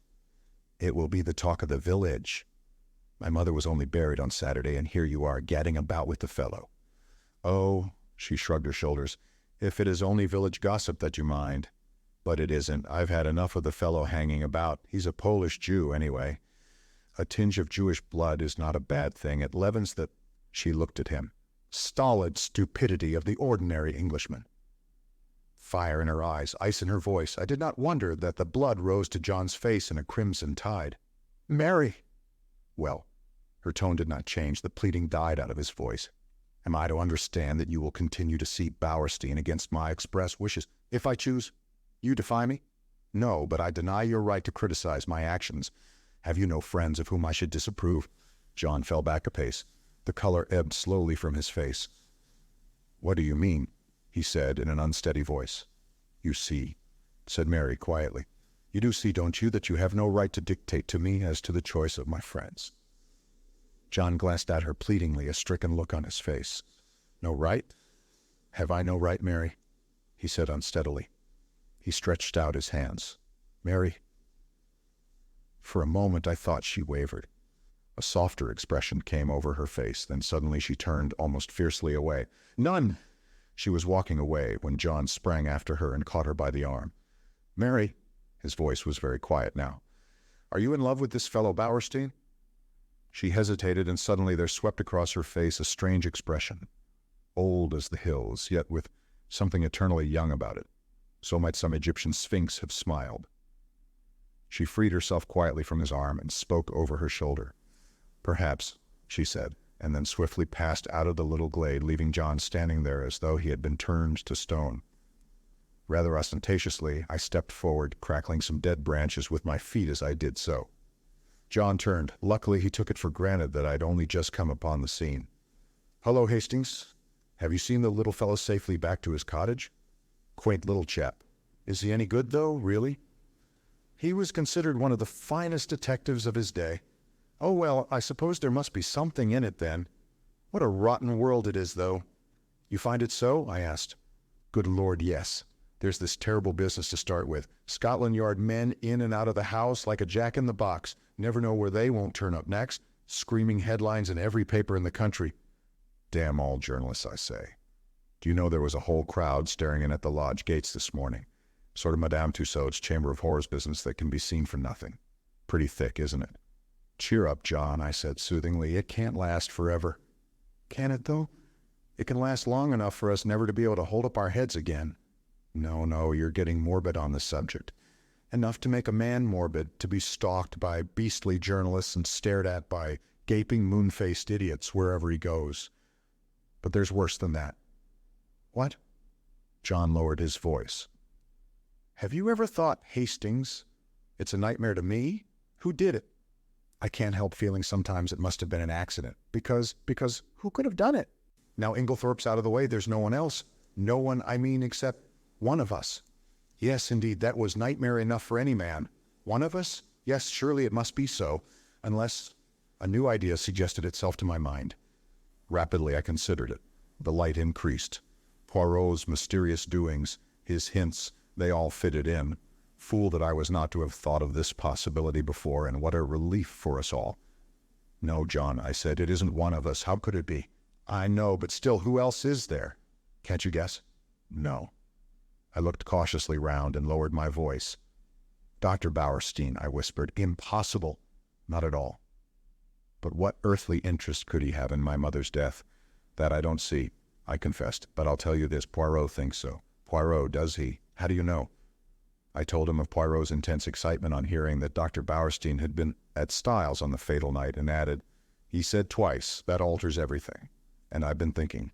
It will be the talk of the village. My mother was only buried on Saturday, and here you are gadding about with the fellow. Oh, she shrugged her shoulders, if it is only village gossip that you mind. But it isn't. I've had enough of the fellow hanging about. He's a Polish Jew, anyway. A tinge of Jewish blood is not a bad thing. It leavens the... She looked at him. Stolid stupidity of the ordinary Englishman. Fire in her eyes, ice in her voice. I did not wonder that the blood rose to John's face in a crimson tide. Mary! Well, her tone did not change. The pleading died out of his voice. Am I to understand that you will continue to seek Bauerstein against my express wishes, if I choose? You defy me? No, but I deny your right to criticize my actions. Have you no friends of whom I should disapprove? John fell back a pace. The color ebbed slowly from his face. What do you mean? He said in an unsteady voice. You see, said Mary quietly. You do see, don't you, that you have no right to dictate to me as to the choice of my friends? John glanced at her pleadingly, a stricken look on his face. No right? Have I no right, Mary? He said unsteadily. He stretched out his hands. Mary. For a moment I thought she wavered. A softer expression came over her face, then suddenly she turned almost fiercely away. None! She was walking away when John sprang after her and caught her by the arm. Mary, his voice was very quiet now, are you in love with this fellow Bauerstein? She hesitated, and suddenly there swept across her face a strange expression, old as the hills, yet with something eternally young about it. So might some Egyptian sphinx have smiled. She freed herself quietly from his arm and spoke over her shoulder. Perhaps, she said, and then swiftly passed out of the little glade, leaving John standing there as though he had been turned to stone. Rather ostentatiously, I stepped forward, crackling some dead branches with my feet as I did so. John turned. Luckily, he took it for granted that I'd only just come upon the scene. Hello, Hastings. Have you seen the little fellow safely back to his cottage? Quaint little chap. Is he any good, though, really? He was considered one of the finest detectives of his day. Oh, well, I suppose there must be something in it, then. What a rotten world it is, though. You find it so? I asked. Good Lord, yes. There's this terrible business to start with. Scotland Yard men in and out of the house like a jack-in-the-box. Never know where they won't turn up next. Screaming headlines in every paper in the country. Damn all journalists, I say. Do you know there was a whole crowd staring in at the lodge gates this morning? Sort of Madame Tussaud's Chamber of Horrors business that can be seen for nothing. Pretty thick, isn't it? Cheer up, John, I said soothingly. It can't last forever. Can it, though? It can last long enough for us never to be able to hold up our heads again. No, you're getting morbid on the subject. Enough to make a man morbid, to be stalked by beastly journalists and stared at by gaping moon-faced idiots wherever he goes. But there's worse than that. What? John lowered his voice. Have you ever thought, Hastings, it's a nightmare to me? Who did it? I can't help feeling sometimes it must have been an accident. Because who could have done it? Now Inglethorp's out of the way, there's no one else. No one, I mean, except one of us. Yes, indeed, that was nightmare enough for any man. One of us? Yes, surely it must be so, unless a new idea suggested itself to my mind. Rapidly I considered it. The light increased. Poirot's mysterious doings, his hints, they all fitted in. Fool that I was not to have thought of this possibility before, and what a relief for us all. No, John, I said, it isn't one of us. How could it be? I know, but still, who else is there? Can't you guess? No. I looked cautiously round and lowered my voice. Dr. Bauerstein, I whispered. Impossible. Not at all. But what earthly interest could he have in my mother's death? That I don't see, I confessed. But I'll tell you this, Poirot thinks so. Poirot, does he? How do you know? I told him of Poirot's intense excitement on hearing that Dr. Bauerstein had been at Styles on the fatal night, and added, he said twice, that alters everything. And I've been thinking.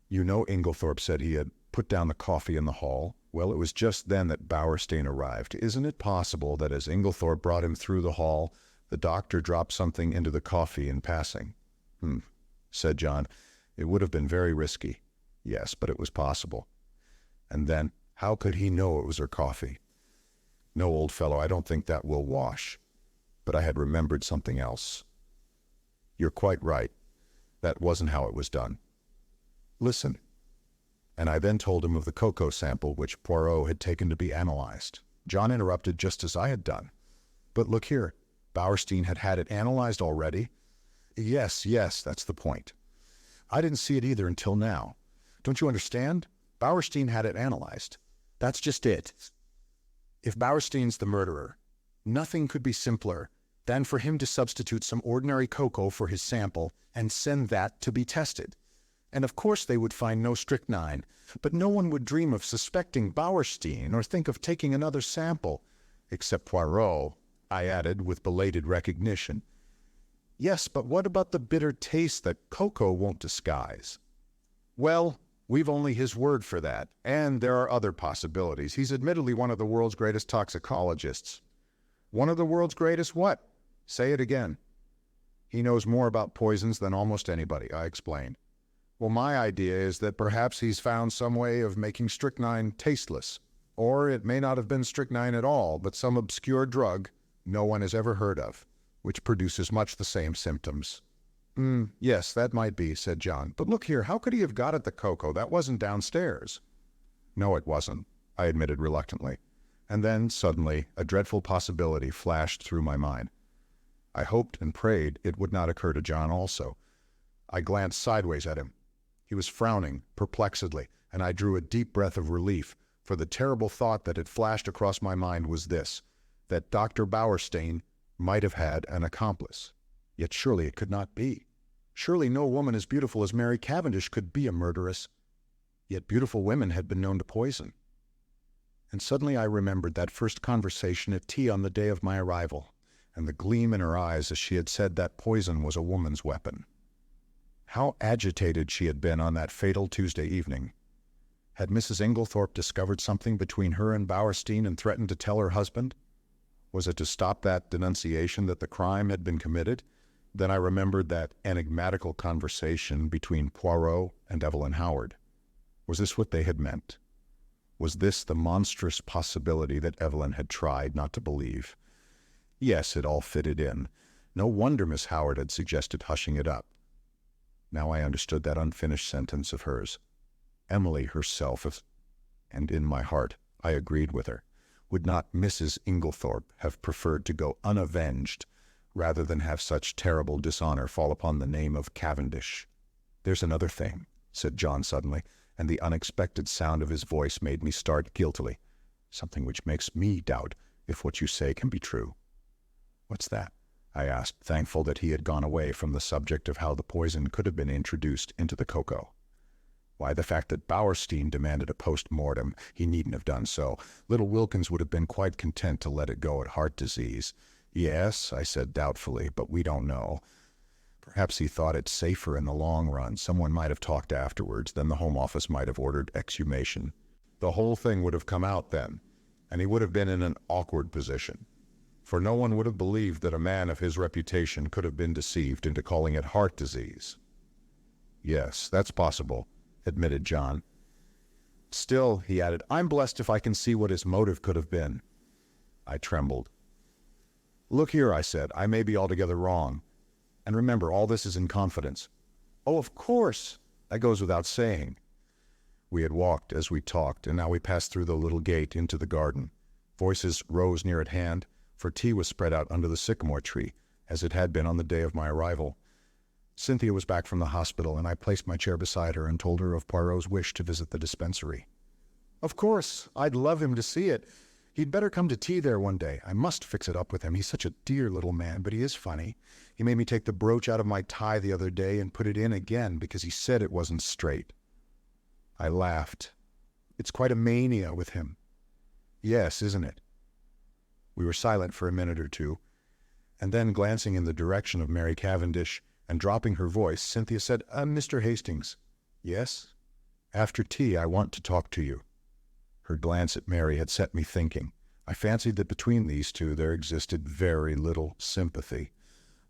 You know Inglethorp said he had put down the coffee in the hall. Well, it was just then that Bauerstein arrived. Isn't it possible that as Inglethorp brought him through the hall, the doctor dropped something into the coffee in passing? Said John. It would have been very risky. Yes, but it was possible. And then, how could he know it was her coffee? No, old fellow, I don't think that will wash. But I had remembered something else. You're quite right. That wasn't how it was done. Listen. And I then told him of the cocoa sample which Poirot had taken to be analyzed. John interrupted just as I had done. But look here, Bauerstein had it analyzed already? Yes, that's the point. I didn't see it either until now. Don't you understand? Bauerstein had it analyzed. That's just it. If Bauerstein's the murderer, nothing could be simpler than for him to substitute some ordinary cocoa for his sample and send that to be tested. And of course they would find no strychnine, but no one would dream of suspecting Bauerstein or think of taking another sample. Except Poirot, I added with belated recognition. Yes, but what about the bitter taste that cocoa won't disguise? Well, we've only his word for that, and there are other possibilities. He's admittedly one of the world's greatest toxicologists. One of the world's greatest what? Say it again. He knows more about poisons than almost anybody, I explained. Well, my idea is that perhaps he's found some way of making strychnine tasteless. Or it may not have been strychnine at all, but some obscure drug no one has ever heard of, which produces much the same symptoms. Yes, that might be, said John. But look here, how could he have got at the cocoa? That wasn't downstairs. No, it wasn't, I admitted reluctantly. And then, suddenly, a dreadful possibility flashed through my mind. I hoped and prayed it would not occur to John also. I glanced sideways at him. He was frowning perplexedly, and I drew a deep breath of relief, for the terrible thought that had flashed across my mind was this, that Dr. Bauerstein might have had an accomplice. Yet surely it could not be. Surely no woman as beautiful as Mary Cavendish could be a murderess. Yet beautiful women had been known to poison. And suddenly I remembered that first conversation at tea on the day of my arrival, and the gleam in her eyes as she had said that poison was a woman's weapon. How agitated she had been on that fatal Tuesday evening. Had Mrs. Inglethorp discovered something between her and Bauerstein and threatened to tell her husband? Was it to stop that denunciation that the crime had been committed? Then I remembered that enigmatical conversation between Poirot and Evelyn Howard. Was this what they had meant? Was this the monstrous possibility that Evelyn had tried not to believe? Yes, it all fitted in. No wonder Miss Howard had suggested hushing it up. Now I understood that unfinished sentence of hers. Emily herself, and in my heart I agreed with her. Would not Mrs. Inglethorp have preferred to go unavenged rather than have such terrible dishonor fall upon the name of Cavendish? There's another thing, said John suddenly, and the unexpected sound of his voice made me start guiltily. Something which makes me doubt if what you say can be true. What's that? I asked, thankful that he had gone away from the subject of how the poison could have been introduced into the cocoa. Why, the fact that Bauerstein demanded a post-mortem. He needn't have done so. Little Wilkins would have been quite content to let it go at heart disease. Yes, I said doubtfully, but we don't know. Perhaps he thought it safer in the long run. Someone might have talked afterwards, then the Home Office might have ordered exhumation. The whole thing would have come out then, and he would have been in an awkward position. For no one would have believed that a man of his reputation could have been deceived into calling it heart disease. Yes, that's possible, admitted John. Still, he added, I'm blessed if I can see what his motive could have been. I trembled. Look here, I said, I may be altogether wrong. And remember, all this is in confidence. Oh, of course. That goes without saying. We had walked as we talked, and now we passed through the little gate into the garden. Voices rose near at hand, for tea was spread out under the sycamore tree, as it had been on the day of my arrival. Cynthia was back from the hospital, and I placed my chair beside her and told her of Poirot's wish to visit the dispensary. Of course, I'd love him to see it. He'd better come to tea there one day. I must fix it up with him. He's such a dear little man, but he is funny. He made me take the brooch out of my tie the other day and put it in again because he said it wasn't straight. I laughed. It's quite a mania with him. Yes, isn't it? We were silent for a minute or two, and then glancing in the direction of Mary Cavendish and dropping her voice, Cynthia said, Mr. Hastings. Yes? After tea, I want to talk to you. Her glance at Mary had set me thinking. I fancied that between these two there existed very little sympathy.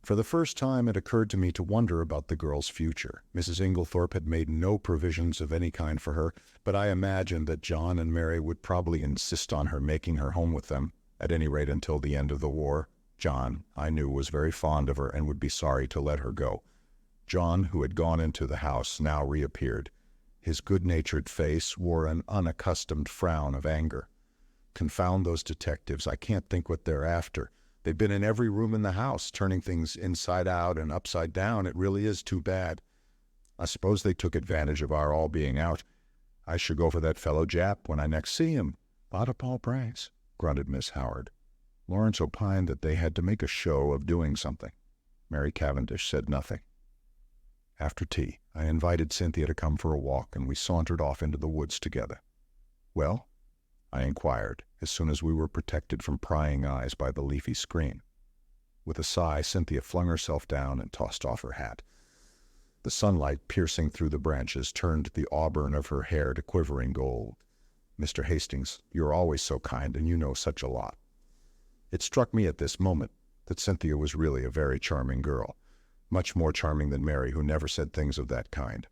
For the first time it occurred to me to wonder about the girl's future. Mrs. Inglethorp had made no provisions of any kind for her, but I imagined that John and Mary would probably insist on her making her home with them, at any rate until the end of the war. John, I knew, was very fond of her and would be sorry to let her go. John, who had gone into the house, now reappeared. His good-natured face wore an unaccustomed frown of anger. Confound those detectives. I can't think what they're after. They've been in every room in the house, turning things inside out and upside down. It really is too bad. I suppose they took advantage of our all being out. I should go for that fellow Jap when I next see him. Pas de Paul Prince, grunted Miss Howard. Lawrence opined that they had to make a show of doing something. Mary Cavendish said nothing. After tea, I invited Cynthia to come for a walk, and we sauntered off into the woods together. Well? I inquired, as soon as we were protected from prying eyes by the leafy screen. With a sigh, Cynthia flung herself down and tossed off her hat. The sunlight, piercing through the branches, turned the auburn of her hair to quivering gold. Mr. Hastings, you're always so kind, and you know such a lot. It struck me at this moment that Cynthia was really a very charming girl, much more charming than Mary, who never said things of that kind.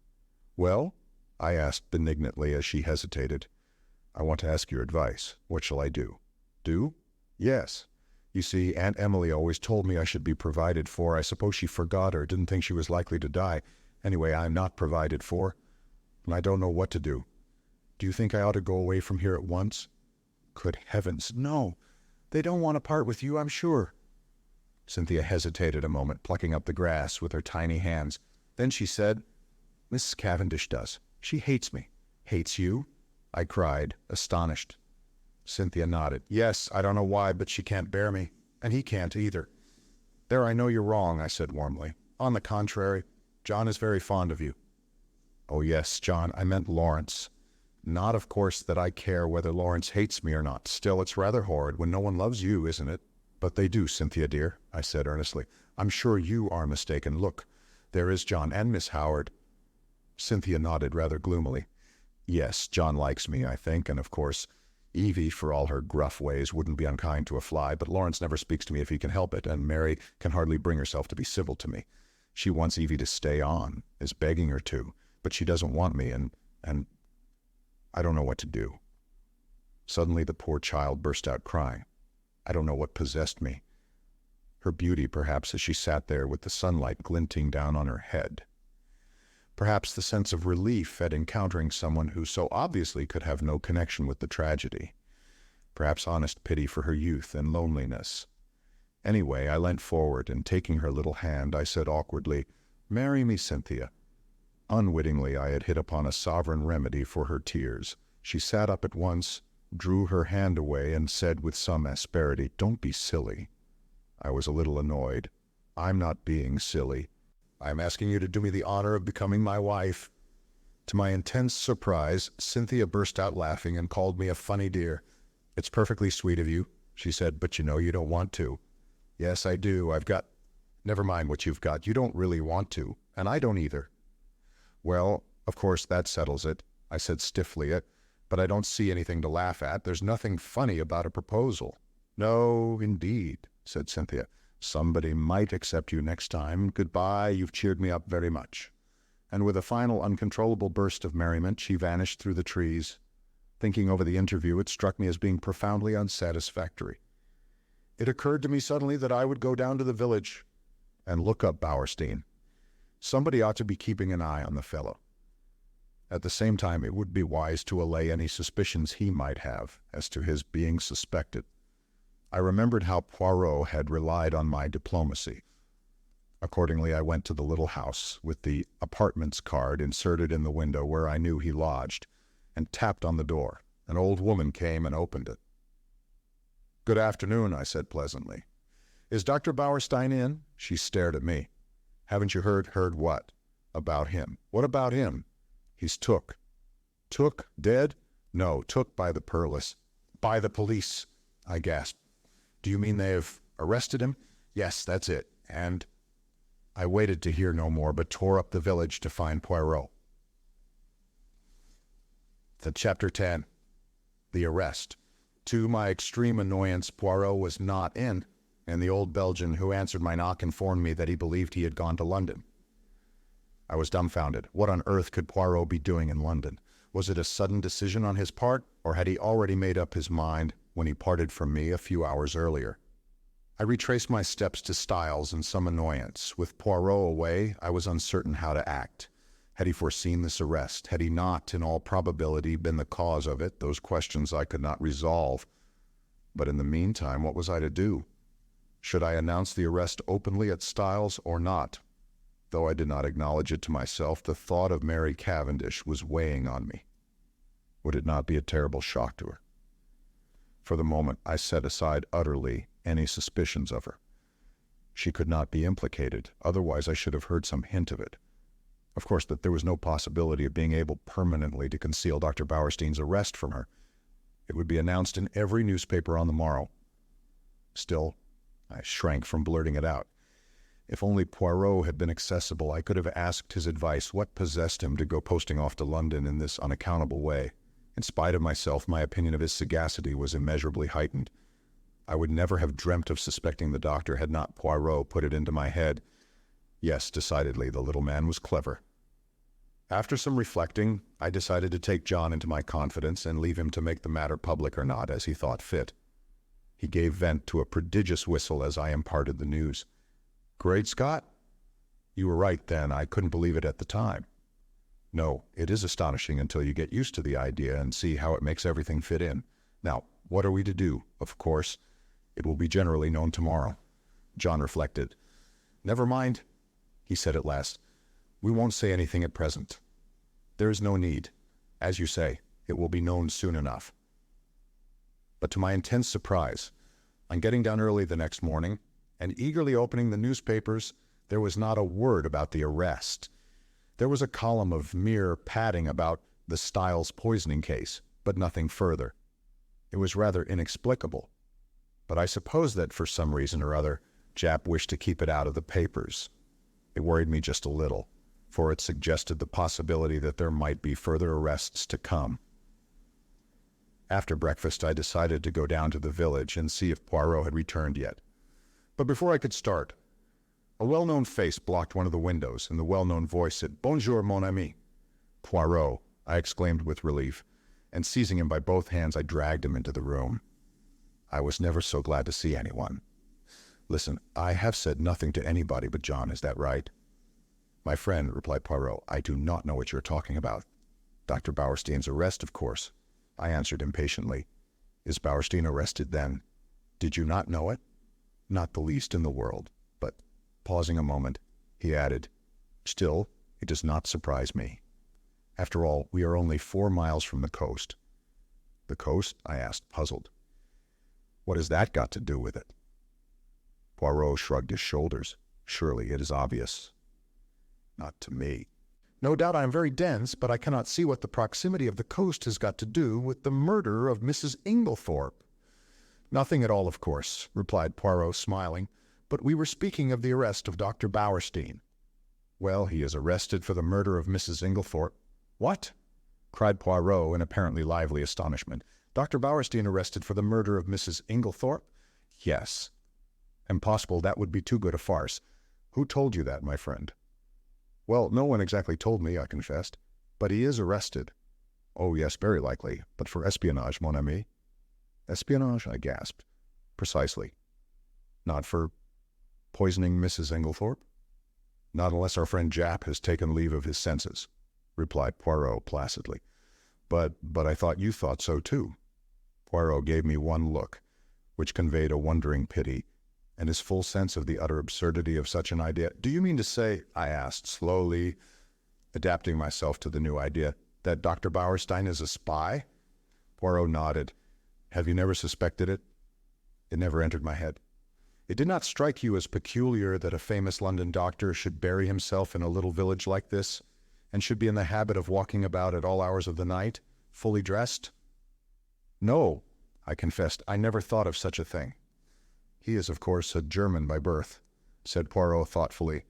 Well? I asked benignantly as she hesitated. I want to ask your advice. What shall I do? Do? Yes. You see, Aunt Emily always told me I should be provided for. I suppose she forgot or didn't think she was likely to die. Anyway, I'm not provided for, and I don't know what to do. Do you think I ought to go away from here at once? Good heavens, no. They don't want to part with you, I'm sure. Cynthia hesitated a moment, plucking up the grass with her tiny hands. Then she said, Mrs. Cavendish does. She hates me. Hates you? I cried, astonished. Cynthia nodded. Yes, I don't know why, but she can't bear me, and he can't either. There, I know you're wrong, I said warmly. On the contrary, John is very fond of you. Oh yes, John, I meant Lawrence. Not, of course, that I care whether Lawrence hates me or not. Still, it's rather horrid when no one loves you, isn't it? But they do, Cynthia dear, I said earnestly. I'm sure you are mistaken. Look, there is John and Miss Howard. Cynthia nodded rather gloomily. Yes, John likes me, I think, and of course, Evie, for all her gruff ways, wouldn't be unkind to a fly, but Lawrence never speaks to me if he can help it, and Mary can hardly bring herself to be civil to me. She wants Evie to stay on, is begging her to, but she doesn't want me, and I don't know what to do. Suddenly the poor child burst out crying. I don't know what possessed me. Her beauty, perhaps, as she sat there with the sunlight glinting down on her head. Perhaps the sense of relief at encountering someone who so obviously could have no connection with the tragedy. Perhaps honest pity for her youth and loneliness. Anyway, I leant forward, and taking her little hand, I said awkwardly, Marry me, Cynthia. Unwittingly, I had hit upon a sovereign remedy for her tears. She sat up at once, drew her hand away, and said with some asperity, Don't be silly. I was a little annoyed. I'm not being silly. I'm asking you to do me the honor of becoming my wife. To my intense surprise, Cynthia burst out laughing and called me a funny dear. It's perfectly sweet of you, she said, but you know you don't want to. Yes, I do. I've got... Never mind what you've got. You don't really want to, and I don't either. Well, of course, that settles it, I said stiffly, but I don't see anything to laugh at. There's nothing funny about a proposal. No, indeed, said Cynthia. Somebody might accept you next time. Goodbye, you've cheered me up very much. And with a final uncontrollable burst of merriment, she vanished through the trees. Thinking over the interview, it struck me as being profoundly unsatisfactory. It occurred to me suddenly that I would go down to the village and look up Bowerstein. Somebody ought to be keeping an eye on the fellow. At the same time, it would be wise to allay any suspicions he might have as to his being suspected. I remembered how Poirot had relied on my diplomacy. Accordingly, I went to the little house with the apartments card inserted in the window where I knew he lodged, and tapped on the door. An old woman came and opened it. Good afternoon, I said pleasantly. Is Dr. Bowerstein in? She stared at me. Haven't you heard? Heard what? About him. What about him? He's took. Took? Dead? No, took by the Perlis. By the police, I gasped. Do you mean they've arrested him? Yes, that's it. And I waited to hear no more, but tore up the village to find Poirot. Chapter 10. The Arrest. To my extreme annoyance, Poirot was not in, and the old Belgian who answered my knock informed me that he believed he had gone to London. I was dumbfounded. What on earth could Poirot be doing in London? Was it a sudden decision on his part, or had he already made up his mind when he parted from me a few hours earlier? I retraced my steps to Styles in some annoyance. With Poirot away, I was uncertain how to act. Had he foreseen this arrest? Had he not, in all probability, been the cause of it? Those questions I could not resolve. But in the meantime, what was I to do? Should I announce the arrest openly at Styles or not? Though I did not acknowledge it to myself, the thought of Mary Cavendish was weighing on me. Would it not be a terrible shock to her? For the moment, I set aside utterly any suspicions of her. She could not be implicated, otherwise I should have heard some hint of it. Of course, that there was no possibility of being able permanently to conceal Dr. Bauerstein's arrest from her. It would be announced in every newspaper on the morrow. Still, I shrank from blurting it out. If only Poirot had been accessible, I could have asked his advice what possessed him to go posting off to London in this unaccountable way. In spite of myself, my opinion of his sagacity was immeasurably heightened. I would never have dreamt of suspecting the doctor had not Poirot put it into my head. Yes, decidedly, the little man was clever. After some reflecting, I decided to take John into my confidence and leave him to make the matter public or not, as he thought fit. He gave vent to a prodigious whistle as I imparted the news. "Great Scott! You were right then. I couldn't believe it at the time." "No, it is astonishing until you get used to the idea and see how it makes everything fit in. Now, what are we to do? Of course, it will be generally known tomorrow." John reflected. "Never mind," he said at last. "We won't say anything at present. There is no need. As you say, it will be known soon enough." But to my intense surprise, on getting down early the next morning and eagerly opening the newspapers, there was not a word about the arrest. There was a column of mere padding about the Styles poisoning case, but nothing further. It was rather inexplicable, but I suppose that for some reason or other, Japp wished to keep it out of the papers. It worried me just a little, for it suggested the possibility that there might be further arrests to come. After breakfast, I decided to go down to the village and see if Poirot had returned yet. But before I could start, a well-known face blocked one of the windows, and the well-known voice said, "Bonjour, mon ami." "Poirot," I exclaimed with relief, and seizing him by both hands, I dragged him into the room. I was never so glad to see anyone. "Listen, I have said nothing to anybody but John, is that right?" "My friend," replied Poirot, "I do not know what you are talking about." "Dr. Bauerstein's arrest, of course," I answered impatiently. "Is Bauerstein arrested, then? Did you not know it?" "Not the least in the world, but," pausing a moment, he added, "still, it does not surprise me. After all, we are only 4 miles from the coast." "The coast?" I asked, puzzled. "What has that got to do with it?" Poirot shrugged his shoulders. "Surely it is obvious." "Not to me." "No doubt I am very dense, but I cannot see what the proximity of the coast has got to do with the murder of Mrs. Inglethorp." "Nothing at all, of course," replied Poirot, smiling, "but we were speaking of the arrest of Dr. Bauerstein." "Well, he is arrested for the murder of Mrs. Inglethorp." "What?" cried Poirot in apparently lively astonishment. "Dr. Bauerstein arrested for the murder of Mrs. Inglethorp?" "Yes." "Impossible, that would be too good a farce." "Who told you that, my friend?" "Well, no one exactly told me," I confessed. "But he is arrested." "Oh, yes, very likely, but for espionage, mon ami." "Espionage?" I gasped. "Precisely." "Not for poisoning Mrs. Inglethorp?" "Not unless our friend Japp has taken leave of his senses," replied Poirot placidly. But I thought you thought so too." Poirot gave me one look, which conveyed a wondering pity, and his full sense of the utter absurdity of such an idea. "Do you mean to say," I asked slowly, adapting myself to the new idea, "that Dr. Bauerstein is a spy?" Poirot nodded. "Have you never suspected it?" "It never entered my head." "It did not strike you as peculiar that a famous London doctor should bury himself in a little village like this, and should be in the habit of walking about at all hours of the night, fully dressed?" "No," I confessed, "I never thought of such a thing." "He is, of course, a German by birth," said Poirot thoughtfully,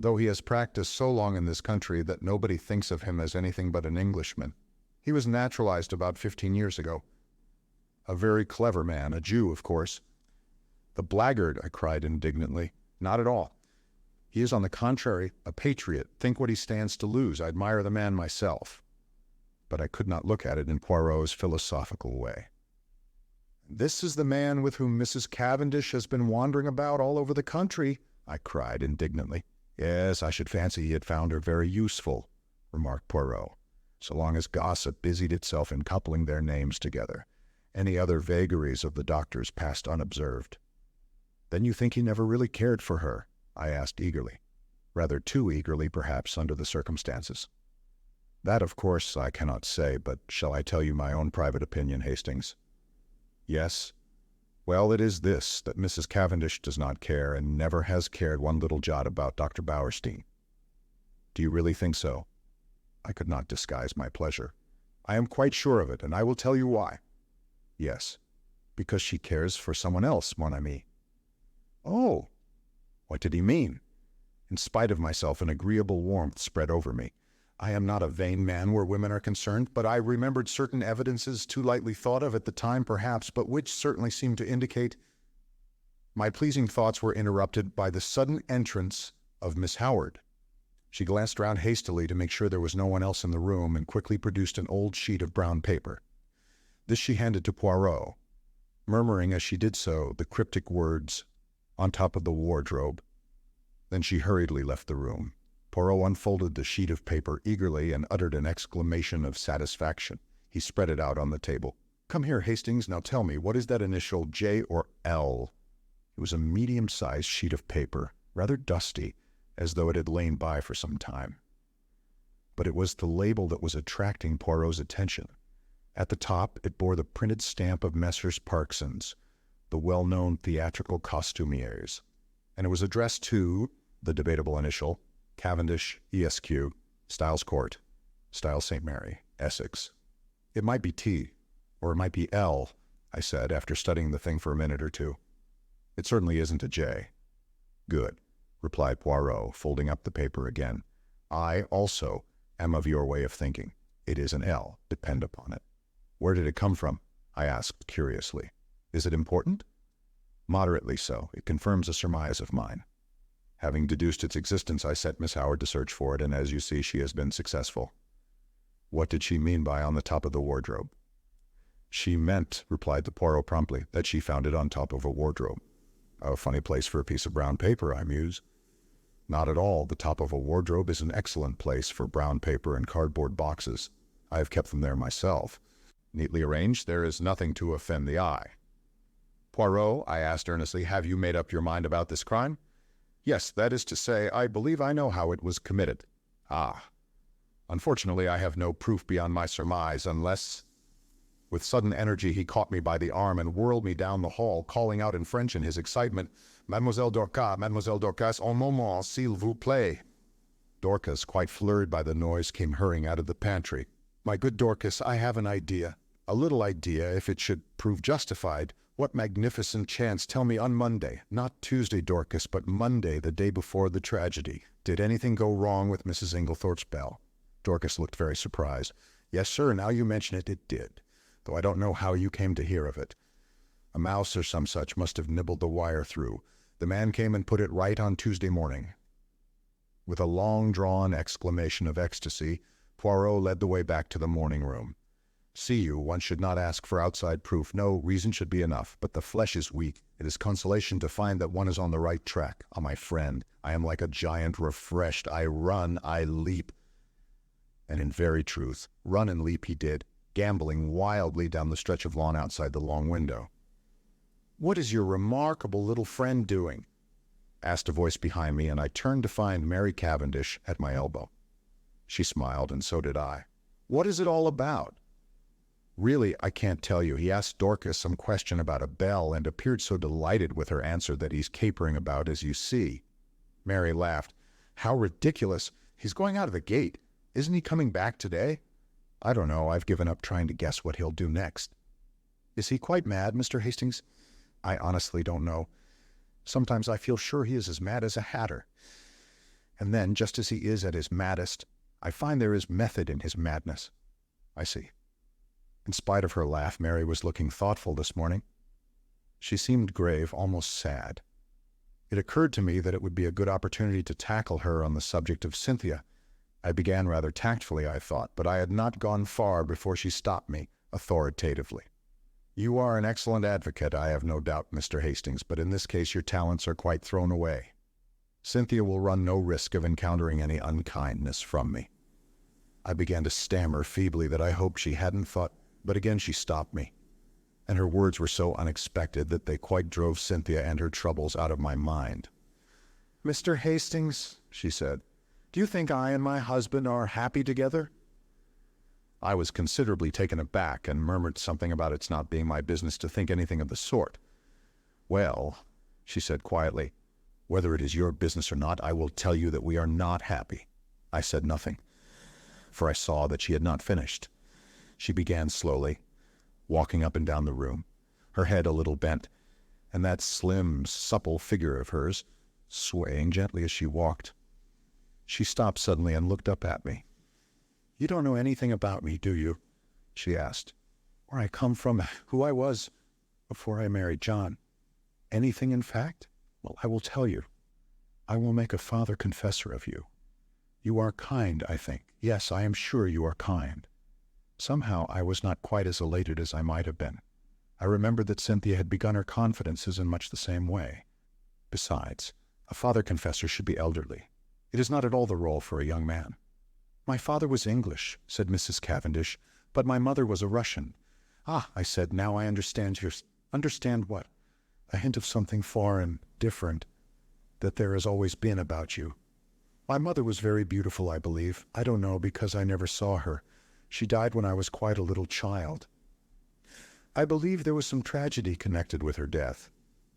"though he has practiced so long in this country that nobody thinks of him as anything but an Englishman. He was naturalized about 15 years ago. A very clever man, a Jew, of course." "The blackguard!" I cried indignantly. "Not at all. He is, on the contrary, a patriot. Think what he stands to lose. I admire the man myself." But I could not look at it in Poirot's philosophical way. "This is the man with whom Mrs. Cavendish has been wandering about all over the country," I cried indignantly. "Yes, I should fancy he had found her very useful," remarked Poirot, "so long as gossip busied itself in coupling their names together. Any other vagaries of the doctor's passed unobserved. "Then you think he never really cared for her?" I asked eagerly. Rather too eagerly, perhaps, under the circumstances. "That, of course, I cannot say, but shall I tell you my own private opinion, Hastings?" "Yes." "Well, it is this, that Mrs. Cavendish does not care, and never has cared one little jot about Dr. Bowerstein." "Do you really think so?" I could not disguise my pleasure. "I am quite sure of it, and I will tell you why." "Yes." "Because she cares for someone else, mon ami." "Oh!" What did he mean? In spite of myself, an agreeable warmth spread over me. I am not a vain man where women are concerned, but I remembered certain evidences too lightly thought of at the time, perhaps, but which certainly seemed to indicate. My pleasing thoughts were interrupted by the sudden entrance of Miss Howard. She glanced round hastily to make sure there was no one else in the room, and quickly produced an old sheet of brown paper. This she handed to Poirot, murmuring as she did so the cryptic words, "On top of the wardrobe." Then she hurriedly left the room. Poirot unfolded the sheet of paper eagerly and uttered an exclamation of satisfaction. He spread it out on the table. "Come here, Hastings. Now tell me, what is that initial, J or L?" It was a medium-sized sheet of paper, rather dusty, as though it had lain by for some time. But it was the label that was attracting Poirot's attention. At the top it bore the printed stamp of Messrs. Parksons, the well-known theatrical costumiers, and it was addressed to, the debatable initial, Cavendish, ESQ, Styles Court, Styles St. Mary, Essex. "It might be T, or it might be L," I said, after studying the thing for a minute or two. "It certainly isn't a J." "Good," replied Poirot, folding up the paper again. "I, also, am of your way of thinking. It is an L, depend upon it." "Where did it come from?" I asked curiously. "Is it important?" "Moderately so. It confirms a surmise of mine." Having deduced its existence, I set Miss Howard to search for it, and as you see, she has been successful. "What did she mean by on the top of the wardrobe?" "She meant," replied the Poirot promptly, "that she found it on top of a wardrobe." "A funny place for a piece of brown paper," I mused. "Not at all. The top of a wardrobe is an excellent place for brown paper and cardboard boxes. I have kept them there myself. Neatly arranged, there is nothing to offend the eye." "Poirot," I asked earnestly, "have you made up your mind about this crime?" "Yes, that is to say, I believe I know how it was committed." "Ah." "Unfortunately, I have no proof beyond my surmise, unless—" With sudden energy, he caught me by the arm and whirled me down the hall, calling out in French in his excitement, Mademoiselle Dorcas, un moment, s'il vous plaît." Dorcas, quite flurried by the noise, came hurrying out of the pantry. "My good Dorcas, I have an idea. A little idea, if it should prove justified. What magnificent chance! Tell me, on Monday, not Tuesday, Dorcas, but Monday, the day before the tragedy, did anything go wrong with Mrs. Inglethorp's bell?" Dorcas looked very surprised. "Yes, sir, now you mention it, it did, though I don't know how you came to hear of it. A mouse or some such must have nibbled the wire through. The man came and put it right on Tuesday morning." With a long-drawn exclamation of ecstasy, Poirot led the way back to the morning room. "See you, one should not ask for outside proof. No, reason should be enough, but the flesh is weak. It is consolation to find that one is on the right track. Ah, my friend, I am like a giant refreshed. I run, I leap." And in very truth, run and leap he did, gambolling wildly down the stretch of lawn outside the long window. "What is your remarkable little friend doing?" asked a voice behind me, and I turned to find Mary Cavendish at my elbow. She smiled, and so did I. "What is it all about?" "Really, I can't tell you. He asked Dorcas some question about a bell, and appeared so delighted with her answer that he's capering about, as you see." Mary laughed. "How ridiculous! He's going out of the gate. Isn't he coming back today?" "I don't know. I've given up trying to guess what he'll do next." "Is he quite mad, Mr. Hastings?" "I honestly don't know. Sometimes I feel sure he is as mad as a hatter. And then, just as he is at his maddest, I find there is method in his madness." "I see." In spite of her laugh, Mary was looking thoughtful this morning. She seemed grave, almost sad. It occurred to me that it would be a good opportunity to tackle her on the subject of Cynthia. I began rather tactfully, I thought, but I had not gone far before she stopped me, authoritatively. "You are an excellent advocate, I have no doubt, Mr. Hastings, but in this case your talents are quite thrown away. Cynthia will run no risk of encountering any unkindness from me." I began to stammer feebly that I hoped she hadn't thought, but again she stopped me. and her words were so unexpected that they quite drove Cynthia and her troubles out of my mind. "Mr. Hastings," she said, "do you think I and my husband are happy together?" I was considerably taken aback and murmured something about its not being my business to think anything of the sort. "Well," she said quietly, "whether it is your business or not, I will tell you that we are not happy." I said nothing, for I saw that she had not finished. She began slowly, walking up and down the room, her head a little bent, and that slim, supple figure of hers swaying gently as she walked. She stopped suddenly and looked up at me. "You don't know anything about me, do you?" she asked. "Where I come from, who I was before I married John? Anything, in fact? Well, I will tell you. I will make a father confessor of you. You are kind, I think. Yes, I am sure you are kind." Somehow I was not quite as elated as I might have been. I remembered that Cynthia had begun her confidences in much the same way. Besides, a father confessor should be elderly. It is not at all the role for a young man. "My father was English," said Mrs. Cavendish, "but my mother was a Russian." "Ah," I said, "now I understand Understand what?" "A hint of something foreign, different, that there has always been about you. My mother was very beautiful, I believe. I don't know, because I never saw her. She died when I was quite a little child. I believe there was some tragedy connected with her death.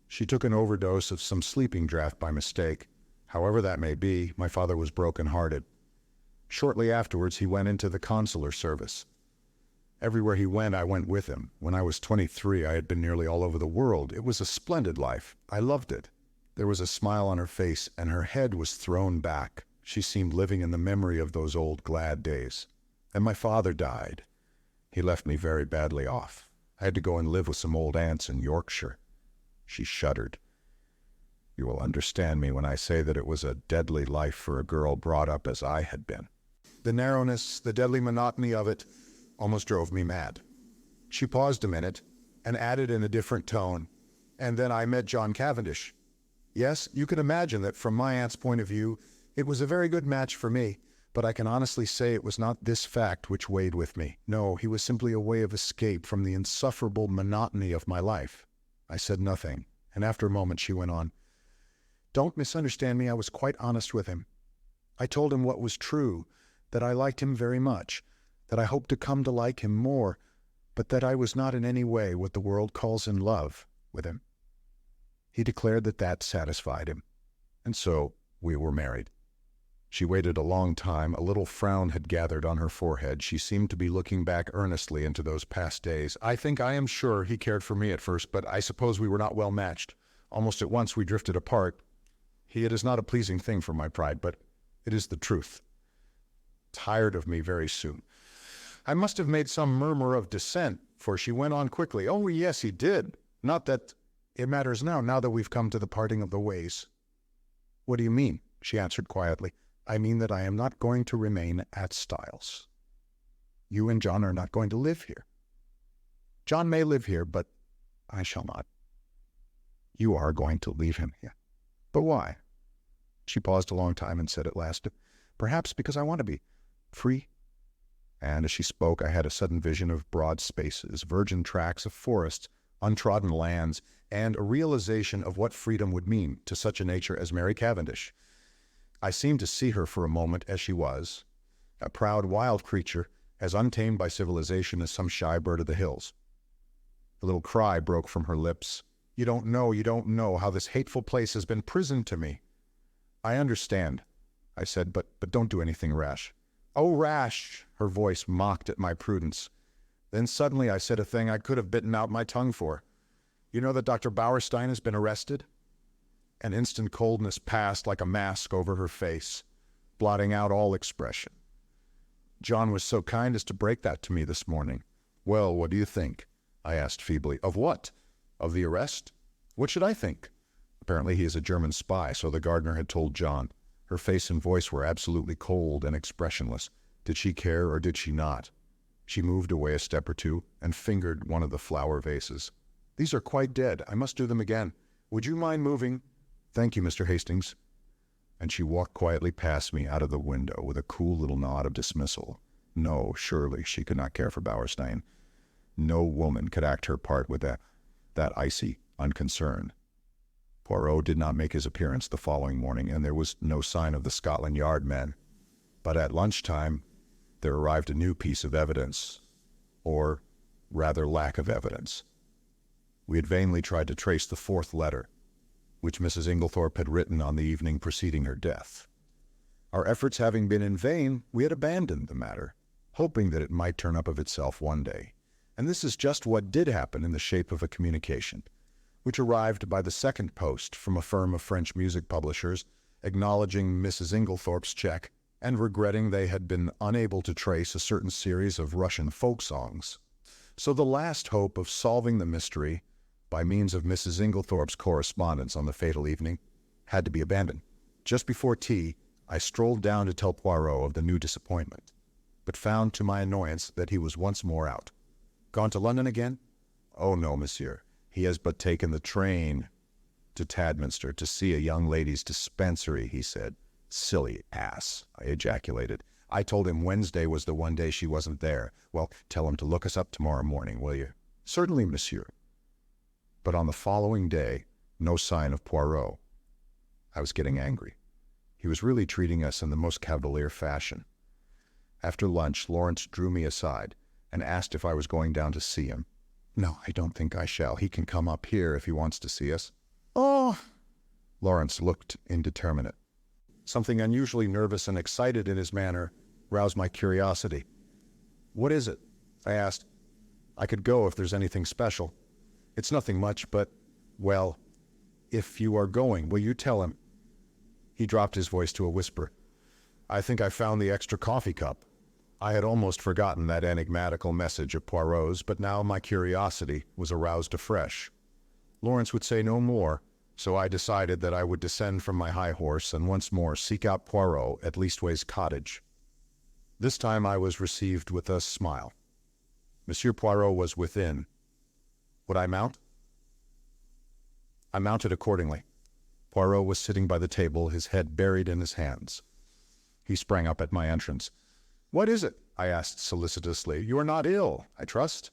She took an overdose of some sleeping draught by mistake. However that may be, my father was broken-hearted. Shortly afterwards, he went into the consular service. Everywhere he went, I went with him. When I was 23, I had been nearly all over the world. It was a splendid life. I loved it." There was a smile on her face, and her head was thrown back. She seemed living in the memory of those old glad days. "And my father died. He left me very badly off. I had to go and live with some old aunts in Yorkshire." She shuddered. "You will understand me when I say that it was a deadly life for a girl brought up as I had been. The narrowness, the deadly monotony of it almost drove me mad." She paused a minute and added in a different tone, "And then I met John Cavendish. Yes, you can imagine that from my aunt's point of view, it was a very good match for me, but I can honestly say it was not this fact which weighed with me. No, he was simply a way of escape from the insufferable monotony of my life." I said nothing, and after a moment she went on, "Don't misunderstand me, I was quite honest with him. I told him what was true, that I liked him very much, that I hoped to come to like him more, but that I was not in any way what the world calls in love with him. He declared that that satisfied him, and so we were married." She waited a long time. A little frown had gathered on her forehead. She seemed to be looking back earnestly into those past days. I am sure he cared for me at first, but I suppose we were not well matched. Almost at once we drifted apart. It is not a pleasing thing for my pride, but it is the truth. Tired of me very soon. I must have made some murmur of dissent, for she went on quickly. "Oh, yes, he did. Not that it matters now that we've come to the parting of the ways." "What do you mean?" she answered quietly. "I mean that I am not going to remain at Styles. You and John are not going to live here. John may live here, but I shall not." "You are going to leave him here. But why?" She paused a long time and said at last, "Perhaps because I want to be free." And as she spoke, I had a sudden vision of broad spaces, virgin tracts of forest, untrodden lands, and a realization of what freedom would mean to such a nature as Mary Cavendish. I seemed to see her for a moment as she was, a proud, wild creature, as untamed by civilization as some shy bird of the hills. A little cry broke from her lips. You don't know how this hateful place has been prison to me." "I understand," I said, but don't do anything rash." "Oh, rash!" Her voice mocked at my prudence. Then suddenly I said a thing I could have bitten out my tongue for. "You know that Dr. Bauerstein has been arrested?" An instant coldness passed like a mask over her face, blotting out all expression. "John was so kind as to break that to me this morning." "Well, what do you think?" I asked feebly. "Of what? Of the arrest? What should I think?" Apparently he is a German spy, so the gardener had told John. Her face and voice were absolutely cold and expressionless. Did she care or did she not? She moved away a step or two and fingered one of the flower vases. "These are quite dead. I must do them again. Would you mind moving?" "Thank you, Mr. Hastings." And she walked quietly past me out of the window with a cool little nod of dismissal. No, surely she could not care for Bauerstein. No woman could act her part with that icy unconcern. Poirot did not make his appearance the following morning, and there was no sign of the Scotland Yard men. But at lunchtime, there arrived a new piece of evidence, or rather lack of evidence. We had vainly tried to trace the fourth letter, which Mrs. Inglethorp had written on the evening preceding her death. Our efforts having been in vain, we had abandoned the matter, hoping that it might turn up of itself one day. And this is just what did happen in the shape of a communication, which arrived by the second post from a firm of French music publishers, acknowledging Mrs. Inglethorp's check and regretting they had been unable to trace a certain series of Russian folk songs. So the last hope of solving the mystery by means of Mrs. Inglethorp's correspondence on the fatal evening had to be abandoned. Just before tea, I strolled down to tell Poirot of the new disappointment, but found to my annoyance that he was once more out. Gone to London again? Oh no, monsieur. He has but taken the train to Tadminster to see a young ladies' dispensary, he said. Silly ass, I ejaculated. I told him Wednesday was the one day she wasn't there. Well, tell him to look us up tomorrow morning, will you? Certainly, monsieur. But on the following day, no sign of Poirot. I was getting angry. He was really treating us in the most cavalier fashion. After lunch, Lawrence drew me aside and asked if I was going down to see him. No, I don't think I shall. He can come up here if he wants to see us. Oh! Lawrence looked indeterminate. Something unusually nervous and excited in his manner roused my curiosity. What is it? I asked. I could go if there's anything special. It's nothing much, but, well, if you are going, will you tell him? He dropped his voice to a whisper. I think I found the extra coffee cup. I had almost forgotten that enigmatical message of Poirot's, but now my curiosity was aroused afresh. Lawrence would say no more, so I decided that I would descend from my high horse and once more seek out Poirot at Leastways Cottage. This time I was received with a smile. Monsieur Poirot was within. Would I mount? I mounted accordingly. Poirot was sitting by the table, his head buried in his hands. He sprang up at my entrance. What is it? I asked solicitously. You are not ill, I trust?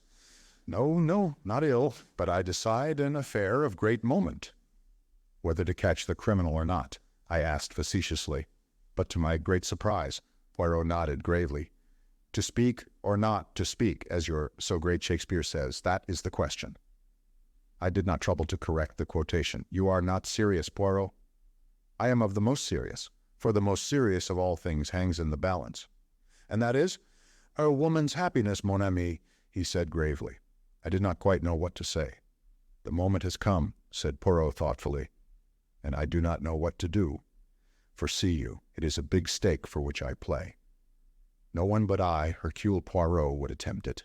No, not ill, but I decide an affair of great moment. Whether to catch the criminal or not, I asked facetiously, but to my great surprise, Poirot nodded gravely. To speak or not to speak, as your so great Shakespeare says, that is the question. I did not trouble to correct the quotation. You are not serious, Poirot? I am of the most serious, for the most serious of all things hangs in the balance. And that is? A woman's happiness, mon ami, he said gravely. I did not quite know what to say. The moment has come, said Poirot thoughtfully, and I do not know what to do. For see you, it is a big stake for which I play. No one but I, Hercule Poirot, would attempt it.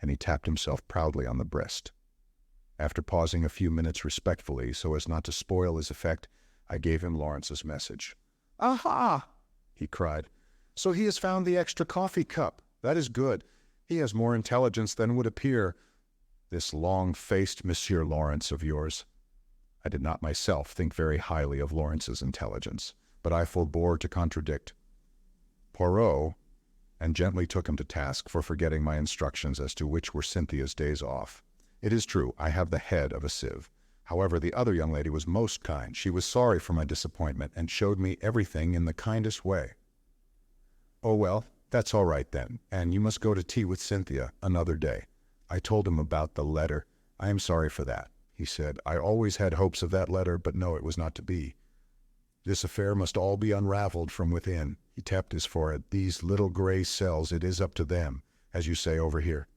And he tapped himself proudly on the breast. After pausing a few minutes respectfully, so as not to spoil his effect, I gave him Lawrence's message. Aha! He cried. So he has found the extra coffee cup. That is good. He has more intelligence than would appear. This long-faced Monsieur Lawrence of yours. I did not myself think very highly of Lawrence's intelligence, but I forbore to contradict Poirot, and gently took him to task for forgetting my instructions as to which were Cynthia's days off. It is true, I have the head of a sieve. However, the other young lady was most kind. She was sorry for my disappointment and showed me everything in the kindest way. Oh, well, that's all right then, and you must go to tea with Cynthia another day. I told him about the letter. I am sorry for that, he said. I always had hopes of that letter, but no, it was not to be. This affair must all be unraveled from within. He tapped his forehead. These little gray cells, it is up to them, as you say over here.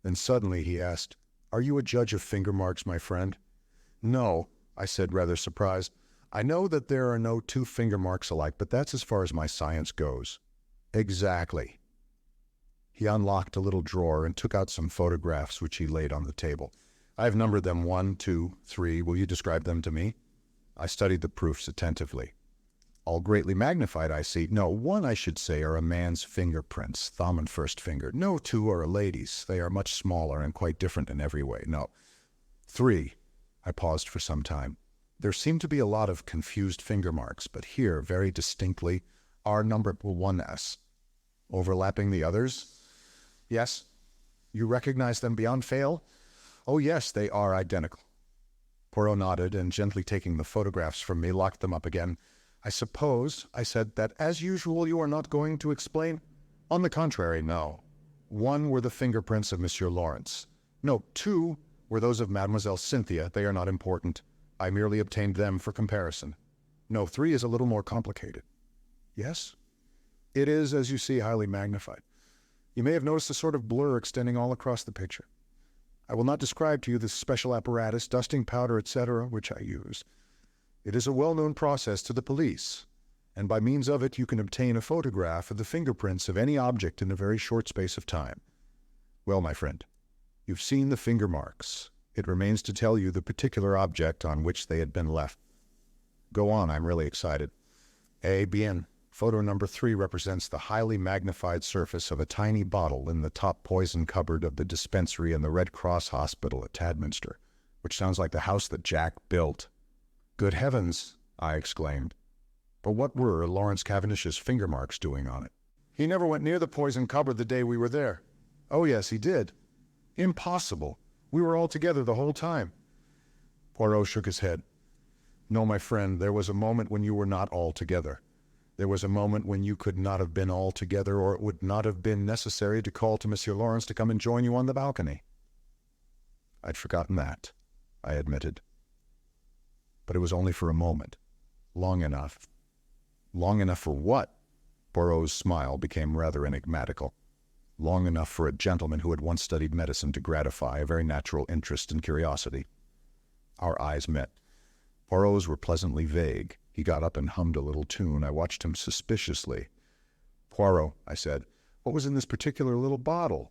Then suddenly he asked, Are you a judge of finger marks, my friend? No, I said, rather surprised. I know that there are no two finger marks alike, but that's as far as my science goes. Exactly. He unlocked a little drawer and took out some photographs which he laid on the table. I've numbered them 1, 2, 3. Will you describe them to me? I studied the proofs attentively. All greatly magnified, I see. No, 1, I should say, are a man's fingerprints, thumb and first finger. No, 2 are a lady's. They are much smaller and quite different in every way. No. 3. I paused for some time. There seem to be a lot of confused finger marks, but here, very distinctly, are numbered 1S. Overlapping the others? Yes. You recognize them beyond fail? Oh yes, they are identical. Poirot nodded, and gently taking the photographs from me, locked them up again. I suppose, I said, that as usual you are not going to explain? On the contrary, no. One were the fingerprints of Monsieur Lawrence. No, two were those of Mademoiselle Cynthia. They are not important. I merely obtained them for comparison. No, three is a little more complicated. Yes? It is, as you see, highly magnified. You may have noticed a sort of blur extending all across the picture. I will not describe to you the special apparatus, dusting powder, etc., which I use. It is a well-known process to the police, and by means of it you can obtain a photograph of the fingerprints of any object in a very short space of time. Well, my friend, you've seen the finger marks. It remains to tell you the particular object on which they had been left. Go on, I'm really excited. Bien. Photo number 3 represents the highly magnified surface of a tiny bottle in the top poison cupboard of the dispensary in the Red Cross Hospital at Tadminster, which sounds like the house that Jack built. Good heavens, I exclaimed. But what were Lawrence Cavendish's finger marks doing on it? He never went near the poison cupboard the day we were there. Oh yes, he did. Impossible. We were all together the whole time. Poirot shook his head. No, my friend, there was a moment when you were not all together. There was a moment when you could not have been all together, or it would not have been necessary to call to Monsieur Lawrence to come and join you on the balcony. I'd forgotten that, I admitted. But it was only for a moment. Long enough. Long enough for what? Poirot's smile became rather enigmatical. Long enough for a gentleman who had once studied medicine to gratify a very natural interest and curiosity. Our eyes met. Poirot's were pleasantly vague. He got up and hummed a little tune. I watched him suspiciously. Poirot, I said, what was in this particular little bottle?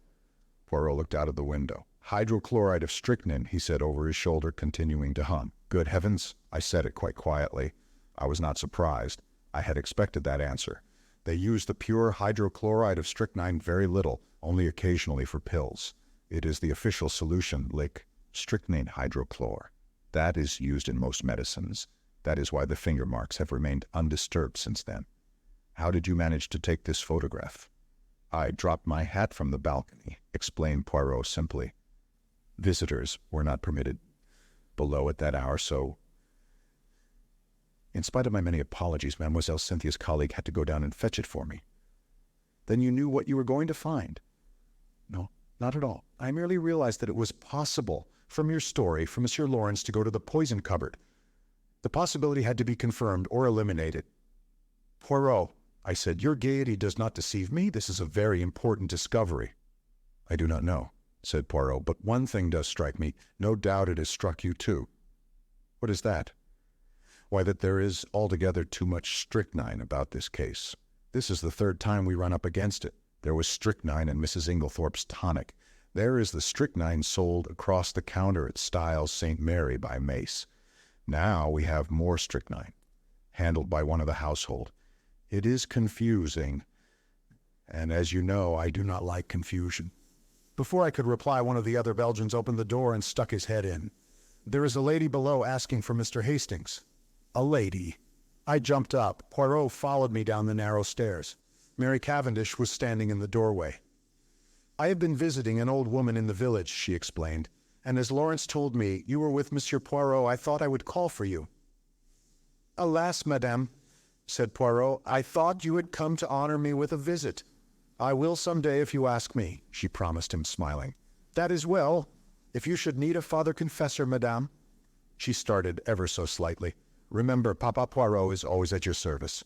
Poirot looked out of the window. Hydrochloride of strychnine, he said over his shoulder, continuing to hum. Good heavens, I said it quite quietly. I was not surprised. I had expected that answer. They use the pure hydrochloride of strychnine very little, only occasionally for pills. It is the official solution, like strychnine hydrochlor. That is used in most medicines. That is why the finger marks have remained undisturbed since then. How did you manage to take this photograph? I dropped my hat from the balcony, explained Poirot simply. Visitors were not permitted below at that hour, so... In spite of my many apologies, Mademoiselle Cynthia's colleague had to go down and fetch it for me. Then you knew what you were going to find? No, not at all. I merely realized that it was possible, from your story, for Monsieur Lawrence to go to the poison cupboard. The possibility had to be confirmed or eliminated. Poirot, I said, your gaiety does not deceive me. This is a very important discovery. I do not know, said Poirot, but one thing does strike me. No doubt it has struck you too. What is that? Why, that there is altogether too much strychnine about this case. This is the third time we run up against it. There was strychnine in Mrs. Inglethorp's tonic. There is the strychnine sold across the counter at Styles St. Mary by Mace. Now we have more strychnine, handled by one of the household. It is confusing, and as you know, I do not like confusion. Before I could reply, one of the other Belgians opened the door and stuck his head in. There is a lady below asking for Mr. Hastings. A lady. I jumped up. Poirot followed me down the narrow stairs. Mary Cavendish was standing in the doorway. I have been visiting an old woman in the village, she explained. And as Lawrence told me you were with Monsieur Poirot, I thought I would call for you. Alas, madame, said Poirot, I thought you had come to honor me with a visit. I will some day if you ask me, she promised him, smiling. That is well. If you should need a father confessor, madame. She started ever so slightly. Remember, Papa Poirot is always at your service.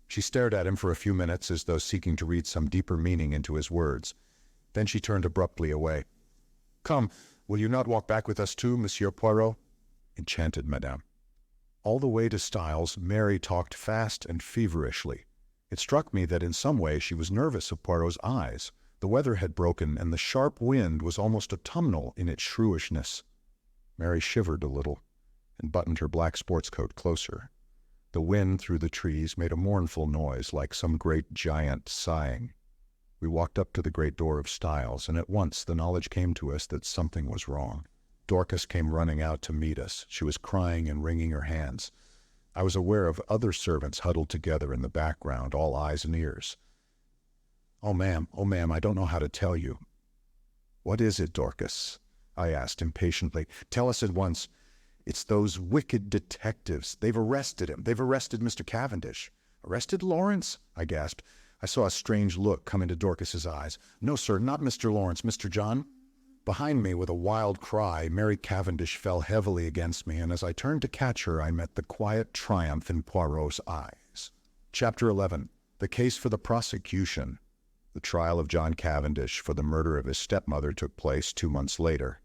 She stared at him for a few minutes as though seeking to read some deeper meaning into his words. Then she turned abruptly away. Come, will you not walk back with us too, Monsieur Poirot? Enchanted, madame. All the way to Styles, Mary talked fast and feverishly. It struck me that in some way she was nervous of Poirot's eyes. The weather had broken, and the sharp wind was almost autumnal in its shrewishness. Mary shivered a little, and buttoned her black sports coat closer. The wind through the trees made a mournful noise, like some great giant sighing. We walked up to the great door of Styles, and at once the knowledge came to us that something was wrong. Dorcas came running out to meet us. She was crying and wringing her hands. I was aware of other servants huddled together in the background, all eyes and ears. Oh, ma'am, I don't know how to tell you. "What is it, Dorcas?" I asked impatiently. "Tell us at once." "It's those wicked detectives. They've arrested him. They've arrested Mr. Cavendish." "Arrested Lawrence?" I gasped. I saw a strange look come into Dorcas's eyes. "No, sir, not Mr. Lawrence. Mr. John—" Behind me, with a wild cry, Mary Cavendish fell heavily against me, and as I turned to catch her, I met the quiet triumph in Poirot's eyes. Chapter 11. The case for the prosecution. The trial of John Cavendish for the murder of his stepmother took place 2 months later.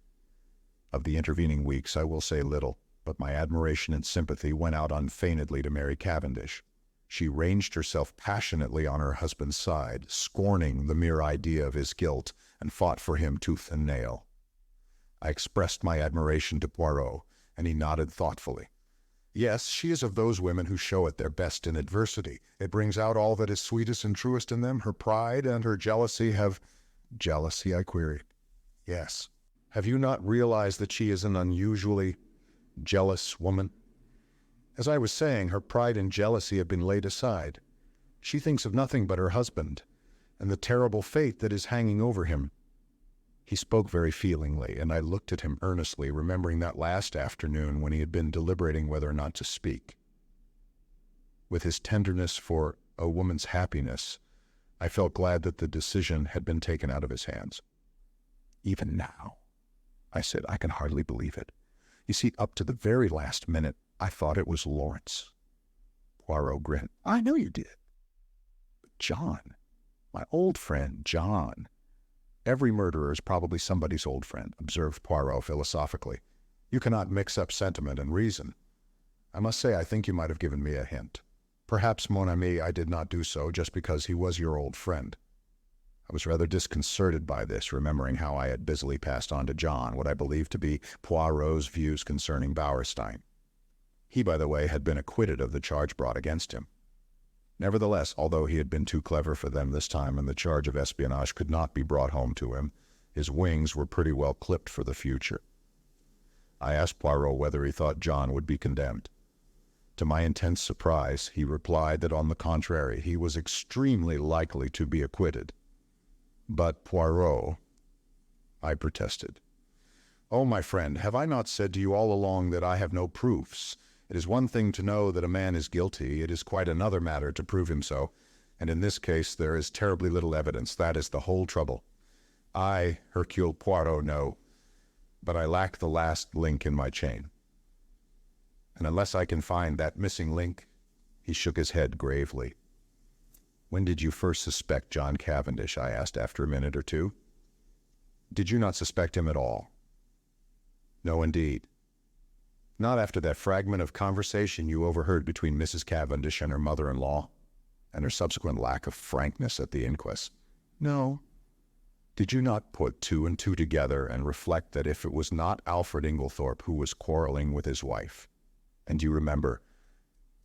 Of the intervening weeks I will say little, but my admiration and sympathy went out unfeignedly to Mary Cavendish. She ranged herself passionately on her husband's side, scorning the mere idea of his guilt, and fought for him tooth and nail. I expressed my admiration to Poirot, and he nodded thoughtfully. "Yes, she is of those women who show at their best in adversity. It brings out all that is sweetest and truest in them. Her pride and her jealousy have—" "Jealousy?" I queried. "Yes. Have you not realized that she is an unusually jealous woman? As I was saying, her pride and jealousy have been laid aside. She thinks of nothing but her husband, and the terrible fate that is hanging over him." He spoke very feelingly, and I looked at him earnestly, remembering that last afternoon when he had been deliberating whether or not to speak. With his tenderness for a woman's happiness, I felt glad that the decision had been taken out of his hands. "Even now," I said, "I can hardly believe it. You see, up to the very last minute, I thought it was Lawrence." Poirot grinned. "I know you did. But John, my old friend, John—" "Every murderer is probably somebody's old friend," observed Poirot philosophically. "You cannot mix up sentiment and reason. I must say I think you might have given me a hint. Perhaps, mon ami, I did not do so just because he was your old friend." I was rather disconcerted by this, remembering how I had busily passed on to John what I believed to be Poirot's views concerning Bauerstein. He, by the way, had been acquitted of the charge brought against him. Nevertheless, although he had been too clever for them this time and the charge of espionage could not be brought home to him, his wings were pretty well clipped for the future. I asked Poirot whether he thought John would be condemned. To my intense surprise, he replied that on the contrary, he was extremely likely to be acquitted. "But Poirot," I protested. "Oh, my friend, have I not said to you all along that I have no proofs? It is one thing to know that a man is guilty. It is quite another matter to prove him so. And in this case, there is terribly little evidence. That is the whole trouble. I, Hercule Poirot, know, but I lack the last link in my chain. And unless I can find that missing link—" He shook his head gravely. "When did you first suspect John Cavendish?" I asked after a minute or two. "Did you not suspect him at all?" "No, indeed." "Not after that fragment of conversation you overheard between Mrs. Cavendish and her mother-in-law, and her subsequent lack of frankness at the inquest?" "No." "Did you not put 2 and 2 together and reflect that if it was not Alfred Inglethorp who was quarreling with his wife, and you remember,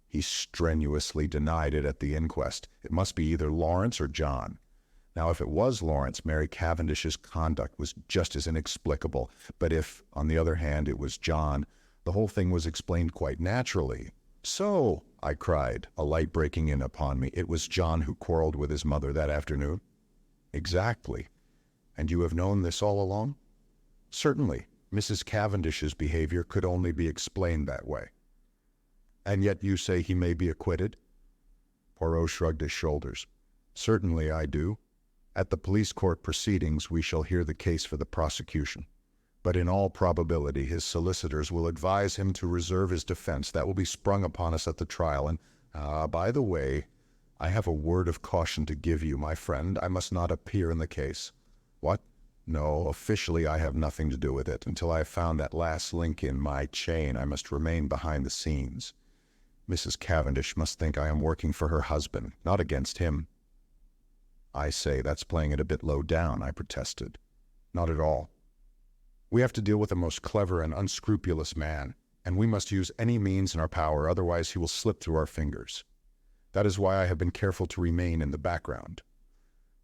he strenuously denied it at the inquest, it must be either Lawrence or John. Now, if it was Lawrence, Mary Cavendish's conduct was just as inexplicable, but if, on the other hand, it was John, the whole thing was explained quite naturally." "So," I cried, a light breaking in upon me, "it was John who quarreled with his mother that afternoon?" "Exactly. And you have known this all along?" "Certainly. Mrs. Cavendish's behavior could only be explained that way." "And yet you say he may be acquitted?" Poirot shrugged his shoulders. "Certainly I do. At the police court proceedings we shall hear the case for the prosecution. But in all probability his solicitors will advise him to reserve his defense. That will be sprung upon us at the trial. And, by the way, I have a word of caution to give you, my friend. I must not appear in the case." "What?" "No, officially I have nothing to do with it. Until I have found that last link in my chain, I must remain behind the scenes. Mrs. Cavendish must think I am working for her husband, not against him." "I say, that's playing it a bit low down," I protested. "Not at all. We have to deal with a most clever and unscrupulous man, and we must use any means in our power, otherwise he will slip through our fingers. That is why I have been careful to remain in the background.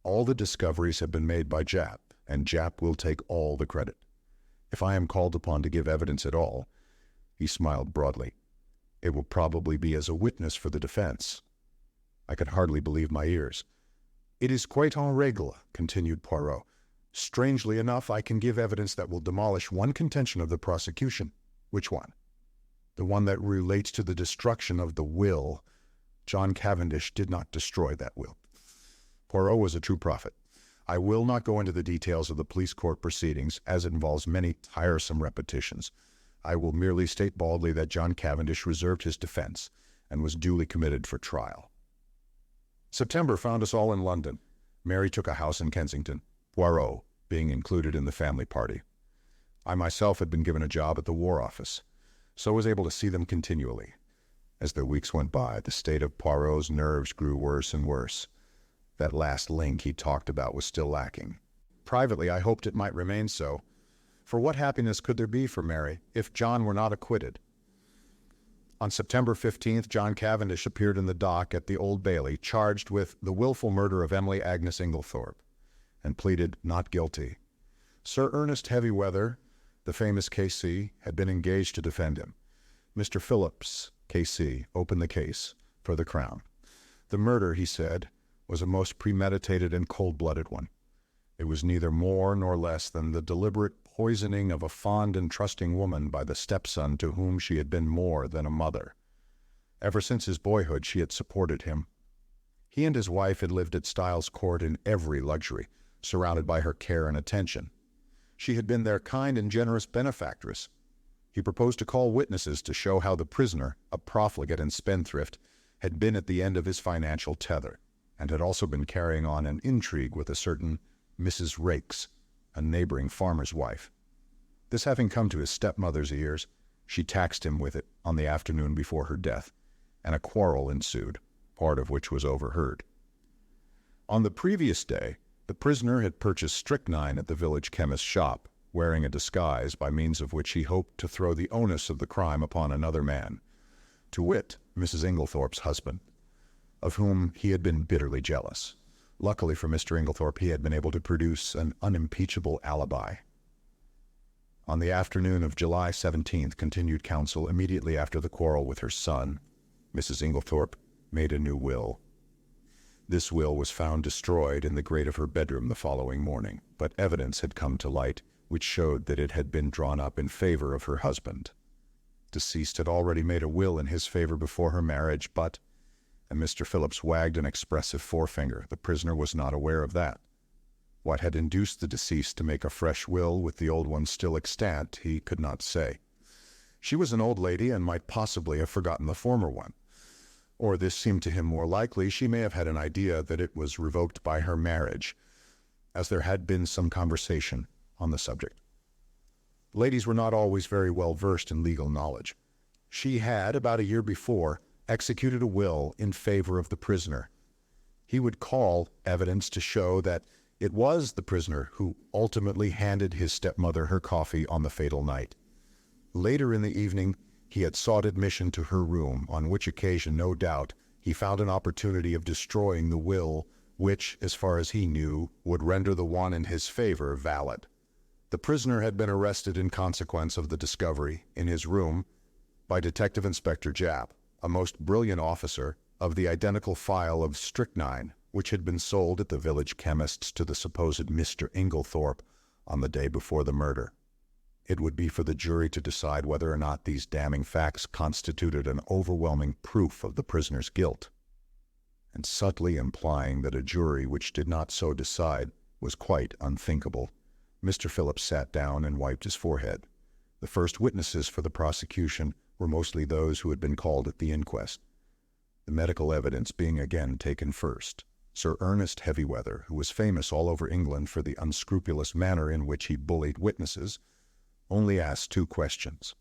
All the discoveries have been made by Jap, and Jap will take all the credit. If I am called upon to give evidence at all," he smiled broadly, "it will probably be as a witness for the defense." I could hardly believe my ears. "It is quite en règle," continued Poirot. Strangely enough, I can give evidence that will demolish one contention of the prosecution. Which one? The one that relates to the destruction of the will. John Cavendish did not destroy that will. Poirot was a true prophet. I will not go into the details of the police court proceedings, as it involves many tiresome repetitions. I will merely state baldly that John Cavendish reserved his defense and was duly committed for trial. September found us all in London. Mary took a house in Kensington, Poirot being included in the family party. I myself had been given a job at the War Office, so was able to see them continually. As the weeks went by, the state of Poirot's nerves grew worse and worse. That last link he talked about was still lacking. Privately, I hoped it might remain so, for what happiness could there be for Mary if John were not acquitted? On September 15th, John Cavendish appeared in the dock at the Old Bailey, charged with the willful murder of Emily Agnes Inglethorp, and pleaded not guilty. Sir Ernest Heavyweather, the famous K.C., had been engaged to defend him. Mr. Phillips, K.C., opened the case for the Crown. The murder, he said, was a most premeditated and cold-blooded one. It was neither more nor less than the deliberate poisoning of a fond and trusting woman by the stepson to whom she had been more than a mother. Ever since his boyhood, she had supported him. He and his wife had lived at Styles Court in every luxury, surrounded by her care and attention. She had been their kind and generous benefactress. He proposed to call witnesses to show how the prisoner, a profligate and spendthrift, had been at the end of his financial tether, and had also been carrying on an intrigue with a certain Mrs. Raikes, a neighboring farmer's wife. This having come to his stepmother's ears, she taxed him with it on the afternoon before her death, and a quarrel ensued, part of which was overheard. On the previous day, the prisoner had purchased strychnine at the village chemist's shop, wearing a disguise by means of which he hoped to throw the onus of the crime upon another man, to wit, Mrs. Inglethorp's husband, of whom he had been bitterly jealous. Luckily for Mr. Inglethorp, he had been able to produce an unimpeachable alibi. On the afternoon of July 17th, continued counsel, immediately after the quarrel with her son, Mrs. Inglethorp made a new will. This will was found destroyed in the grate of her bedroom the following morning, but evidence had come to light which showed that it had been drawn up in favor of her husband. Deceased had already made a will in his favor before her marriage, but, and Mr. Phillips wagged an expressive forefinger, the prisoner was not aware of that. What had induced the deceased to make a fresh will with the old one still extant, he could not say. She was an old lady and might possibly have forgotten the former one. Or this seemed to him more likely, she may have had an idea that it was revoked by her marriage, as there had been some conversation on the subject. Ladies were not always very well versed in legal knowledge. She had, about a year before, executed a will in favor of the prisoner. He would call evidence to show that it was the prisoner who ultimately handed his stepmother her coffee on the fatal night. Later in the evening, he had sought admission to her room, on which occasion, no doubt, he found an opportunity of destroying the will, which, as far as he knew, would render the one in his favor valid. The prisoner had been arrested in consequence of the discovery, in his room, by Detective Inspector Japp, a most brilliant officer, of the identical phial of strychnine, which had been sold at the village chemist's to the supposed Mr. Inglethorp on the day before the murder. It would be for the jury to decide whether or not these damning facts constituted an overwhelming proof of the prisoner's guilt, and subtly implying that a jury which did not so decide was quite unthinkable. Mr. Phillips sat down and wiped his forehead. The first witnesses for the prosecution were mostly those who had been called at the inquest, the medical evidence being again taken first. Sir Ernest Heavyweather, who was famous all over England for the unscrupulous manner in which he bullied witnesses, only asked 2 questions.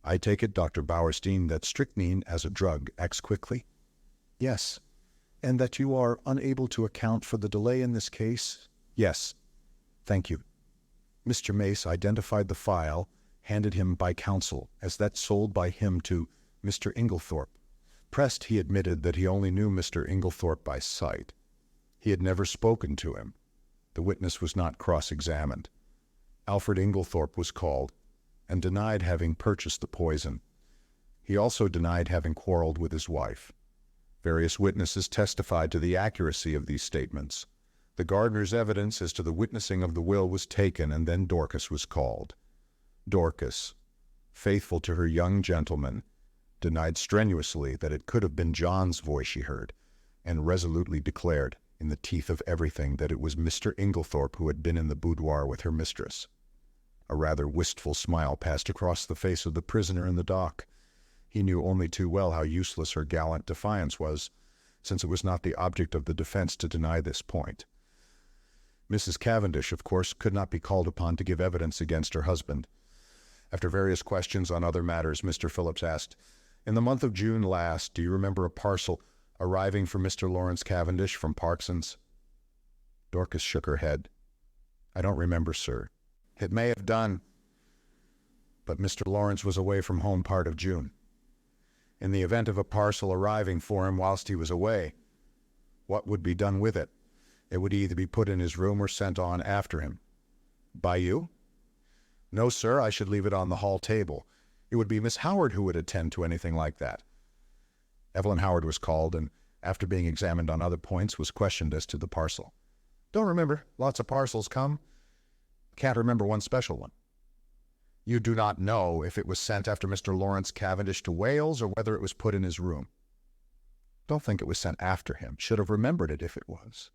"I take it, Dr. Bauerstein, that strychnine as a drug acts quickly?" "Yes." "And that you are unable to account for the delay in this case?" "Yes." "Thank you." Mr. Mace identified the phial handed him by counsel as that sold by him to Mr. Inglethorp. Pressed, he admitted that he only knew Mr. Inglethorp by sight. He had never spoken to him. The witness was not cross-examined. Alfred Inglethorp was called, and denied having purchased the poison. He also denied having quarreled with his wife. Various witnesses testified to the accuracy of these statements. The The gardener's evidence as to the witnessing of the will was taken, and then Dorcas was called. Dorcas, faithful to her young gentleman, denied strenuously that it could have been John's voice she heard, and resolutely declared, in the teeth of everything, that it was Mr. Inglethorp who had been in the boudoir with her mistress. A rather wistful smile passed across the face of the prisoner in the dock. He knew only too well how useless her gallant defiance was, since it was not the object of the defense to deny this point. Mrs. Cavendish, of course, could not be called upon to give evidence against her husband. After various questions on other matters, Mr. Phillips asked, "In the month of June last, do you remember a parcel arriving for Mr. Lawrence Cavendish from Parkson's?" Dorcas shook her head. "I don't remember, sir." "It may have done. But Mr. Lawrence was away from home part of June. In the event of a parcel arriving for him whilst he was away, what would be done with it? It would either be put in his room or sent on after him." "By you?" "No, sir, I should leave it on the hall table. It would be Miss Howard who would attend to anything like that." Evelyn Howard was called, and after being examined on other points, was questioned as to the parcel. "Don't remember. Lots of parcels come. Can't remember one special one." "You do not know if it was sent after Mr. Lawrence Cavendish to Wales, or whether it was put in his room?" "Don't think it was sent after him. Should have remembered it if it was."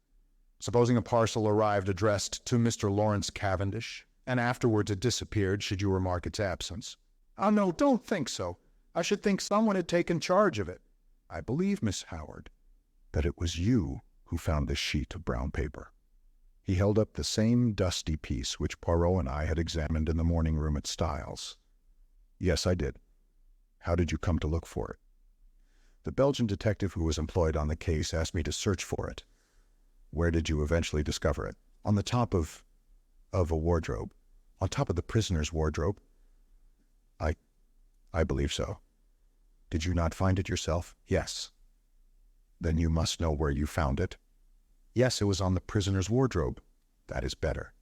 "Supposing a parcel arrived addressed to Mr. Lawrence Cavendish, and afterwards it disappeared, should you remark its absence?" "Ah, no, don't think so. I should think someone had taken charge of it." "I believe, Miss Howard, that it was you who found this sheet of brown paper." He held up the same dusty piece which Poirot and I had examined in the morning room at Styles. "Yes, I did." "How did you come to look for it?" "The Belgian detective who was employed on the case asked me to search for it." "Where did you eventually discover it?" "On the top of a wardrobe. On top of the prisoner's wardrobe." I believe so." "Did you not find it yourself?" "Yes." "Then you must know where you found it." "Yes, it was on the prisoner's wardrobe." "That is better."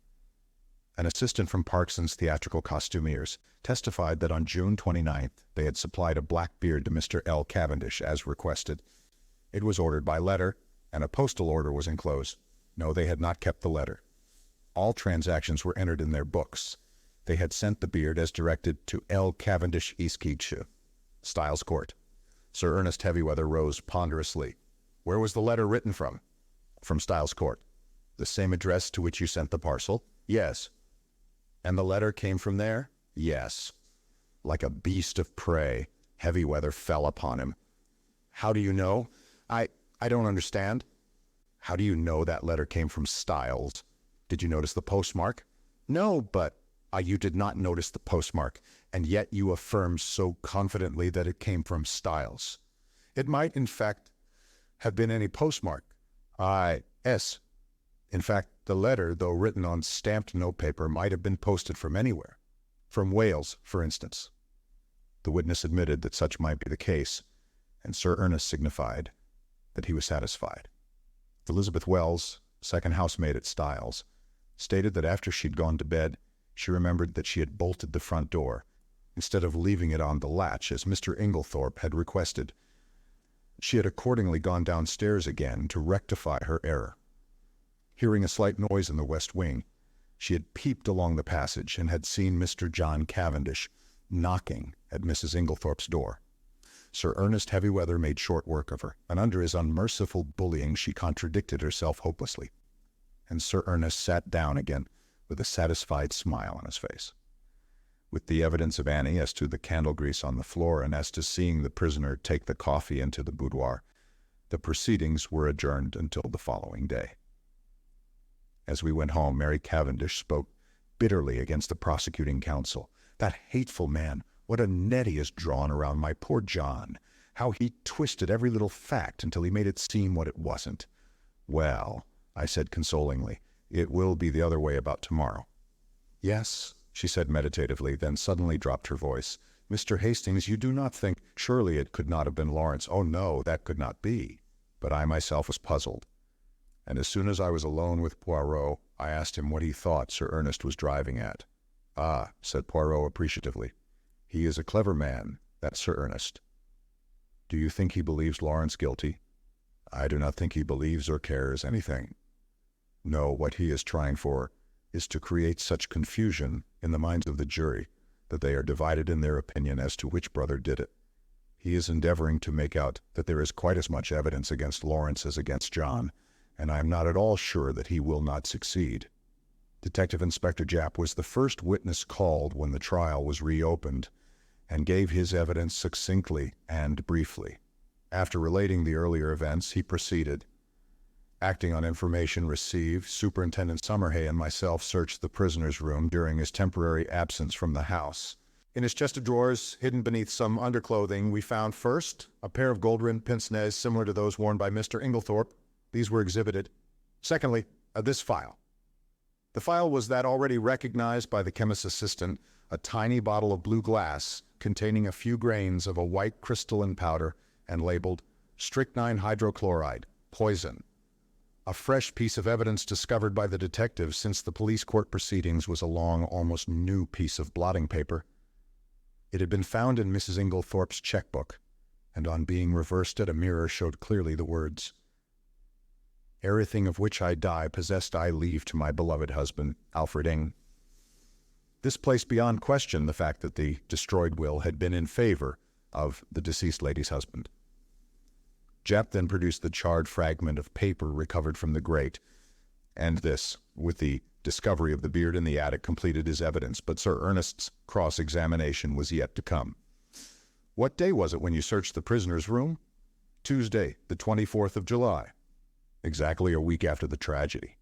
An assistant from Parkson's theatrical costumiers testified that on June 29th they had supplied a black beard to Mr. L. Cavendish as requested. It was ordered by letter, and a postal order was enclosed. No, they had not kept the letter. All transactions were entered in their books. They had sent the beard as directed to L. Cavendish, Eastkeachshire, Styles Court. Sir Ernest Heavywether rose ponderously. "Where was the letter written from?" "From Styles Court." "The same address to which you sent the parcel?" "Yes." "And the letter came from there?" "Yes." Like a beast of prey, Heavywether fell upon him. "How do you know?" I don't understand." "How do you know that letter came from Styles? Did you notice the postmark?" "No, but—" "You did not notice the postmark, and yet you affirmed so confidently that it came from Styles." "It might, in fact, have been any postmark." "Yes. In fact, the letter, though written on stamped notepaper, might have been posted from anywhere. From Wales, for instance." The witness admitted that such might be the case, and Sir Ernest signified that he was satisfied. Elizabeth Wells, second housemaid at Styles, stated that after she'd gone to bed, she remembered that she had bolted the front door, instead of leaving it on the latch as Mr. Inglethorp had requested. She had accordingly gone downstairs again to rectify her error. Hearing a slight noise in the west wing, she had peeped along the passage and had seen Mr. John Cavendish knocking at Mrs. Inglethorp's door. Sir Ernest Heavywether made short work of her, and under his unmerciful bullying she contradicted herself hopelessly. And Sir Ernest sat down again with a satisfied smile on his face. With the evidence of Annie as to the candle grease on the floor and as to seeing the prisoner take the coffee into the boudoir, the proceedings were adjourned until the following day. As we went home, Mary Cavendish spoke bitterly against the prosecuting counsel. "That hateful man, what a net he has drawn around my poor John! How he twisted every little fact until he made it seem what it wasn't." "Well," I said consolingly, "it will be the other way about tomorrow." "Yes," she said meditatively, then suddenly dropped her voice. "Mr. Hastings, you do not think— surely it could not have been Lawrence. Oh, no, that could not be." But I myself was puzzled, and as soon as I was alone with Poirot, I asked him what he thought Sir Ernest was driving at. "Ah," said Poirot appreciatively, "he is a clever man, that Sir Ernest." "Do you think he believes Lawrence guilty?" "I do not think he believes or cares anything." No, what he is trying for is to create such confusion in the minds of the jury that they are divided in their opinion as to which brother did it. He is endeavoring to make out that there is quite as much evidence against Lawrence as against John, and I am not at all sure that he will not succeed. Detective Inspector Japp was the first witness called when the trial was reopened, and gave his evidence succinctly and briefly. After relating the earlier events, he proceeded. Acting on information received, Superintendent Summerhay and myself searched the prisoner's room during his temporary absence from the house. In his chest of drawers, hidden beneath some underclothing, we found first a pair of gold-rimmed pince-nez similar to those worn by Mr. Inglethorp. These were exhibited. Secondly, this file. The file was that already recognized by the chemist's assistant, a tiny bottle of blue glass containing a few grains of a white crystalline powder and labeled strychnine hydrochloride, poison. A fresh piece of evidence discovered by the detective since the police court proceedings was a long, almost new piece of blotting paper. It had been found in Mrs. Inglethorp's checkbook, and on being reversed at a mirror showed clearly the words, "Everything of which I die possessed I leave to my beloved husband, Alfred Ing." This placed beyond question the fact that the destroyed will had been in favor of the deceased lady's husband. Japp then produced the charred fragment of paper recovered from the grate, and this, with the discovery of the beard in the attic, completed his evidence, but Sir Ernest's cross-examination was yet to come. "What day was it when you searched the prisoner's room?" "Tuesday, the 24th of July. Exactly a week after the tragedy."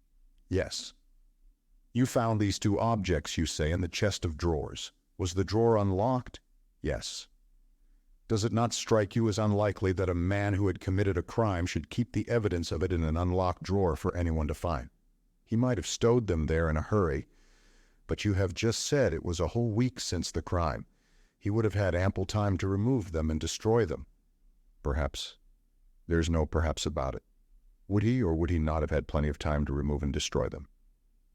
"Yes." "You found these two objects, you say, in the chest of drawers. Was the drawer unlocked?" "Yes." "Does it not strike you as unlikely that a man who had committed a crime should keep the evidence of it in an unlocked drawer for anyone to find? He might have stowed them there in a hurry, but you have just said it was a whole week since the crime. He would have had ample time to remove them and destroy them." "Perhaps. There's no perhaps about it. Would he or would he not have had plenty of time to remove and destroy them?"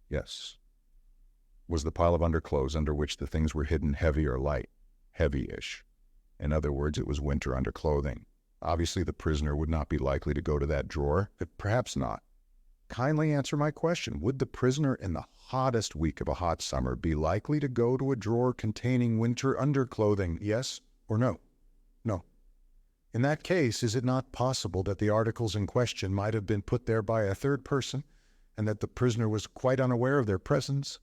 "Yes." "Was the pile of underclothes under which the things were hidden heavy or light?" "Heavy-ish. In other words, it was winter underclothing. Obviously, the prisoner would not be likely to go to that drawer, but perhaps not. Kindly answer my question. Would the prisoner in the hottest week of a hot summer be likely to go to a drawer containing winter underclothing? Yes or no?" "No." "In that case, is it not possible that the articles in question might have been put there by a third person, and that the prisoner was quite unaware of their presence?"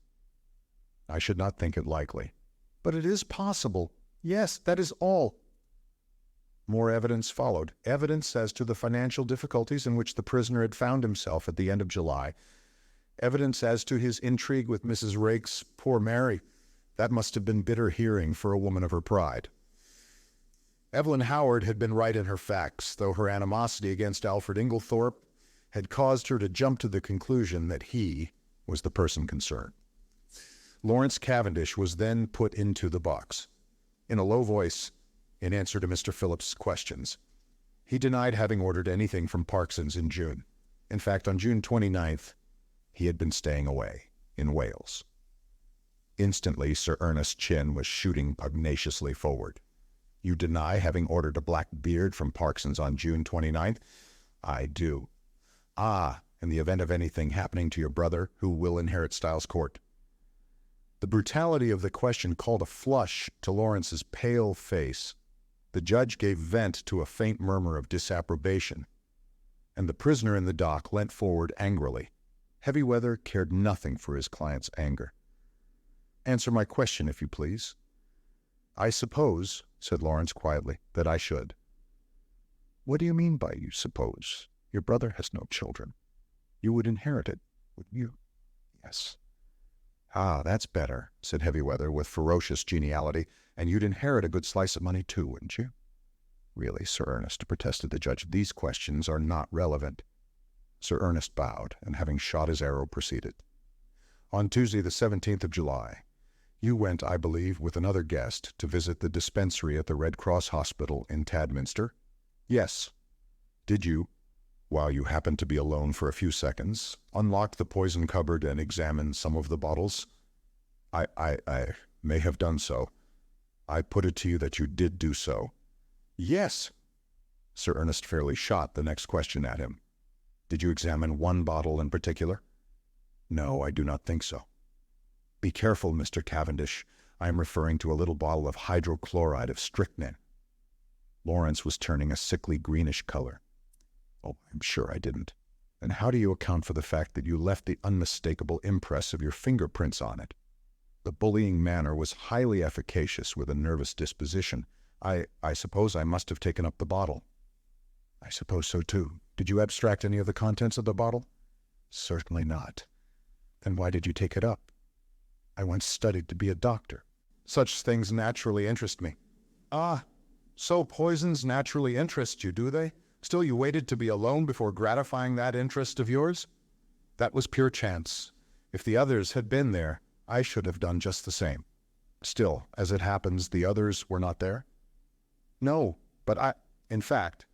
"I should not think it likely." "But it is possible." "Yes, that is all." More evidence followed. Evidence as to the financial difficulties in which the prisoner had found himself at the end of July. Evidence as to his intrigue with Mrs. Raikes. Poor Mary. That must have been bitter hearing for a woman of her pride. Evelyn Howard had been right in her facts, though her animosity against Alfred Inglethorp had caused her to jump to the conclusion that he was the person concerned. Lawrence Cavendish was then put into the box. In a low voice, in answer to Mr. Phillips' questions, he denied having ordered anything from Parkson's in June. In fact, on June 29th, he had been staying away in Wales. Instantly, Sir Ernest's chin was shooting pugnaciously forward. "You deny having ordered a black beard from Parkson's on June 29th? "I do." "Ah, in the event of anything happening to your brother, who will inherit Styles Court?" The brutality of the question called a flush to Lawrence's pale face. The judge gave vent to a faint murmur of disapprobation, and the prisoner in the dock leant forward angrily. Heavyweather cared nothing for his client's anger. "Answer my question, if you please." "I suppose," said Lawrence quietly, "that I should." "What do you mean by you suppose? Your brother has no children. You would inherit it, wouldn't you?" "Yes." "Ah, that's better," said Heavyweather with ferocious geniality. "And you'd inherit a good slice of money too, wouldn't you?" "Really, Sir Ernest," protested the judge, "these questions are not relevant." Sir Ernest bowed, and having shot his arrow, proceeded. "On Tuesday, the 17th of July, you went, I believe, with another guest to visit the dispensary at the Red Cross Hospital in Tadminster?" "Yes." "Did you, while you happened to be alone for a few seconds, unlock the poison cupboard and examine some of the bottles?" I may have done so." "I put it to you that you did do so." "Yes." Sir Ernest fairly shot the next question at him. "Did you examine one bottle in particular?" No, I do not think so. Be careful, Mr. Cavendish. I am referring to a little bottle of hydrochloride of strychnine. Lawrence was turning a sickly greenish color. Oh, I'm sure I didn't. And how do you account for the fact that you left the unmistakable impress of your fingerprints on it? The bullying manner was highly efficacious with a nervous disposition. I suppose I must have taken up the bottle. I suppose so, too. Did you abstract any of the contents of the bottle? Certainly not. Then why did you take it up? I once studied to be a doctor. Such things naturally interest me. Ah, so poisons naturally interest you, do they? Still you waited to be alone before gratifying that interest of yours? That was pure chance. If the others had been there, I should have done just the same. Still, as it happens, the others were not there? No, but in fact,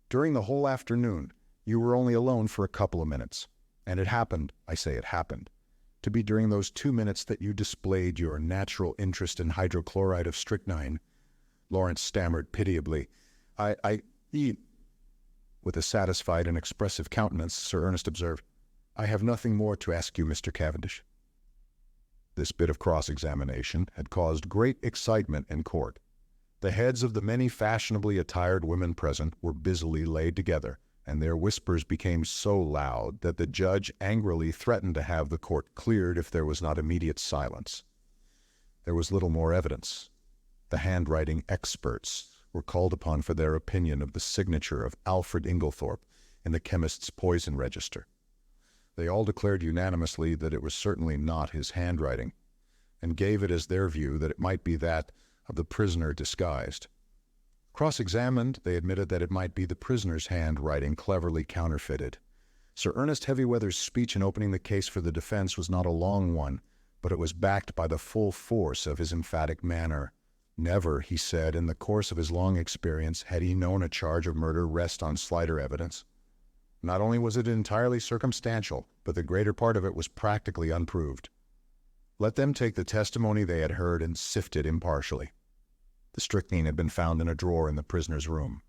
during the whole afternoon, you were only alone for a couple of minutes. And it happened, I say it happened, to be during those 2 minutes that you displayed your natural interest in hydrochloride of strychnine. Lawrence stammered pitiably. With a satisfied and expressive countenance, Sir Ernest observed, I have nothing more to ask you, Mr. Cavendish. This bit of cross-examination had caused great excitement in court. The heads of the many fashionably attired women present were busily laid together, and their whispers became so loud that the judge angrily threatened to have the court cleared if there was not immediate silence. There was little more evidence. The handwriting experts were called upon for their opinion of the signature of Alfred Inglethorp in the chemist's poison register. They all declared unanimously that it was certainly not his handwriting, and gave it as their view that it might be that of the prisoner disguised. Cross-examined, they admitted that it might be the prisoner's handwriting cleverly counterfeited. Sir Ernest Heavywether's speech in opening the case for the defense was not a long one, but it was backed by the full force of his emphatic manner. Never, he said, in the course of his long experience, had he known a charge of murder rest on slighter evidence. Not only was it entirely circumstantial, but the greater part of it was practically unproved. Let them take the testimony they had heard and sift it impartially. The strychnine had been found in a drawer in the prisoner's room.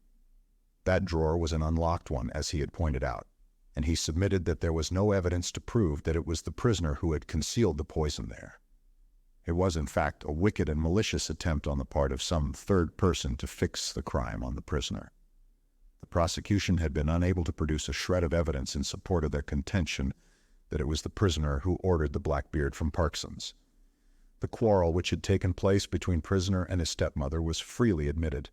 That drawer was an unlocked one, as he had pointed out, and he submitted that there was no evidence to prove that it was the prisoner who had concealed the poison there. It was, in fact, a wicked and malicious attempt on the part of some third person to fix the crime on the prisoner. The prosecution had been unable to produce a shred of evidence in support of their contention that it was the prisoner who ordered the Blackbeard from Parkson's. The quarrel which had taken place between prisoner and his stepmother was freely admitted,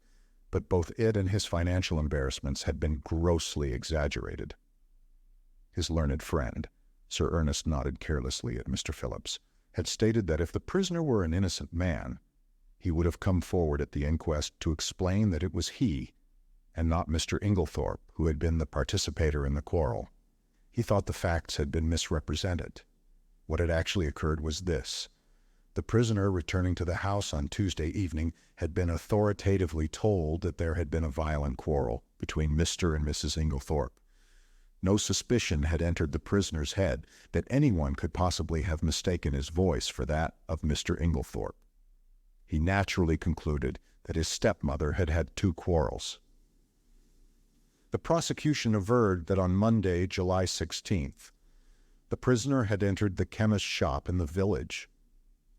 but both it and his financial embarrassments had been grossly exaggerated. His learned friend, Sir Ernest nodded carelessly at Mr. Phillips, had stated that if the prisoner were an innocent man, he would have come forward at the inquest to explain that it was he, and not Mr. Inglethorp, who had been the participator in the quarrel. He thought the facts had been misrepresented. What had actually occurred was this. The prisoner, returning to the house on Tuesday evening, had been authoritatively told that there had been a violent quarrel between Mr. and Mrs. Inglethorp. No suspicion had entered the prisoner's head that anyone could possibly have mistaken his voice for that of Mr. Inglethorp. He naturally concluded that his stepmother had had 2 quarrels. The prosecution averred that on Monday, July 16th, the prisoner had entered the chemist's shop in the village,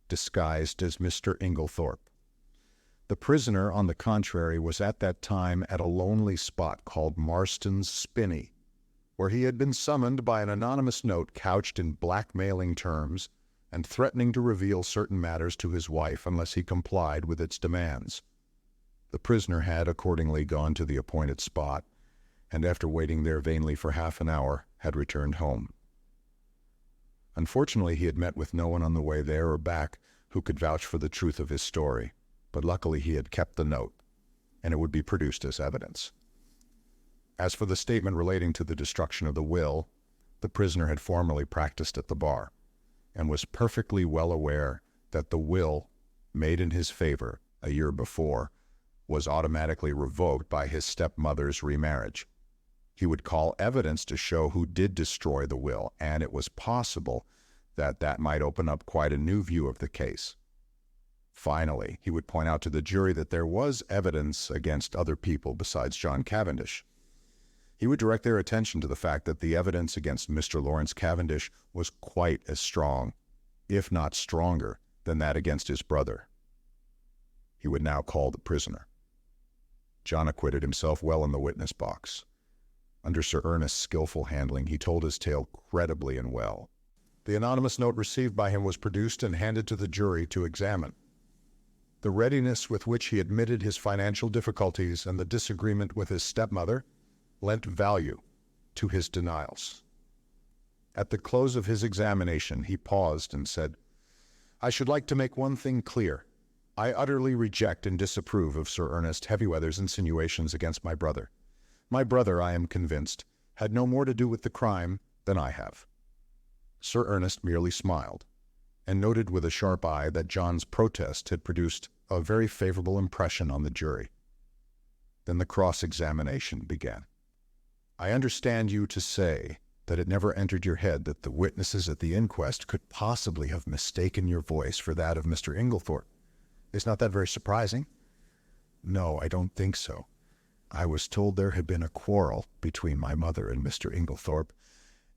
disguised as Mr. Inglethorp. The prisoner, on the contrary, was at that time at a lonely spot called Marston's Spinney, where he had been summoned by an anonymous note couched in blackmailing terms and threatening to reveal certain matters to his wife unless he complied with its demands. The prisoner had accordingly gone to the appointed spot, and after waiting there vainly for half an hour, had returned home. Unfortunately, he had met with no one on the way there or back who could vouch for the truth of his story, but luckily he had kept the note, and it would be produced as evidence. As for the statement relating to the destruction of the will, the prisoner had formerly practiced at the bar, and was perfectly well aware that the will, made in his favor a year before, was automatically revoked by his stepmother's remarriage. He would call evidence to show who did destroy the will, and it was possible that that might open up quite a new view of the case. Finally, he would point out to the jury that there was evidence against other people besides John Cavendish. He would direct their attention to the fact that the evidence against Mr. Lawrence Cavendish was quite as strong, if not stronger, than that against his brother. He would now call the prisoner. John acquitted himself well in the witness box. Under Sir Ernest's skillful handling, he told his tale credibly and well. The anonymous note received by him was produced and handed to the jury to examine. The readiness with which he admitted his financial difficulties and the disagreement with his stepmother lent value to his denials. At the close of his examination, he paused and said, "I should like to make one thing clear. I utterly reject and disapprove of Sir Ernest Heavywether's insinuations against my brother. My brother, I am convinced, had no more to do with the crime than I have." Sir Ernest merely smiled, and noted with a sharp eye that John's protest had produced a very favorable impression on the jury. Then the cross-examination began. "I understand you to say that it never entered your head that the witnesses at the inquest could possibly have mistaken your voice for that of Mr. Inglethorp. Is not that very surprising?" "No, I don't think so. I was told there had been a quarrel between my mother and Mr. Inglethorp,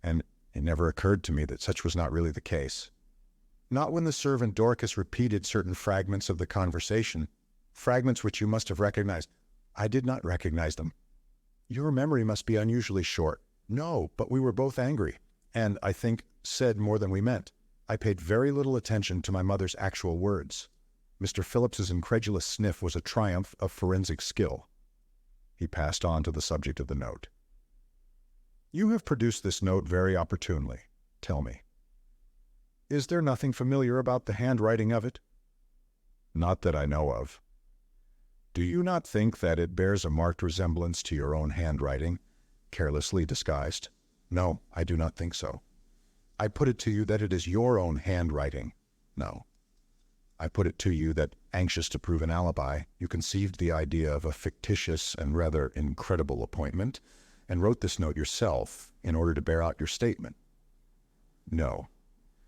and it never occurred to me that such was not really the case. Not when the servant Dorcas repeated certain fragments of the conversation, fragments which you must have recognized." "I did not recognize them." "Your memory must be unusually short." "No, but we were both angry, and, I think, said more than we meant. I paid very little attention to my mother's actual words." Mr. Phillips's incredulous sniff was a triumph of forensic skill. He passed on to the subject of the note. "You have produced this note very opportunely. Tell me, is there nothing familiar about the handwriting of it?" "Not that I know of." "Do you not think that it bears a marked resemblance to your own handwriting, carelessly disguised?" "No, I do not think so." "I put it to you that it is your own handwriting." "No." "I put it to you that, anxious to prove an alibi, you conceived the idea of a fictitious and rather incredible appointment, and wrote this note yourself in order to bear out your statement." "No."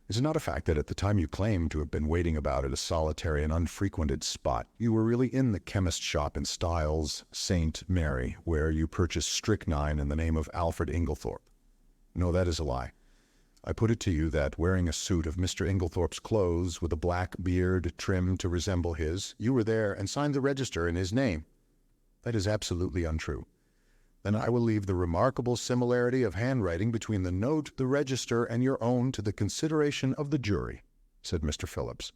"Is it not a fact that at the time you claim to have been waiting about at a solitary and unfrequented spot, you were really in the chemist's shop in Styles, St. Mary, where you purchased strychnine in the name of Alfred Inglethorp?" "No, that is a lie." "I put it to you that, wearing a suit of Mr. Inglethorp's clothes, with a black beard trimmed to resemble his, you were there and signed the register in his name." "That is absolutely untrue." "Then I will leave the remarkable similarity of handwriting between the note, the register, and your own to the consideration of the jury," said Mr. Phillips,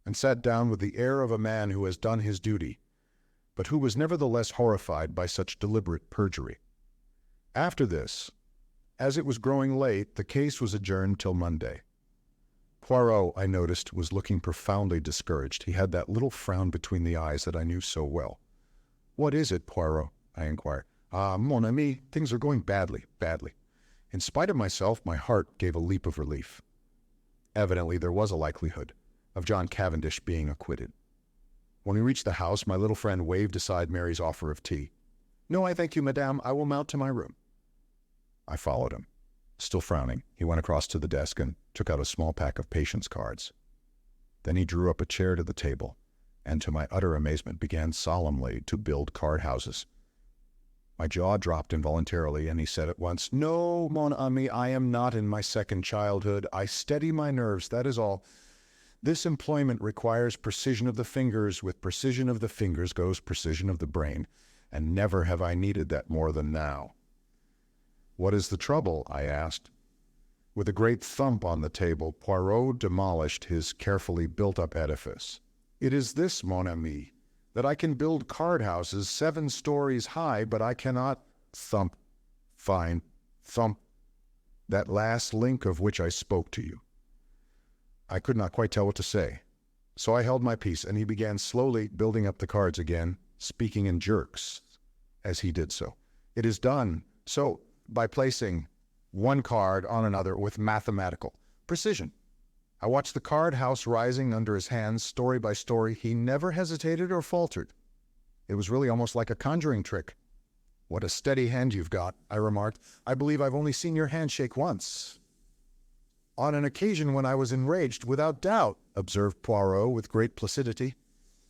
and sat down with the air of a man who has done his duty, but who was nevertheless horrified by such deliberate perjury. After this, as it was growing late, the case was adjourned till Monday. Poirot, I noticed, was looking profoundly discouraged. He had that little frown between the eyes that I knew so well. "What is it, Poirot?" I inquired. "Ah, mon ami, things are going badly, badly." In spite of myself, my heart gave a leap of relief. Evidently there was a likelihood of John Cavendish being acquitted. When we reached the house, my little friend waved aside Mary's offer of tea. "No, I thank you, madame. I will mount to my room." I followed him. Still frowning, he went across to the desk and took out a small pack of patience cards. Then he drew up a chair to the table, and to my utter amazement began solemnly to build card houses. My jaw dropped involuntarily, and he said at once, "No, mon ami, I am not in my second childhood. I steady my nerves, that is all. This employment requires precision of the fingers. With precision of the fingers goes precision of the brain, and never have I needed that more than now." "What is the trouble?" I asked. With a great thump on the table, Poirot demolished his carefully built-up edifice. "It is this, mon ami, that I can build card-houses 7 stories high, but I cannot thump, fine, thump, that last link of which I spoke to you." I could not quite tell what to say, so I held my peace, and he began slowly building up the cards again, speaking in jerks as he did so. "It is done, so, by placing one card on another with mathematical precision. I watched the card house rising under his hands, story by story. He never hesitated or faltered. It was really almost like a conjuring trick." "What a steady hand you've got," I remarked. "I believe I've only seen your hand shake once." "On an occasion when I was enraged, without doubt," observed Poirot with great placidity.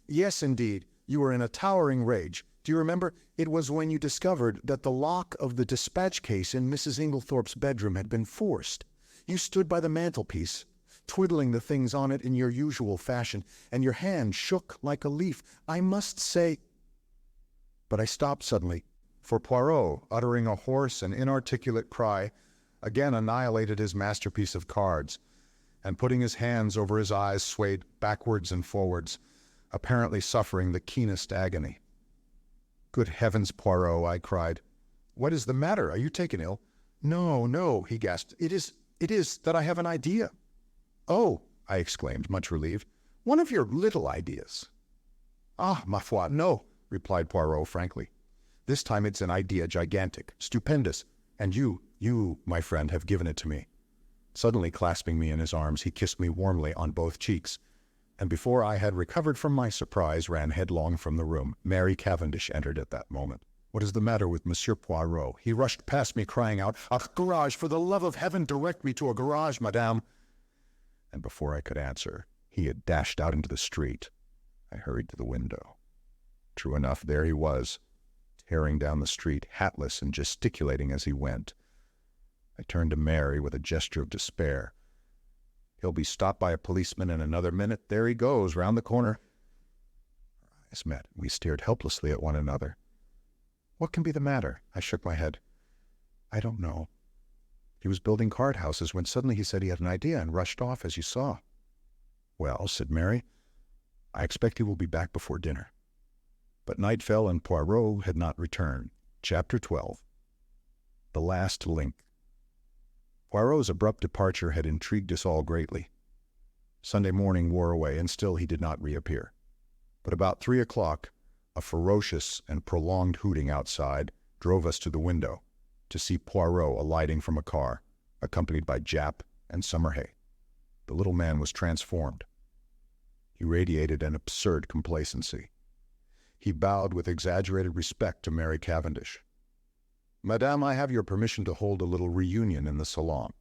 "Yes, indeed, you were in a towering rage. Do you remember? It was when you discovered that the lock of the dispatch case in Mrs. Inglethorp's bedroom had been forced. You stood by the mantelpiece, twiddling the things on it in your usual fashion, and your hand shook like a leaf. I must say—" But I stopped suddenly, for Poirot, uttering a hoarse and inarticulate cry, again annihilated his masterpiece of cards, and putting his hands over his eyes swayed backwards and forwards, apparently suffering the keenest agony. "Good heavens, Poirot," I cried. "What is the matter? Are you taken ill?" "No, no," he gasped. It is that I have an idea." "Oh," I exclaimed, much relieved. "One of your little ideas." "Ah, ma foi, no," replied Poirot frankly. "This time it's an idea gigantic, stupendous, and you, my friend, have given it to me." Suddenly clasping me in his arms, he kissed me warmly on both cheeks, and before I had recovered from my surprise, ran headlong from the room. Mary Cavendish entered at that moment. "What is the matter with Monsieur Poirot?" He rushed past me, crying out, "A garage! For the love of heaven, direct me to a garage, madame!" And before I could answer, he had dashed out into the street. I hurried to the window. True enough, there he was, tearing down the street, hatless and gesticulating as he went. I turned to Mary with a gesture of despair. "He'll be stopped by a policeman in another minute. There he goes, round the corner." Our eyes met. We stared helplessly at one another. "What can be the matter?" I shook my head. "I don't know. He was building card houses when suddenly he said he had an idea and rushed off, as you saw." "Well," said Mary, "I expect he will be back before dinner." But night fell and Poirot had not returned. Chapter 12. The Last Link. Poirot's abrupt departure had intrigued us all greatly. Sunday morning wore away, and still he did not reappear. But about 3 o'clock, a ferocious and prolonged hooting outside drove us to the window to see Poirot alighting from a car, accompanied by Jap and Summerhay. The little man was transformed. He radiated an absurd complacency. He bowed with exaggerated respect to Mary Cavendish. "Madame, I have your permission to hold a little reunion in the salon.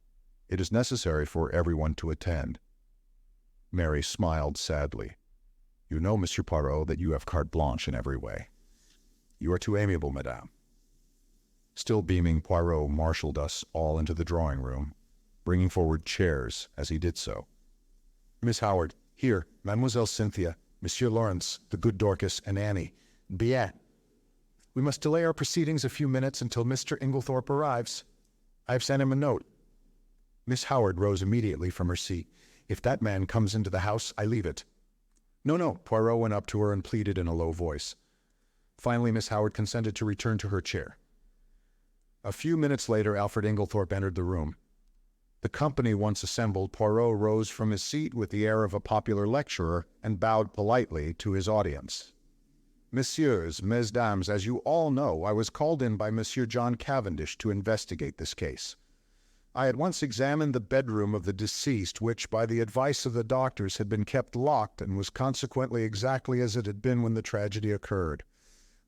It is necessary for everyone to attend." Mary smiled sadly. "You know, Monsieur Poirot, that you have carte blanche in every way." "You are too amiable, madame." Still beaming, Poirot marshaled us all into the drawing-room, bringing forward chairs as he did so. "Miss Howard, here, Mademoiselle Cynthia, Monsieur Lawrence, the good Dorcas, and Annie. Bien. We must delay our proceedings a few minutes until Mr. Inglethorp arrives. I have sent him a note." Miss Howard rose immediately from her seat. "If that man comes into the house, I leave it." "No, no," Poirot went up to her and pleaded in a low voice. Finally, Miss Howard consented to return to her chair. A few minutes later, Alfred Inglethorp entered the room. The company once assembled, Poirot rose from his seat with the air of a popular lecturer and bowed politely to his audience. "Messieurs, mesdames, as you all know, I was called in by Monsieur John Cavendish to investigate this case. I at once examined the bedroom of the deceased, which, by the advice of the doctors, had been kept locked and was consequently exactly as it had been when the tragedy occurred.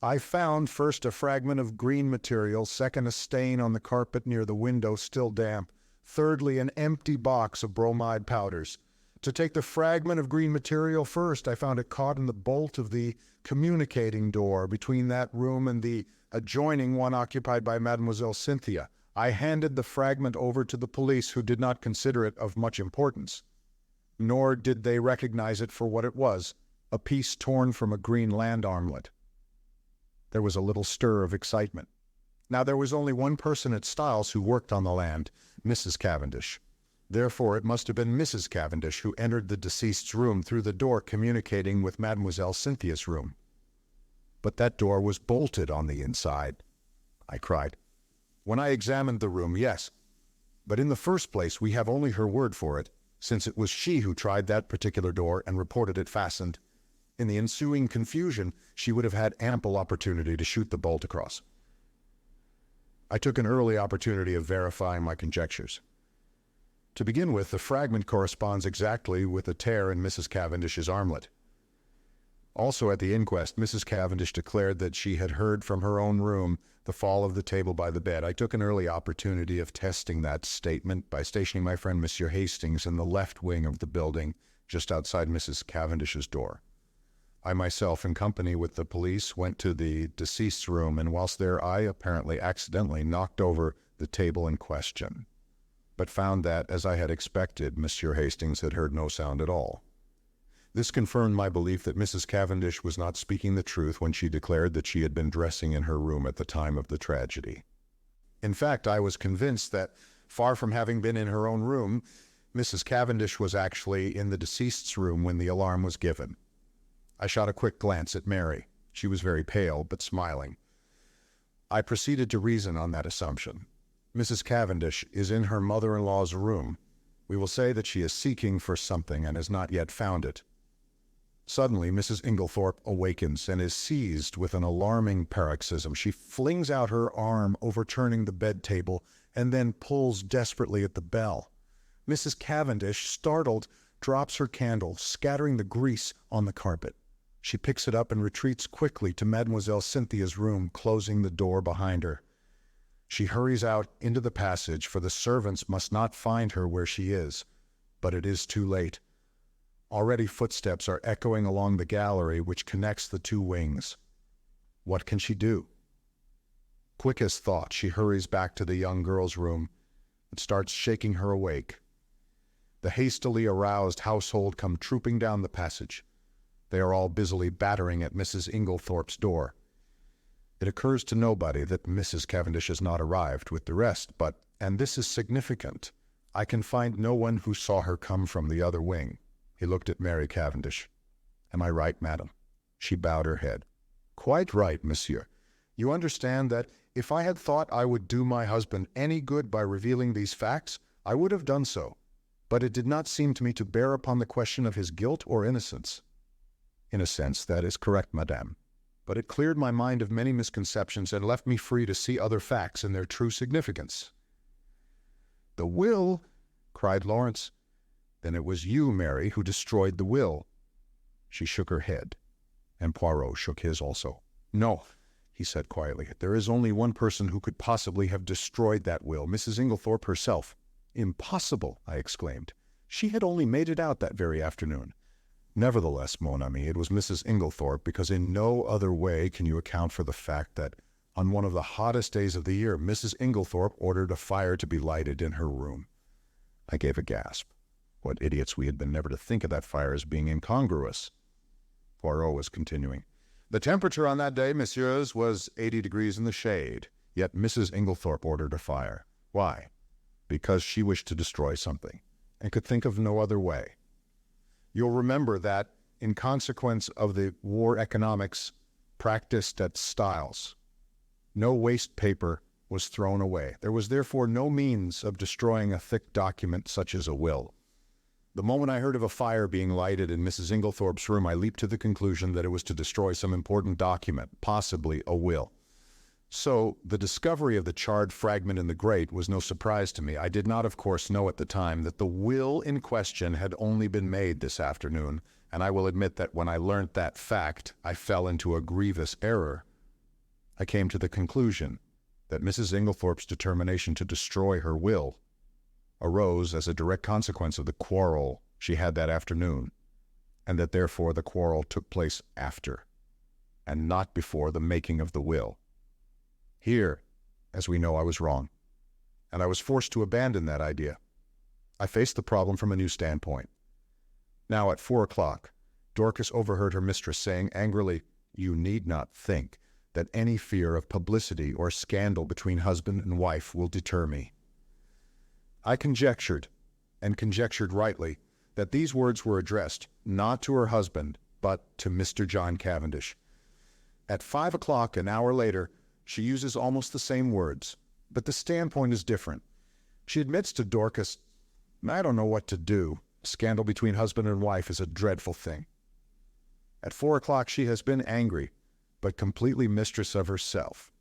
I found, first, a fragment of green material, second, a stain on the carpet near the window, still damp, thirdly, an empty box of bromide powders. To take the fragment of green material first, I found it caught in the bolt of the communicating door between that room and the adjoining one occupied by Mademoiselle Cynthia. I handed the fragment over to the police, who did not consider it of much importance, nor did they recognize it for what it was, a piece torn from a green land armlet. There was a little stir of excitement. Now, there was only one person at Styles who worked on the land, Mrs. Cavendish. Therefore, it must have been Mrs. Cavendish who entered the deceased's room through the door communicating with Mademoiselle Cynthia's room. "But that door was bolted on the inside," I cried. "When I examined the room, yes. But in the first place, we have only her word for it, since it was she who tried that particular door and reported it fastened. In the ensuing confusion, she would have had ample opportunity to shoot the bolt across." I took an early opportunity of verifying my conjectures. To begin with, the fragment corresponds exactly with a tear in Mrs. Cavendish's armlet. Also at the inquest, Mrs. Cavendish declared that she had heard from her own room the fall of the table by the bed. I took an early opportunity of testing that statement by stationing my friend Monsieur Hastings in the left wing of the building, just outside Mrs. Cavendish's door. I myself, in company with the police, went to the deceased's room, and whilst there I apparently accidentally knocked over the table in question, but found that, as I had expected, Monsieur Hastings had heard no sound at all. This confirmed my belief that Mrs. Cavendish was not speaking the truth when she declared that she had been dressing in her room at the time of the tragedy. In fact, I was convinced that, far from having been in her own room, Mrs. Cavendish was actually in the deceased's room when the alarm was given. I shot a quick glance at Mary. She was very pale, but smiling. I proceeded to reason on that assumption. Mrs. Cavendish is in her mother-in-law's room. We will say that she is seeking for something and has not yet found it. Suddenly, Mrs. Inglethorp awakens and is seized with an alarming paroxysm. She flings out her arm, overturning the bed table, and then pulls desperately at the bell. Mrs. Cavendish, startled, drops her candle, scattering the grease on the carpet. She picks it up and retreats quickly to Mademoiselle Cynthia's room, closing the door behind her. She hurries out into the passage, for the servants must not find her where she is. But it is too late. Already footsteps are echoing along the gallery which connects the two wings. What can she do? Quick as thought, she hurries back to the young girl's room and starts shaking her awake. The hastily aroused household come trooping down the passage. They are all busily battering at Mrs. Inglethorp's door. It occurs to nobody that Mrs. Cavendish has not arrived with the rest, but, and this is significant, I can find no one who saw her come from the other wing. He looked at Mary Cavendish. Am I right, madam? She bowed her head. Quite right, monsieur. You understand that if I had thought I would do my husband any good by revealing these facts, I would have done so. But it did not seem to me to bear upon the question of his guilt or innocence. In a sense, that is correct, madame. But it cleared my mind of many misconceptions and left me free to see other facts in their true significance. The will? Cried Lawrence. Then it was you, Mary, who destroyed the will. She shook her head, and Poirot shook his also. No, he said quietly. There is only one person who could possibly have destroyed that will, Mrs. Inglethorp herself. Impossible, I exclaimed. She had only made it out that very afternoon. Nevertheless, mon ami, it was Mrs. Inglethorp, because in no other way can you account for the fact that on one of the hottest days of the year, Mrs. Inglethorp ordered a fire to be lighted in her room. I gave a gasp. What idiots we had been never to think of that fire as being incongruous. Poirot was continuing. The temperature on that day, messieurs, was 80 degrees in the shade, yet Mrs. Inglethorp ordered a fire. Why? Because she wished to destroy something, and could think of no other way. You'll remember that, in consequence of the war economics practiced at Styles, no waste paper was thrown away. There was therefore no means of destroying a thick document such as a will. The moment I heard of a fire being lighted in Mrs. Inglethorp's room, I leaped to the conclusion that it was to destroy some important document, possibly a will. So, the discovery of the charred fragment in the grate was no surprise to me. I did not, of course, know at the time that the will in question had only been made this afternoon, and I will admit that when I learnt that fact, I fell into a grievous error. I came to the conclusion that Mrs. Inglethorp's determination to destroy her will arose as a direct consequence of the quarrel she had that afternoon, and that therefore the quarrel took place after, and not before the making of the will. Here, as we know, I was wrong, and I was forced to abandon that idea. I faced the problem from a new standpoint. Now at 4 o'clock, Dorcas overheard her mistress saying angrily, "You need not think that any fear of publicity or scandal between husband and wife will deter me." I conjectured, and conjectured rightly, that these words were addressed not to her husband, but to Mr. John Cavendish. At 5 o'clock, an hour later, she uses almost the same words, but the standpoint is different. She admits to Dorcas, "I don't know what to do. Scandal between husband and wife is a dreadful thing." At 4 o'clock, she has been angry, but completely mistress of herself.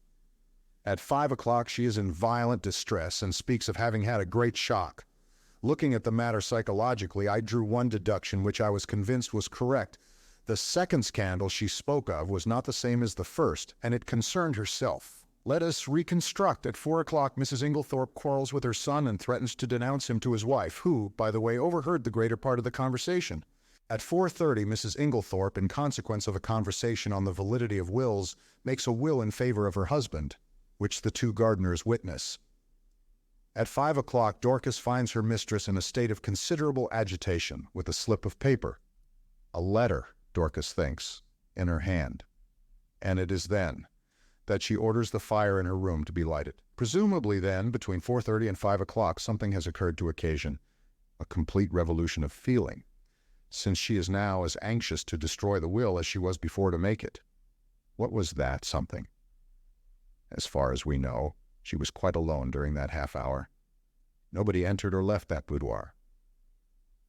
At 5 o'clock, she is in violent distress and speaks of having had a great shock. Looking at the matter psychologically, I drew one deduction which I was convinced was correct. The second scandal she spoke of was not the same as the first, and it concerned herself. Let us reconstruct. At 4 o'clock, Mrs. Inglethorp quarrels with her son and threatens to denounce him to his wife, who, by the way, overheard the greater part of the conversation. At 4:30, Mrs. Inglethorp, in consequence of a conversation on the validity of wills, makes a will in favor of her husband, which the two gardeners witness. At 5 o'clock, Dorcas finds her mistress in a state of considerable agitation, with a slip of paper, a letter, Dorcas thinks, in her hand. And it is then that she orders the fire in her room to be lighted. Presumably then, between 4:30 and 5 o'clock, something has occurred to occasion a complete revolution of feeling, since she is now as anxious to destroy the will as she was before to make it. What was that something? As far as we know, she was quite alone during that half hour. Nobody entered or left that boudoir.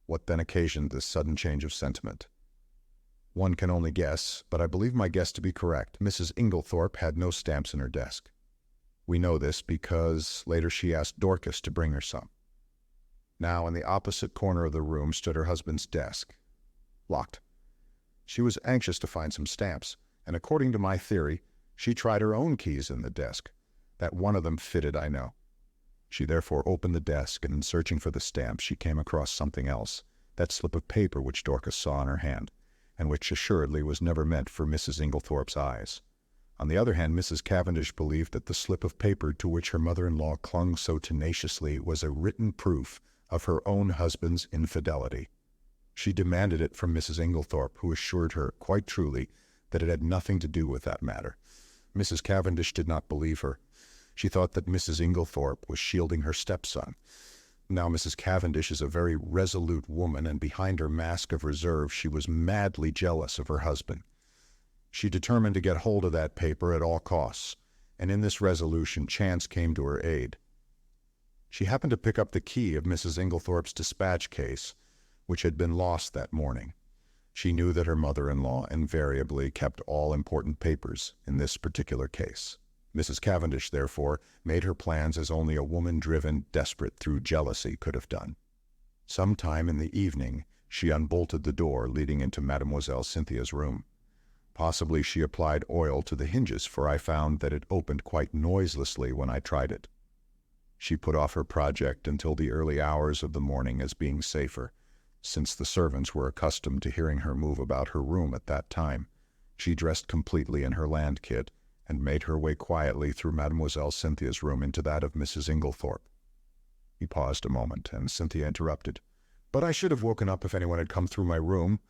What then occasioned this sudden change of sentiment? One can only guess, but I believe my guess to be correct. Mrs. Inglethorp had no stamps in her desk. We know this because later she asked Dorcas to bring her some. Now, in the opposite corner of the room stood her husband's desk, locked. She was anxious to find some stamps, and according to my theory, she tried her own keys in the desk. That one of them fitted, I know. She therefore opened the desk, and in searching for the stamps, she came across something else, that slip of paper which Dorcas saw in her hand, and which assuredly was never meant for Mrs. Inglethorp's eyes. On the other hand, Mrs. Cavendish believed that the slip of paper to which her mother-in-law clung so tenaciously was a written proof of her own husband's infidelity. She demanded it from Mrs. Inglethorp, who assured her, quite truly, that it had nothing to do with that matter. Mrs. Cavendish did not believe her. She thought that Mrs. Inglethorp was shielding her stepson. Now, Mrs. Cavendish is a very resolute woman, and behind her mask of reserve she was madly jealous of her husband. She determined to get hold of that paper at all costs, and in this resolution chance came to her aid. She happened to pick up the key of Mrs. Inglethorp's dispatch case, which had been lost that morning. She knew that her mother-in-law invariably kept all important papers in this particular case. Mrs. Cavendish, therefore, made her plans as only a woman driven desperate through jealousy could have done. Some time in the evening, she unbolted the door leading into Mademoiselle Cynthia's room. Possibly she applied oil to the hinges, for I found that it opened quite noiselessly when I tried it. She put off her project until the early hours of the morning as being safer, since the servants were accustomed to hearing her move about her room at that time. She dressed completely in her land kit, and made her way quietly through Mademoiselle Cynthia's room into that of Mrs. Inglethorp. He paused a moment, and Cynthia interrupted. "But I should have woken up if anyone had come through my room."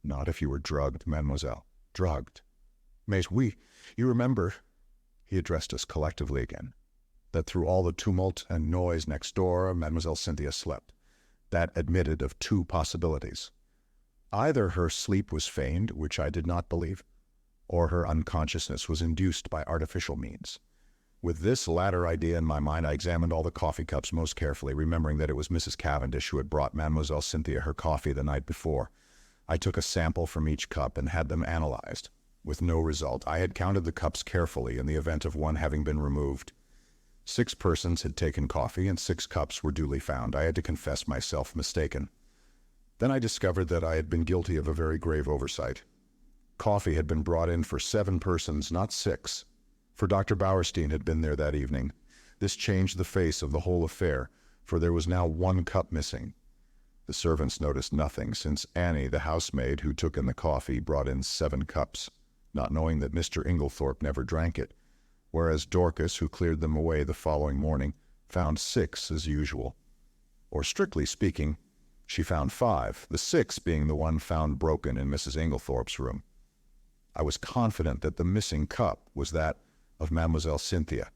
"Not if you were drugged, mademoiselle." "Drugged? Mais oui, you remember," he addressed us collectively again, "that through all the tumult and noise next door, Mademoiselle Cynthia slept. That admitted of two possibilities. Either her sleep was feigned, which I did not believe, or her unconsciousness was induced by artificial means. With this latter idea in my mind, I examined all the coffee cups most carefully, remembering that it was Mrs. Cavendish who had brought Mademoiselle Cynthia her coffee the night before. I took a sample from each cup and had them analyzed, with no result. I had counted the cups carefully in the event of one having been removed. 6 persons had taken coffee, and 6 cups were duly found. I had to confess myself mistaken. Then I discovered that I had been guilty of a very grave oversight. Coffee had been brought in for 7 persons, not 6, for Dr. Bauerstein had been there that evening. This changed the face of the whole affair, for there was now 1 cup missing. The servants noticed nothing, since Annie, the housemaid who took in the coffee, brought in 7 cups, not knowing that Mr. Inglethorp never drank it, whereas Dorcas, who cleared them away the following morning, found 6 as usual. Or strictly speaking, she found 5, the 6th being the one found broken in Mrs. Inglethorp's room. I was confident that the missing cup was that of Mademoiselle Cynthia.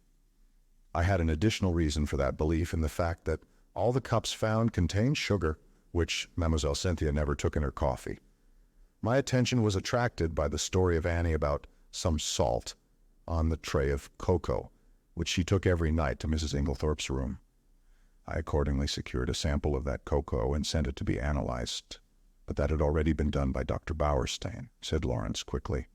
I had an additional reason for that belief in the fact that all the cups found contained sugar, which Mademoiselle Cynthia never took in her coffee. My attention was attracted by the story of Annie about some salt on the tray of cocoa, which she took every night to Mrs. Inglethorp's room. I accordingly secured a sample of that cocoa and sent it to be analyzed. "But that had already been done by Dr. Bauerstein," said Lawrence quickly.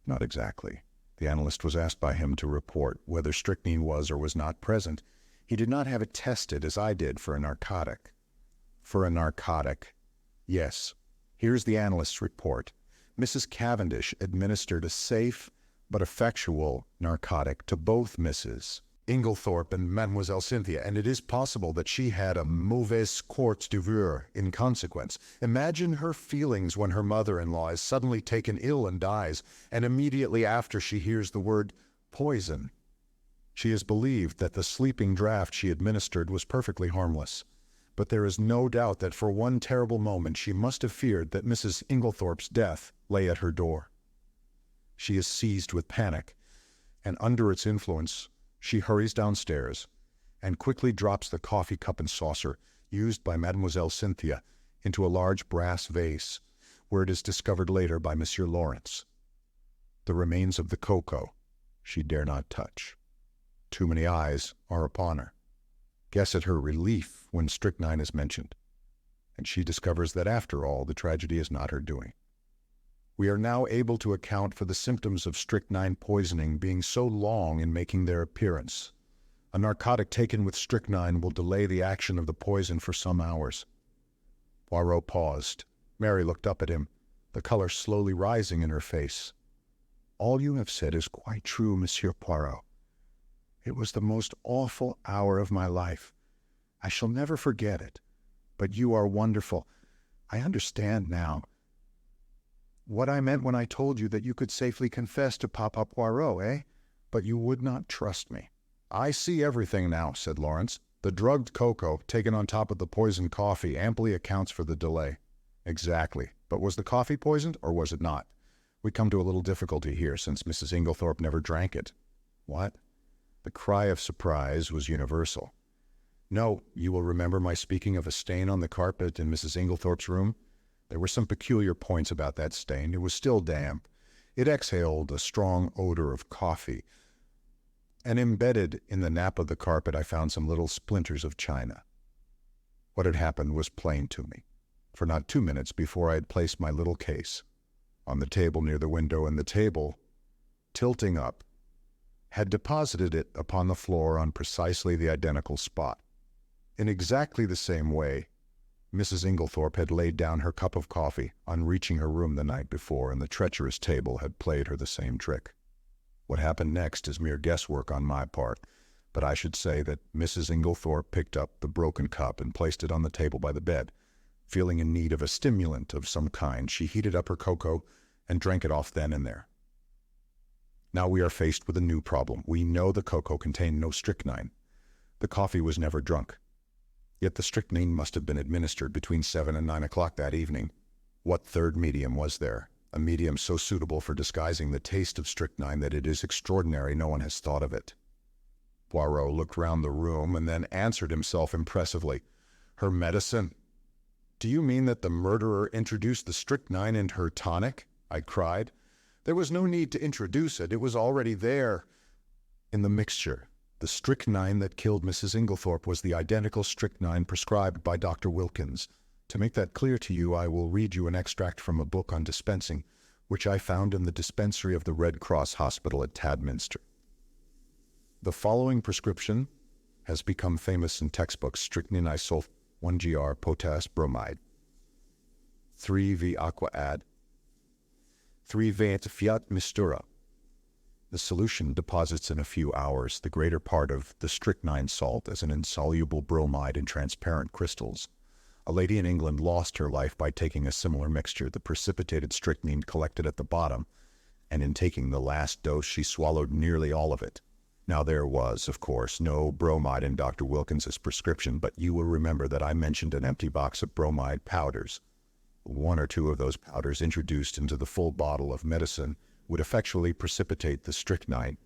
"Not exactly. The analyst was asked by him to report whether strychnine was or was not present. He did not have it tested as I did for a narcotic." "For a narcotic?" "Yes. Here's the analyst's report. Mrs. Cavendish administered a safe but effectual narcotic to both misses. Inglethorp and Mademoiselle Cynthia, and it is possible that she had a mauvaise quart d'oeuvre in consequence. Imagine her feelings when her mother-in-law is suddenly taken ill and dies, and immediately after she hears the word poison. She has believed that the sleeping draught she administered was perfectly harmless, but there is no doubt that for one terrible moment she must have feared that Mrs. Inglethorp's death lay at her door. She is seized with panic, and under its influence, she hurries downstairs and quickly drops the coffee cup and saucer used by Mademoiselle Cynthia into a large brass vase, where it is discovered later by Monsieur Lawrence. The remains of the cocoa she dare not touch. Too many eyes are upon her. Guess at her relief when strychnine is mentioned, and she discovers that after all the tragedy is not her doing. We are now able to account for the symptoms of strychnine poisoning being so long in making their appearance. A narcotic taken with strychnine will delay the action of the poison for some hours. Poirot paused. Mary looked up at him, the color slowly rising in her face. "All you have said is quite true, Monsieur Poirot. It was the most awful hour of my life. I shall never forget it. But you are wonderful. I understand now what I meant when I told you that you could safely confess to Papa Poirot, eh? But you would not trust me." "I see everything now," said Lawrence. "The drugged cocoa, taken on top of the poisoned coffee, amply accounts for the delay." "Exactly. But was the coffee poisoned, or was it not? We come to a little difficulty here, since Mrs. Inglethorp never drank it." "What?" The cry of surprise was universal. "No, you will remember my speaking of a stain on the carpet in Mrs. Inglethorp's room. There were some peculiar points about that stain. It was still damp. It exhaled a strong odor of coffee. And embedded in the nap of the carpet I found some little splinters of china. What had happened was plain to me, for not 2 minutes before I had placed my little case on the table near the window, and the table, tilting up, had deposited it upon the floor on precisely the identical spot. In exactly the same way, Mrs. Inglethorp had laid down her cup of coffee on reaching her room the night before, and the treacherous table had played her the same trick. What happened next is mere guesswork on my part, but I should say that Mrs. Inglethorp picked up the broken cup and placed it on the table by the bed. Feeling in need of a stimulant of some kind, she heated up her cocoa and drank it off then and there. Now we are faced with a new problem. We know the cocoa contained no strychnine. The coffee was never drunk. Yet the strychnine must have been administered between 7 and 9 o'clock that evening. What third medium was there? A medium so suitable for disguising the taste of strychnine that it is extraordinary no one has thought of it. Poirot looked round the room and then answered himself impressively. "Her medicine." "Do you mean that the murderer introduced the strychnine into her tonic?" I cried. "There was no need to introduce it. It was already there in the mixture. The strychnine that killed Mrs. Inglethorp was the identical strychnine prescribed by Dr. Wilkins. To make that clear to you, I will read you an extract from a book on dispensing, which I found in the dispensary of the Red Cross Hospital at Tadminster. The following prescription has become famous in textbooks: strychnine isulf 1 gr potass bromide, 3 v aqua add, 3 v fiat mistura. The solution deposits in a few hours the greater part of the strychnine salt as an insoluble bromide in transparent crystals. A lady in England lost her life by taking a similar mixture. The precipitated strychnine collected at the bottom, and in taking the last dose she swallowed nearly all of it. Now there was, of course, no bromide in Dr. Wilkins's prescription, but you will remember that I mentioned an empty box of bromide powders. 1 or 2 of those powders introduced into the full bottle of medicine would effectually precipitate the strychnine,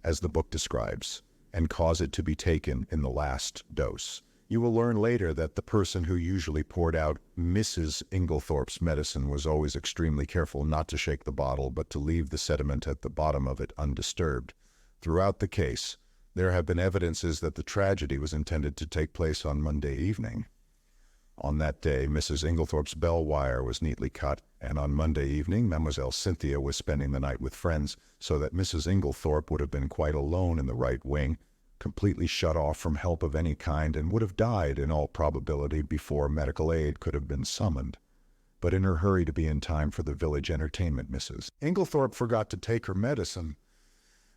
as the book describes, and cause it to be taken in the last dose. You will learn later that the person who usually poured out Mrs. Inglethorp's medicine was always extremely careful not to shake the bottle, but to leave the sediment at the bottom of it undisturbed. Throughout the case, there have been evidences that the tragedy was intended to take place on Monday evening. On that day, Mrs. Inglethorp's bell wire was neatly cut, and on Monday evening, Mademoiselle Cynthia was spending the night with friends, so that Mrs. Inglethorp would have been quite alone in the right wing, completely shut off from help of any kind, and would have died in all probability before medical aid could have been summoned. But in her hurry to be in time for the village entertainment, Mrs. Inglethorp forgot to take her medicine,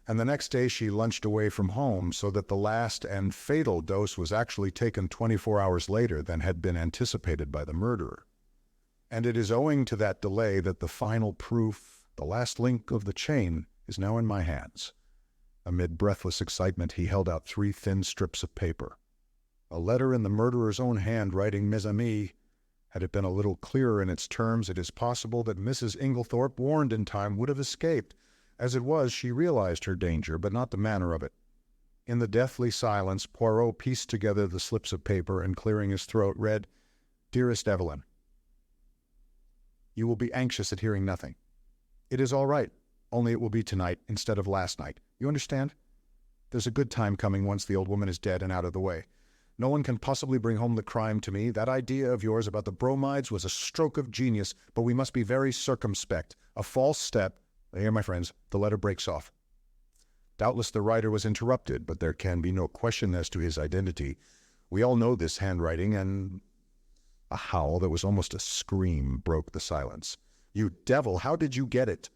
And the next day she lunched away from home so that the last and fatal dose was actually taken 24 hours later than had been anticipated by the murderer. And it is owing to that delay that the final proof, the last link of the chain, is now in my hands. Amid breathless excitement, he held out 3 thin strips of paper. A letter in the murderer's own hand writing mes amis. Had it been a little clearer in its terms, it is possible that Mrs. Inglethorp, warned in time, would have escaped. As it was, she realized her danger, but not the manner of it. In the deathly silence, Poirot pieced together the slips of paper and, clearing his throat, read, "Dearest Evelyn, you will be anxious at hearing nothing. It is all right, only it will be tonight instead of last night. You understand? There's a good time coming once the old woman is dead and out of the way. No one can possibly bring home the crime to me. That idea of yours about the bromides was a stroke of genius, but we must be very circumspect. A false step—" Here, my friends, the letter breaks off. Doubtless the writer was interrupted, but there can be no question as to his identity. We all know this handwriting, and a howl that was almost a scream broke the silence. "You devil, how did you get it?"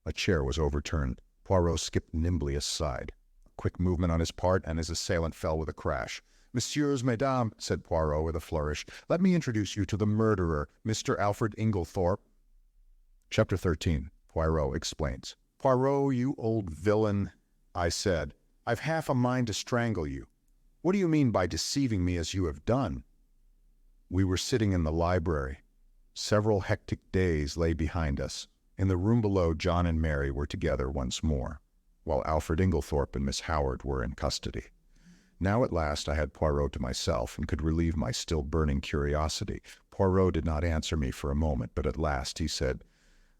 A chair was overturned. Poirot skipped nimbly aside. A quick movement on his part, and his assailant fell with a crash. "Messieurs, mesdames," said Poirot with a flourish, "let me introduce you to the murderer, Mr. Alfred Inglethorp." Chapter 13. Poirot explains. "Poirot, you old villain," I said, "I've half a mind to strangle you. What do you mean by deceiving me as you have done?" We were sitting in the library. Several hectic days lay behind us. In the room below, John and Mary were together once more, while Alfred Inglethorp and Miss Howard were in custody. Now at last I had Poirot to myself and could relieve my still burning curiosity. Poirot did not answer me for a moment, but at last he said,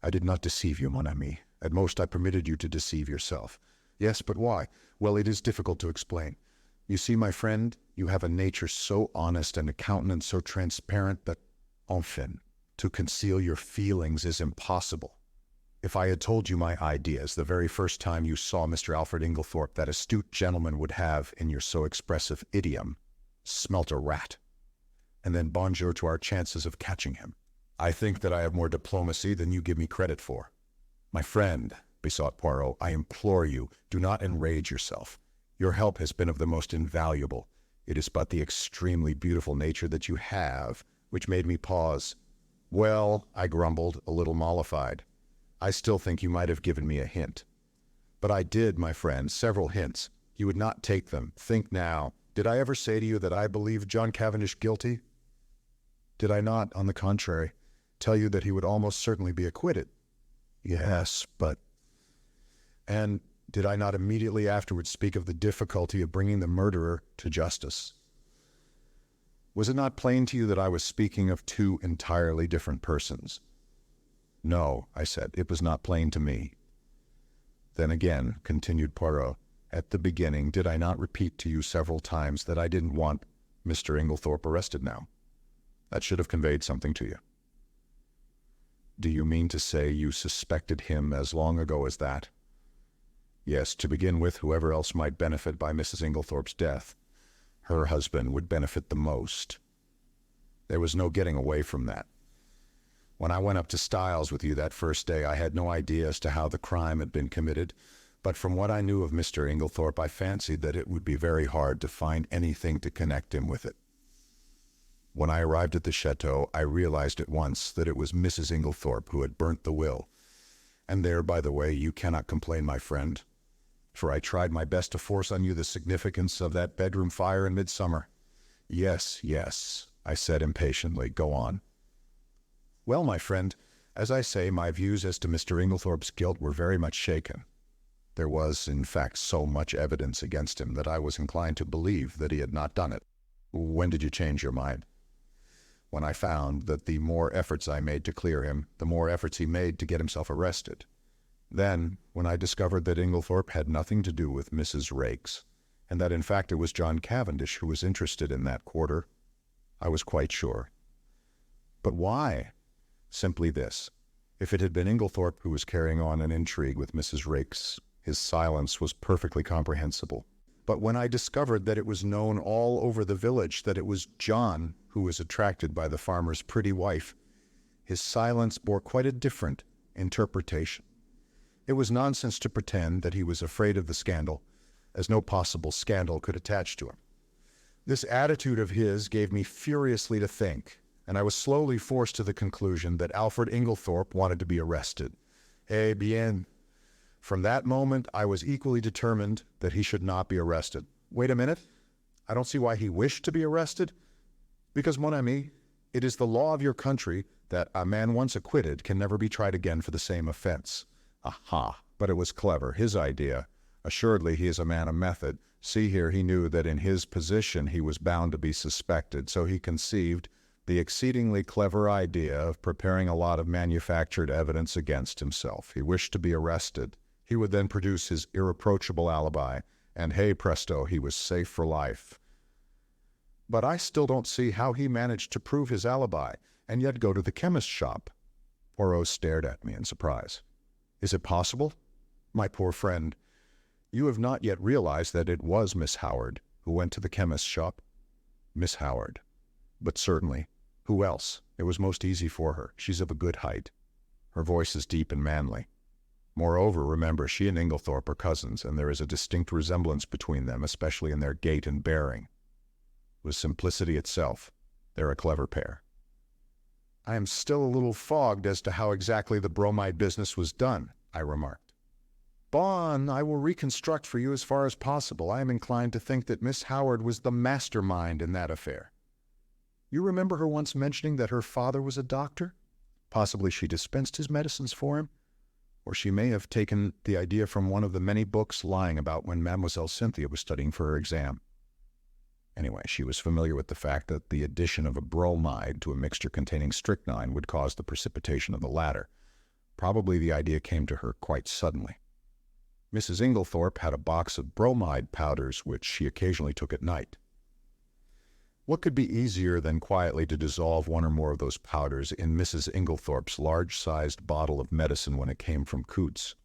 "I did not deceive you, mon ami. At most I permitted you to deceive yourself." "Yes, but why?" "Well, it is difficult to explain. You see, my friend, you have a nature so honest and a countenance so transparent that, enfin, to conceal your feelings is impossible. If I had told you my ideas the very first time you saw Mr. Alfred Inglethorp, that astute gentleman would have, in your so expressive idiom, smelt a rat. And then bonjour to our chances of catching him. I think that I have more diplomacy than you give me credit for." "My friend," besought Poirot, "I implore you, do not enrage yourself. Your help has been of the most invaluable. It is but the extremely beautiful nature that you have which made me pause." "Well," I grumbled, a little mollified, "I still think you might have given me a hint." "But I did, my friend, several hints. You would not take them. Think now. Did I ever say to you that I believed John Cavendish guilty? Did I not, on the contrary, tell you that he would almost certainly be acquitted?" "Yes, but—" "And did I not immediately afterwards speak of the difficulty of bringing the murderer to justice? Was it not plain to you that I was speaking of 2 entirely different persons?" "No," I said, "it was not plain to me." "Then again," continued Poirot, "at the beginning, did I not repeat to you several times that I didn't want Mr. Inglethorp arrested now? That should have conveyed something to you." "Do you mean to say you suspected him as long ago as that?" "Yes, to begin with, whoever else might benefit by Mrs. Inglethorp's death. Her husband would benefit the most. There was no getting away from that. When I went up to Styles with you that first day, I had no idea as to how the crime had been committed, but from what I knew of Mr. Inglethorp, I fancied that it would be very hard to find anything to connect him with it. When I arrived at the chateau, I realized at once that it was Mrs. Inglethorp who had burnt the will. And there, by the way, you cannot complain, my friend, for I tried my best to force on you the significance of that bedroom fire in midsummer." "Yes, yes," I said impatiently. "Go on." "Well, my friend, as I say, my views as to Mr. Inglethorp's guilt were very much shaken. There was, in fact, so much evidence against him that I was inclined to believe that he had not done it." "When did you change your mind?" "When I found that the more efforts I made to clear him, the more efforts he made to get himself arrested. Then, when I discovered that Inglethorp had nothing to do with Mrs. Raikes, and that in fact it was John Cavendish who was interested in that quarter, I was quite sure." "But why?" "Simply this. If it had been Inglethorp who was carrying on an intrigue with Mrs. Raikes, his silence was perfectly comprehensible. But when I discovered that it was known all over the village that it was John who was attracted by the farmer's pretty wife, his silence bore quite a different interpretation. It was nonsense to pretend that he was afraid of the scandal, as no possible scandal could attach to him. This attitude of his gave me furiously to think, and I was slowly forced to the conclusion that Alfred Inglethorp wanted to be arrested. Eh bien. From that moment, I was equally determined that he should not be arrested. Wait a minute. I don't see why he wished to be arrested. Because, mon ami, it is the law of your country that a man once acquitted can never be tried again for the same offense. Aha! But it was clever, his idea. Assuredly, he is a man of method. See here, he knew that in his position he was bound to be suspected, so he conceived the exceedingly clever idea of preparing a lot of manufactured evidence against himself. He wished to be arrested. He would then produce his irreproachable alibi, and hey presto, he was safe for life. But I still don't see how he managed to prove his alibi, and yet go to the chemist's shop. Poirot stared at me in surprise. Is it possible? My poor friend, you have not yet realized that it was Miss Howard who went to the chemist's shop. Miss Howard. But certainly. Who else? It was most easy for her. She's of a good height. Her voice is deep and manly. Moreover, remember, she and Inglethorp are cousins, and there is a distinct resemblance between them, especially in their gait and bearing. It was simplicity itself. They're a clever pair. I am still a little fogged as to how exactly the bromide business was done, I remarked. Bon, I will reconstruct for you as far as possible. I am inclined to think that Miss Howard was the mastermind in that affair. You remember her once mentioning that her father was a doctor? Possibly she dispensed his medicines for him, or she may have taken the idea from one of the many books lying about when Mademoiselle Cynthia was studying for her exam. Anyway, she was familiar with the fact that the addition of a bromide to a mixture containing strychnine would cause the precipitation of the latter. Probably the idea came to her quite suddenly. Mrs. Inglethorp had a box of bromide powders which she occasionally took at night. What could be easier than quietly to dissolve one or more of those powders in Mrs. Inglethorp's large-sized bottle of medicine when it came from Coots?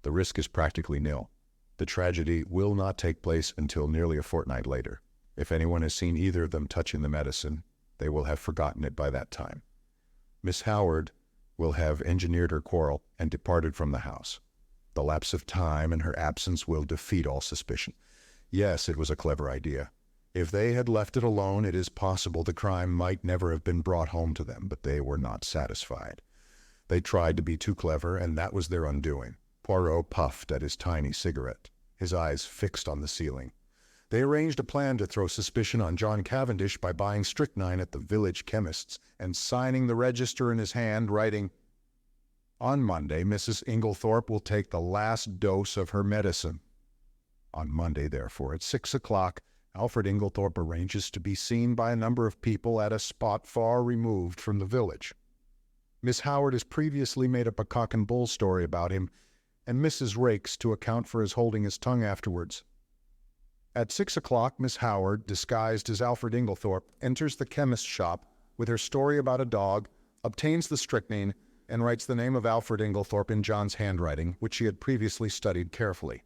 The risk is practically nil. The tragedy will not take place until nearly a fortnight later. If anyone has seen either of them touching the medicine, they will have forgotten it by that time. Miss Howard will have engineered her quarrel and departed from the house. The lapse of time and her absence will defeat all suspicion. Yes, it was a clever idea. If they had left it alone, it is possible the crime might never have been brought home to them, but they were not satisfied. They tried to be too clever, and that was their undoing. Poirot puffed at his tiny cigarette, his eyes fixed on the ceiling. They arranged a plan to throw suspicion on John Cavendish by buying strychnine at the village chemist's and signing the register in his hand, writing, "On Monday, Mrs. Inglethorp will take the last dose of her medicine." On Monday, therefore, at 6 o'clock, Alfred Inglethorp arranges to be seen by a number of people at a spot far removed from the village. Miss Howard has previously made up a cock and bull story about him, and Mrs. Rakes to account for his holding his tongue afterwards. At 6 o'clock, Miss Howard, disguised as Alfred Inglethorp, enters the chemist's shop with her story about a dog, obtains the strychnine, and writes the name of Alfred Inglethorp in John's handwriting, which she had previously studied carefully.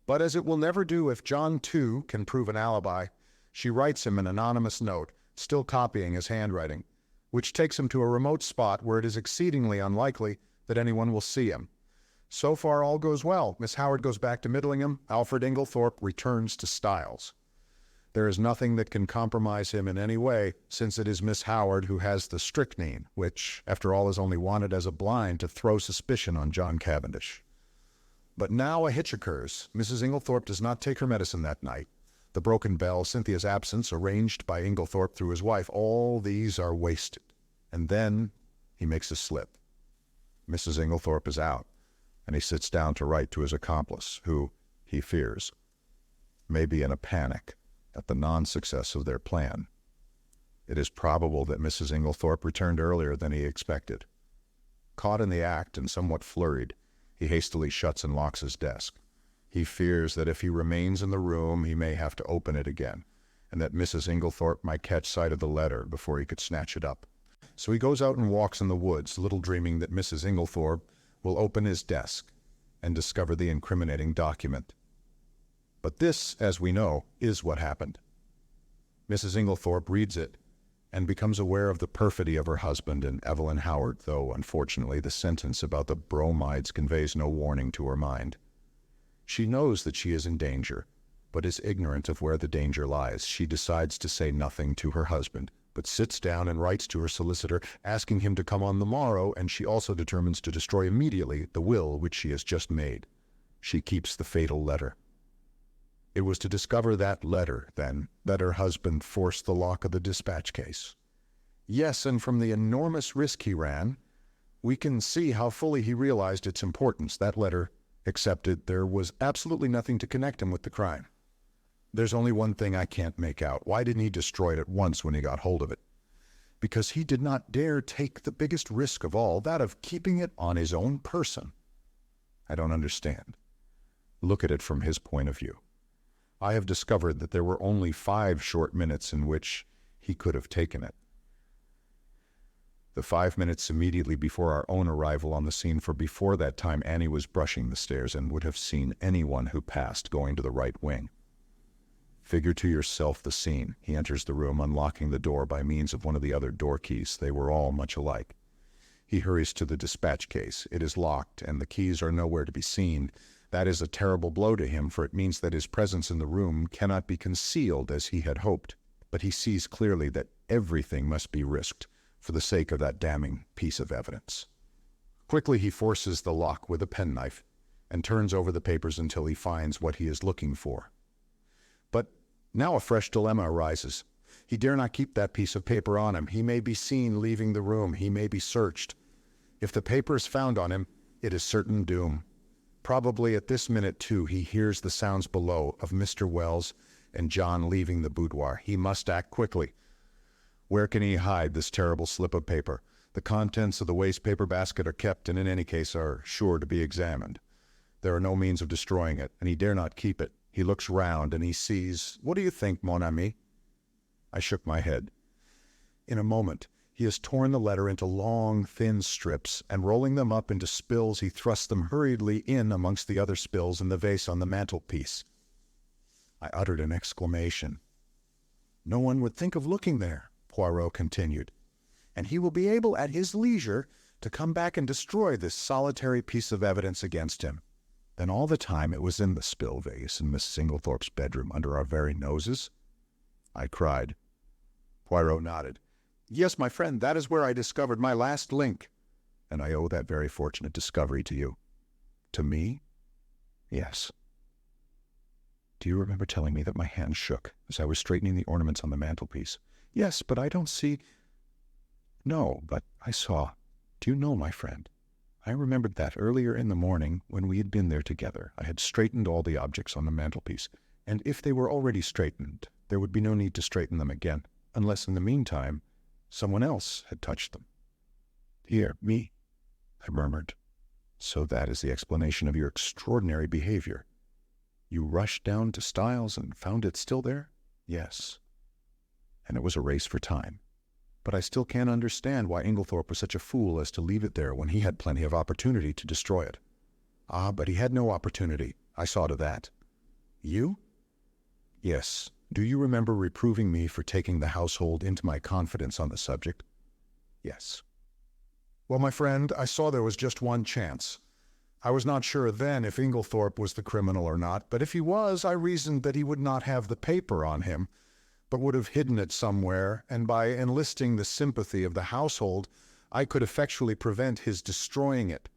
But as it will never do if John, too, can prove an alibi, she writes him an anonymous note, still copying his handwriting, which takes him to a remote spot where it is exceedingly unlikely that anyone will see him. So far all goes well. Miss Howard goes back to Middlingham. Alfred Inglethorp returns to Styles. There is nothing that can compromise him in any way, since it is Miss Howard who has the strychnine, which, after all, is only wanted as a blind to throw suspicion on John Cavendish. But now a hitch occurs. Mrs. Inglethorp does not take her medicine that night. The broken bell, Cynthia's absence, arranged by Inglethorp through his wife, all these are wasted. And then he makes a slip. Mrs. Inglethorp is out, and he sits down to write to his accomplice, who, he fears, may be in a panic at the non-success of their plan. It is probable that Mrs. Inglethorp returned earlier than he expected. Caught in the act and somewhat flurried, he hastily shuts and locks his desk. He fears that if he remains in the room, he may have to open it again, and that Mrs. Inglethorp might catch sight of the letter before he could snatch it up. So he goes out and walks in the woods, little dreaming that Mrs. Inglethorp will open his desk and discover the incriminating document. But this, as we know, is what happened. Mrs. Inglethorp reads it and becomes aware of the perfidy of her husband and Evelyn Howard, though, unfortunately, the sentence about the bromides conveys no warning to her mind. She knows that she is in danger, but is ignorant of where the danger lies. She decides to say nothing to her husband, but sits down and writes to her solicitor, asking him to come on the morrow, and she also determines to destroy immediately the will which she has just made. She keeps the fatal letter. It was to discover that letter, then, that her husband forced the lock of the dispatch case. Yes, and from the enormous risk he ran, we can see how fully he realized its importance. That letter, accepted, there was absolutely nothing to connect him with the crime. There's only one thing I can't make out. Why didn't he destroy it at once when he got hold of it? Because he did not dare take the biggest risk of all, that of keeping it on his own person. I don't understand. Look at it from his point of view. I have discovered that there were only 5 short minutes in which he could have taken it. The 5 minutes immediately before our own arrival on the scene, for before that time Annie was brushing the stairs and would have seen anyone who passed going to the right wing. Figure to yourself the scene. He enters the room, unlocking the door by means of one of the other door keys. They were all much alike. He hurries to the dispatch case. It is locked, and the keys are nowhere to be seen. That is a terrible blow to him, for it means that his presence in the room cannot be concealed as he had hoped. But he sees clearly that everything must be risked for the sake of that damning piece of evidence. Quickly he forces the lock with a penknife and turns over the papers until he finds what he is looking for. But now a fresh dilemma arises. He dare not keep that piece of paper on him. He may be seen leaving the room. He may be searched. If the paper is found on him, it is certain doom. Probably at this minute, too, he hears the sounds below of Mr. Wells and John leaving the boudoir. He must act quickly. Where can he hide this terrible slip of paper? The contents of the waste paper basket are kept and in any case are sure to be examined. There are no means of destroying it, and he dare not keep it. He looks round and he sees, what do you think, mon ami? I shook my head. In a moment, he has torn the letter into long, thin strips, and rolling them up into spills, he thrusts them hurriedly in amongst the other spills in the vase on the mantelpiece. I uttered an exclamation. No one would think of looking there, Poirot continued, and he will be able at his leisure to come back and destroy this solitary piece of evidence against him. Then all the time it was in the spill vase in Miss Inglethorp's bedroom under our very noses? I cried. Poirot nodded. Yes, my friend, that is where I discovered my last link, and I owe that very fortunate discovery to you. To me? Yes. Do you remember telling me that my hand shook as I was straightening the ornaments on the mantelpiece? Yes, but I don't see... No, but I saw. Do you know, my friend? I remembered that earlier in the morning when we had been there together. I had straightened all the objects on the mantelpiece, and if they were already straightened, there would be no need to straighten them again, unless in the meantime someone else had touched them. Here, me, I murmured. So that is the explanation of your extraordinary behavior. You rushed down to Styles and found it still there? Yes. And it was a race for time. But I still can't understand why Inglethorp was such a fool as to leave it there when he had plenty of opportunity to destroy it. Ah, but he had no opportunity. I saw to that. You? Yes. Do you remember reproving me for taking the household into my confidence on the subject? Yes. Well, my friend, I saw there was just one chance. I was not sure then if Inglethorp was the criminal or not, but if he was, I reasoned that he would not have the paper on him, but would have hidden it somewhere, and by enlisting the sympathy of the household, I could effectually prevent his destroying it.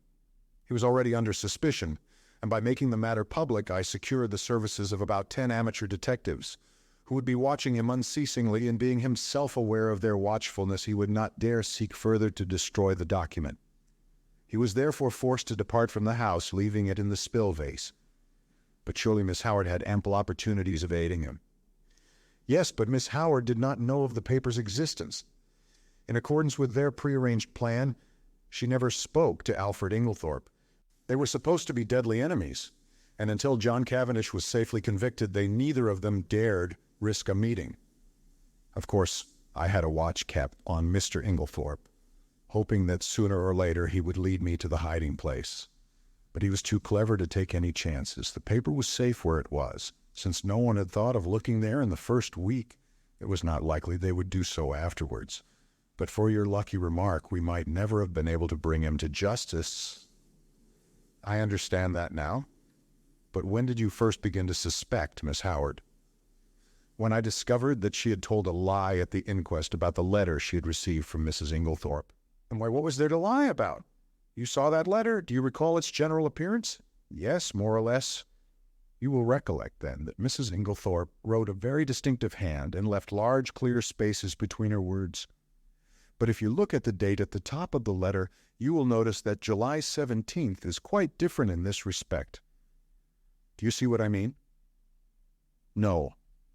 He was already under suspicion, and by making the matter public, I secured the services of about 10 amateur detectives, who would be watching him unceasingly, and being himself aware of their watchfulness, he would not dare seek further to destroy the document. He was therefore forced to depart from the house, leaving it in the spill vase. But surely Miss Howard had ample opportunities of aiding him. Yes, but Miss Howard did not know of the paper's existence. In accordance with their prearranged plan, she never spoke to Alfred Inglethorp. They were supposed to be deadly enemies, and until John Cavendish was safely convicted, they neither of them dared risk a meeting. Of course, I had a watch kept on Mr. Inglethorp, hoping that sooner or later he would lead me to the hiding place. But he was too clever to take any chances. The paper was safe where it was, since no one had thought of looking there in the first week. It was not likely they would do so afterwards. But for your lucky remark, we might never have been able to bring him to justice. I understand that now. But when did you first begin to suspect Miss Howard? When I discovered that she had told a lie at the inquest about the letter she had received from Mrs. Inglethorp. And why, what was there to lie about? You saw that letter? Do you recall its general appearance? Yes, more or less. You will recollect, then, that Mrs. Inglethorp wrote a very distinctive hand and left large clear spaces between her words. But if you look at the date at the top of the letter, you will notice that July 17th is quite different in this respect. Do you see what I mean? No,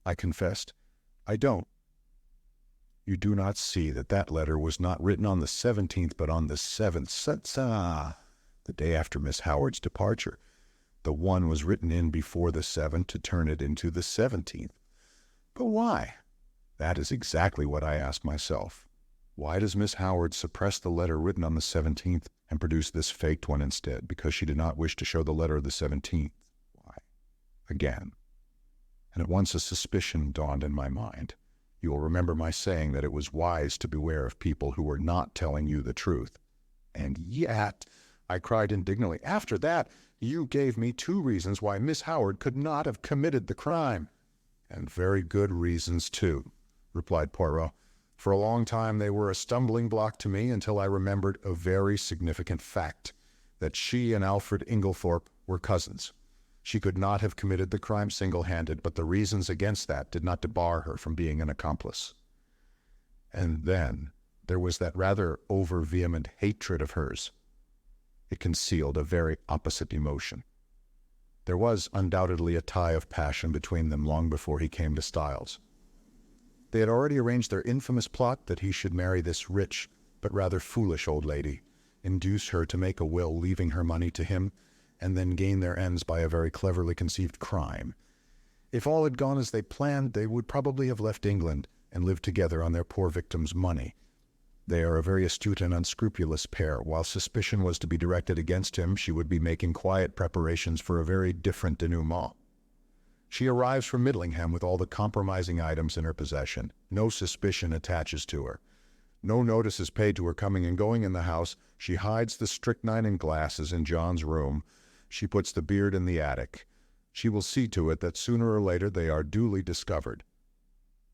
I confessed. I don't. You do not see that that letter was not written on the 17th, but on the 7th, the day after Miss Howard's departure. The one was written in before the 7th to turn it into the 17th. But why? That is exactly what I asked myself. Why does Miss Howard suppress the letter written on the 17th and produce this faked one instead? Because she did not wish to show the letter of the 17th. Why? Again. And at once a suspicion dawned in my mind. You will remember my saying that it was wise to beware of people who were not telling you the truth. And yet, I cried indignantly, after that, you gave me 2 reasons why Miss Howard could not have committed the crime. And very good reasons, too, replied Poirot. For a long time they were a stumbling block to me until I remembered a very significant fact, that she and Alfred Inglethorp were cousins. She could not have committed the crime single-handed, but the reasons against that did not debar her from being an accomplice. And then there was that rather over-vehement hatred of hers. It concealed a very opposite emotion. There was undoubtedly a tie of passion between them long before he came to Styles. They had already arranged their infamous plot that he should marry this rich, but rather foolish old lady, induce her to make a will leaving her money to him, and then gain their ends by a very cleverly conceived crime. If all had gone as they planned, they would probably have left England and lived together on their poor victim's money. They are a very astute and unscrupulous pair. While suspicion was to be directed against him, she would be making quiet preparations for a very different denouement. She arrives from Middlingham with all the compromising items in her possession. No suspicion attaches to her. No notice is paid to her coming and going in the house. She hides the strychnine and glasses in John's room. She puts the beard in the attic. She will see to it that sooner or later they are duly discovered.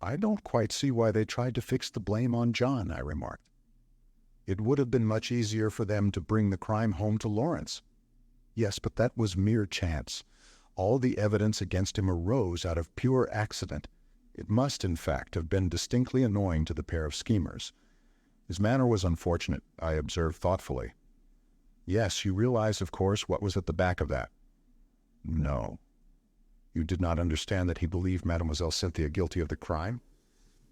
I don't quite see why they tried to fix the blame on John, I remarked. It would have been much easier for them to bring the crime home to Lawrence. Yes, but that was mere chance. All the evidence against him arose out of pure accident. It must, in fact, have been distinctly annoying to the pair of schemers. His manner was unfortunate, I observed thoughtfully. Yes, you realize, of course, what was at the back of that. No. You did not understand that he believed Mademoiselle Cynthia guilty of the crime?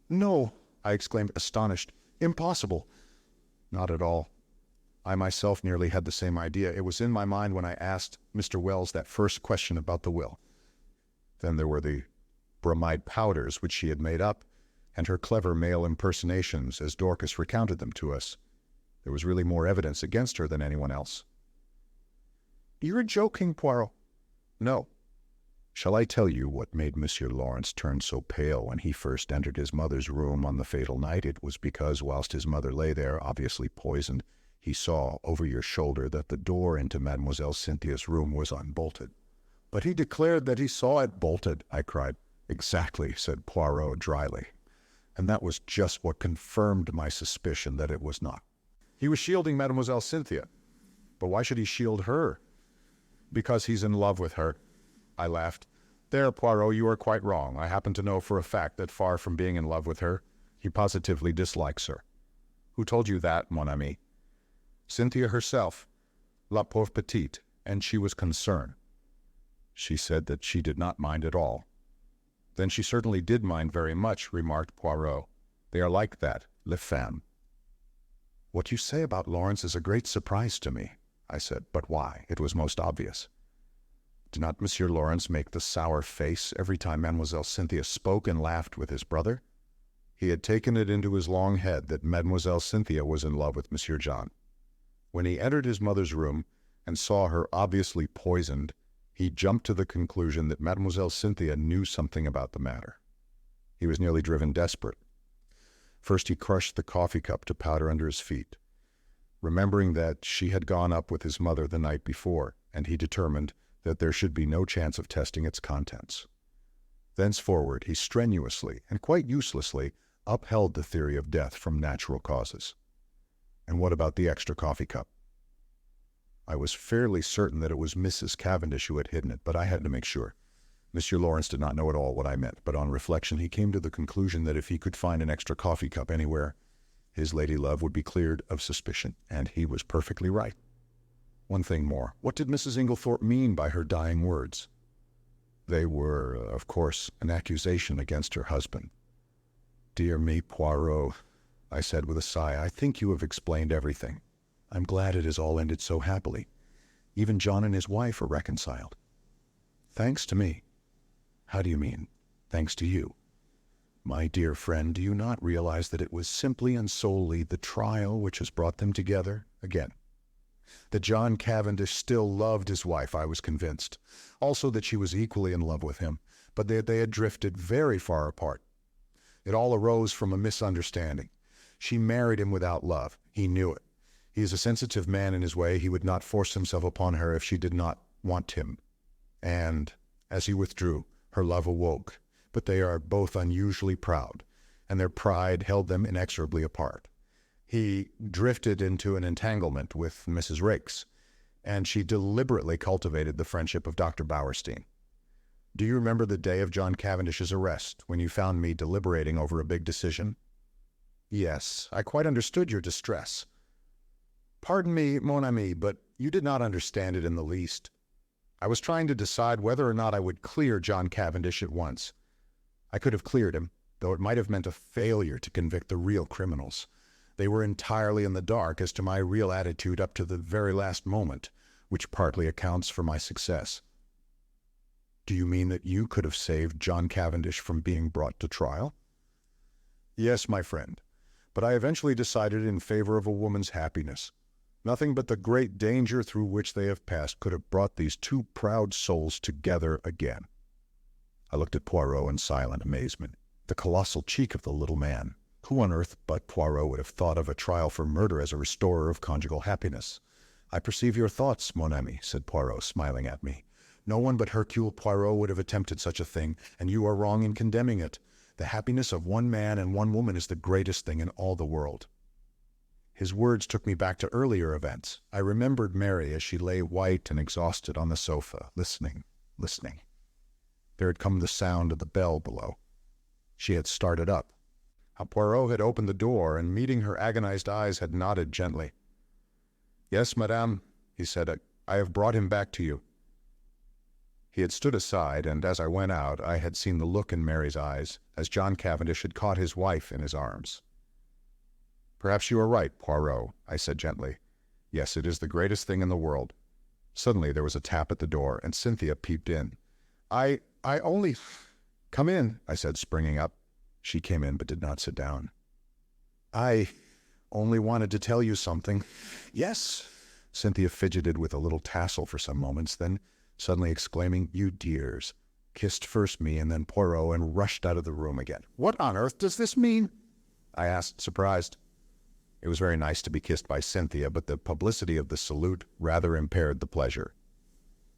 No, I exclaimed, astonished. Impossible. Not at all. I myself nearly had the same idea. It was in my mind when I asked Mr. Wells that first question about the will. Then there were the bromide powders which she had made up, and her clever male impersonations as Dorcas recounted them to us. There was really more evidence against her than anyone else. You're joking, Poirot. No. Shall I tell you what made Monsieur Lawrence turn so pale when he first entered his mother's room on the fatal night? It was because, whilst his mother lay there, obviously poisoned, he saw over your shoulder that the door into Mademoiselle Cynthia's room was unbolted. But he declared that he saw it bolted, I cried. Exactly, said Poirot dryly. And that was just what confirmed my suspicion that it was not. He was shielding Mademoiselle Cynthia. But why should he shield her? Because he's in love with her. I laughed. There, Poirot, you are quite wrong. I happen to know for a fact that far from being in love with her, he positively dislikes her. Who told you that, mon ami? Cynthia herself, la pauvre petite, and she was concerned. She said that she did not mind at all. Then she certainly did mind very much, remarked Poirot. They are like that, les femmes. What you say about Lawrence is a great surprise to me, I said. But why? It was most obvious. Did not Monsieur Lawrence make the sour face every time Mademoiselle Cynthia spoke and laughed with his brother? He had taken it into his long head that Mademoiselle Cynthia was in love with Monsieur John. When he entered his mother's room and saw her obviously poisoned, he jumped to the conclusion that Mademoiselle Cynthia knew something about the matter. He was nearly driven desperate. First he crushed the coffee cup to powder under his feet, remembering that she had gone up with his mother the night before, and he determined that there should be no chance of testing its contents. Thenceforward he strenuously, and quite uselessly, upheld the theory of death from natural causes. And what about the extra coffee cup? I was fairly certain that it was Mrs. Cavendish who had hidden it, but I had to make sure. Monsieur Lawrence did not know at all what I meant, but on reflection he came to the conclusion that if he could find an extra coffee cup anywhere, his lady love would be cleared of suspicion, and he was perfectly right. One thing more. What did Mrs. Inglethorp mean by her dying words? They were, of course, an accusation against her husband. "Dear me, Poirot," I said with a sigh, "I think you have explained everything. I'm glad it has all ended so happily. Even John and his wife are reconciled. Thanks to me." "How do you mean, thanks to you?" "My dear friend, do you not realize that it was simply and solely the trial which has brought them together again? That John Cavendish still loved his wife, I was convinced. Also that she was equally in love with him, but that they had drifted very far apart. It all arose from a misunderstanding. She married him without love. He knew it. He is a sensitive man in his way. He would not force himself upon her if she did not want him. And, as he withdrew, her love awoke. But they are both unusually proud, and their pride held them inexorably apart. He drifted into an entanglement with Mrs. Raikes, and she deliberately cultivated the friendship of Dr. Bauerstein. Do you remember the day of John Cavendish's arrest, when you found me deliberating over a big decision?" "Yes, I quite understood your distress." "Pardon me, mon ami, but you did not understand it in the least. I was trying to decide whether or not I would clear John Cavendish at once. I could have cleared him, though it might have meant a failure to convict the real criminals. They were entirely in the dark as to my real attitude up to the very last moment, which partly accounts for my success." "Do you mean that you could have saved John Cavendish from being brought to trial?" "Yes, my friend, but I eventually decided in favor of a woman's happiness. Nothing but the great danger through which they have passed could have brought these two proud souls together again." I looked at Poirot in silent amazement. The colossal cheek of the little man. Who on earth but Poirot would have thought of a trial for murder as a restorer of conjugal happiness? "I perceive your thoughts, mon ami," said Poirot, smiling at me. "No one but Hercule Poirot would have attempted such a thing, and you are wrong in condemning it. The happiness of one man and one woman is the greatest thing in all the world." His words took me back to earlier events. I remembered Mary as she lay white and exhausted on the sofa, listening. There had come the sound of the bell below. She had started up. How Poirot had opened the door, and meeting her agonized eyes had nodded gently. "Yes, madame," he said, "I have brought him back to you." He had stood aside, and as I went out, I had seen the look in Mary's eyes, as John Cavendish had caught his wife in his arms. "Perhaps you are right, Poirot," I said gently. "Yes, it is the greatest thing in the world." Suddenly there was a tap at the door, and Cynthia peeped in. I only—" "Come in," I said, springing up. She came in, but did not sit down. "I only wanted to tell you something." "Yes." Cynthia fidgeted with a little tassel for some moments, then, suddenly exclaiming, "You dears," kissed first me and then Poirot and rushed out of the room again. "What on earth does this mean?" I asked, surprised. It was very nice to be kissed by Cynthia, but the publicity of the salute rather impaired the pleasure.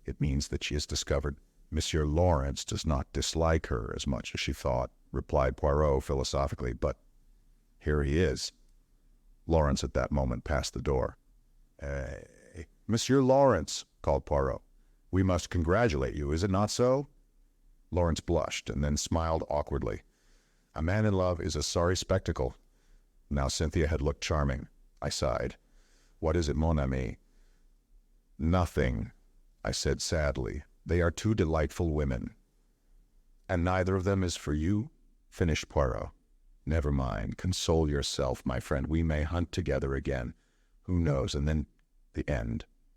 "It means that she has discovered Monsieur Lawrence does not dislike her as much as she thought," replied Poirot philosophically, "but here he is." Lawrence at that moment passed the door. "Monsieur Lawrence," called Poirot, "we must congratulate you, is it not so?" Lawrence blushed and then smiled awkwardly. A man in love is a sorry spectacle. Now Cynthia had looked charming. I sighed. "What is it, mon ami?" "Nothing," I said sadly. "They are two delightful women." "And neither of them is for you?" finished Poirot. "Never mind. Console yourself, my friend. We may hunt together again. Who knows? And then the end."